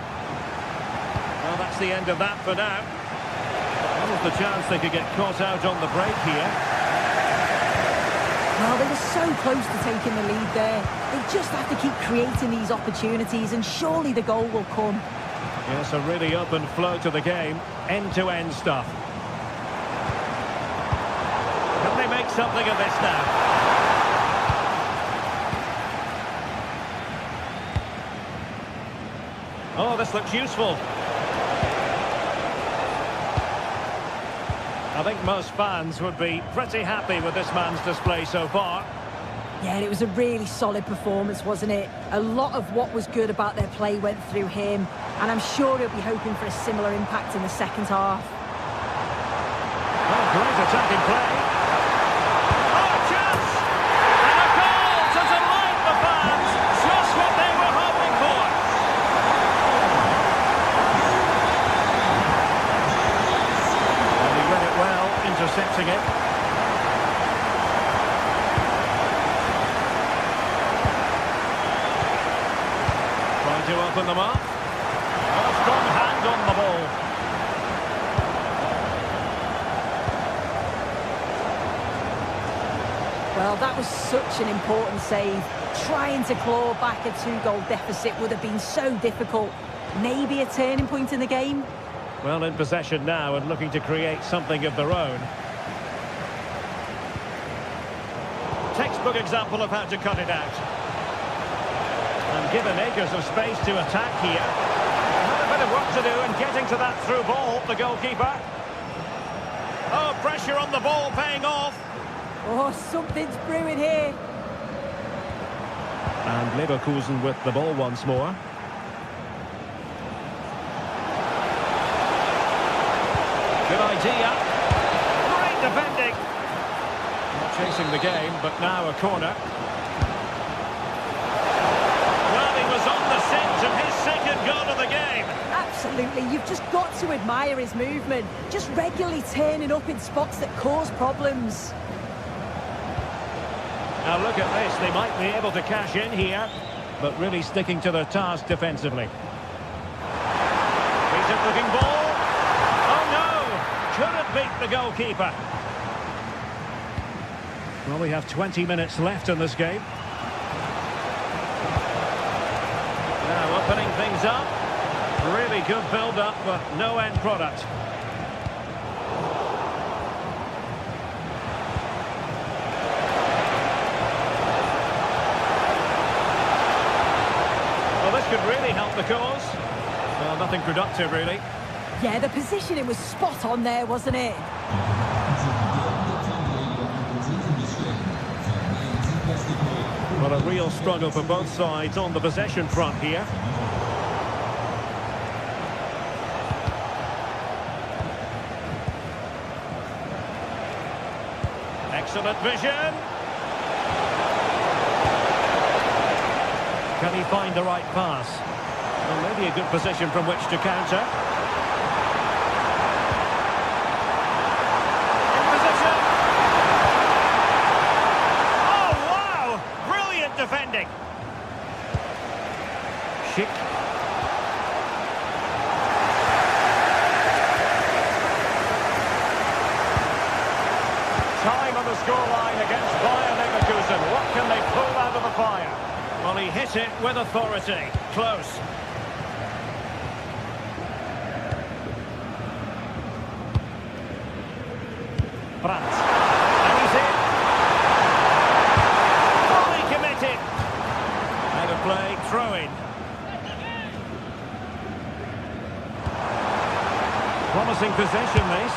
Well, that's the end of that for now. There was the chance they could get caught out on the break here. Well, they were so close to taking the lead there. They just have to keep creating these opportunities and surely the goal will come. Yes, a really open flow to the game. End-to-end stuff. Can they make something of this now? Oh, this looks useful. I think most fans would be pretty happy with this man's display so far. Yeah, it was a really solid performance, wasn't it? A lot of what was good about their play went through him, and I'm sure he'll be hoping for a similar impact in the second half. Oh, great attacking play. Oh, chance! And a goal to delight the fans. Just what they were hoping for. Intercepting it. Trying to open them up. Oh, strong hand on the ball. Well, that was such an important save. Trying to claw back a 2-goal deficit would have been so difficult. Maybe a turning point in the game. Well, in possession now and looking to create something of their own. Textbook example of how to cut it out. And given acres of space to attack here. Had a bit of work to do in getting to that through ball, the goalkeeper. Oh, pressure on the ball paying off. Oh, something's brewing here. And Leverkusen with the ball once more. idea. Great defending. Not chasing the game, but now a corner. Well, he was on the scent of his second goal of the game. Absolutely, you've just got to admire his movement. Just regularly turning up in spots that cause problems. Now look at this, they might be able to cash in here, but really sticking to their task defensively. Decent looking ball. Oh no, couldn't beat the goalkeeper. Well, we have 20 minutes left in this game. Now opening things up. Really good build-up, but no end product. Well, this could really help the cause. Well, nothing productive, really. Yeah, the positioning was spot on there, wasn't it? Well, a real struggle for both sides on the possession front here. Excellent vision. Can he find the right pass? Well, maybe a good position from which to counter. In position. Oh, wow! Brilliant defending. Schick. Time on the scoreline against Bayern Leverkusen. What can they pull out of the fire? Well, he hit it with authority. Close. Brandt. And he's in. Fully committed. Out of play, throw-in. Promising possession, this.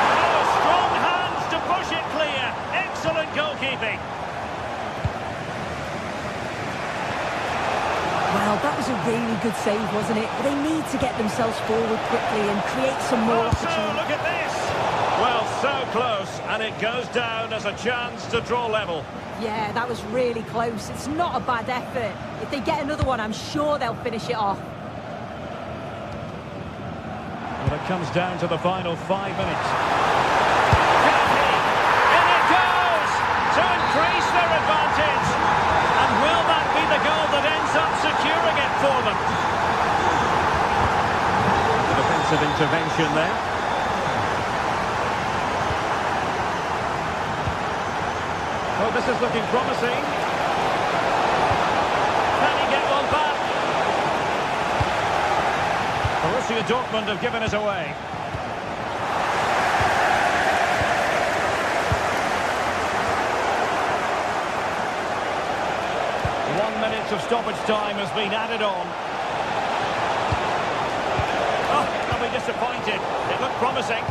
Oh, strong hands to push it clear. Excellent goalkeeping. Well, that was a really good save, wasn't it? But they need to get themselves forward quickly and create some more Oh, so opportunities. look at this. Well, so close, and it goes down as a chance to draw level. Yeah, that was really close. It's not a bad effort. If they get another one, I'm sure they'll finish it off. Well, it comes down to the final 5 minutes. In it goes to increase their advantage. And will that be the goal that ends up securing it for them? The defensive intervention there. Oh, this is looking promising. Can he get one back? Borussia Dortmund have given us away. Of stoppage time has been added on. Oh, I'll be disappointed. It looked promising.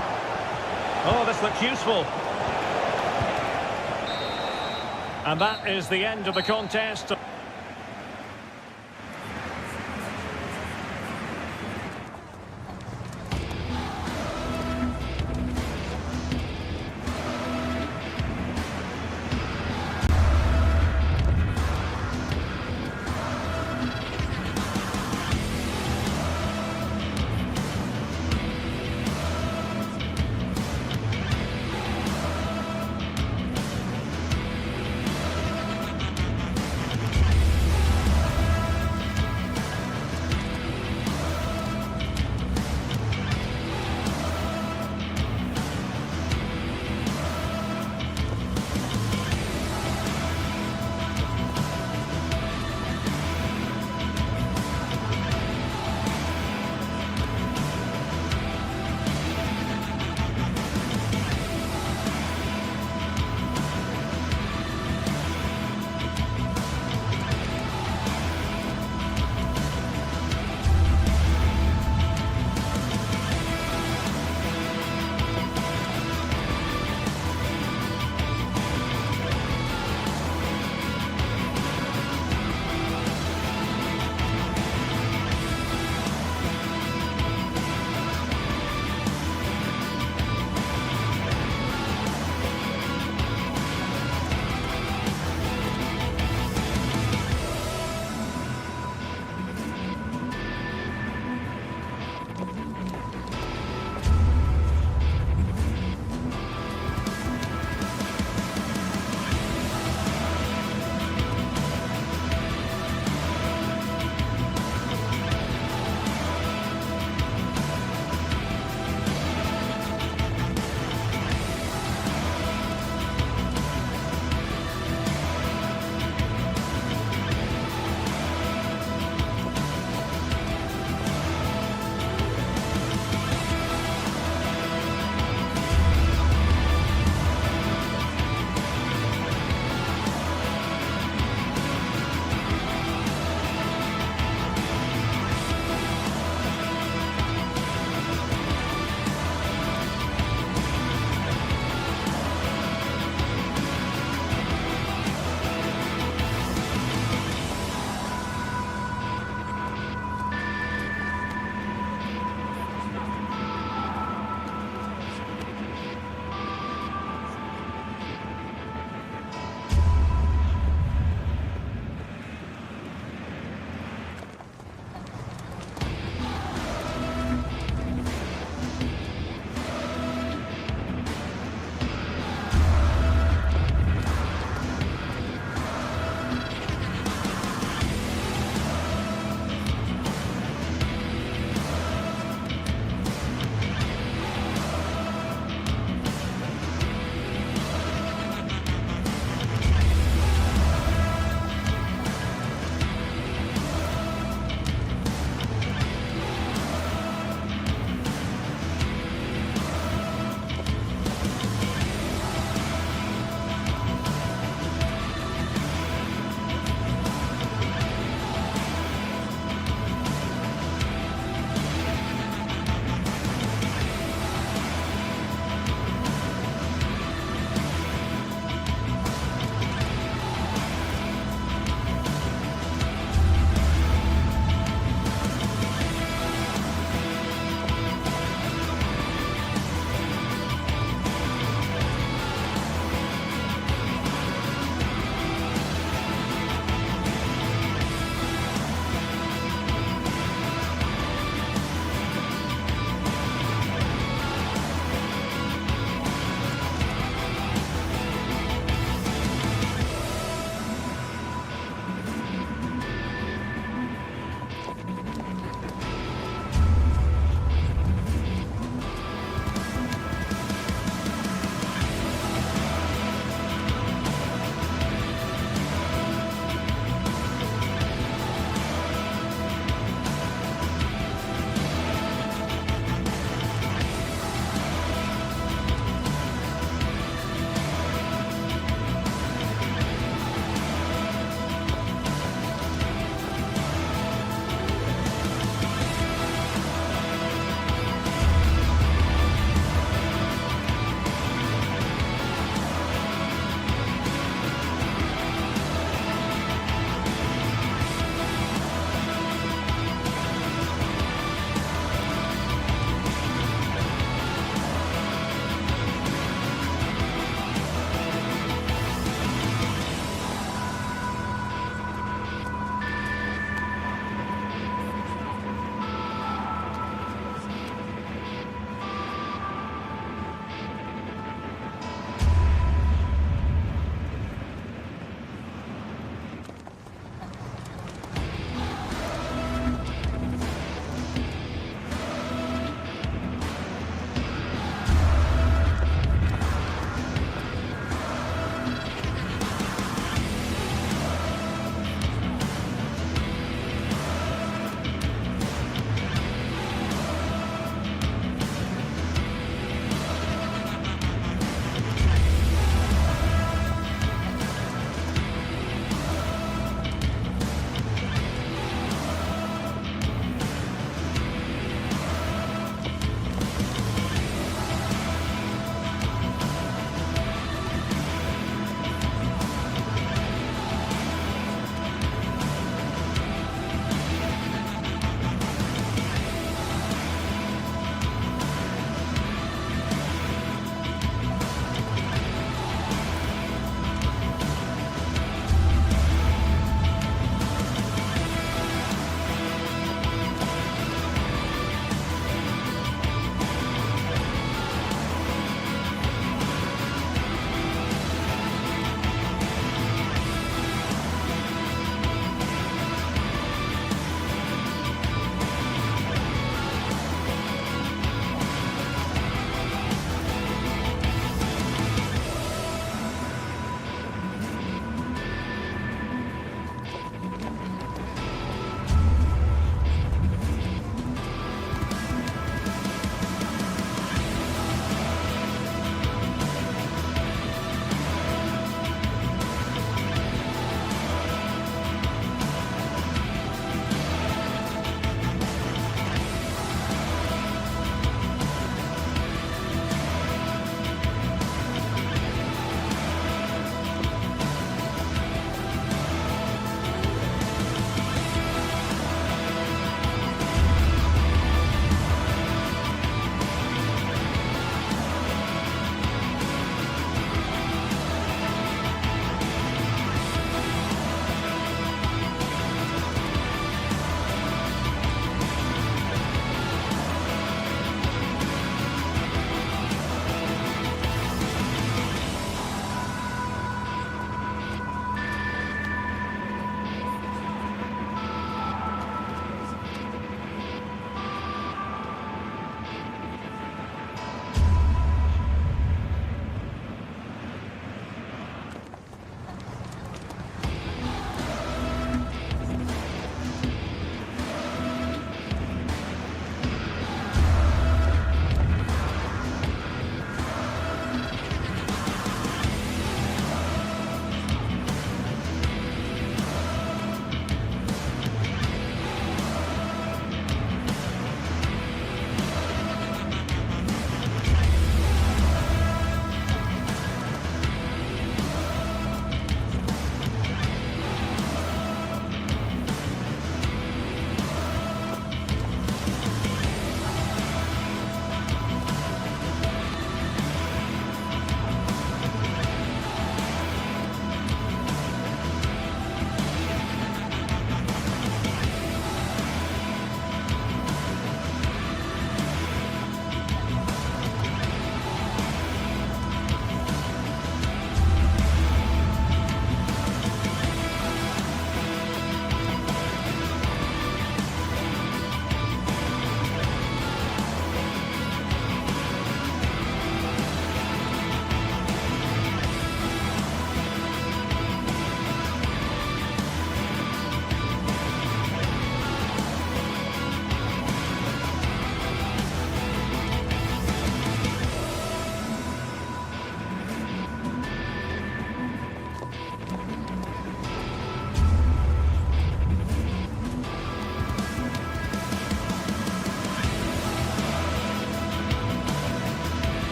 Oh, this looks useful. And that is the end of the contest.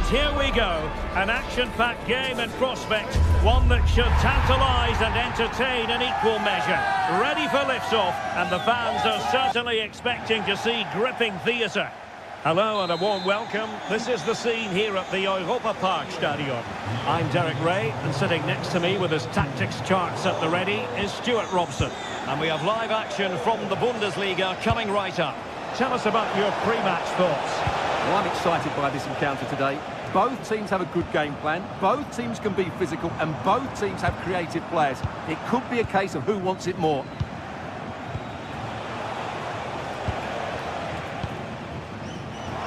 And here we go, an action-packed game in prospect, one that should tantalise and entertain in equal measure. Ready for liftoff, and the fans are certainly expecting to see gripping theatre. Hello and a warm welcome. This is the scene here at the Europa Park Stadion. I'm Derek Ray, and sitting next to me with his tactics charts at the ready is Stuart Robson. And we have live action from the Bundesliga coming right up. Tell us about your pre-match thoughts. Well, I'm excited by this encounter today. Both teams have a good game plan, both teams can be physical, and both teams have creative players. It could be a case of who wants it more.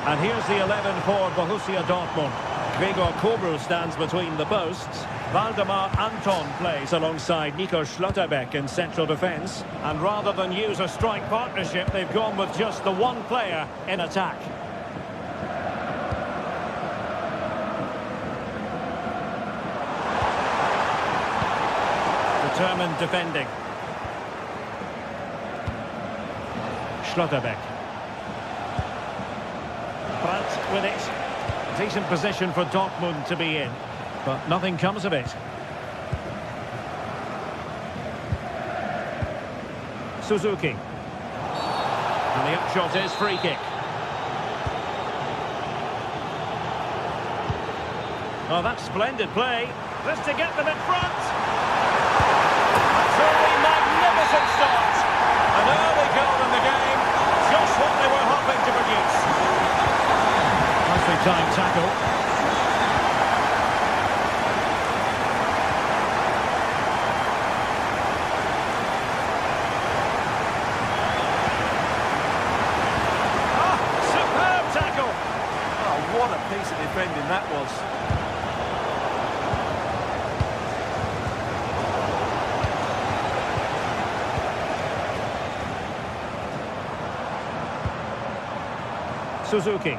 And here's the 11 for Borussia Dortmund. Gregor Kobel stands between the posts. Waldemar Anton plays alongside Nico Schlotterbeck in central defence. And rather than use a strike partnership, they've gone with just the one player in attack. Determined defending. Schlotterbeck. But with it, decent position for Dortmund to be in. But nothing comes of it. Suzuki. And the upshot is free kick. Oh, that's splendid play. This to get them in front. A truly magnificent start. An early goal in the game. Just what they were hoping to produce. Nicely timed tackle. Ah, superb tackle. Oh, what a piece of defending that was. Suzuki.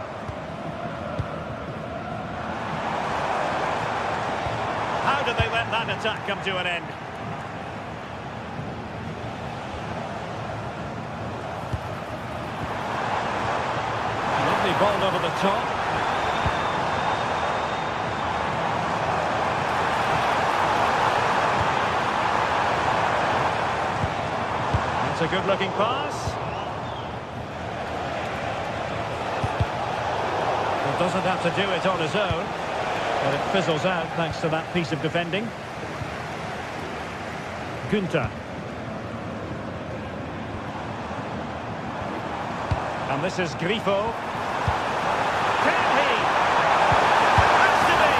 How did they let that attack come to an end? Lovely ball over the top. That's a good-looking pass. Doesn't have to do it on his own, but it fizzles out thanks to that piece of defending. Günther. And this is Grifo. Can he? Has to be!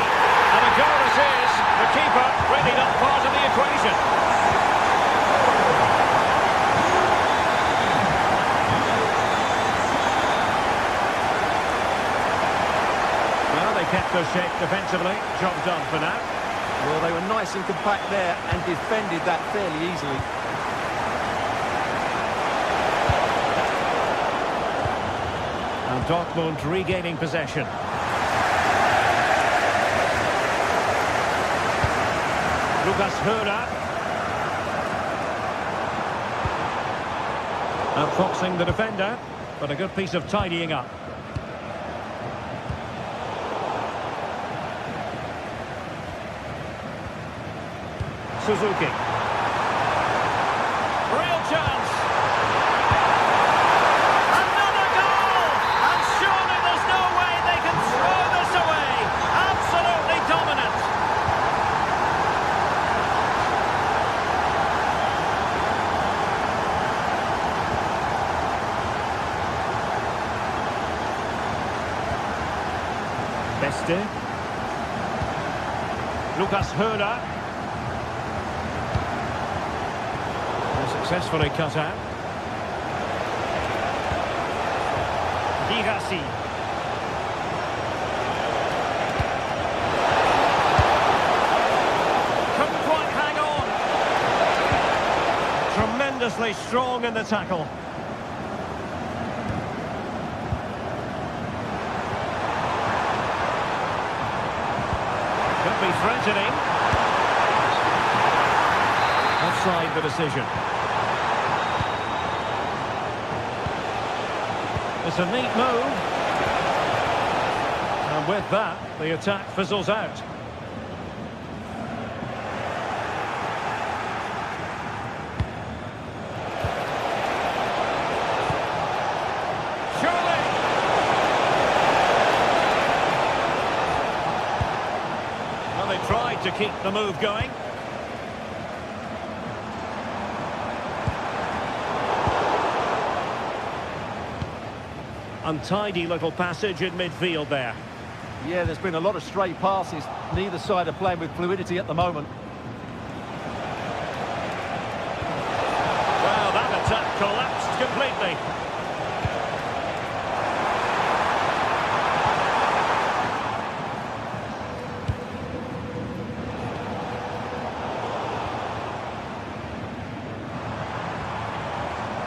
And a goal it is. The keeper really not part of the equation. Kept their shape defensively. Job done for now. Well, they were nice and compact there and defended that fairly easily. And Dortmund regaining possession. Lucas Hörer. Outfoxing the defender, but a good piece of tidying up. Suzuki. Real chance. Another goal! And surely there's no way they can throw this away. Absolutely dominant. Beste. Lucas Hörer. Successfully cut out. Girassi. Couldn't quite hang on. Tremendously strong in the tackle. Could be threatening. Offside the decision. It's a neat move. And And with that, the attack fizzles out. Surely! Well, they tried to keep the move going. Untidy little passage in midfield there. Yeah, there's been a lot of stray passes. Neither side are playing with fluidity at the moment. Well, that attack collapsed completely.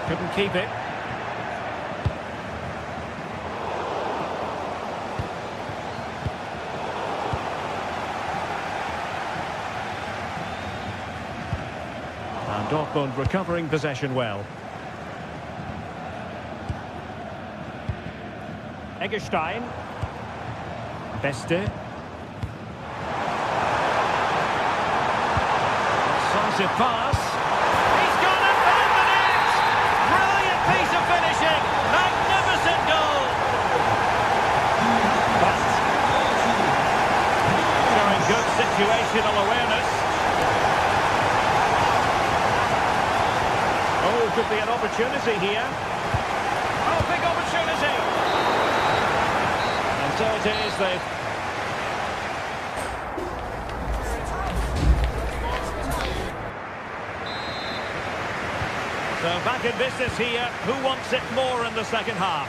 Couldn't keep it. And Dortmund recovering possession well. Eggestein. Beste. Decisive pass. He's gone and found the net! Brilliant piece of finishing! Magnificent goal! But showing good situational awareness. Oh, could be an opportunity here. Oh, big opportunity! And so it is, they've... So back in business here. Who wants it more in the second half?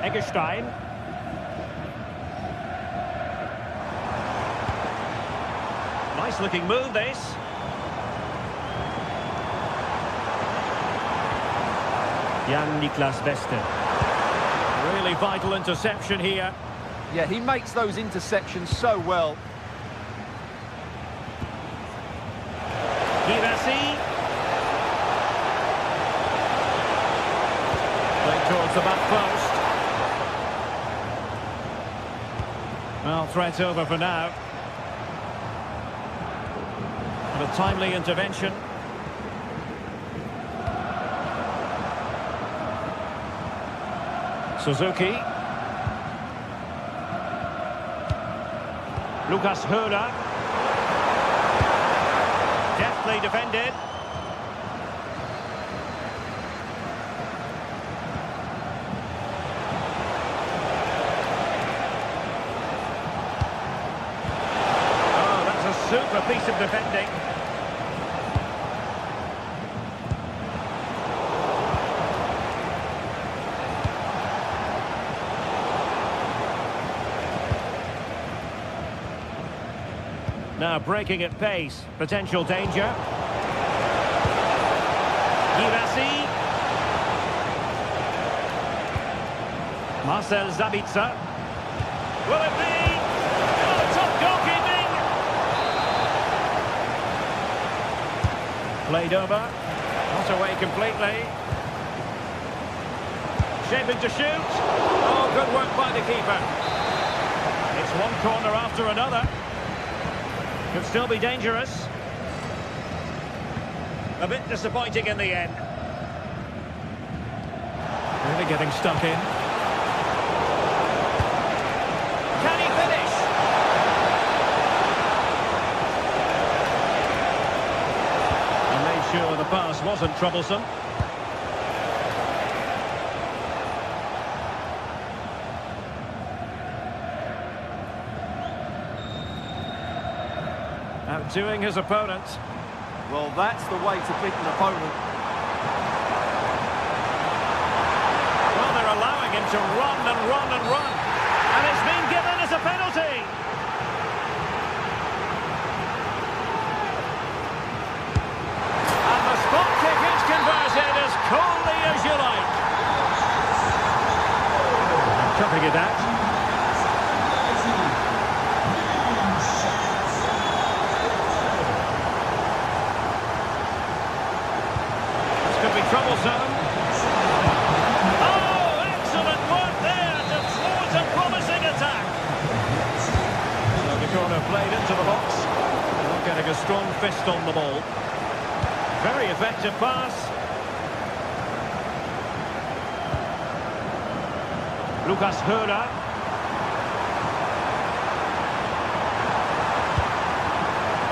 Eggestein. Nice looking move, this. Jan-Niklas Beste. Really vital interception here. Yeah, he makes those interceptions so well. Girassi. Played towards the back post. Well, threat over for now. And a timely intervention. Suzuki. Lucas Höhler. Deftly defended. Oh, that's a super piece of defending. Now breaking at pace, potential danger. Girassi. Marcel Sabitzer. Will it be? Oh, top goalkeeping! Played over. Not away completely. Shaping to shoot. Oh, good work by the keeper. It's one corner after another. Could still be dangerous. A bit disappointing in the end. Really getting stuck in. Can he finish? And made sure the pass wasn't troublesome. Outdoing his opponent. Well, that's the way to beat an opponent. Well, they're allowing him to run and run and run. And it's been given as a penalty. And the spot kick is converted as coolly as you like. Chopping it out. home. Oh, excellent work there to thwart a promising attack. So the corner played into the box. Not getting a strong fist on the ball. Very effective pass. Lucas Höler.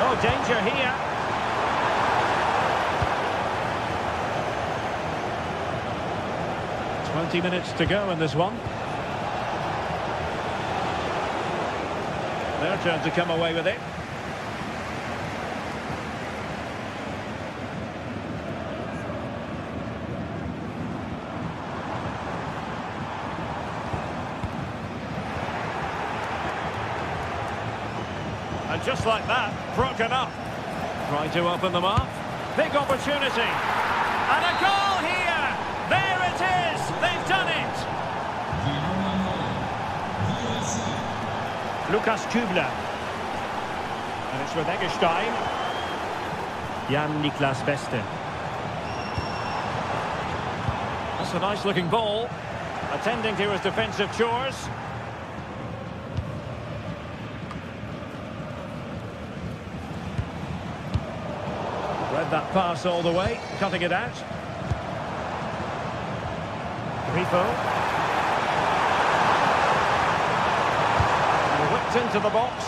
Oh, danger here. "20 minutes to go in this one. Their turn to come away with it. And just like that, broken up. Trying to open them up. Big opportunity. And a goal here! There it is! They've done it! Lukas Kübler. And it's with Eggestein. Jan-Niklas Beste. That's a nice-looking ball. Attending to his defensive chores. Read that pass all the way, cutting it out. Grifo. And whipped into the box.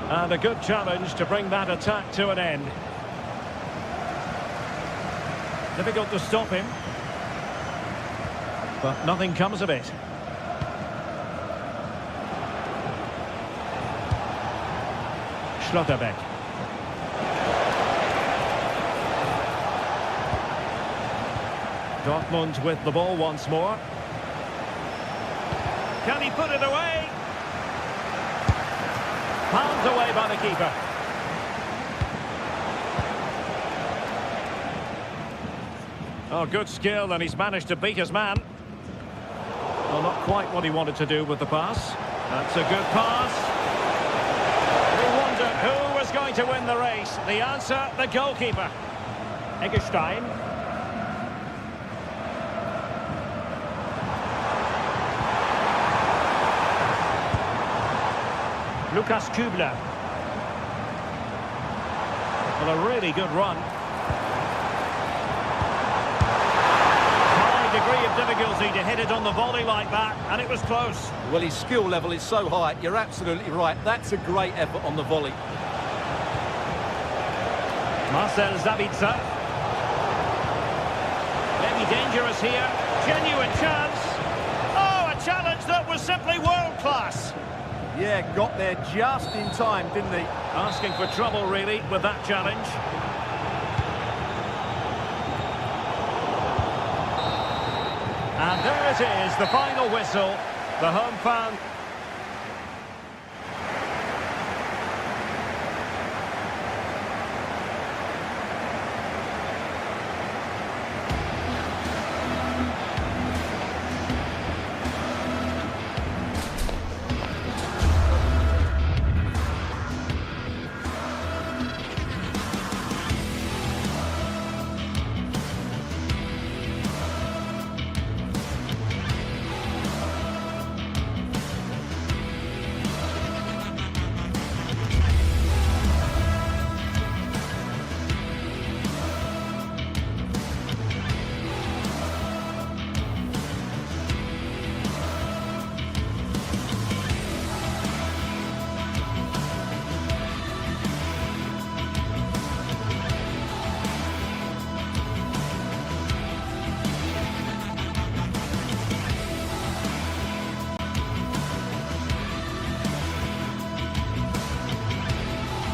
And a good challenge to bring that attack to an end. Difficult to stop him. But nothing comes of it. Schlotterbeck. Dortmund with the ball once more. Can he put it away? Pounded away by the keeper. Oh, good skill, and he's managed to beat his man. Well, not quite what he wanted to do with the pass. That's a good pass. We wondered who was going to win the race. The answer, the goalkeeper. Eggestein. Lukas Kübler. Well, a really good run. Degree of difficulty to hit it on the volley like that, and it was close. Well, his skill level is so high, you're absolutely right. That's a great effort on the volley. Marcel Sabitzer. Maybe dangerous here. Genuine chance. Oh, a challenge that was simply world-class. Yeah, got there just in time, didn't he? Asking for trouble, really, with that challenge. And there it is, the final whistle. The home fan.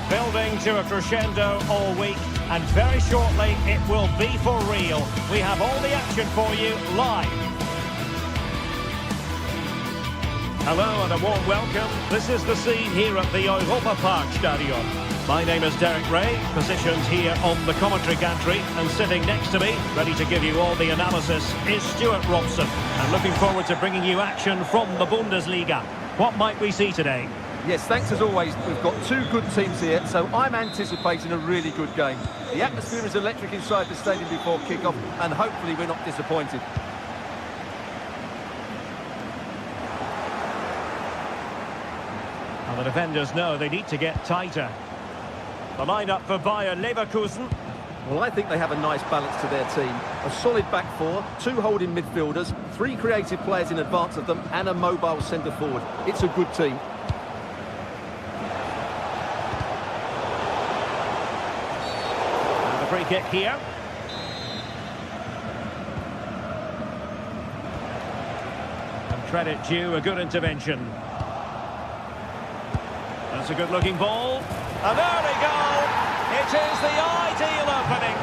Building to a crescendo all week, and very shortly it will be for real. We have all the action for you live. Hello and a warm welcome. This is the scene here at the Europa Park Stadion. My name is Derek Ray, positioned here on the commentary gantry, and sitting next to me, ready to give you all the analysis, is Stuart Robson. And looking forward to bringing you action from the Bundesliga. What might we see today? Yes, thanks as always. We've got two good teams here, so I'm anticipating a really good game. The atmosphere is electric inside the stadium before kick-off, and hopefully we're not disappointed. Well, the defenders know they need to get tighter. The line-up for Bayer Leverkusen. Well, I think they have a nice balance to their team. A solid back four, two holding midfielders, three creative players in advance of them, and a mobile centre-forward. It's a good team. And the free kick here. And credit due, a good intervention. That's a good-looking ball. An early goal. It is the ideal opening.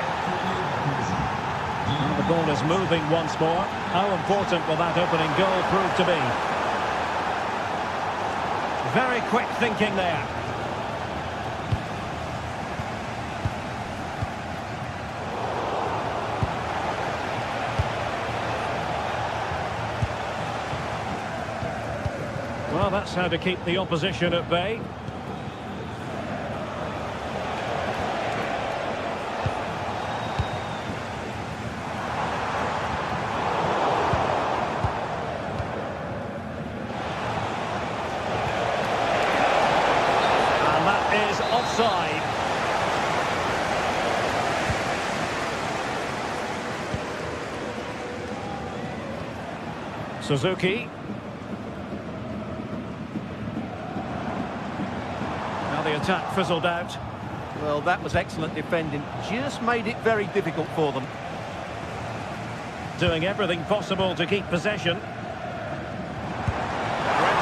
And the ball is moving once more. How important will that opening goal prove to be? Very quick thinking there. Well, that's how to keep the opposition at bay. Offside. Suzuki. Now the attack fizzled out. Well, that was excellent defending. Just made it very difficult for them. Doing everything possible to keep possession. Threads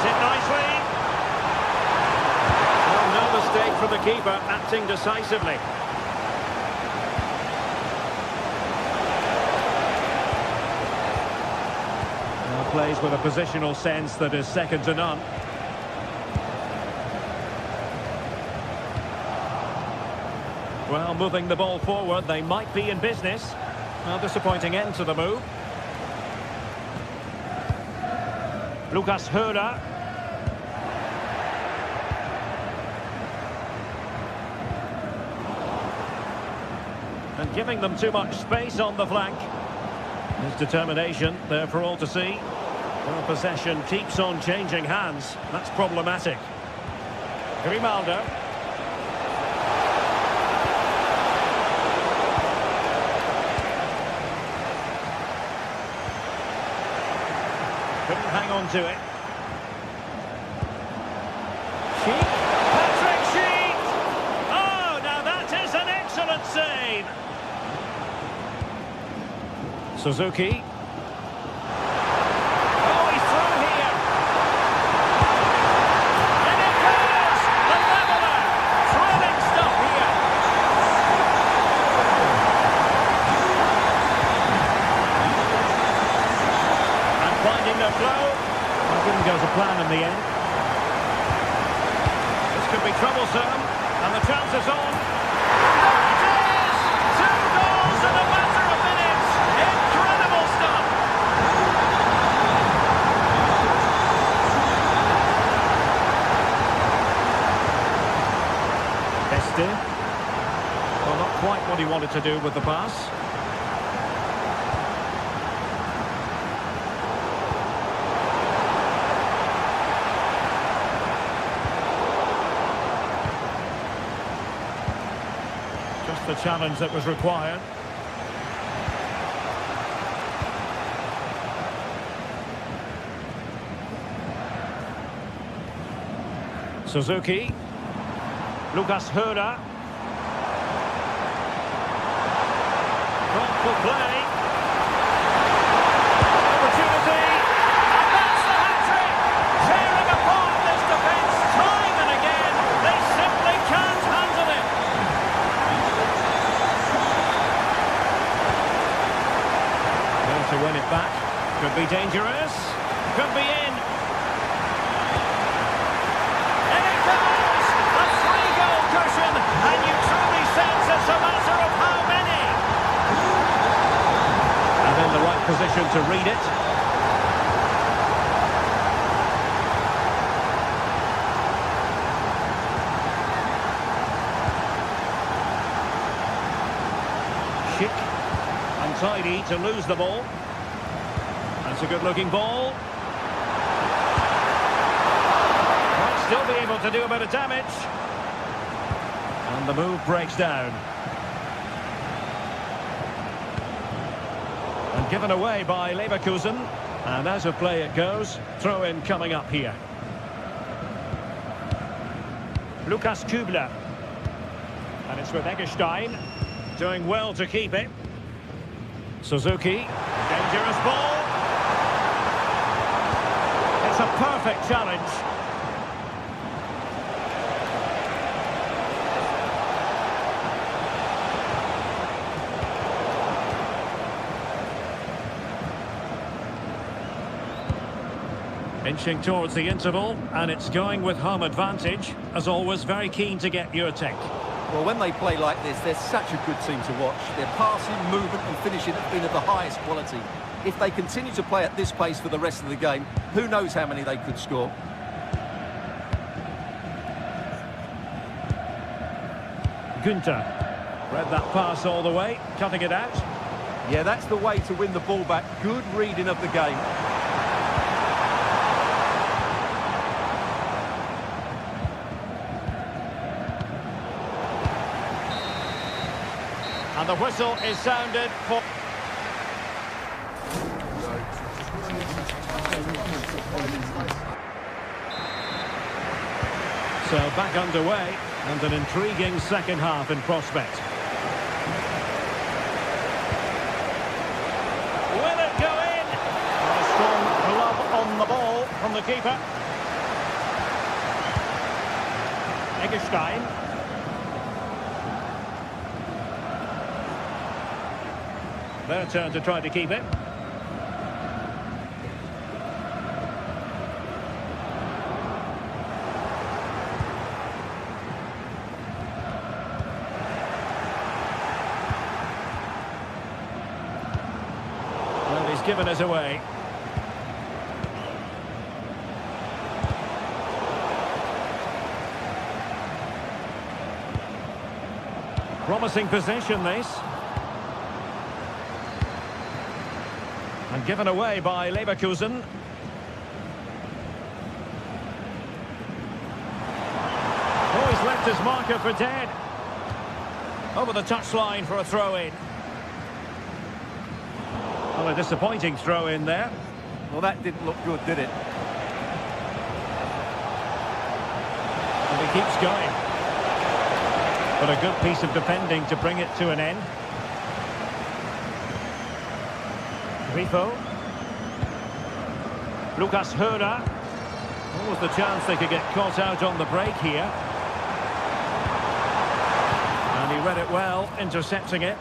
it nicely. No mistake from the keeper, acting decisively. Now plays with a positional sense that is second to none. Well, moving the ball forward, they might be in business. A disappointing end to the move. Lucas Höder. And giving them too much space on the flank. His determination there for all to see. Well, possession keeps on changing hands. That's problematic. Grimaldo. Couldn't hang on to it. Sheik. Patrick Sheik! Oh, now that is an excellent save. Suzuki. Oh, he's through here. And it goes! The leveller! Thrilling stuff here. And finding the flow. Well, didn't go to plan in the end. This could be troublesome. And the chance is on. There it is! 2 goals in a matter of minutes. Incredible stuff. Este. Well, not quite what he wanted to do with the pass. Just the challenge that was required. Suzuki. Lucas Höder. Thoughtful play. Opportunity. And that's the hat-trick. Tearing apart this defence time and again. They simply can't handle it. Well, to win it back. Could be dangerous. Could be in. And you truly sense it's a matter of how many. And in the right position to read it. untidy to lose the ball. That's a good-looking ball. Might still be able to do a bit of damage. And the move breaks down. And given away by Leverkusen. And as of play it goes, throw-in coming up here. Lukas Kübler. And it's with Eggestein. Doing well to keep it. Suzuki. Dangerous ball. It's a perfect challenge. Inching towards the interval, and it's going with home advantage. As always, very keen to get your take. Well, when they play like this, they're such a good team to watch. Their passing, movement and finishing have been of the highest quality. If they continue to play at this pace for the rest of the game, who knows how many they could score. Günther. Read that pass all the way, cutting it out. Yeah, that's the way to win the ball back. Good reading of the game. And the whistle is sounded for... So back underway, and an intriguing second half in prospect. Will it go in? And a strong glove on the ball from the keeper. Eggestein. Their turn to try to keep it. Well, he's given us away. Promising possession, this. And given away by Leverkusen. Oh, he's left his marker for dead. Over the touchline for a throw-in. Well, a disappointing throw-in there. Well, that didn't look good, did it? And he keeps going. But a good piece of defending to bring it to an end. Grifo. Lucas Hörer. What was the chance they could get caught out on the break here? And he read it well, intercepting it.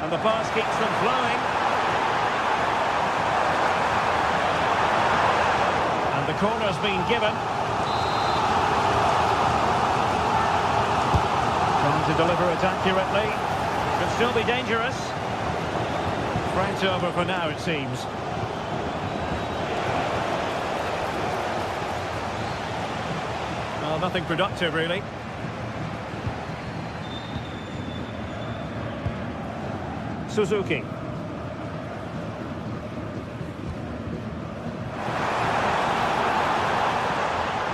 And the pass keeps them flowing. The corner's been given. Trying to deliver it accurately. Could still be dangerous. Right over for now, it seems. Well, nothing productive, really. Suzuki.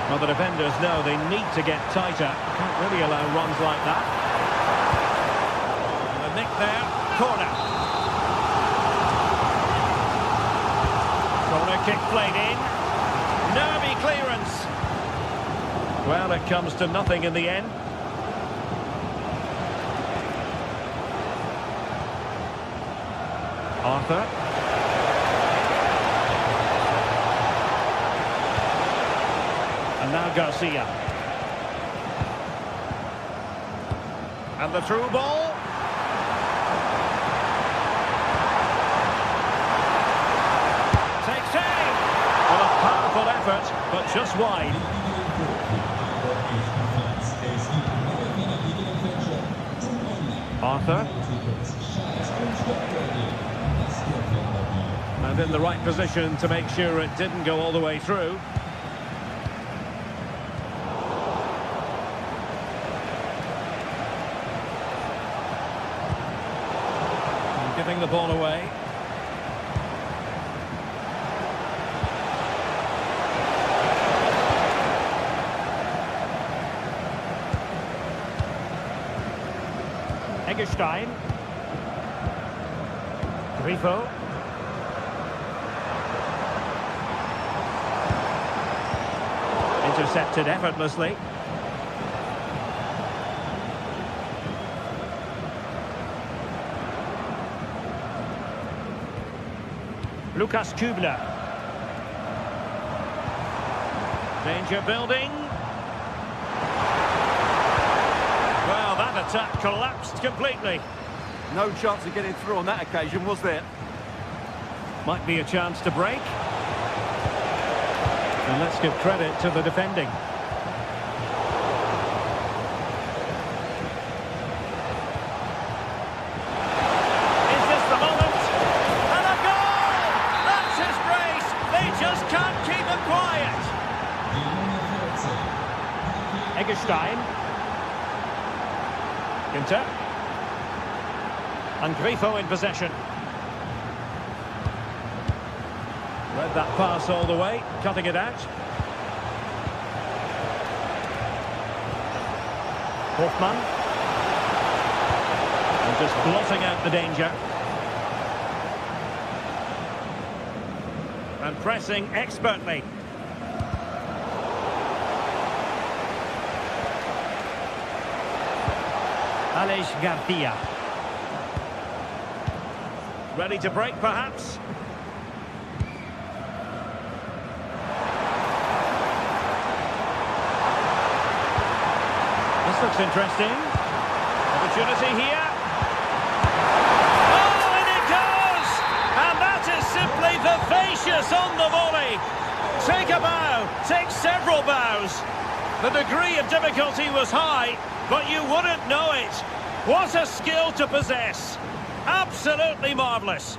Well, the defenders know they need to get tighter. Can't really allow runs like that. And the nick there, corner. Corner kick played in. Nervy clearance. Well, it comes to nothing in the end. Arthur. And now Garcia. And the through ball. Takes aim. Well, a powerful effort, but just wide. Arthur. And And in the right position to make sure it didn't go all the way through. And giving the ball away. Eggestein. Grifo. Intercepted effortlessly. Lukas Kübler. Danger building. Well, that attack collapsed completely. No chance of getting through on that occasion, was there? Might be a chance to break. And let's give credit to the defending. Is this the moment? And a goal! That's his brace! They just can't keep him quiet! Eggestein. Ginter. And Grifo in possession. Read that pass all the way, cutting it out. Hoffmann. And just blotting out the danger. And pressing expertly. Aleix Garcia. Ready to break, perhaps? This looks interesting. Opportunity here. Oh, and it goes! And that is simply vivacious on the volley. Take a bow, take several bows. The degree of difficulty was high, but you wouldn't know it. What a skill to possess. Absolutely marvellous.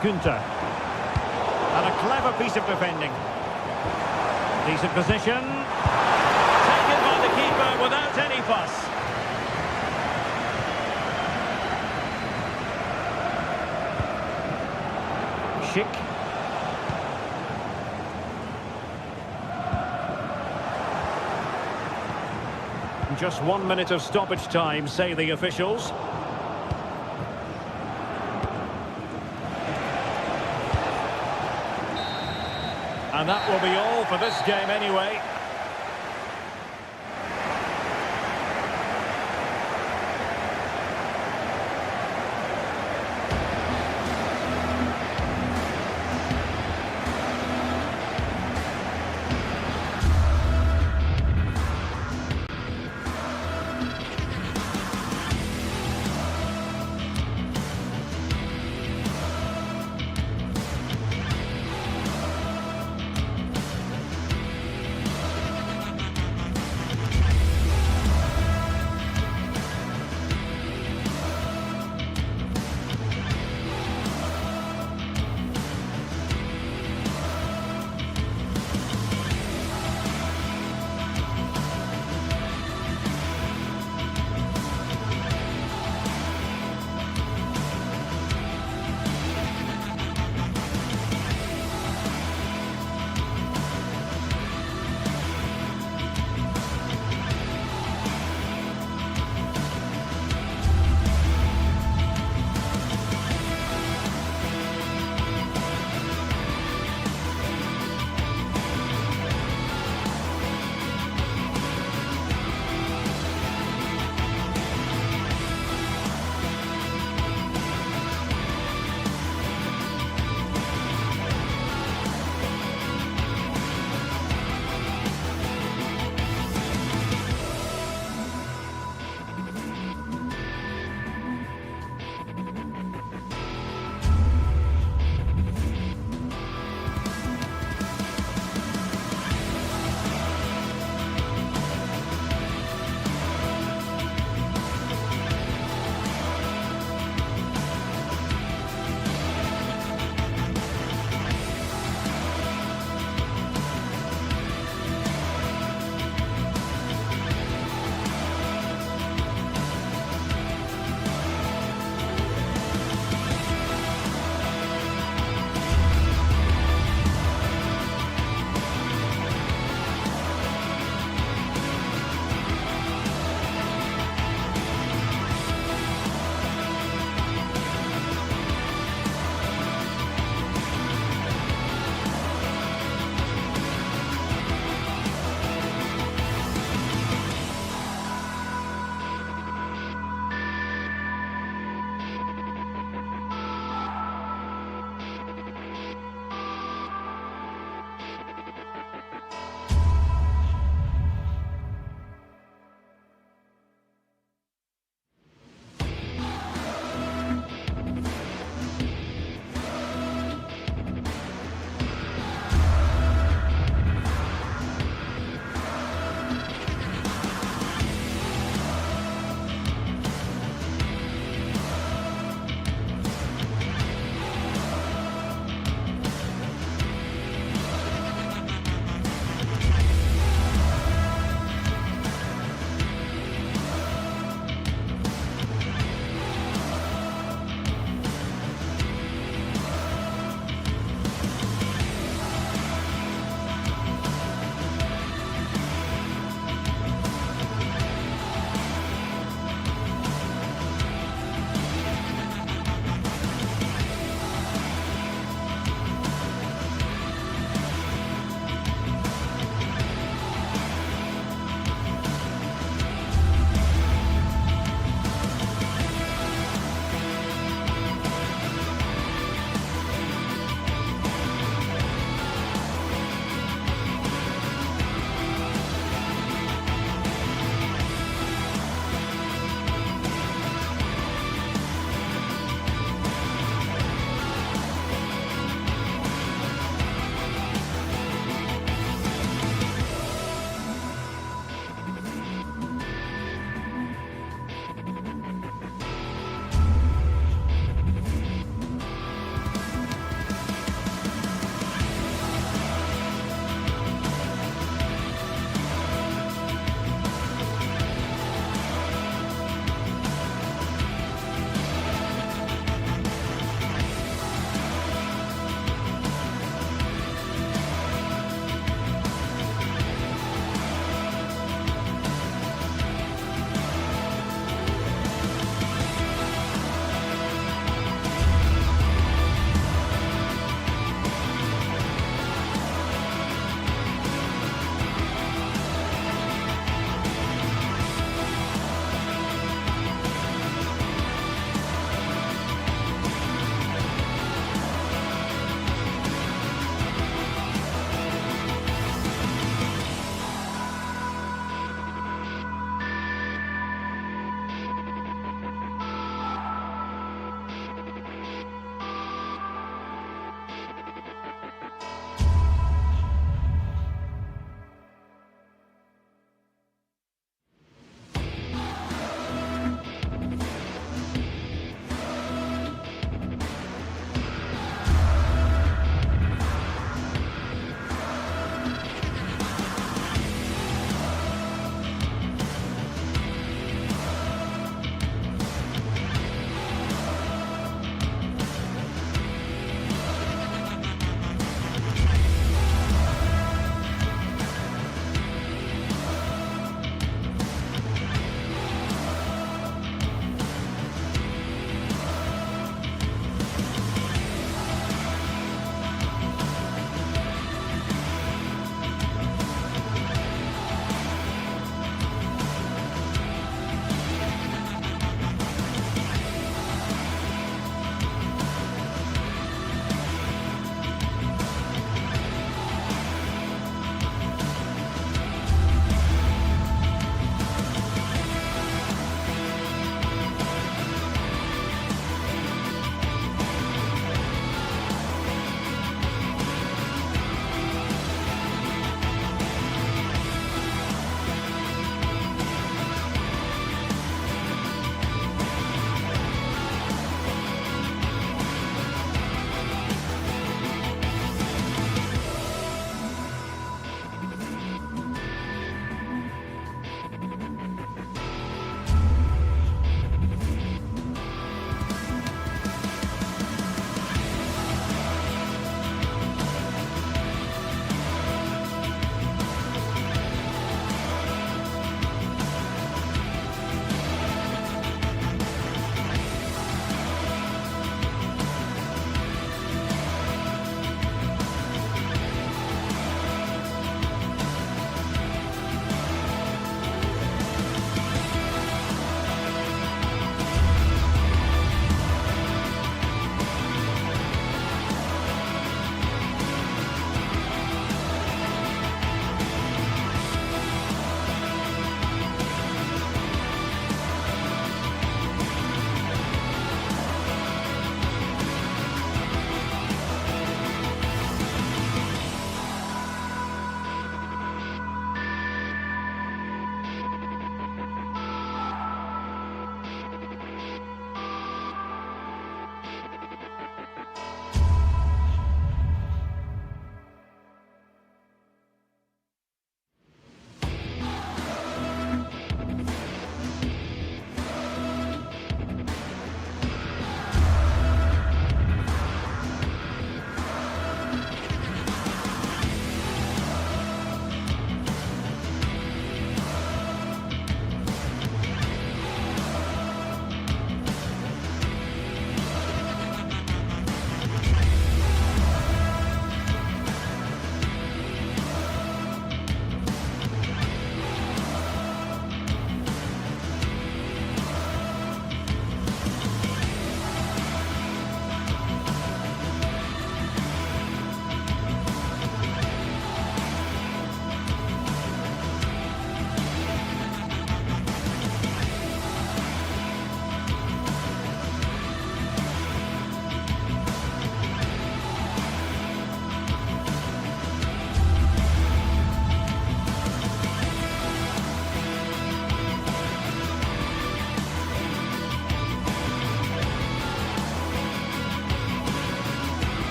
Ginter. And a clever piece of defending. Decent position. Taken by the keeper without any fuss. Schick. Just 1 minute of stoppage time, say the officials. And that will be all for this game anyway.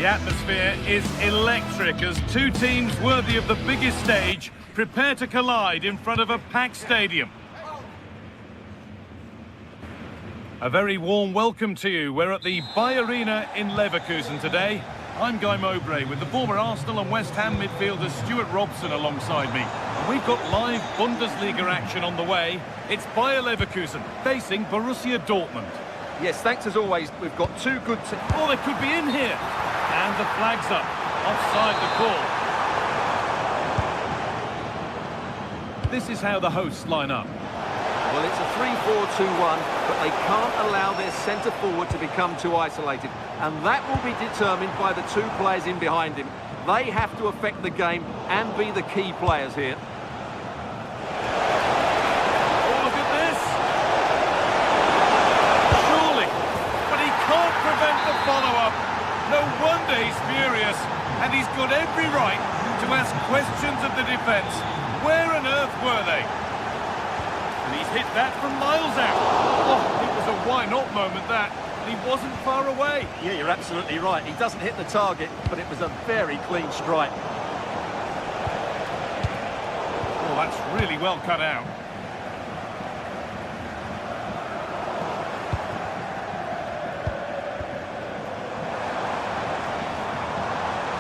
The atmosphere is electric as two teams worthy of the biggest stage prepare to collide in front of a packed stadium. A very warm welcome to you. We're at the Bay Arena in Leverkusen today. I'm Guy Mowbray with the former Arsenal and West Ham midfielder Stuart Robson alongside me. And we've got live Bundesliga action on the way. It's Bayer Leverkusen facing Borussia Dortmund. Yes, thanks as always. We've got two good teams. Oh, they could be in here. And the flag's up. Offside the call. This is how the hosts line up. Well, it's a 3-4-2-1, but they can't allow their centre-forward to become too isolated. And that will be determined by the two players in behind him. They have to affect the game and be the key players here. Oh, look at this! Surely, but he can't prevent the follow-up. No wonder he's furious, and he's got every right to ask questions of the defence. Where on earth were they? And he's hit that from miles out. Oh, it was a why-not moment, that. He wasn't far away. Yeah, you're absolutely right. He doesn't hit the target, but it was a very clean strike. Oh, that's really well cut out.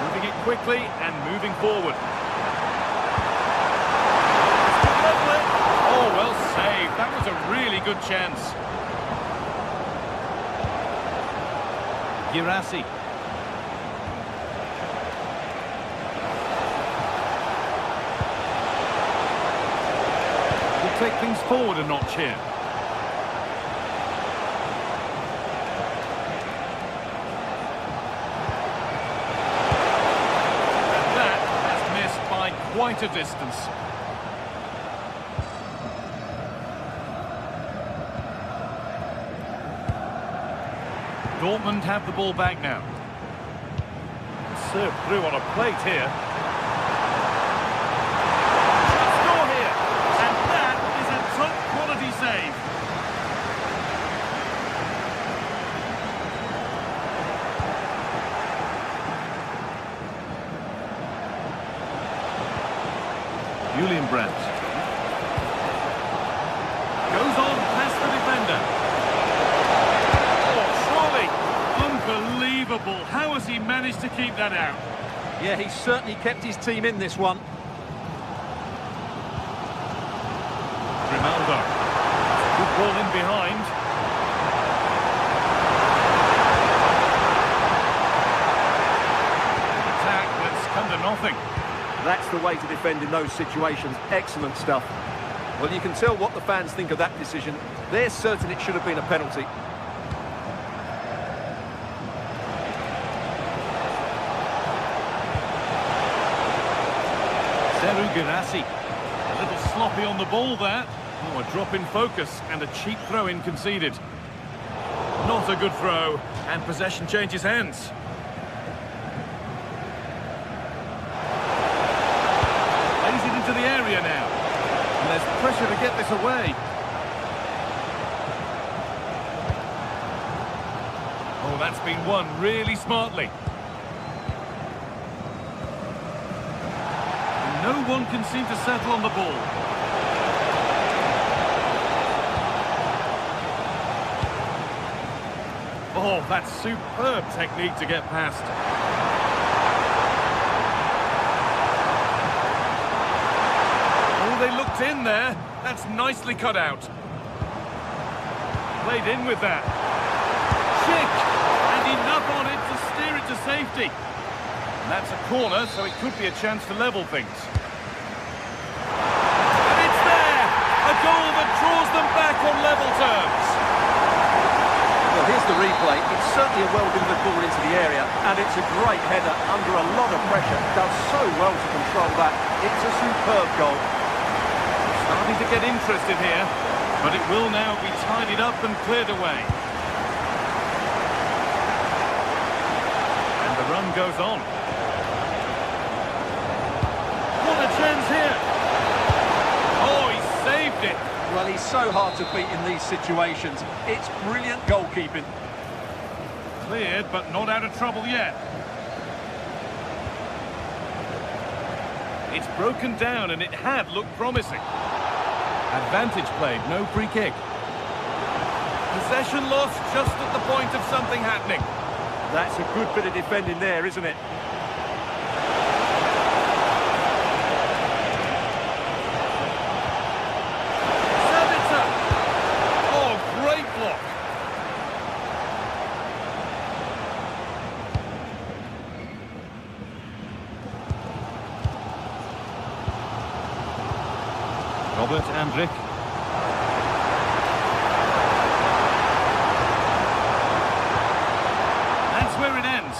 Moving it quickly and moving forward. Oh, well saved. That was a really good chance. Girassi. We'll take things forward a notch here. And that has missed by quite a distance. Dortmund have the ball back now. Served through on a plate here. Score here! And that is a top-quality save. Julian Brandt. Goes on past the defender. Unbelievable. How has he managed to keep that out? Yeah, he's certainly kept his team in this one. Ronaldo. Good ball in behind. Attack that's come to nothing. That's the way to defend in those situations. Excellent stuff. Well, you can tell what the fans think of that decision. They're certain it should have been a penalty. Girassi. A little sloppy on the ball there. Oh, a drop in focus and a cheap throw-in conceded. Not a good throw, and possession changes hands. Lays it into the area now. And there's pressure to get this away. Oh, that's been won really smartly. No one can seem to settle on the ball. Oh, that's superb technique to get past. Oh, they looked in there. That's nicely cut out. Played in with that. Chick! And enough on it to steer it to safety. And that's a corner, so it could be a chance to level things. And it's there! A goal that draws them back on level terms. Well, here's the replay. It's certainly a well-delivered ball into the area, and it's a great header under a lot of pressure. Does so well to control that. It's a superb goal. Starting to get interested here, but it will now be tidied up and cleared away. And the run goes on. What a chance here! Oh, he saved it! Well, he's so hard to beat in these situations. It's brilliant goalkeeping. Cleared, but not out of trouble yet. It's broken down and it had looked promising. Advantage played, no free kick. Possession lost just at the point of something happening. That's a good bit of defending there, isn't it? Sabitzer! Oh, great block. Robert Andrik. That's where it ends.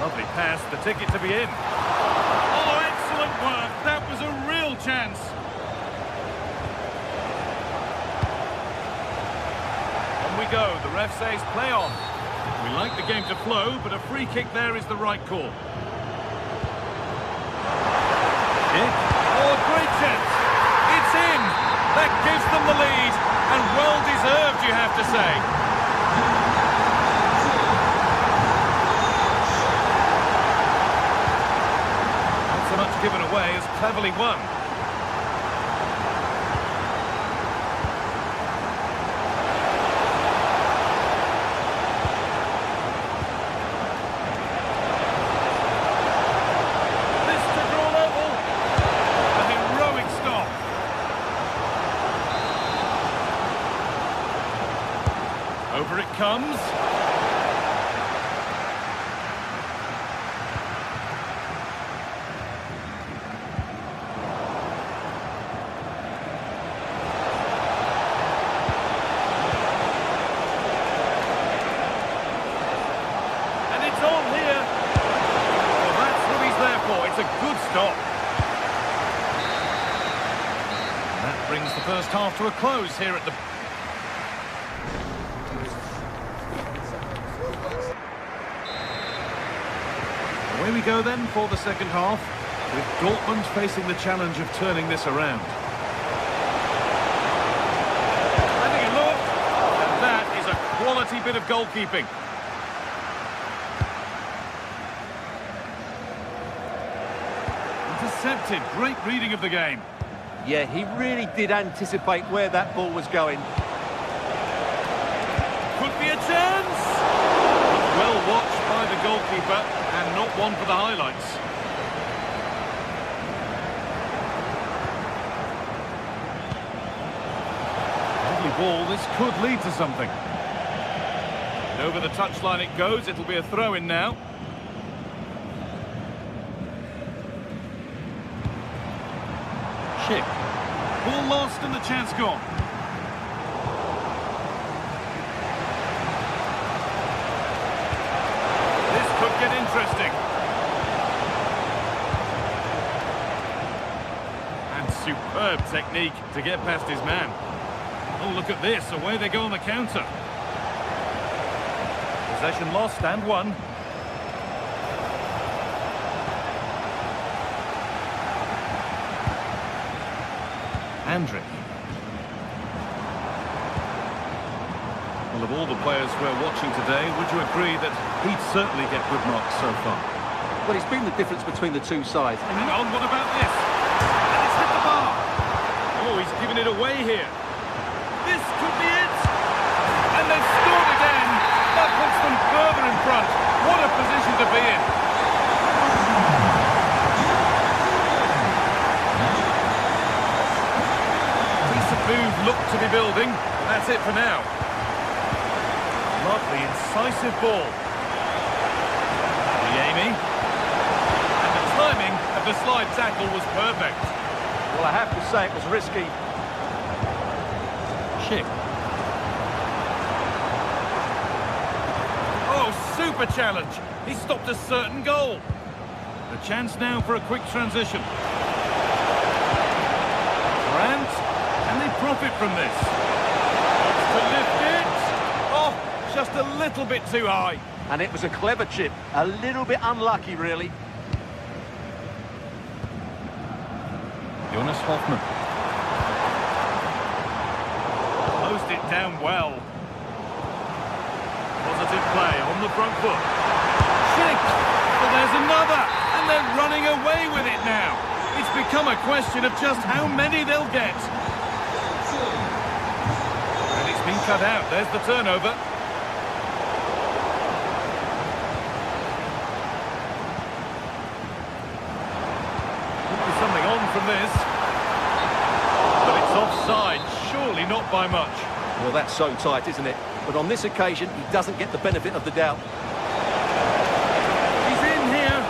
Lovely pass, the ticket to be in. Oh, excellent work. That was a real chance. On we go. The ref says play on. We like the game to flow, but a free kick there is the right call. Kick. Oh, great chance. It's in. That gives them the lead. And well deserved, you have to say. Not so much given away as cleverly won. Over it comes. And it's on here. Well, that's what he's there for. It's a good stop. And that brings the first half to a close here at the... Away we go then for the second half, with Dortmund facing the challenge of turning this around. Having a look, and that is a quality bit of goalkeeping. Intercepted, great reading of the game. Yeah, he really did anticipate where that ball was going. Could be a chance! Well watched by the goalkeeper, and not one for the highlights. Lovely ball, this could lead to something. And over the touchline it goes, it'll be a throw-in now. Schick. Ball lost and the chance gone. Could get interesting. And superb technique to get past his man. Oh, look at this. Away they go on the counter. Possession lost and won. Andrik. Well, of all the players we're watching today, would you agree that he'd certainly get good marks so far? Well, it's been the difference between the two sides. Hang on, what about this? And it's hit the bar. Oh, he's given it away here. This could be it. And they've scored again. That puts them further in front. What a position to be in. Decent move looked to be building. That's it for now. Lovely, incisive ball. Amy. And the timing of the slide tackle was perfect. Well, I have to say it was risky. Schick. Oh, super challenge. He stopped a certain goal. The chance now for a quick transition. Grant, can they profit from this? To lift it. Oh, just a little bit too high. And it was a clever chip. A little bit unlucky, really. Jonas Hoffmann. Closed it down well. Positive play on the front foot. Schick! Well, there's another! And they're running away with it now. It's become a question of just how many they'll get. And it's been cut out. There's the turnover. Could be something on from this. But it's offside. Surely not by much. Well, that's so tight, isn't it? But on this occasion, he doesn't get the benefit of the doubt. He's in here.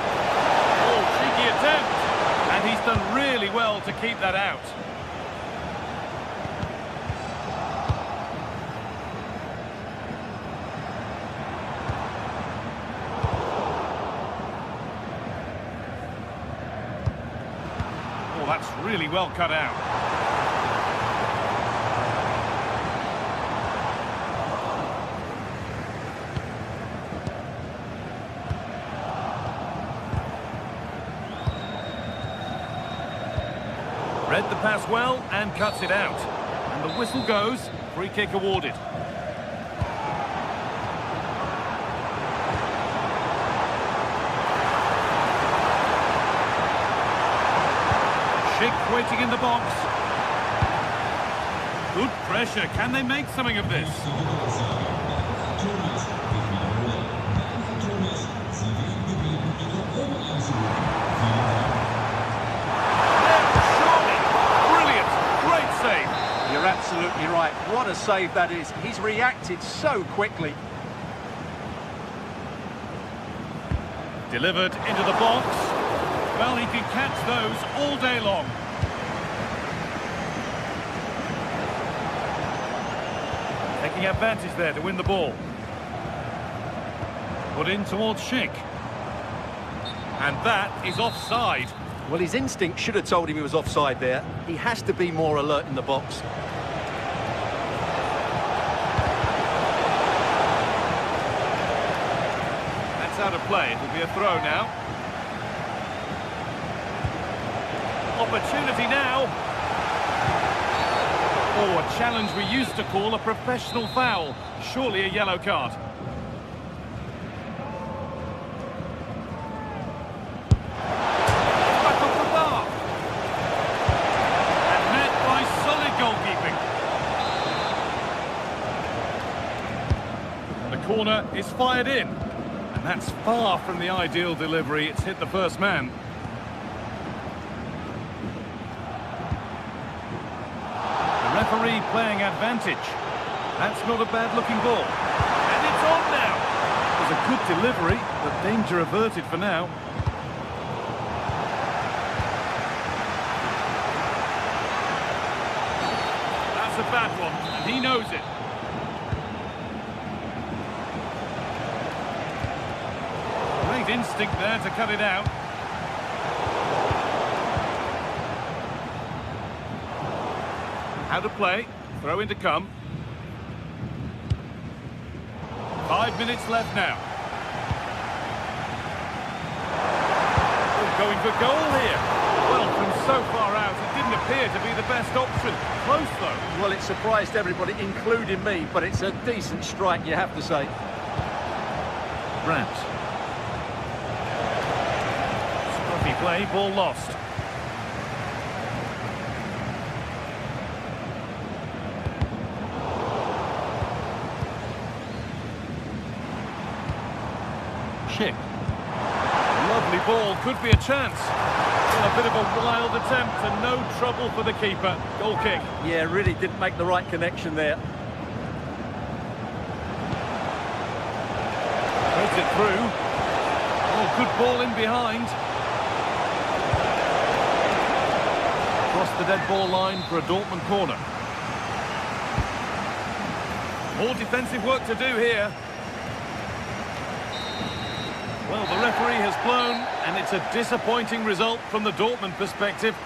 Oh, cheeky attempt. And he's done really well to keep that out. Oh, that's really well cut out. Read the pass well and cuts it out. And the whistle goes, free kick awarded. Schick waiting in the box. Good pressure. Can they make something of this? You're absolutely right. What a save that is. He's reacted so quickly. Delivered into the box. Well, he can catch those all day long. Taking advantage there to win the ball. Put in towards Schick. And that is offside. Well, his instinct should have told him he was offside there. He has to be more alert in the box. That's out of play. It will be a throw now. Opportunity now. Oh, a challenge we used to call a professional foul. Surely a yellow card. Corner is fired in, and that's far from the ideal delivery. It's hit the first man. The referee playing advantage. That's not a bad looking ball, and it's on now. It was a good delivery, but danger averted for now. That's a bad one, and he knows it. Instinct there to cut it out. How to play. Throw in to come. 5 minutes left now. Oh, going for goal here. Well, from so far out, it didn't appear to be the best option. Close, though. Well, it surprised everybody, including me, but it's a decent strike, you have to say. Brandt. Play, ball lost. Schick. Lovely ball, could be a chance. Well, a bit of a wild attempt and no trouble for the keeper. Goal kick. Yeah, really didn't make the right connection there. Threads it through. Oh, good ball in behind. Across the dead ball line for a Dortmund corner. More defensive work to do here. Well, the referee has blown, and it's a disappointing result from the Dortmund perspective.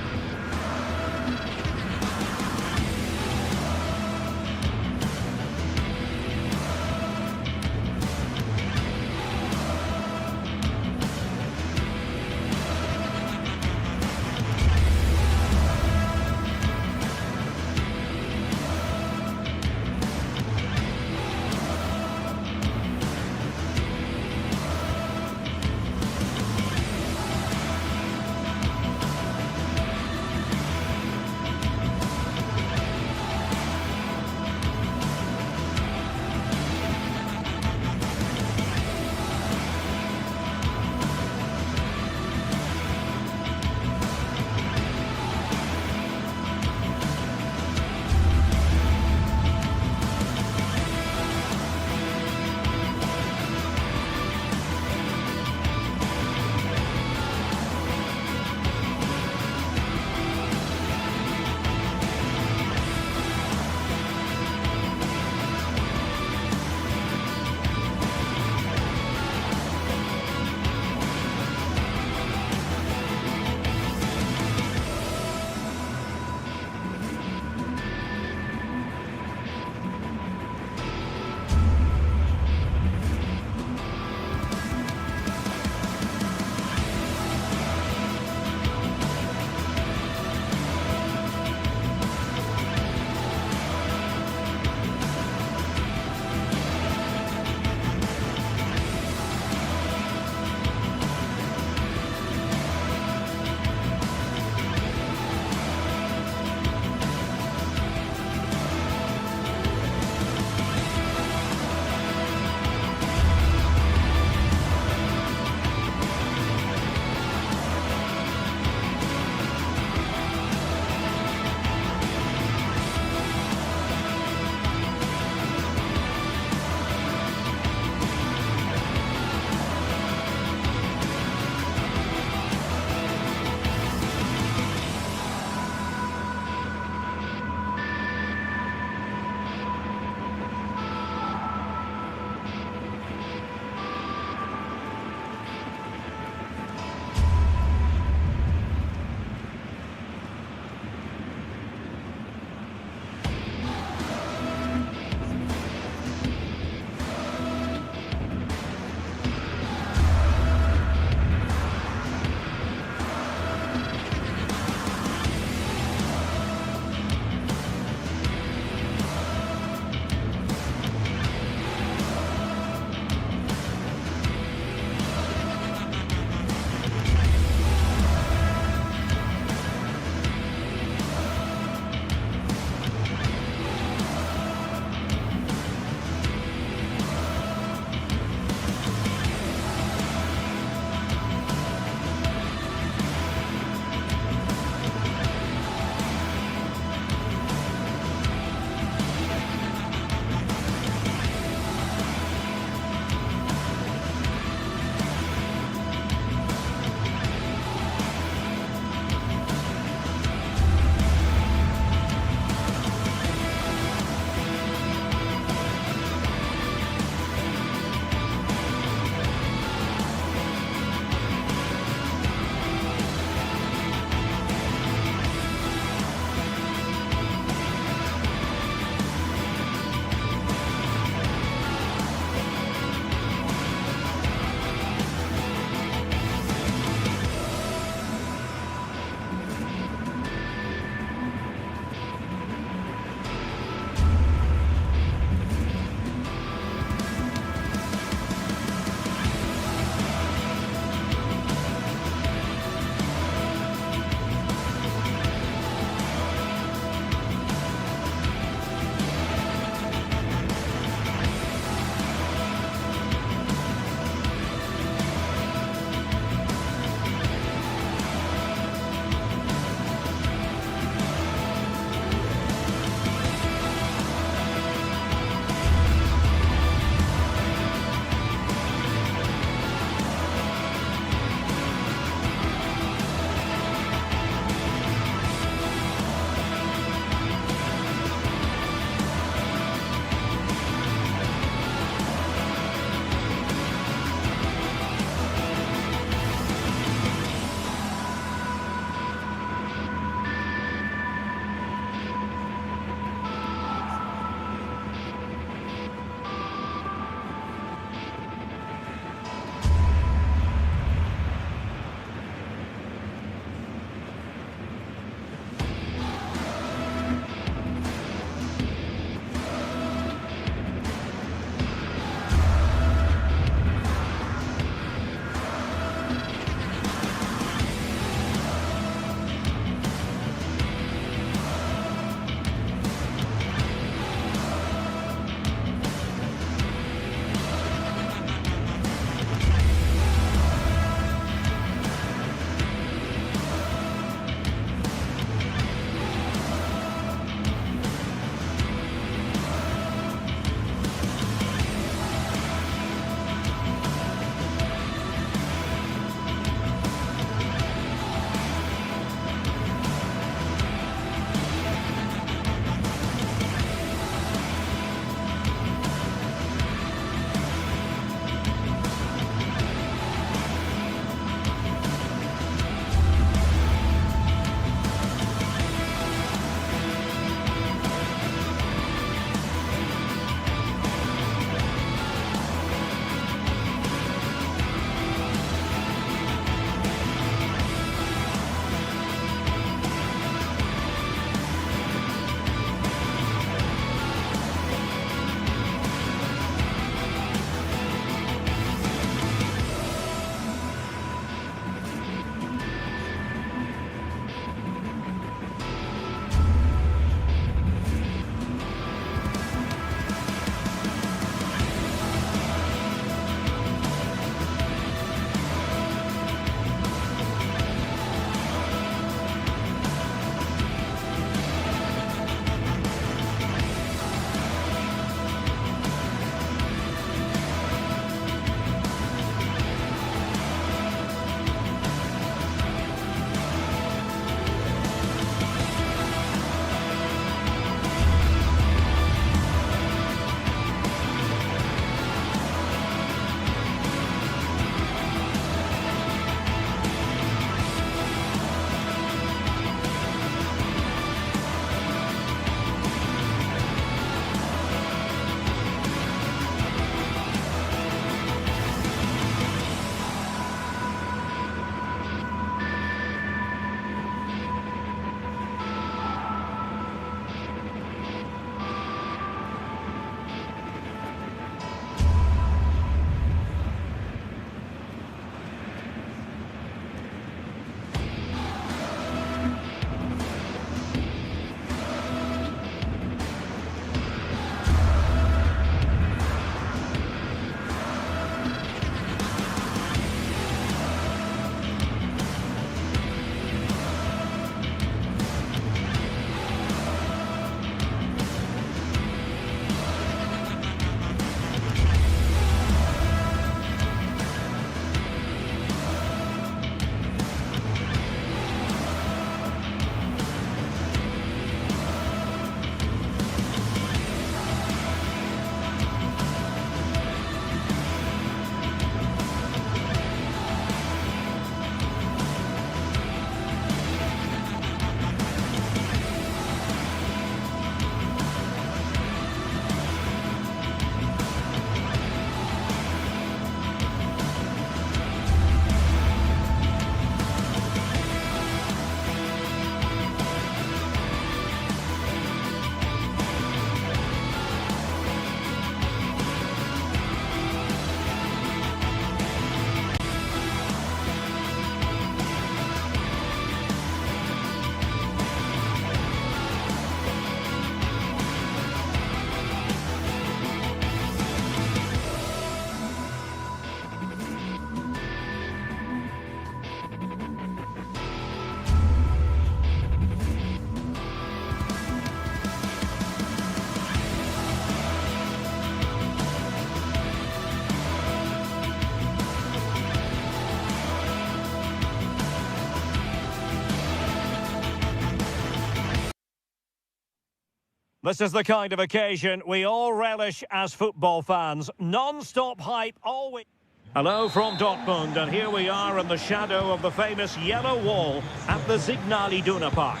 This is the kind of occasion we all relish as football fans. Non-stop hype always... Hello from Dortmund, and here we are in the shadow of the famous yellow wall at the Signal Iduna Park.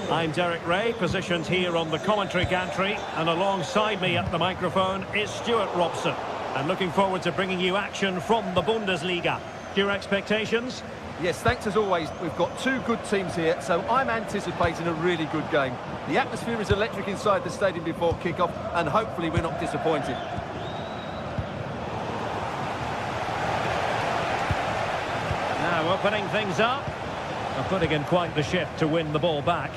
I'm Derek Ray, positioned here on the commentary gantry, and alongside me at the microphone is Stuart Robson. And looking forward to bringing you action from the Bundesliga. Your expectations? Yes, thanks as always. We've got two good teams here, so I'm anticipating a really good game. The atmosphere is electric inside the stadium before kick-off, and hopefully we're not disappointed. Now opening things up. And putting in quite the shift to win the ball back.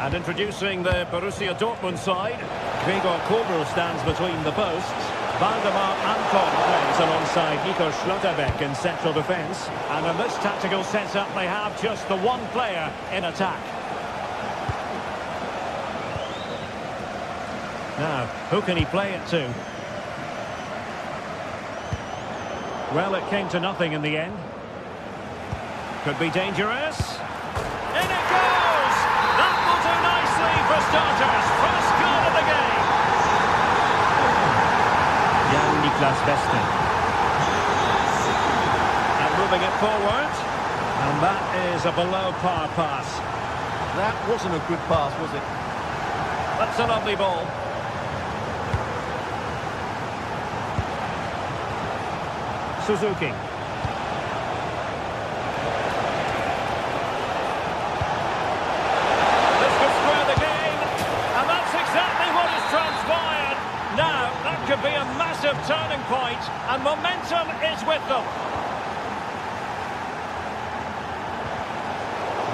And introducing the Borussia Dortmund side. Gregor Kobel stands between the posts. Valdemar Anton plays alongside Nico Schlotterbeck in central defence. And in this tactical setup, they have just the one player in attack. Now, who can he play it to? Well, it came to nothing in the end. Could be dangerous. In it goes! That will do nicely for starters. First goal of the game. Jan-Niklas Beste. And moving it forward. And that is a below-par pass. That wasn't a good pass, was it? That's a lovely ball. Suzuki. This could square the game, and that's exactly what has transpired. Now, that could be a massive turning point, and momentum is with them.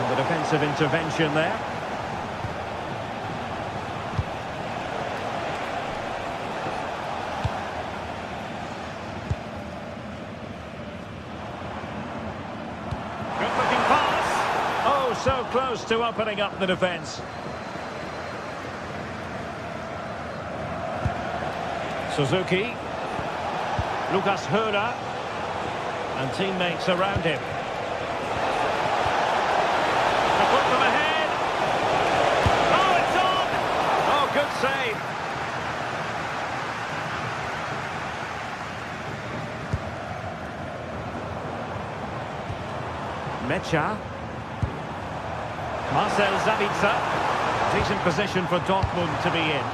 And the defensive intervention there. So close to opening up the defence. Suzuki. Lucas Höra. And teammates around him. To put them ahead. Oh, it's on! Oh, good save. Mecha. Marcel Sabitzer. Decent position for Dortmund to be in.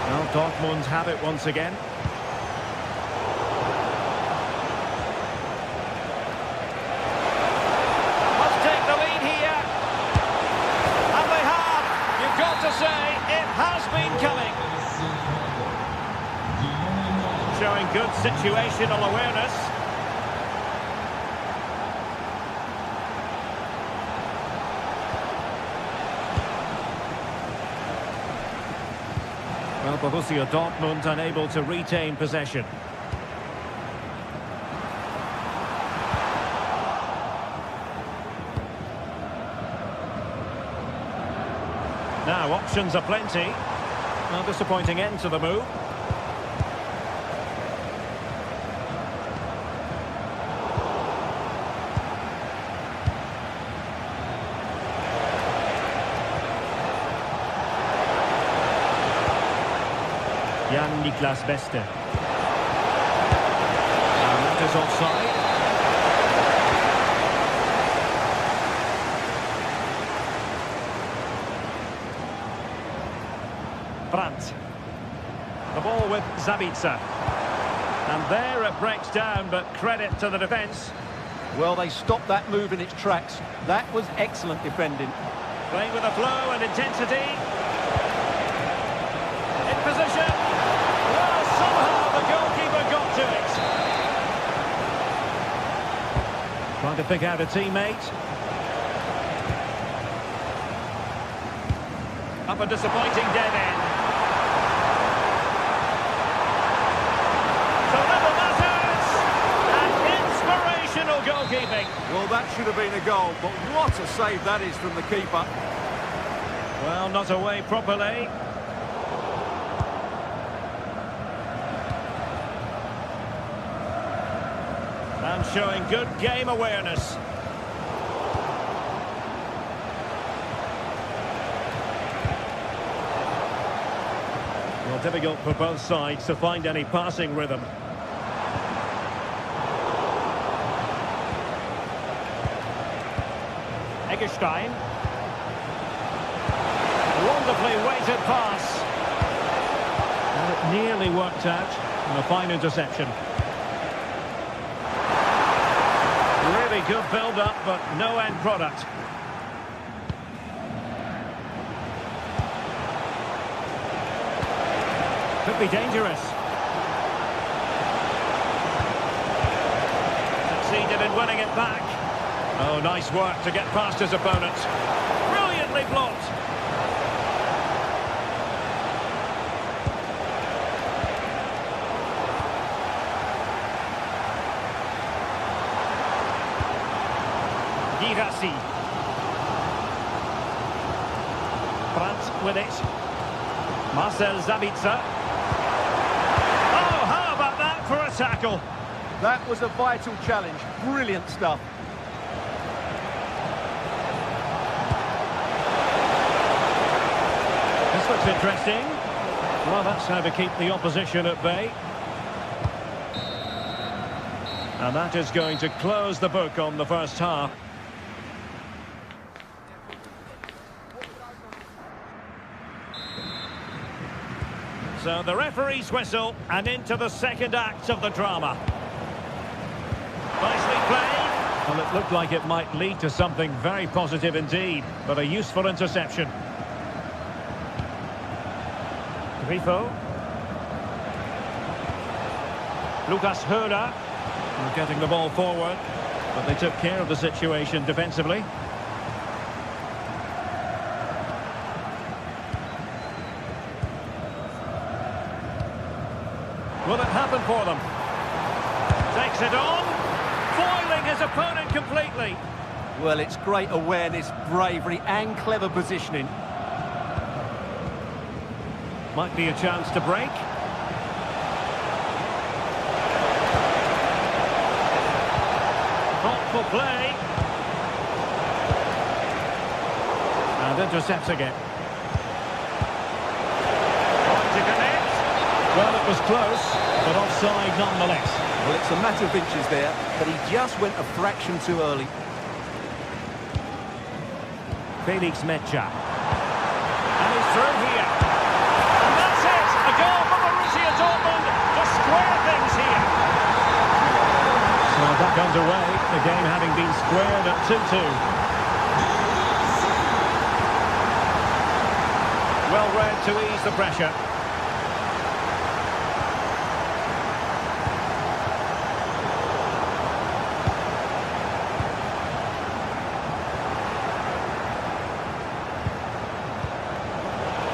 Well, Dortmund have it once again. Must take the lead here. And they have. You've got to say, it has been coming. Showing good situational awareness. Well, Borussia Dortmund unable to retain possession. Now, options are plenty. Well, disappointing end to the move. Jan-Niklas Beste. And that is offside. Brandt. The ball with Sabitzer. And there it breaks down, but credit to the defence. Well, they stopped that move in its tracks. That was excellent defending. Playing with a flow and intensity. In position. Well, somehow the goalkeeper got to it. Trying to pick out a teammate. Up a disappointing dead end. So little matters. And inspirational goalkeeping. Well, that should have been a goal, but what a save that is from the keeper. Well, not away properly. And showing good game awareness. Well, difficult for both sides to find any passing rhythm. Eggestein. Wonderfully weighted pass. And it nearly worked out. And a fine interception. Really good build-up, but no end product. Could be dangerous. Succeeded in winning it back. Oh, nice work to get past his opponent. Brilliantly blocked. Girassi. Brandt with it. Marcel Sabitzer. Oh, how about that for a tackle? That was a vital challenge. Brilliant stuff. This looks interesting. Well, that's how to keep the opposition at bay. And that is going to close the book on the first half. So the referee's whistle, and into the second act of the drama. Nicely played. Well, it looked like it might lead to something very positive indeed, but a useful interception. Grifo. Lucas Höler. Getting the ball forward, but they took care of the situation defensively. Will it happen for them? Takes it on, foiling his opponent completely. Well, it's great awareness, bravery and clever positioning. Might be a chance to break. Thoughtful play. And intercepts again. To connect. Well, it was close, but offside nonetheless. Well, it's a matter of inches there, but he just went a fraction too early. Felix Mecha. And he's through here. And that's it! A goal for Borussia Dortmund to square things here. So back underway, the game having been squared at 2-2. Well read to ease the pressure.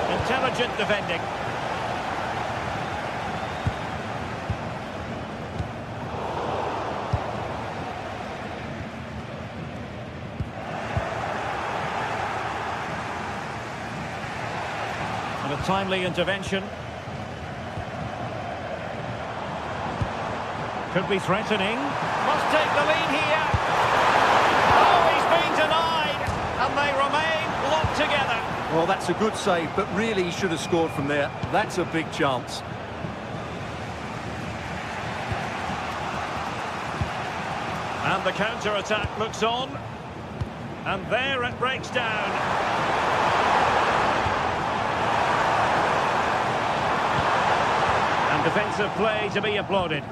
Intelligent defending. And a timely intervention. Could be threatening. Must take the lead here. Oh, he's been denied. And they remain locked together. Well, that's a good save, but really he should have scored from there. That's a big chance. And the counter-attack looks on. And there it breaks down. And defensive play to be applauded.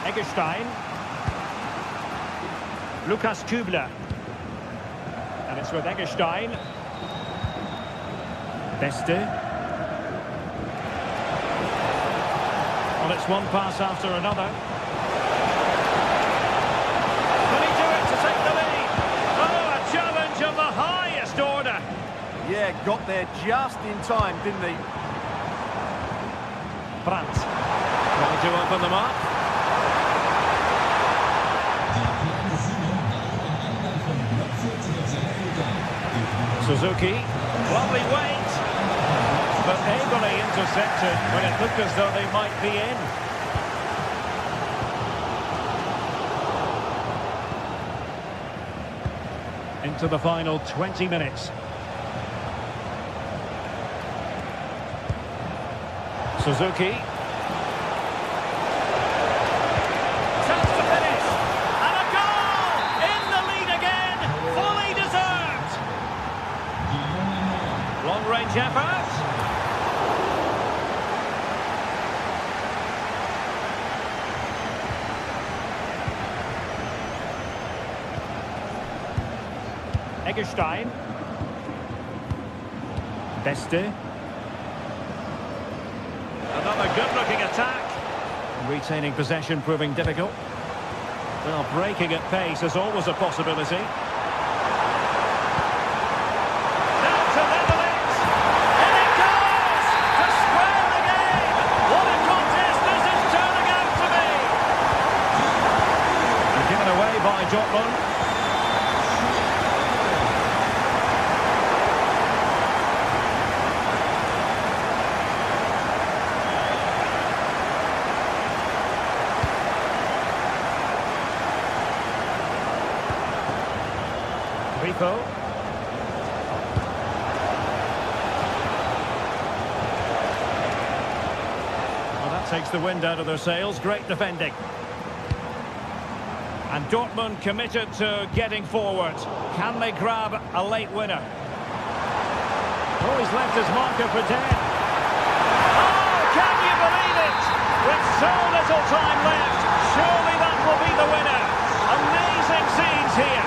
Eggestein. Lukas Kübler. And it's with Eggestein. Beste. Well, it's one pass after another. Can he do it to take the lead? Oh, a challenge of the highest order. Yeah, got there just in time, didn't he? Brandt. Trying to open them up. Suzuki, lovely weight. but ably intercepted when it looked as though they might be in. Into the final 20 minutes. Suzuki. Chance to finish. And a goal! In the lead again. Fully deserved. Long-range effort. Eggestein. Beste. Another good-looking attack. Retaining possession proving difficult. Well, breaking at pace is always a possibility. Now to level it. And it goes! To square the game! What a contest this is turning out to be! And given away by Dortmund. Well, that takes the wind out of their sails. Great defending. And Dortmund committed to getting forward. Can they grab a late winner? Oh, he's left his marker for dead. Oh, can you believe it? With so little time left, surely that will be the winner. Amazing scenes here.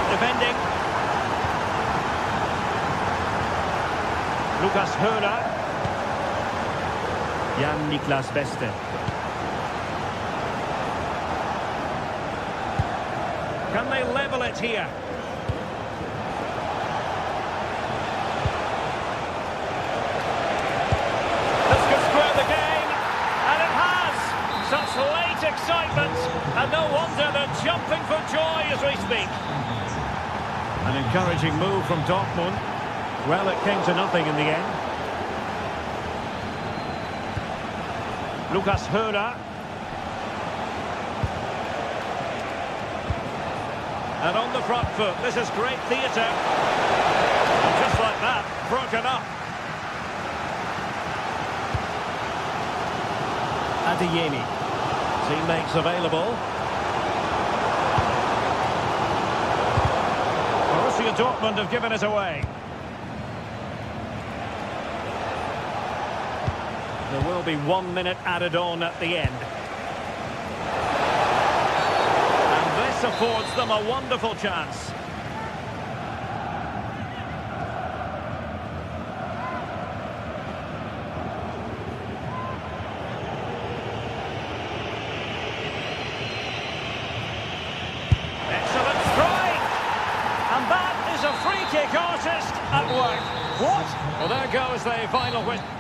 Defending. Lukas Höhler. Jan-Niklas Beste. Can they level it here? This could square the game, and it has. Such late excitement, and no wonder they're jumping for joy as we speak. An encouraging move from Dortmund. Well, it came to nothing in the end. Lukas Höhler. And on the front foot, this is great theatre. And just like that, broken up. Adeyemi. Teammates available. Borussia Dortmund have given it away. There will be 1 minute added on at the end. And this affords them a wonderful chance. Excellent strike! And that is a free kick artist at work. What? Well, there goes the final whistle.